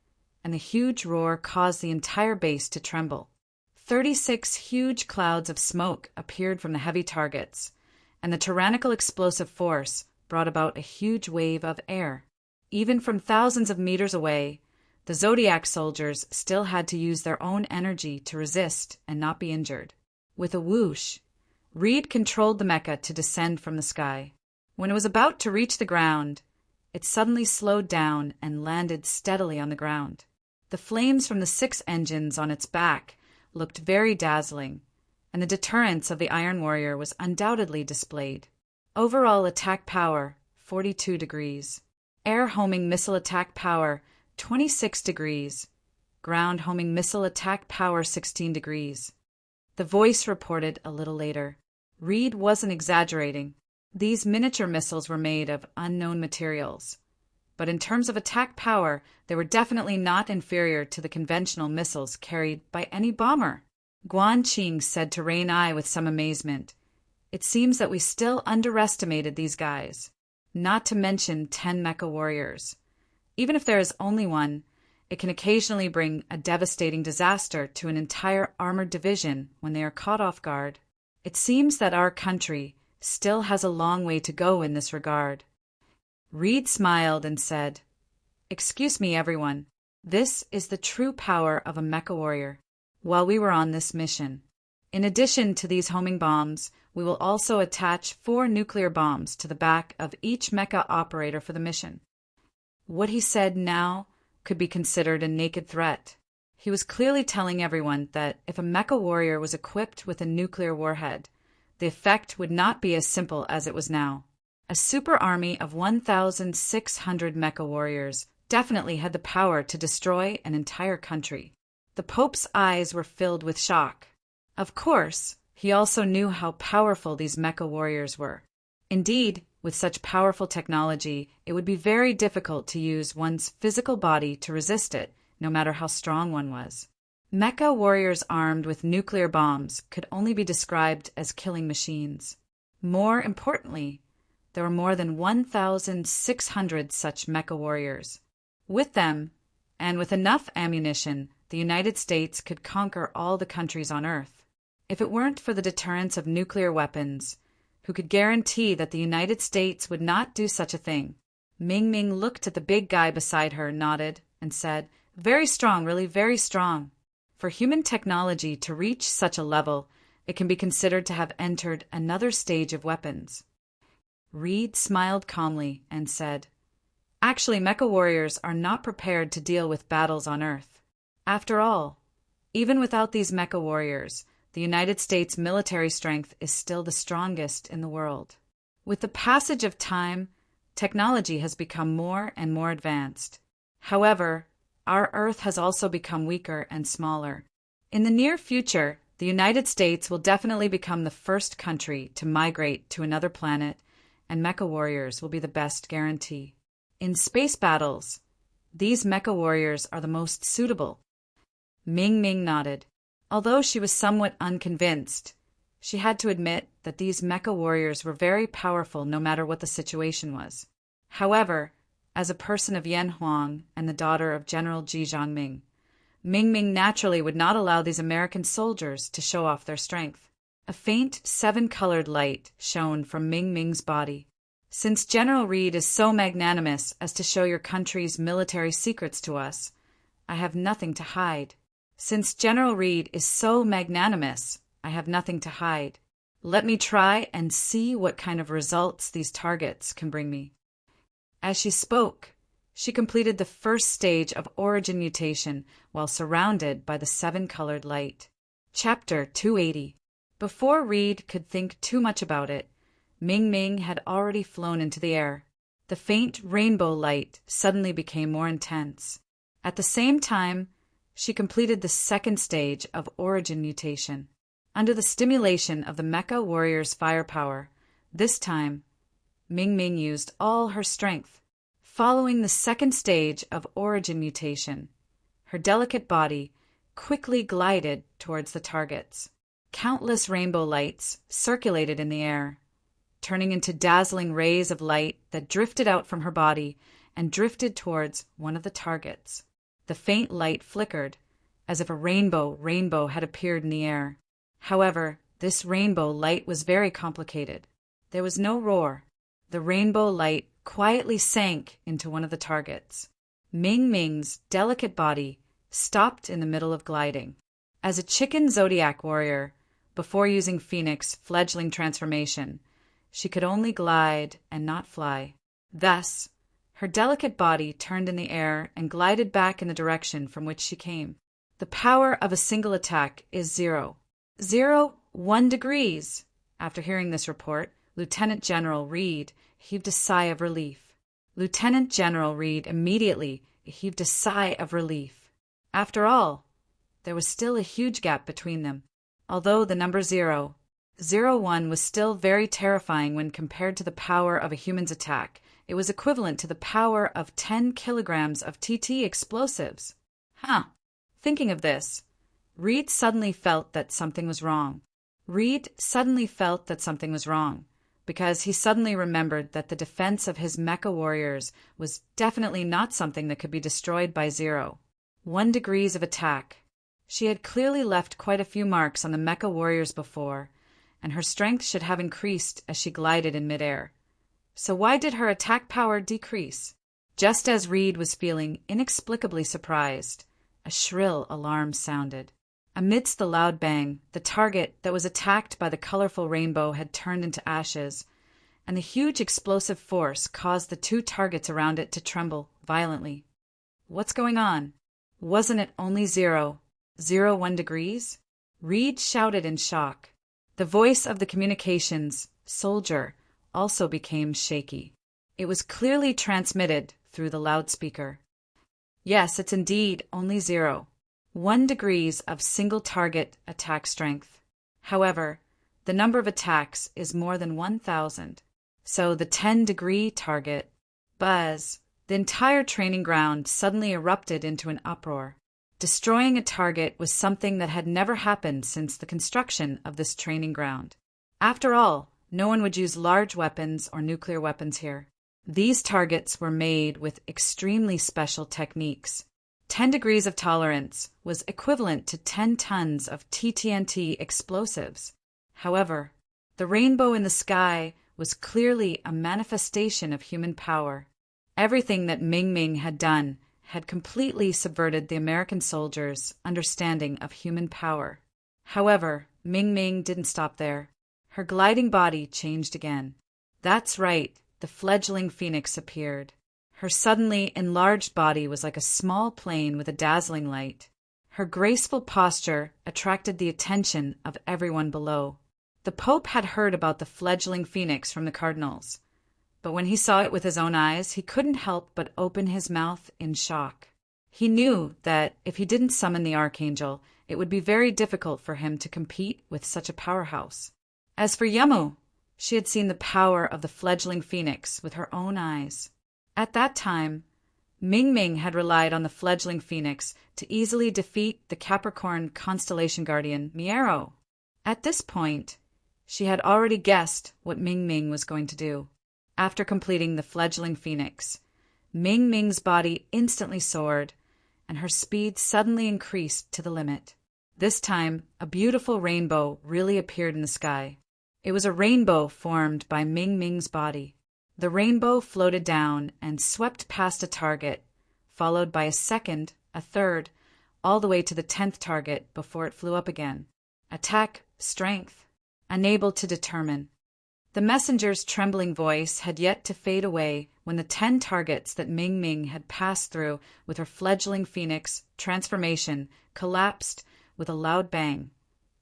and the huge roar caused the entire base to tremble. 36 huge clouds of smoke appeared from the heavy targets, and the tyrannical explosive force brought about a huge wave of air. Even from thousands of meters away, the Zodiac soldiers still had to use their own energy to resist and not be injured. With a whoosh, Reed controlled the mecha to descend from the sky. When it was about to reach the ground, it suddenly slowed down and landed steadily on the ground. The flames from the 6 engines on its back looked very dazzling, and the deterrence of the Iron Warrior was undoubtedly displayed. Overall attack power, 42 degrees. Air homing missile attack power, 26 degrees. Ground homing missile attack power, 16 degrees. The voice reported a little later. Reed wasn't exaggerating. These miniature missiles were made of unknown materials. But in terms of attack power, they were definitely not inferior to the conventional missiles carried by any bomber. Guan Qing said to Rain Ai with some amazement, "It seems that we still underestimated these guys. Not to mention 10 mecha warriors. Even if there is only one, it can occasionally bring a devastating disaster to an entire armored division when they are caught off guard. It seems that our country still has a long way to go in this regard." Reed smiled and said, "Excuse me, everyone. This is the true power of a mecha warrior. While we were on this mission, in addition to these homing bombs, we will also attach 4 nuclear bombs to the back of each mecha operator for the mission." What he said now could be considered a naked threat. He was clearly telling everyone that if a mecha warrior was equipped with a nuclear warhead, the effect would not be as simple as it was now. A super army of 1,600 mecha warriors definitely had the power to destroy an entire country. The Pope's eyes were filled with shock. Of course, he also knew how powerful these mecha warriors were. Indeed, with such powerful technology, it would be very difficult to use one's physical body to resist it, no matter how strong one was. Mecha warriors armed with nuclear bombs could only be described as killing machines. More importantly, there were more than 1,600 such mecha warriors. With them, and with enough ammunition, the United States could conquer all the countries on Earth. If it weren't for the deterrence of nuclear weapons, who could guarantee that the United States would not do such a thing? Ming Ming looked at the big guy beside her, nodded, and said, "Very strong, really very strong." For human technology to reach such a level, it can be considered to have entered another stage of weapons. Reed smiled calmly and said, "Actually, mecha warriors are not prepared to deal with battles on Earth. After all, even without these mecha warriors, the United States military strength is still the strongest in the world. With the passage of time, technology has become more and more advanced. However, our Earth has also become weaker and smaller. In the near future, the The United States will definitely become the first country to migrate to another planet, and mecha warriors will be the best guarantee. In space battles, these mecha warriors are the most suitable. Ming Ming nodded. Although she was somewhat unconvinced, she had to admit that these mecha warriors were very powerful no matter what the situation was. However, as a person of Yan Huang and the daughter of General Ji Zhangming, Ming Ming naturally would not allow these American soldiers to show off their strength. A faint, seven-colored light shone from Ming Ming's body. Since General Reed is so magnanimous as to show your country's military secrets to us, I have nothing to hide. Since General Reed is so magnanimous, I have nothing to hide. Let me try and see what kind of results these targets can bring me. As she spoke, she completed the first stage of origin mutation while surrounded by the seven-colored light. Chapter 280. Before Reed could think too much about it, Ming Ming had already flown into the air. The faint rainbow light suddenly became more intense. At the same time, she completed the second stage of origin mutation. Under the stimulation of the mecha warrior's firepower, this time, Ming Ming used all her strength. Following the second stage of origin mutation, her delicate body quickly glided towards the targets. Countless rainbow lights circulated in the air, turning into dazzling rays of light that drifted out from her body and drifted towards one of the targets. The faint light flickered, as if a rainbow had appeared in the air. However, this rainbow light was very complicated. There was no roar. The rainbow light quietly sank into one of the targets. Ming Ming's delicate body stopped in the middle of gliding. As a chicken Zodiac warrior, before using Phoenix fledgling transformation, she could only glide and not fly. Thus, her delicate body turned in the air and glided back in the direction from which she came. The power of a single attack is 0. 1 degrees. After hearing this report, Lieutenant General Reed heaved a sigh of relief. Lieutenant General Reed immediately heaved a sigh of relief. After all, there was still a huge gap between them. Although the number 0.01 was still very terrifying when compared to the power of a human's attack, it was equivalent to the power of 10 kilograms of TT explosives. Thinking of this, Reed suddenly felt that something was wrong. Because he suddenly remembered that the defense of his mecha warriors was definitely not something that could be destroyed by 0.1 degrees of attack. She had clearly left quite a few marks on the mecha warriors before, and her strength should have increased as she glided in midair. So why did her attack power decrease? Just as Reed was feeling inexplicably surprised, a shrill alarm sounded. Amidst the loud bang, the target that was attacked by the colorful rainbow had turned into ashes, and the huge explosive force caused the two targets around it to tremble violently. What's going on? Wasn't it only 0.01 degrees? Reed shouted in shock. The voice of the communications soldier also became shaky. It was clearly transmitted through the loudspeaker. Yes, it's indeed only 0.1 degrees of single target attack strength. However, the number of attacks is more than 1,000. So the 10-degree target, buzz, the entire training ground suddenly erupted into an uproar. Destroying a target was something that had never happened since the construction of this training ground. After all, no one would use large weapons or nuclear weapons here. These targets were made with extremely special techniques. 10 degrees of tolerance was equivalent to 10 tons of TNT explosives. However, the rainbow in the sky was clearly a manifestation of human power. Everything that Ming Ming had done had completely subverted the American soldiers' understanding of human power. However, Ming Ming didn't stop there. Her gliding body changed again. That's right, the fledgling phoenix appeared. Her suddenly enlarged body was like a small plane with a dazzling light. Her graceful posture attracted the attention of everyone below. The Pope had heard about the fledgling phoenix from the cardinals, but when he saw it with his own eyes, he couldn't help but open his mouth in shock. He knew that if he didn't summon the Archangel, it would be very difficult for him to compete with such a powerhouse. As for Yamu, she had seen the power of the fledgling phoenix with her own eyes. At that time, Ming Ming had relied on the fledgling phoenix to easily defeat the Capricorn constellation guardian Miero. At this point, she had already guessed what Ming Ming was going to do. After completing the fledgling phoenix, Ming Ming's body instantly soared, and her speed suddenly increased to the limit. This time, a beautiful rainbow really appeared in the sky. It was a rainbow formed by Ming Ming's body. The rainbow floated down and swept past a target, followed by a second, a third, all the way to the 10th target before it flew up again. Attack, strength, unable to determine. The messenger's trembling voice had yet to fade away when the 10 targets that Ming Ming had passed through with her fledgling phoenix transformation collapsed with a loud bang,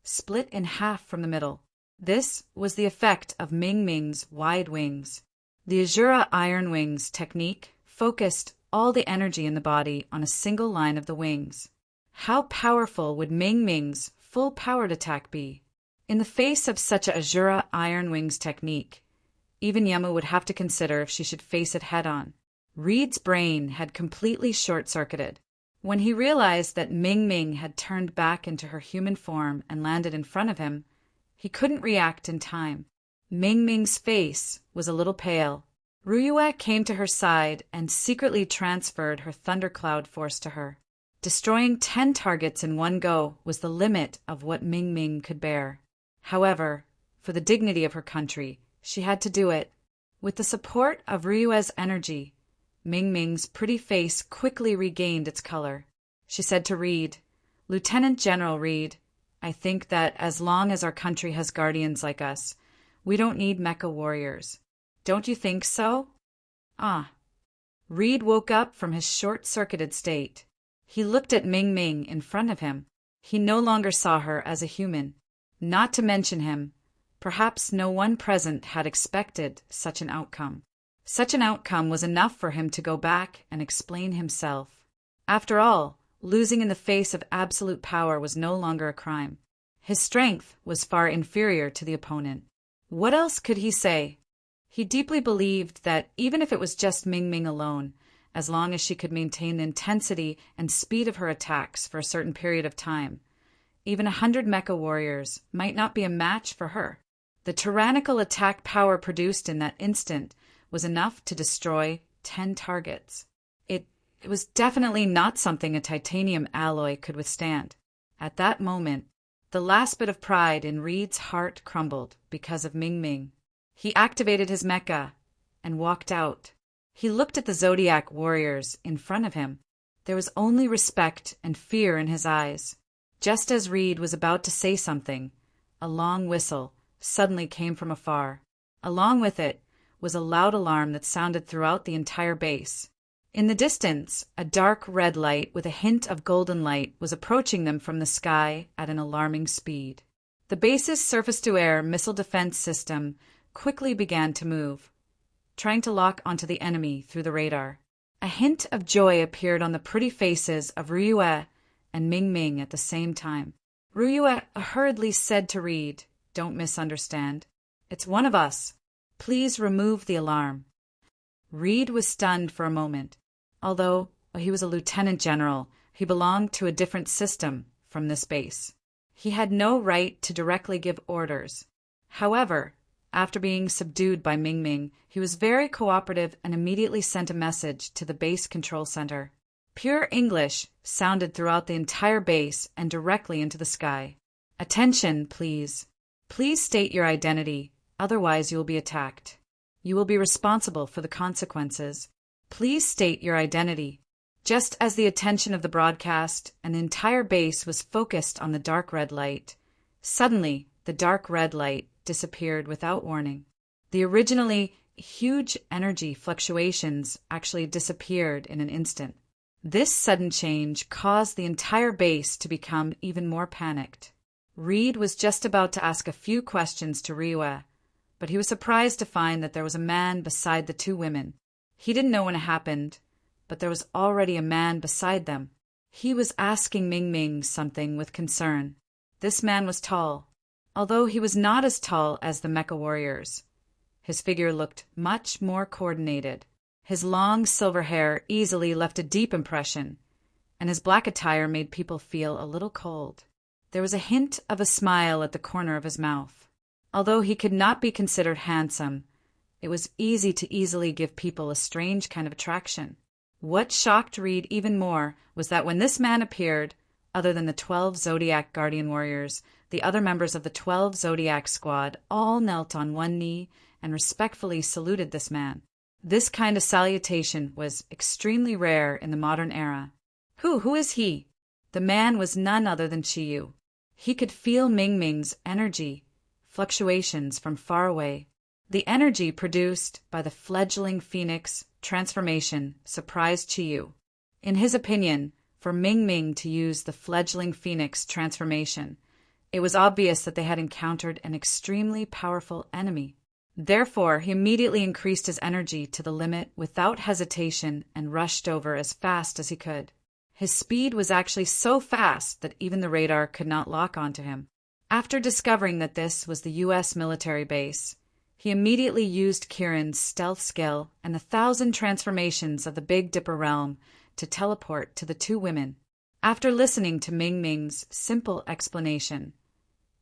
split in half from the middle. This was the effect of Ming Ming's wide wings. The Azura Iron Wings technique focused all the energy in the body on a single line of the wings. How powerful would Ming Ming's full-powered attack be? In the face of such a Azura Iron Wings technique, even Yamu would have to consider if she should face it head-on. Reed's brain had completely short-circuited. When he realized that Ming Ming had turned back into her human form and landed in front of him, he couldn't react in time. Ming Ming's face was a little pale. Ruyue came to her side and secretly transferred her thundercloud force to her. Destroying 10 targets in one go was the limit of what Ming Ming could bear. However, for the dignity of her country, she had to do it. With the support of Ryue's energy, Ming Ming's pretty face quickly regained its color. She said to Reed, "Lieutenant General Reed, I think that as long as our country has guardians like us, we don't need mecha warriors. Don't you think so?" Ah. Reed woke up from his short-circuited state. He looked at Ming Ming in front of him. He no longer saw her as a human. Not to mention him, perhaps no one present had expected such an outcome. Such an outcome was enough for him to go back and explain himself. After all, losing in the face of absolute power was no longer a crime. His strength was far inferior to the opponent. What else could he say? He deeply believed that even if it was just Ming Ming alone, as long as she could maintain the intensity and speed of her attacks for a certain period of time, even 100 mecha warriors might not be a match for her. The tyrannical attack power produced in that instant was enough to destroy 10 targets. It was definitely not something a titanium alloy could withstand. At that moment, the last bit of pride in Reed's heart crumbled because of Ming Ming. He activated his mecha and walked out. He looked at the Zodiac warriors in front of him. There was only respect and fear in his eyes. Just as Reed was about to say something, a long whistle suddenly came from afar. Along with it was a loud alarm that sounded throughout the entire base. In the distance, a dark red light with a hint of golden light was approaching them from the sky at an alarming speed. The base's surface-to-air missile defense system quickly began to move, trying to lock onto the enemy through the radar. A hint of joy appeared on the pretty faces of Ryue and Ming Ming at the same time. Ryue hurriedly said to Reed, "Don't misunderstand. It's one of us. Please remove the alarm." Reed was stunned for a moment. Although he was a lieutenant general, he belonged to a different system from this base. He had no right to directly give orders. However, after being subdued by Ming Ming, he was very cooperative and immediately sent a message to the base control center. Pure English sounded throughout the entire base and directly into the sky. "Attention, please. Please state your identity, otherwise you will be attacked. You will be responsible for the consequences. Please state your identity." Just as the attention of the broadcast and the entire base was focused on the dark red light, suddenly the dark red light disappeared without warning. The originally huge energy fluctuations actually disappeared in an instant. This sudden change caused the entire base to become even more panicked. Reed was just about to ask a few questions to Ryue, but he was surprised to find that there was a man beside the two women. He didn't know when it happened, but there was already a man beside them. He was asking Ming Ming something with concern. This man was tall, although he was not as tall as the mecha warriors. His figure looked much more coordinated. His long silver hair easily left a deep impression, and his black attire made people feel a little cold. There was a hint of a smile at the corner of his mouth. Although he could not be considered handsome, it was easy to easily give people a strange kind of attraction. What shocked Reed even more was that when this man appeared, other than the 12 Zodiac Guardian Warriors, the other members of the 12 Zodiac squad all knelt on one knee and respectfully saluted this man. This kind of salutation was extremely rare in the modern era. Who is he? The man was none other than Chiyu. He could feel Ming Ming's energy fluctuations from far away. The energy produced by the fledgling phoenix transformation surprised Chiyu. In his opinion, for Ming Ming to use the fledgling phoenix transformation, it was obvious that they had encountered an extremely powerful enemy. Therefore, he immediately increased his energy to the limit without hesitation and rushed over as fast as he could. His speed was actually so fast that even the radar could not lock onto him. After discovering that this was the U.S. military base, he immediately used Kirin's stealth skill and 1,000 transformations of the Big Dipper realm to teleport to the two women. After listening to Ming Ming's simple explanation,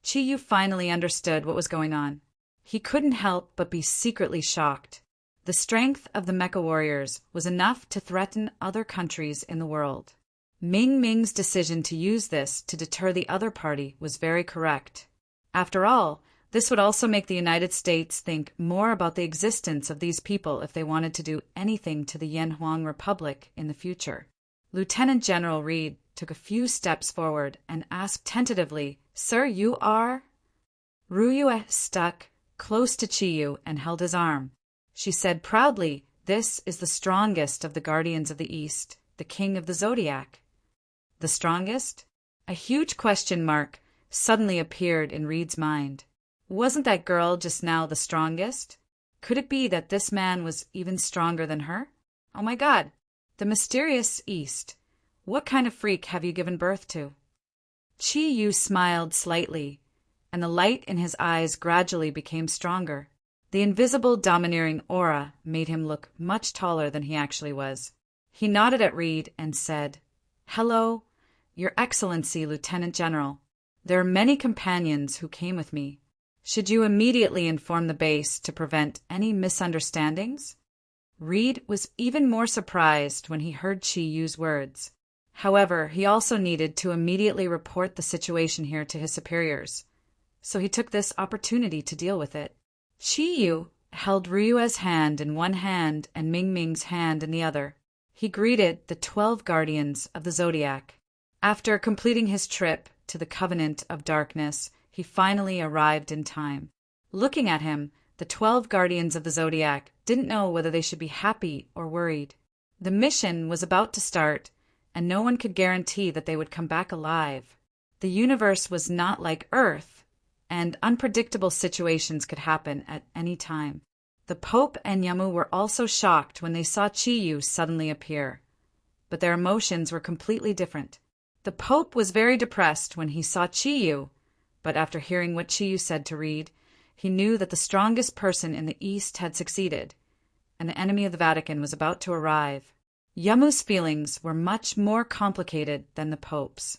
Chiyu finally understood what was going on. He couldn't help but be secretly shocked. The strength of the mecha warriors was enough to threaten other countries in the world. Ming Ming's decision to use this to deter the other party was very correct. After all, this would also make the United States think more about the existence of these people if they wanted to do anything to the Yanhuang Republic in the future. Lieutenant General Reed took a few steps forward and asked tentatively, "Sir, you are?" Ryu stuck close to Chiyu and held his arm. She said proudly, "This is the strongest of the Guardians of the East, the King of the Zodiac." The strongest? A huge question mark suddenly appeared in Reed's mind. Wasn't that girl just now the strongest? Could it be that this man was even stronger than her? Oh my God, the mysterious East. What kind of freak have you given birth to? Chiyu smiled slightly, and the light in his eyes gradually became stronger. The invisible domineering aura made him look much taller than he actually was. He nodded at Reed and said, "Hello, Your Excellency, Lieutenant General. There are many companions who came with me. Should you immediately inform the base to prevent any misunderstandings?" Reed was even more surprised when he heard Chiyu's words. However, he also needed to immediately report the situation here to his superiors, so he took this opportunity to deal with it. Chiyu held Ryua's hand in one hand and Ming Ming's hand in the other. He greeted the 12 Guardians of the Zodiac. After completing his trip to the Covenant of Darkness, he finally arrived in time. Looking at him, the 12 Guardians of the Zodiac didn't know whether they should be happy or worried. The mission was about to start, and no one could guarantee that they would come back alive. The universe was not like Earth, and unpredictable situations could happen at any time. The Pope and Yamu were also shocked when they saw Chiyu suddenly appear, but their emotions were completely different. The Pope was very depressed when he saw Chiyu, but after hearing what Chiyu said to Reed, he knew that the strongest person in the East had succeeded, and the enemy of the Vatican was about to arrive. Yamu's feelings were much more complicated than the Pope's.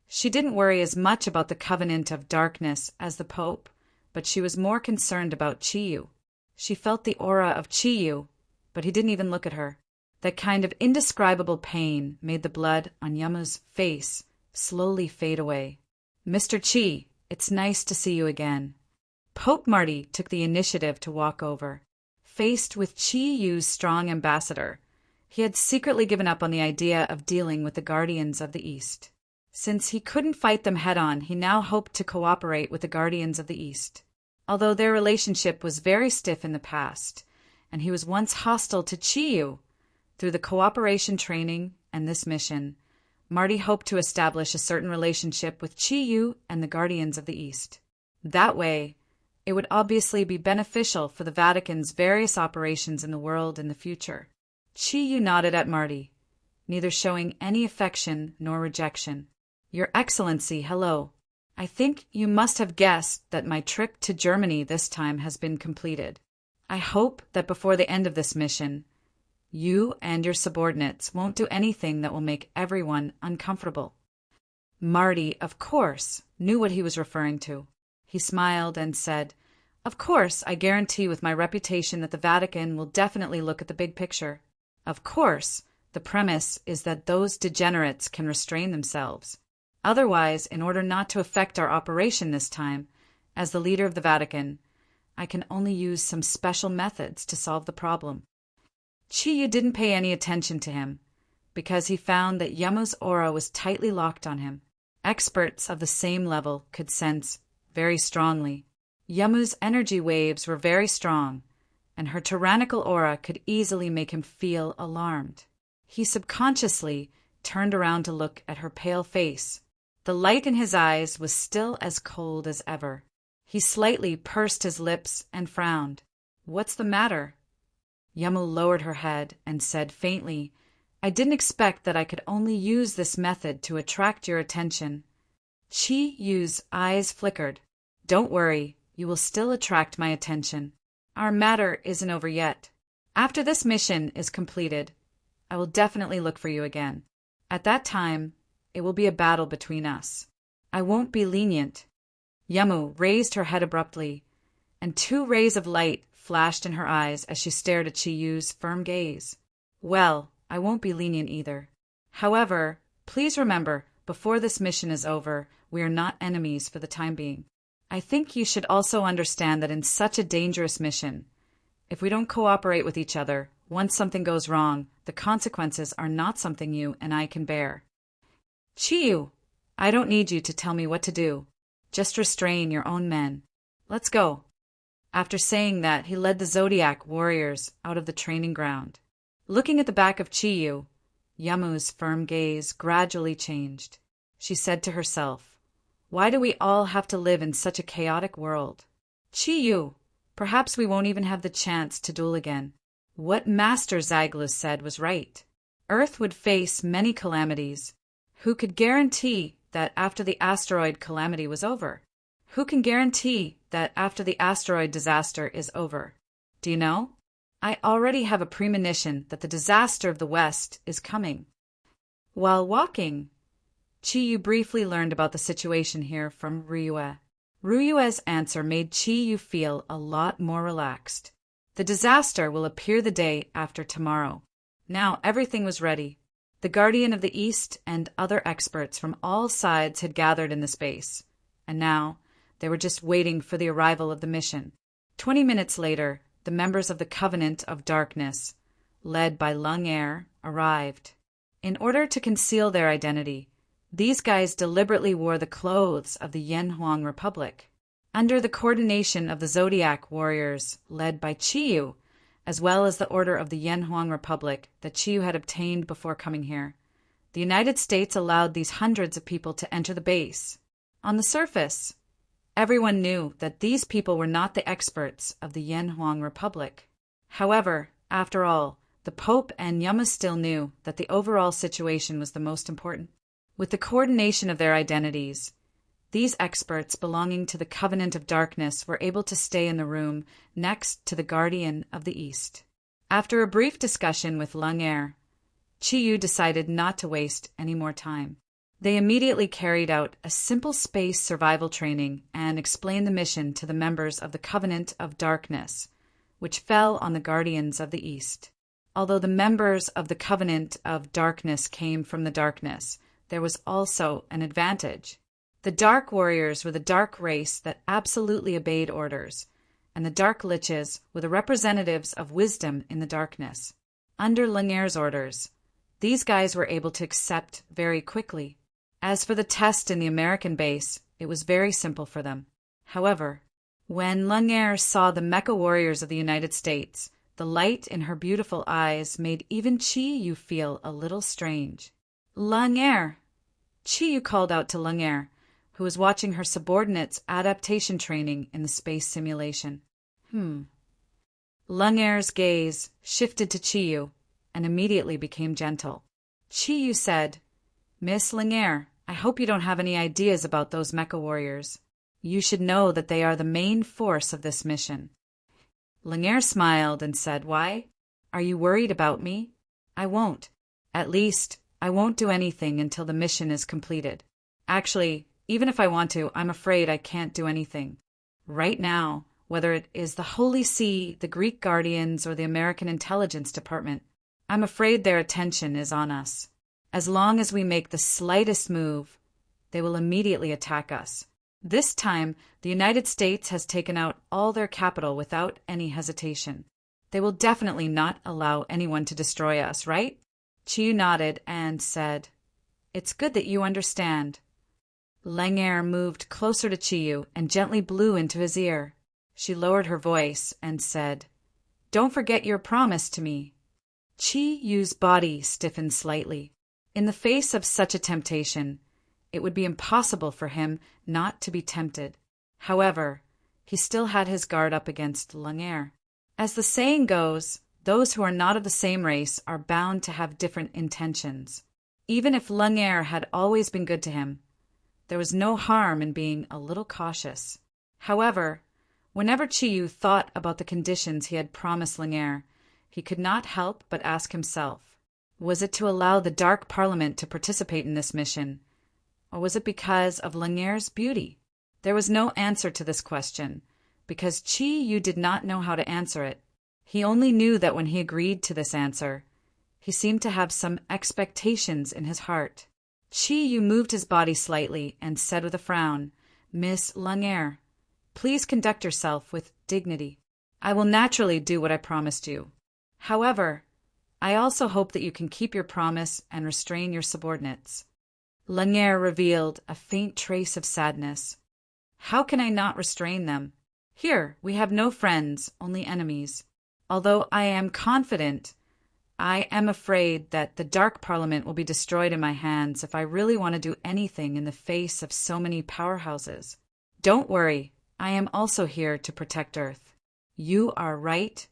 She didn't worry as much about the Covenant of Darkness as the Pope, but she was more concerned about Chiyu. She felt the aura of Chiyu, but he didn't even look at her. That kind of indescribable pain made the blood on Yamu's face slowly fade away. "Mr. Chi, it's nice to see you again." Pope Marty took the initiative to walk over. Faced with Chiyu's strong ambassador, he had secretly given up on the idea of dealing with the Guardians of the East. Since he couldn't fight them head-on, he now hoped to cooperate with the Guardians of the East. Although their relationship was very stiff in the past, and he was once hostile to Chiyu, through the cooperation training and this mission, Marty hoped to establish a certain relationship with Chiyu and the Guardians of the East. That way, it would obviously be beneficial for the Vatican's various operations in the world in the future. Chiyu nodded at Marty, neither showing any affection nor rejection. Your Excellency, hello. I think you must have guessed that my trip to Germany this time has been completed. I hope that before the end of this mission, you and your subordinates won't do anything that will make everyone uncomfortable. Marty, of course, knew what he was referring to. He smiled and said, Of course, I guarantee with my reputation that the Vatican will definitely look at the big picture. Of course, the premise is that those degenerates can restrain themselves. Otherwise, in order not to affect our operation this time, as the leader of the Vatican, I can only use some special methods to solve the problem. Chiyu didn't pay any attention to him, because he found that Yamu's aura was tightly locked on him. Experts of the same level could sense very strongly. Yamu's energy waves were very strong, and her tyrannical aura could easily make him feel alarmed. He subconsciously turned around to look at her pale face. The light in his eyes was still as cold as ever. He slightly pursed his lips and frowned. What's the matter? Yamu lowered her head and said faintly, I didn't expect that I could only use this method to attract your attention. Chi-Yu's eyes flickered. Don't worry, you will still attract my attention. Our matter isn't over yet. After this mission is completed, I will definitely look for you again. At that time, it will be a battle between us. I won't be lenient. Yamu raised her head abruptly, and 2 rays of light flashed in her eyes as she stared at Chi-Yu's firm gaze. Well, I won't be lenient either. However, please remember, before this mission is over, we are not enemies for the time being. I think you should also understand that in such a dangerous mission, if we don't cooperate with each other, once something goes wrong, the consequences are not something you and I can bear. Chiyu, I don't need you to tell me what to do. Just restrain your own men. Let's go. After saying that, he led the Zodiac warriors out of the training ground. Looking at the back of Chiyu, Yamu's firm gaze gradually changed. She said to herself, Why do we all have to live in such a chaotic world? Chiyu, perhaps we won't even have the chance to duel again. What Master Zaglos said was right. Earth would face many calamities. Who could guarantee that after the asteroid calamity was over? Who can guarantee that after the asteroid disaster is over? Do you know? I already have a premonition that the disaster of the West is coming. While walking, Chiyu briefly learned about the situation here from Ryue. Ryue's answer made Chiyu feel a lot more relaxed. The disaster will appear the day after tomorrow. Now everything was ready. The Guardian of the East and other experts from all sides had gathered in the space, and now they were just waiting for the arrival of the mission. 20 minutes later, the members of the Covenant of Darkness, led by Lung Air, arrived. In order to conceal their identity, these guys deliberately wore the clothes of the Yanhuang Republic. Under the coordination of the Zodiac warriors, led by Chiyu, as well as the order of the Yanhuang Republic that Chiyu had obtained before coming here, the United States allowed these hundreds of people to enter the base. On the surface, everyone knew that these people were not the experts of the Yanhuang Republic. However, after all, the Pope and Yama still knew that the overall situation was the most important. With the coordination of their identities, these experts belonging to the Covenant of Darkness were able to stay in the room next to the Guardian of the East. After a brief discussion with Lung Air, Chiyu decided not to waste any more time. They immediately carried out a simple space survival training and explained the mission to the members of the Covenant of Darkness, which fell on the Guardians of the East. Although the members of the Covenant of Darkness came from the darkness, there was also an advantage. The Dark Warriors were the dark race that absolutely obeyed orders, and the Dark Liches were the representatives of wisdom in the darkness. Under Lung Air's orders, these guys were able to accept very quickly. As for the test in the American base, it was very simple for them. However, when Lung Air saw the mecha warriors of the United States, the light in her beautiful eyes made even Chiyu feel a little strange. Lung Air! Chiyu called out to Lung Air, who was watching her subordinates' adaptation training in the space simulation. Lung Air's gaze shifted to Chiyu and immediately became gentle. Chi Yu said, Miss Lingere, I hope you don't have any ideas about those mecha warriors. You should know that they are the main force of this mission. Lingere smiled and said, Why? Are you worried about me? I won't. At least, I won't do anything until the mission is completed. Actually, even if I want to, I'm afraid I can't do anything. Right now, whether it is the Holy See, the Greek Guardians, or the American Intelligence Department, I'm afraid their attention is on us. As long as we make the slightest move, they will immediately attack us. This time, the United States has taken out all their capital without any hesitation. They will definitely not allow anyone to destroy us, right? Chi Yu nodded and said, It's good that you understand. Lingere moved closer to Chi Yu and gently blew into his ear. She lowered her voice and said, Don't forget your promise to me. Chi Yu's body stiffened slightly. In the face of such a temptation, it would be impossible for him not to be tempted. However, he still had his guard up against Lingere. As the saying goes, those who are not of the same race are bound to have different intentions. Even if Lingere had always been good to him, there was no harm in being a little cautious. However, whenever Chi Yu thought about the conditions he had promised Lingere, he could not help but ask himself, was it to allow the Dark Parliament to participate in this mission, or was it because of Lingere's beauty? There was no answer to this question, because Chi Yu did not know how to answer it. He only knew that when he agreed to this answer, he seemed to have some expectations in his heart. Chi Yu moved his body slightly and said with a frown, Miss Lingere, please conduct yourself with dignity. I will naturally do what I promised you. However, I also hope that you can keep your promise and restrain your subordinates. Lingere revealed a faint trace of sadness. How can I not restrain them? Here, we have no friends, only enemies. Although I am confident, I am afraid that the Dark Parliament will be destroyed in my hands if I really want to do anything in the face of so many powerhouses. Don't worry, I am also here to protect Earth. You are right.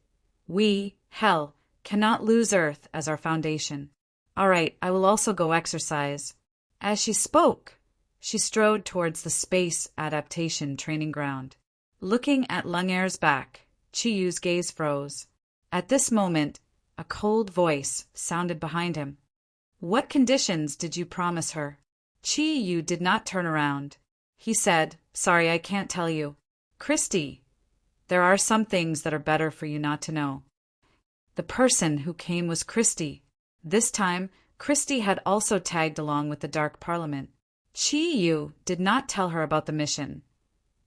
We, Hell, cannot lose Earth as our foundation. All right, I will also go exercise. As she spoke, she strode towards the space adaptation training ground. Looking at Lingere's back, Chi Yu's gaze froze. At this moment, a cold voice sounded behind him. What conditions did you promise her? Chi Yu did not turn around. He said, Sorry, I can't tell you. Christy, there are some things that are better for you not to know. The person who came was Christy. This time, Christy had also tagged along with the Dark Parliament. Chi Yu did not tell her about the mission,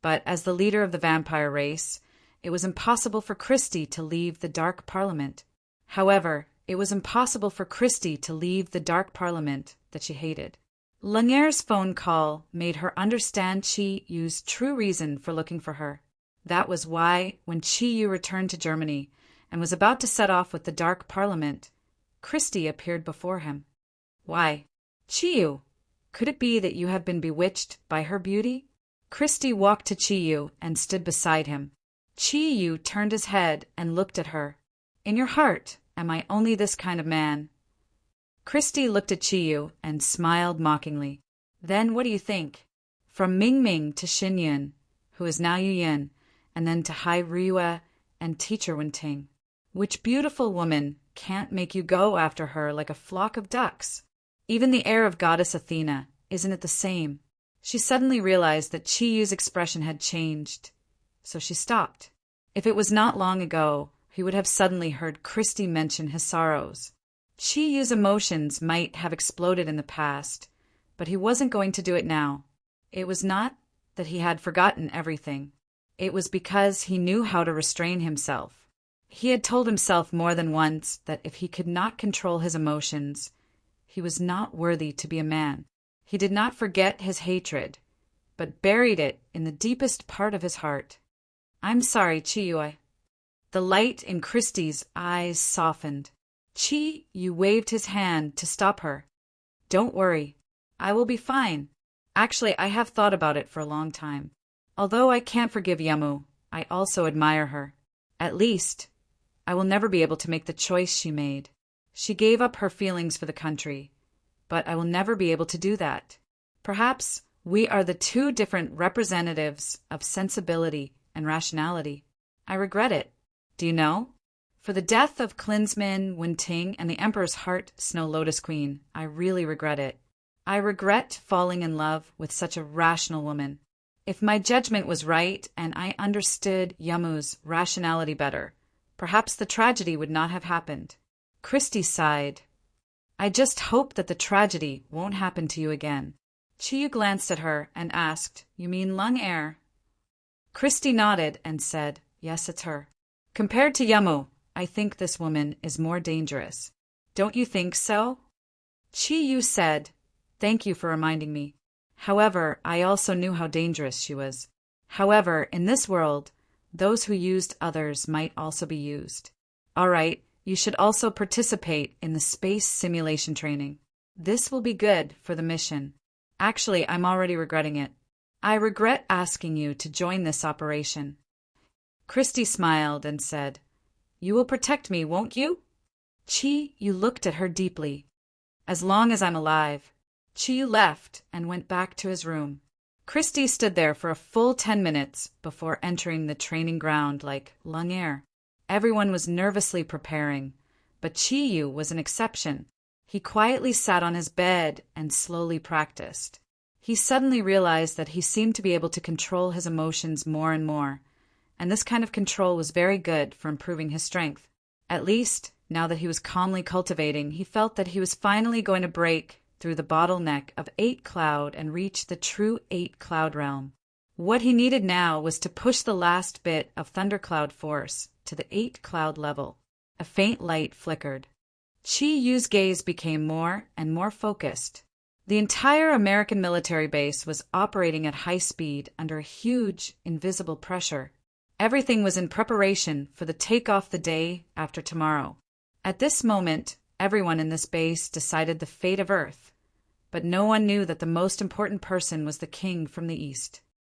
but as the leader of the vampire race, it was impossible for Christy to leave the Dark Parliament. However, it was impossible for Christy to leave the Dark Parliament that she hated. Lingere's phone call made her understand Chi Yu's true reason for looking for her. That was why, when Chi Yu returned to Germany and was about to set off with the Dark Parliament, Christy appeared before him. Why, Chi Yu, could it be that you have been bewitched by her beauty? Christy walked to Chi Yu and stood beside him. Chi Yu turned his head and looked at her. In your heart, am I only this kind of man? Christy looked at Chi Yu and smiled mockingly. Then what do you think? From Ming Ming to Xin Yun, who is now Yu Yin, and then to Hai Riyue and Teacher Wenting. Which beautiful woman can't make you go after her like a flock of ducks? Even the air of Goddess Athena, isn't it the same? She suddenly realized that Chi Yu's expression had changed, so she stopped. If it was not long ago, he would have suddenly heard Christy mention his sorrows. Chi Yu's emotions might have exploded in the past, but he wasn't going to do it now. It was not that he had forgotten everything. It was because he knew how to restrain himself. He had told himself more than once that if he could not control his emotions, he was not worthy to be a man. He did not forget his hatred, but buried it in the deepest part of his heart. I'm sorry, Chi Yu. The light in Christy's eyes softened. Chi Yu waved his hand to stop her. Don't worry. I will be fine. Actually, I have thought about it for a long time. Although I can't forgive Yamu, I also admire her. At least, I will never be able to make the choice she made. She gave up her feelings for the country, but I will never be able to do that. Perhaps we are the two different representatives of sensibility and rationality. I regret it. Do you know? For the death of Klinsmann, Wenting, and the Emperor's Heart, Snow Lotus Queen, I really regret it. I regret falling in love with such a rational woman. If my judgment was right and I understood Yamu's rationality better, perhaps the tragedy would not have happened. Christy sighed. I just hope that the tragedy won't happen to you again. Chiyu glanced at her and asked, You mean Lung Air? Christy nodded and said, Yes, it's her. Compared to Yamu, I think this woman is more dangerous. Don't you think so? Chiyu said, Thank you for reminding me. However, I also knew how dangerous she was. However, in this world, those who used others might also be used. All right, you should also participate in the space simulation training. This will be good for the mission. Actually, I'm already regretting it. I regret asking you to join this operation. Christy smiled and said, You will protect me, won't you? You looked at her deeply. As long as I'm alive. Chiyu left and went back to his room. Christy stood there for a full 10 minutes before entering the training ground like Lung Air. Everyone was nervously preparing, but Chiyu was an exception. He quietly sat on his bed and slowly practiced. He suddenly realized that he seemed to be able to control his emotions more and more, and this kind of control was very good for improving his strength. At least, now that he was calmly cultivating, he felt that he was finally going to break through the bottleneck of 8 Cloud and reach the true 8 Cloud realm. What he needed now was to push the last bit of Thundercloud force to the 8 Cloud level. A faint light flickered. Chi-Yu's gaze became more and more focused. The entire American military base was operating at high speed under a huge, invisible pressure. Everything was in preparation for the takeoff the day after tomorrow. At this moment, everyone in this base decided the fate of Earth, but no one knew that the most important person was the king from the East.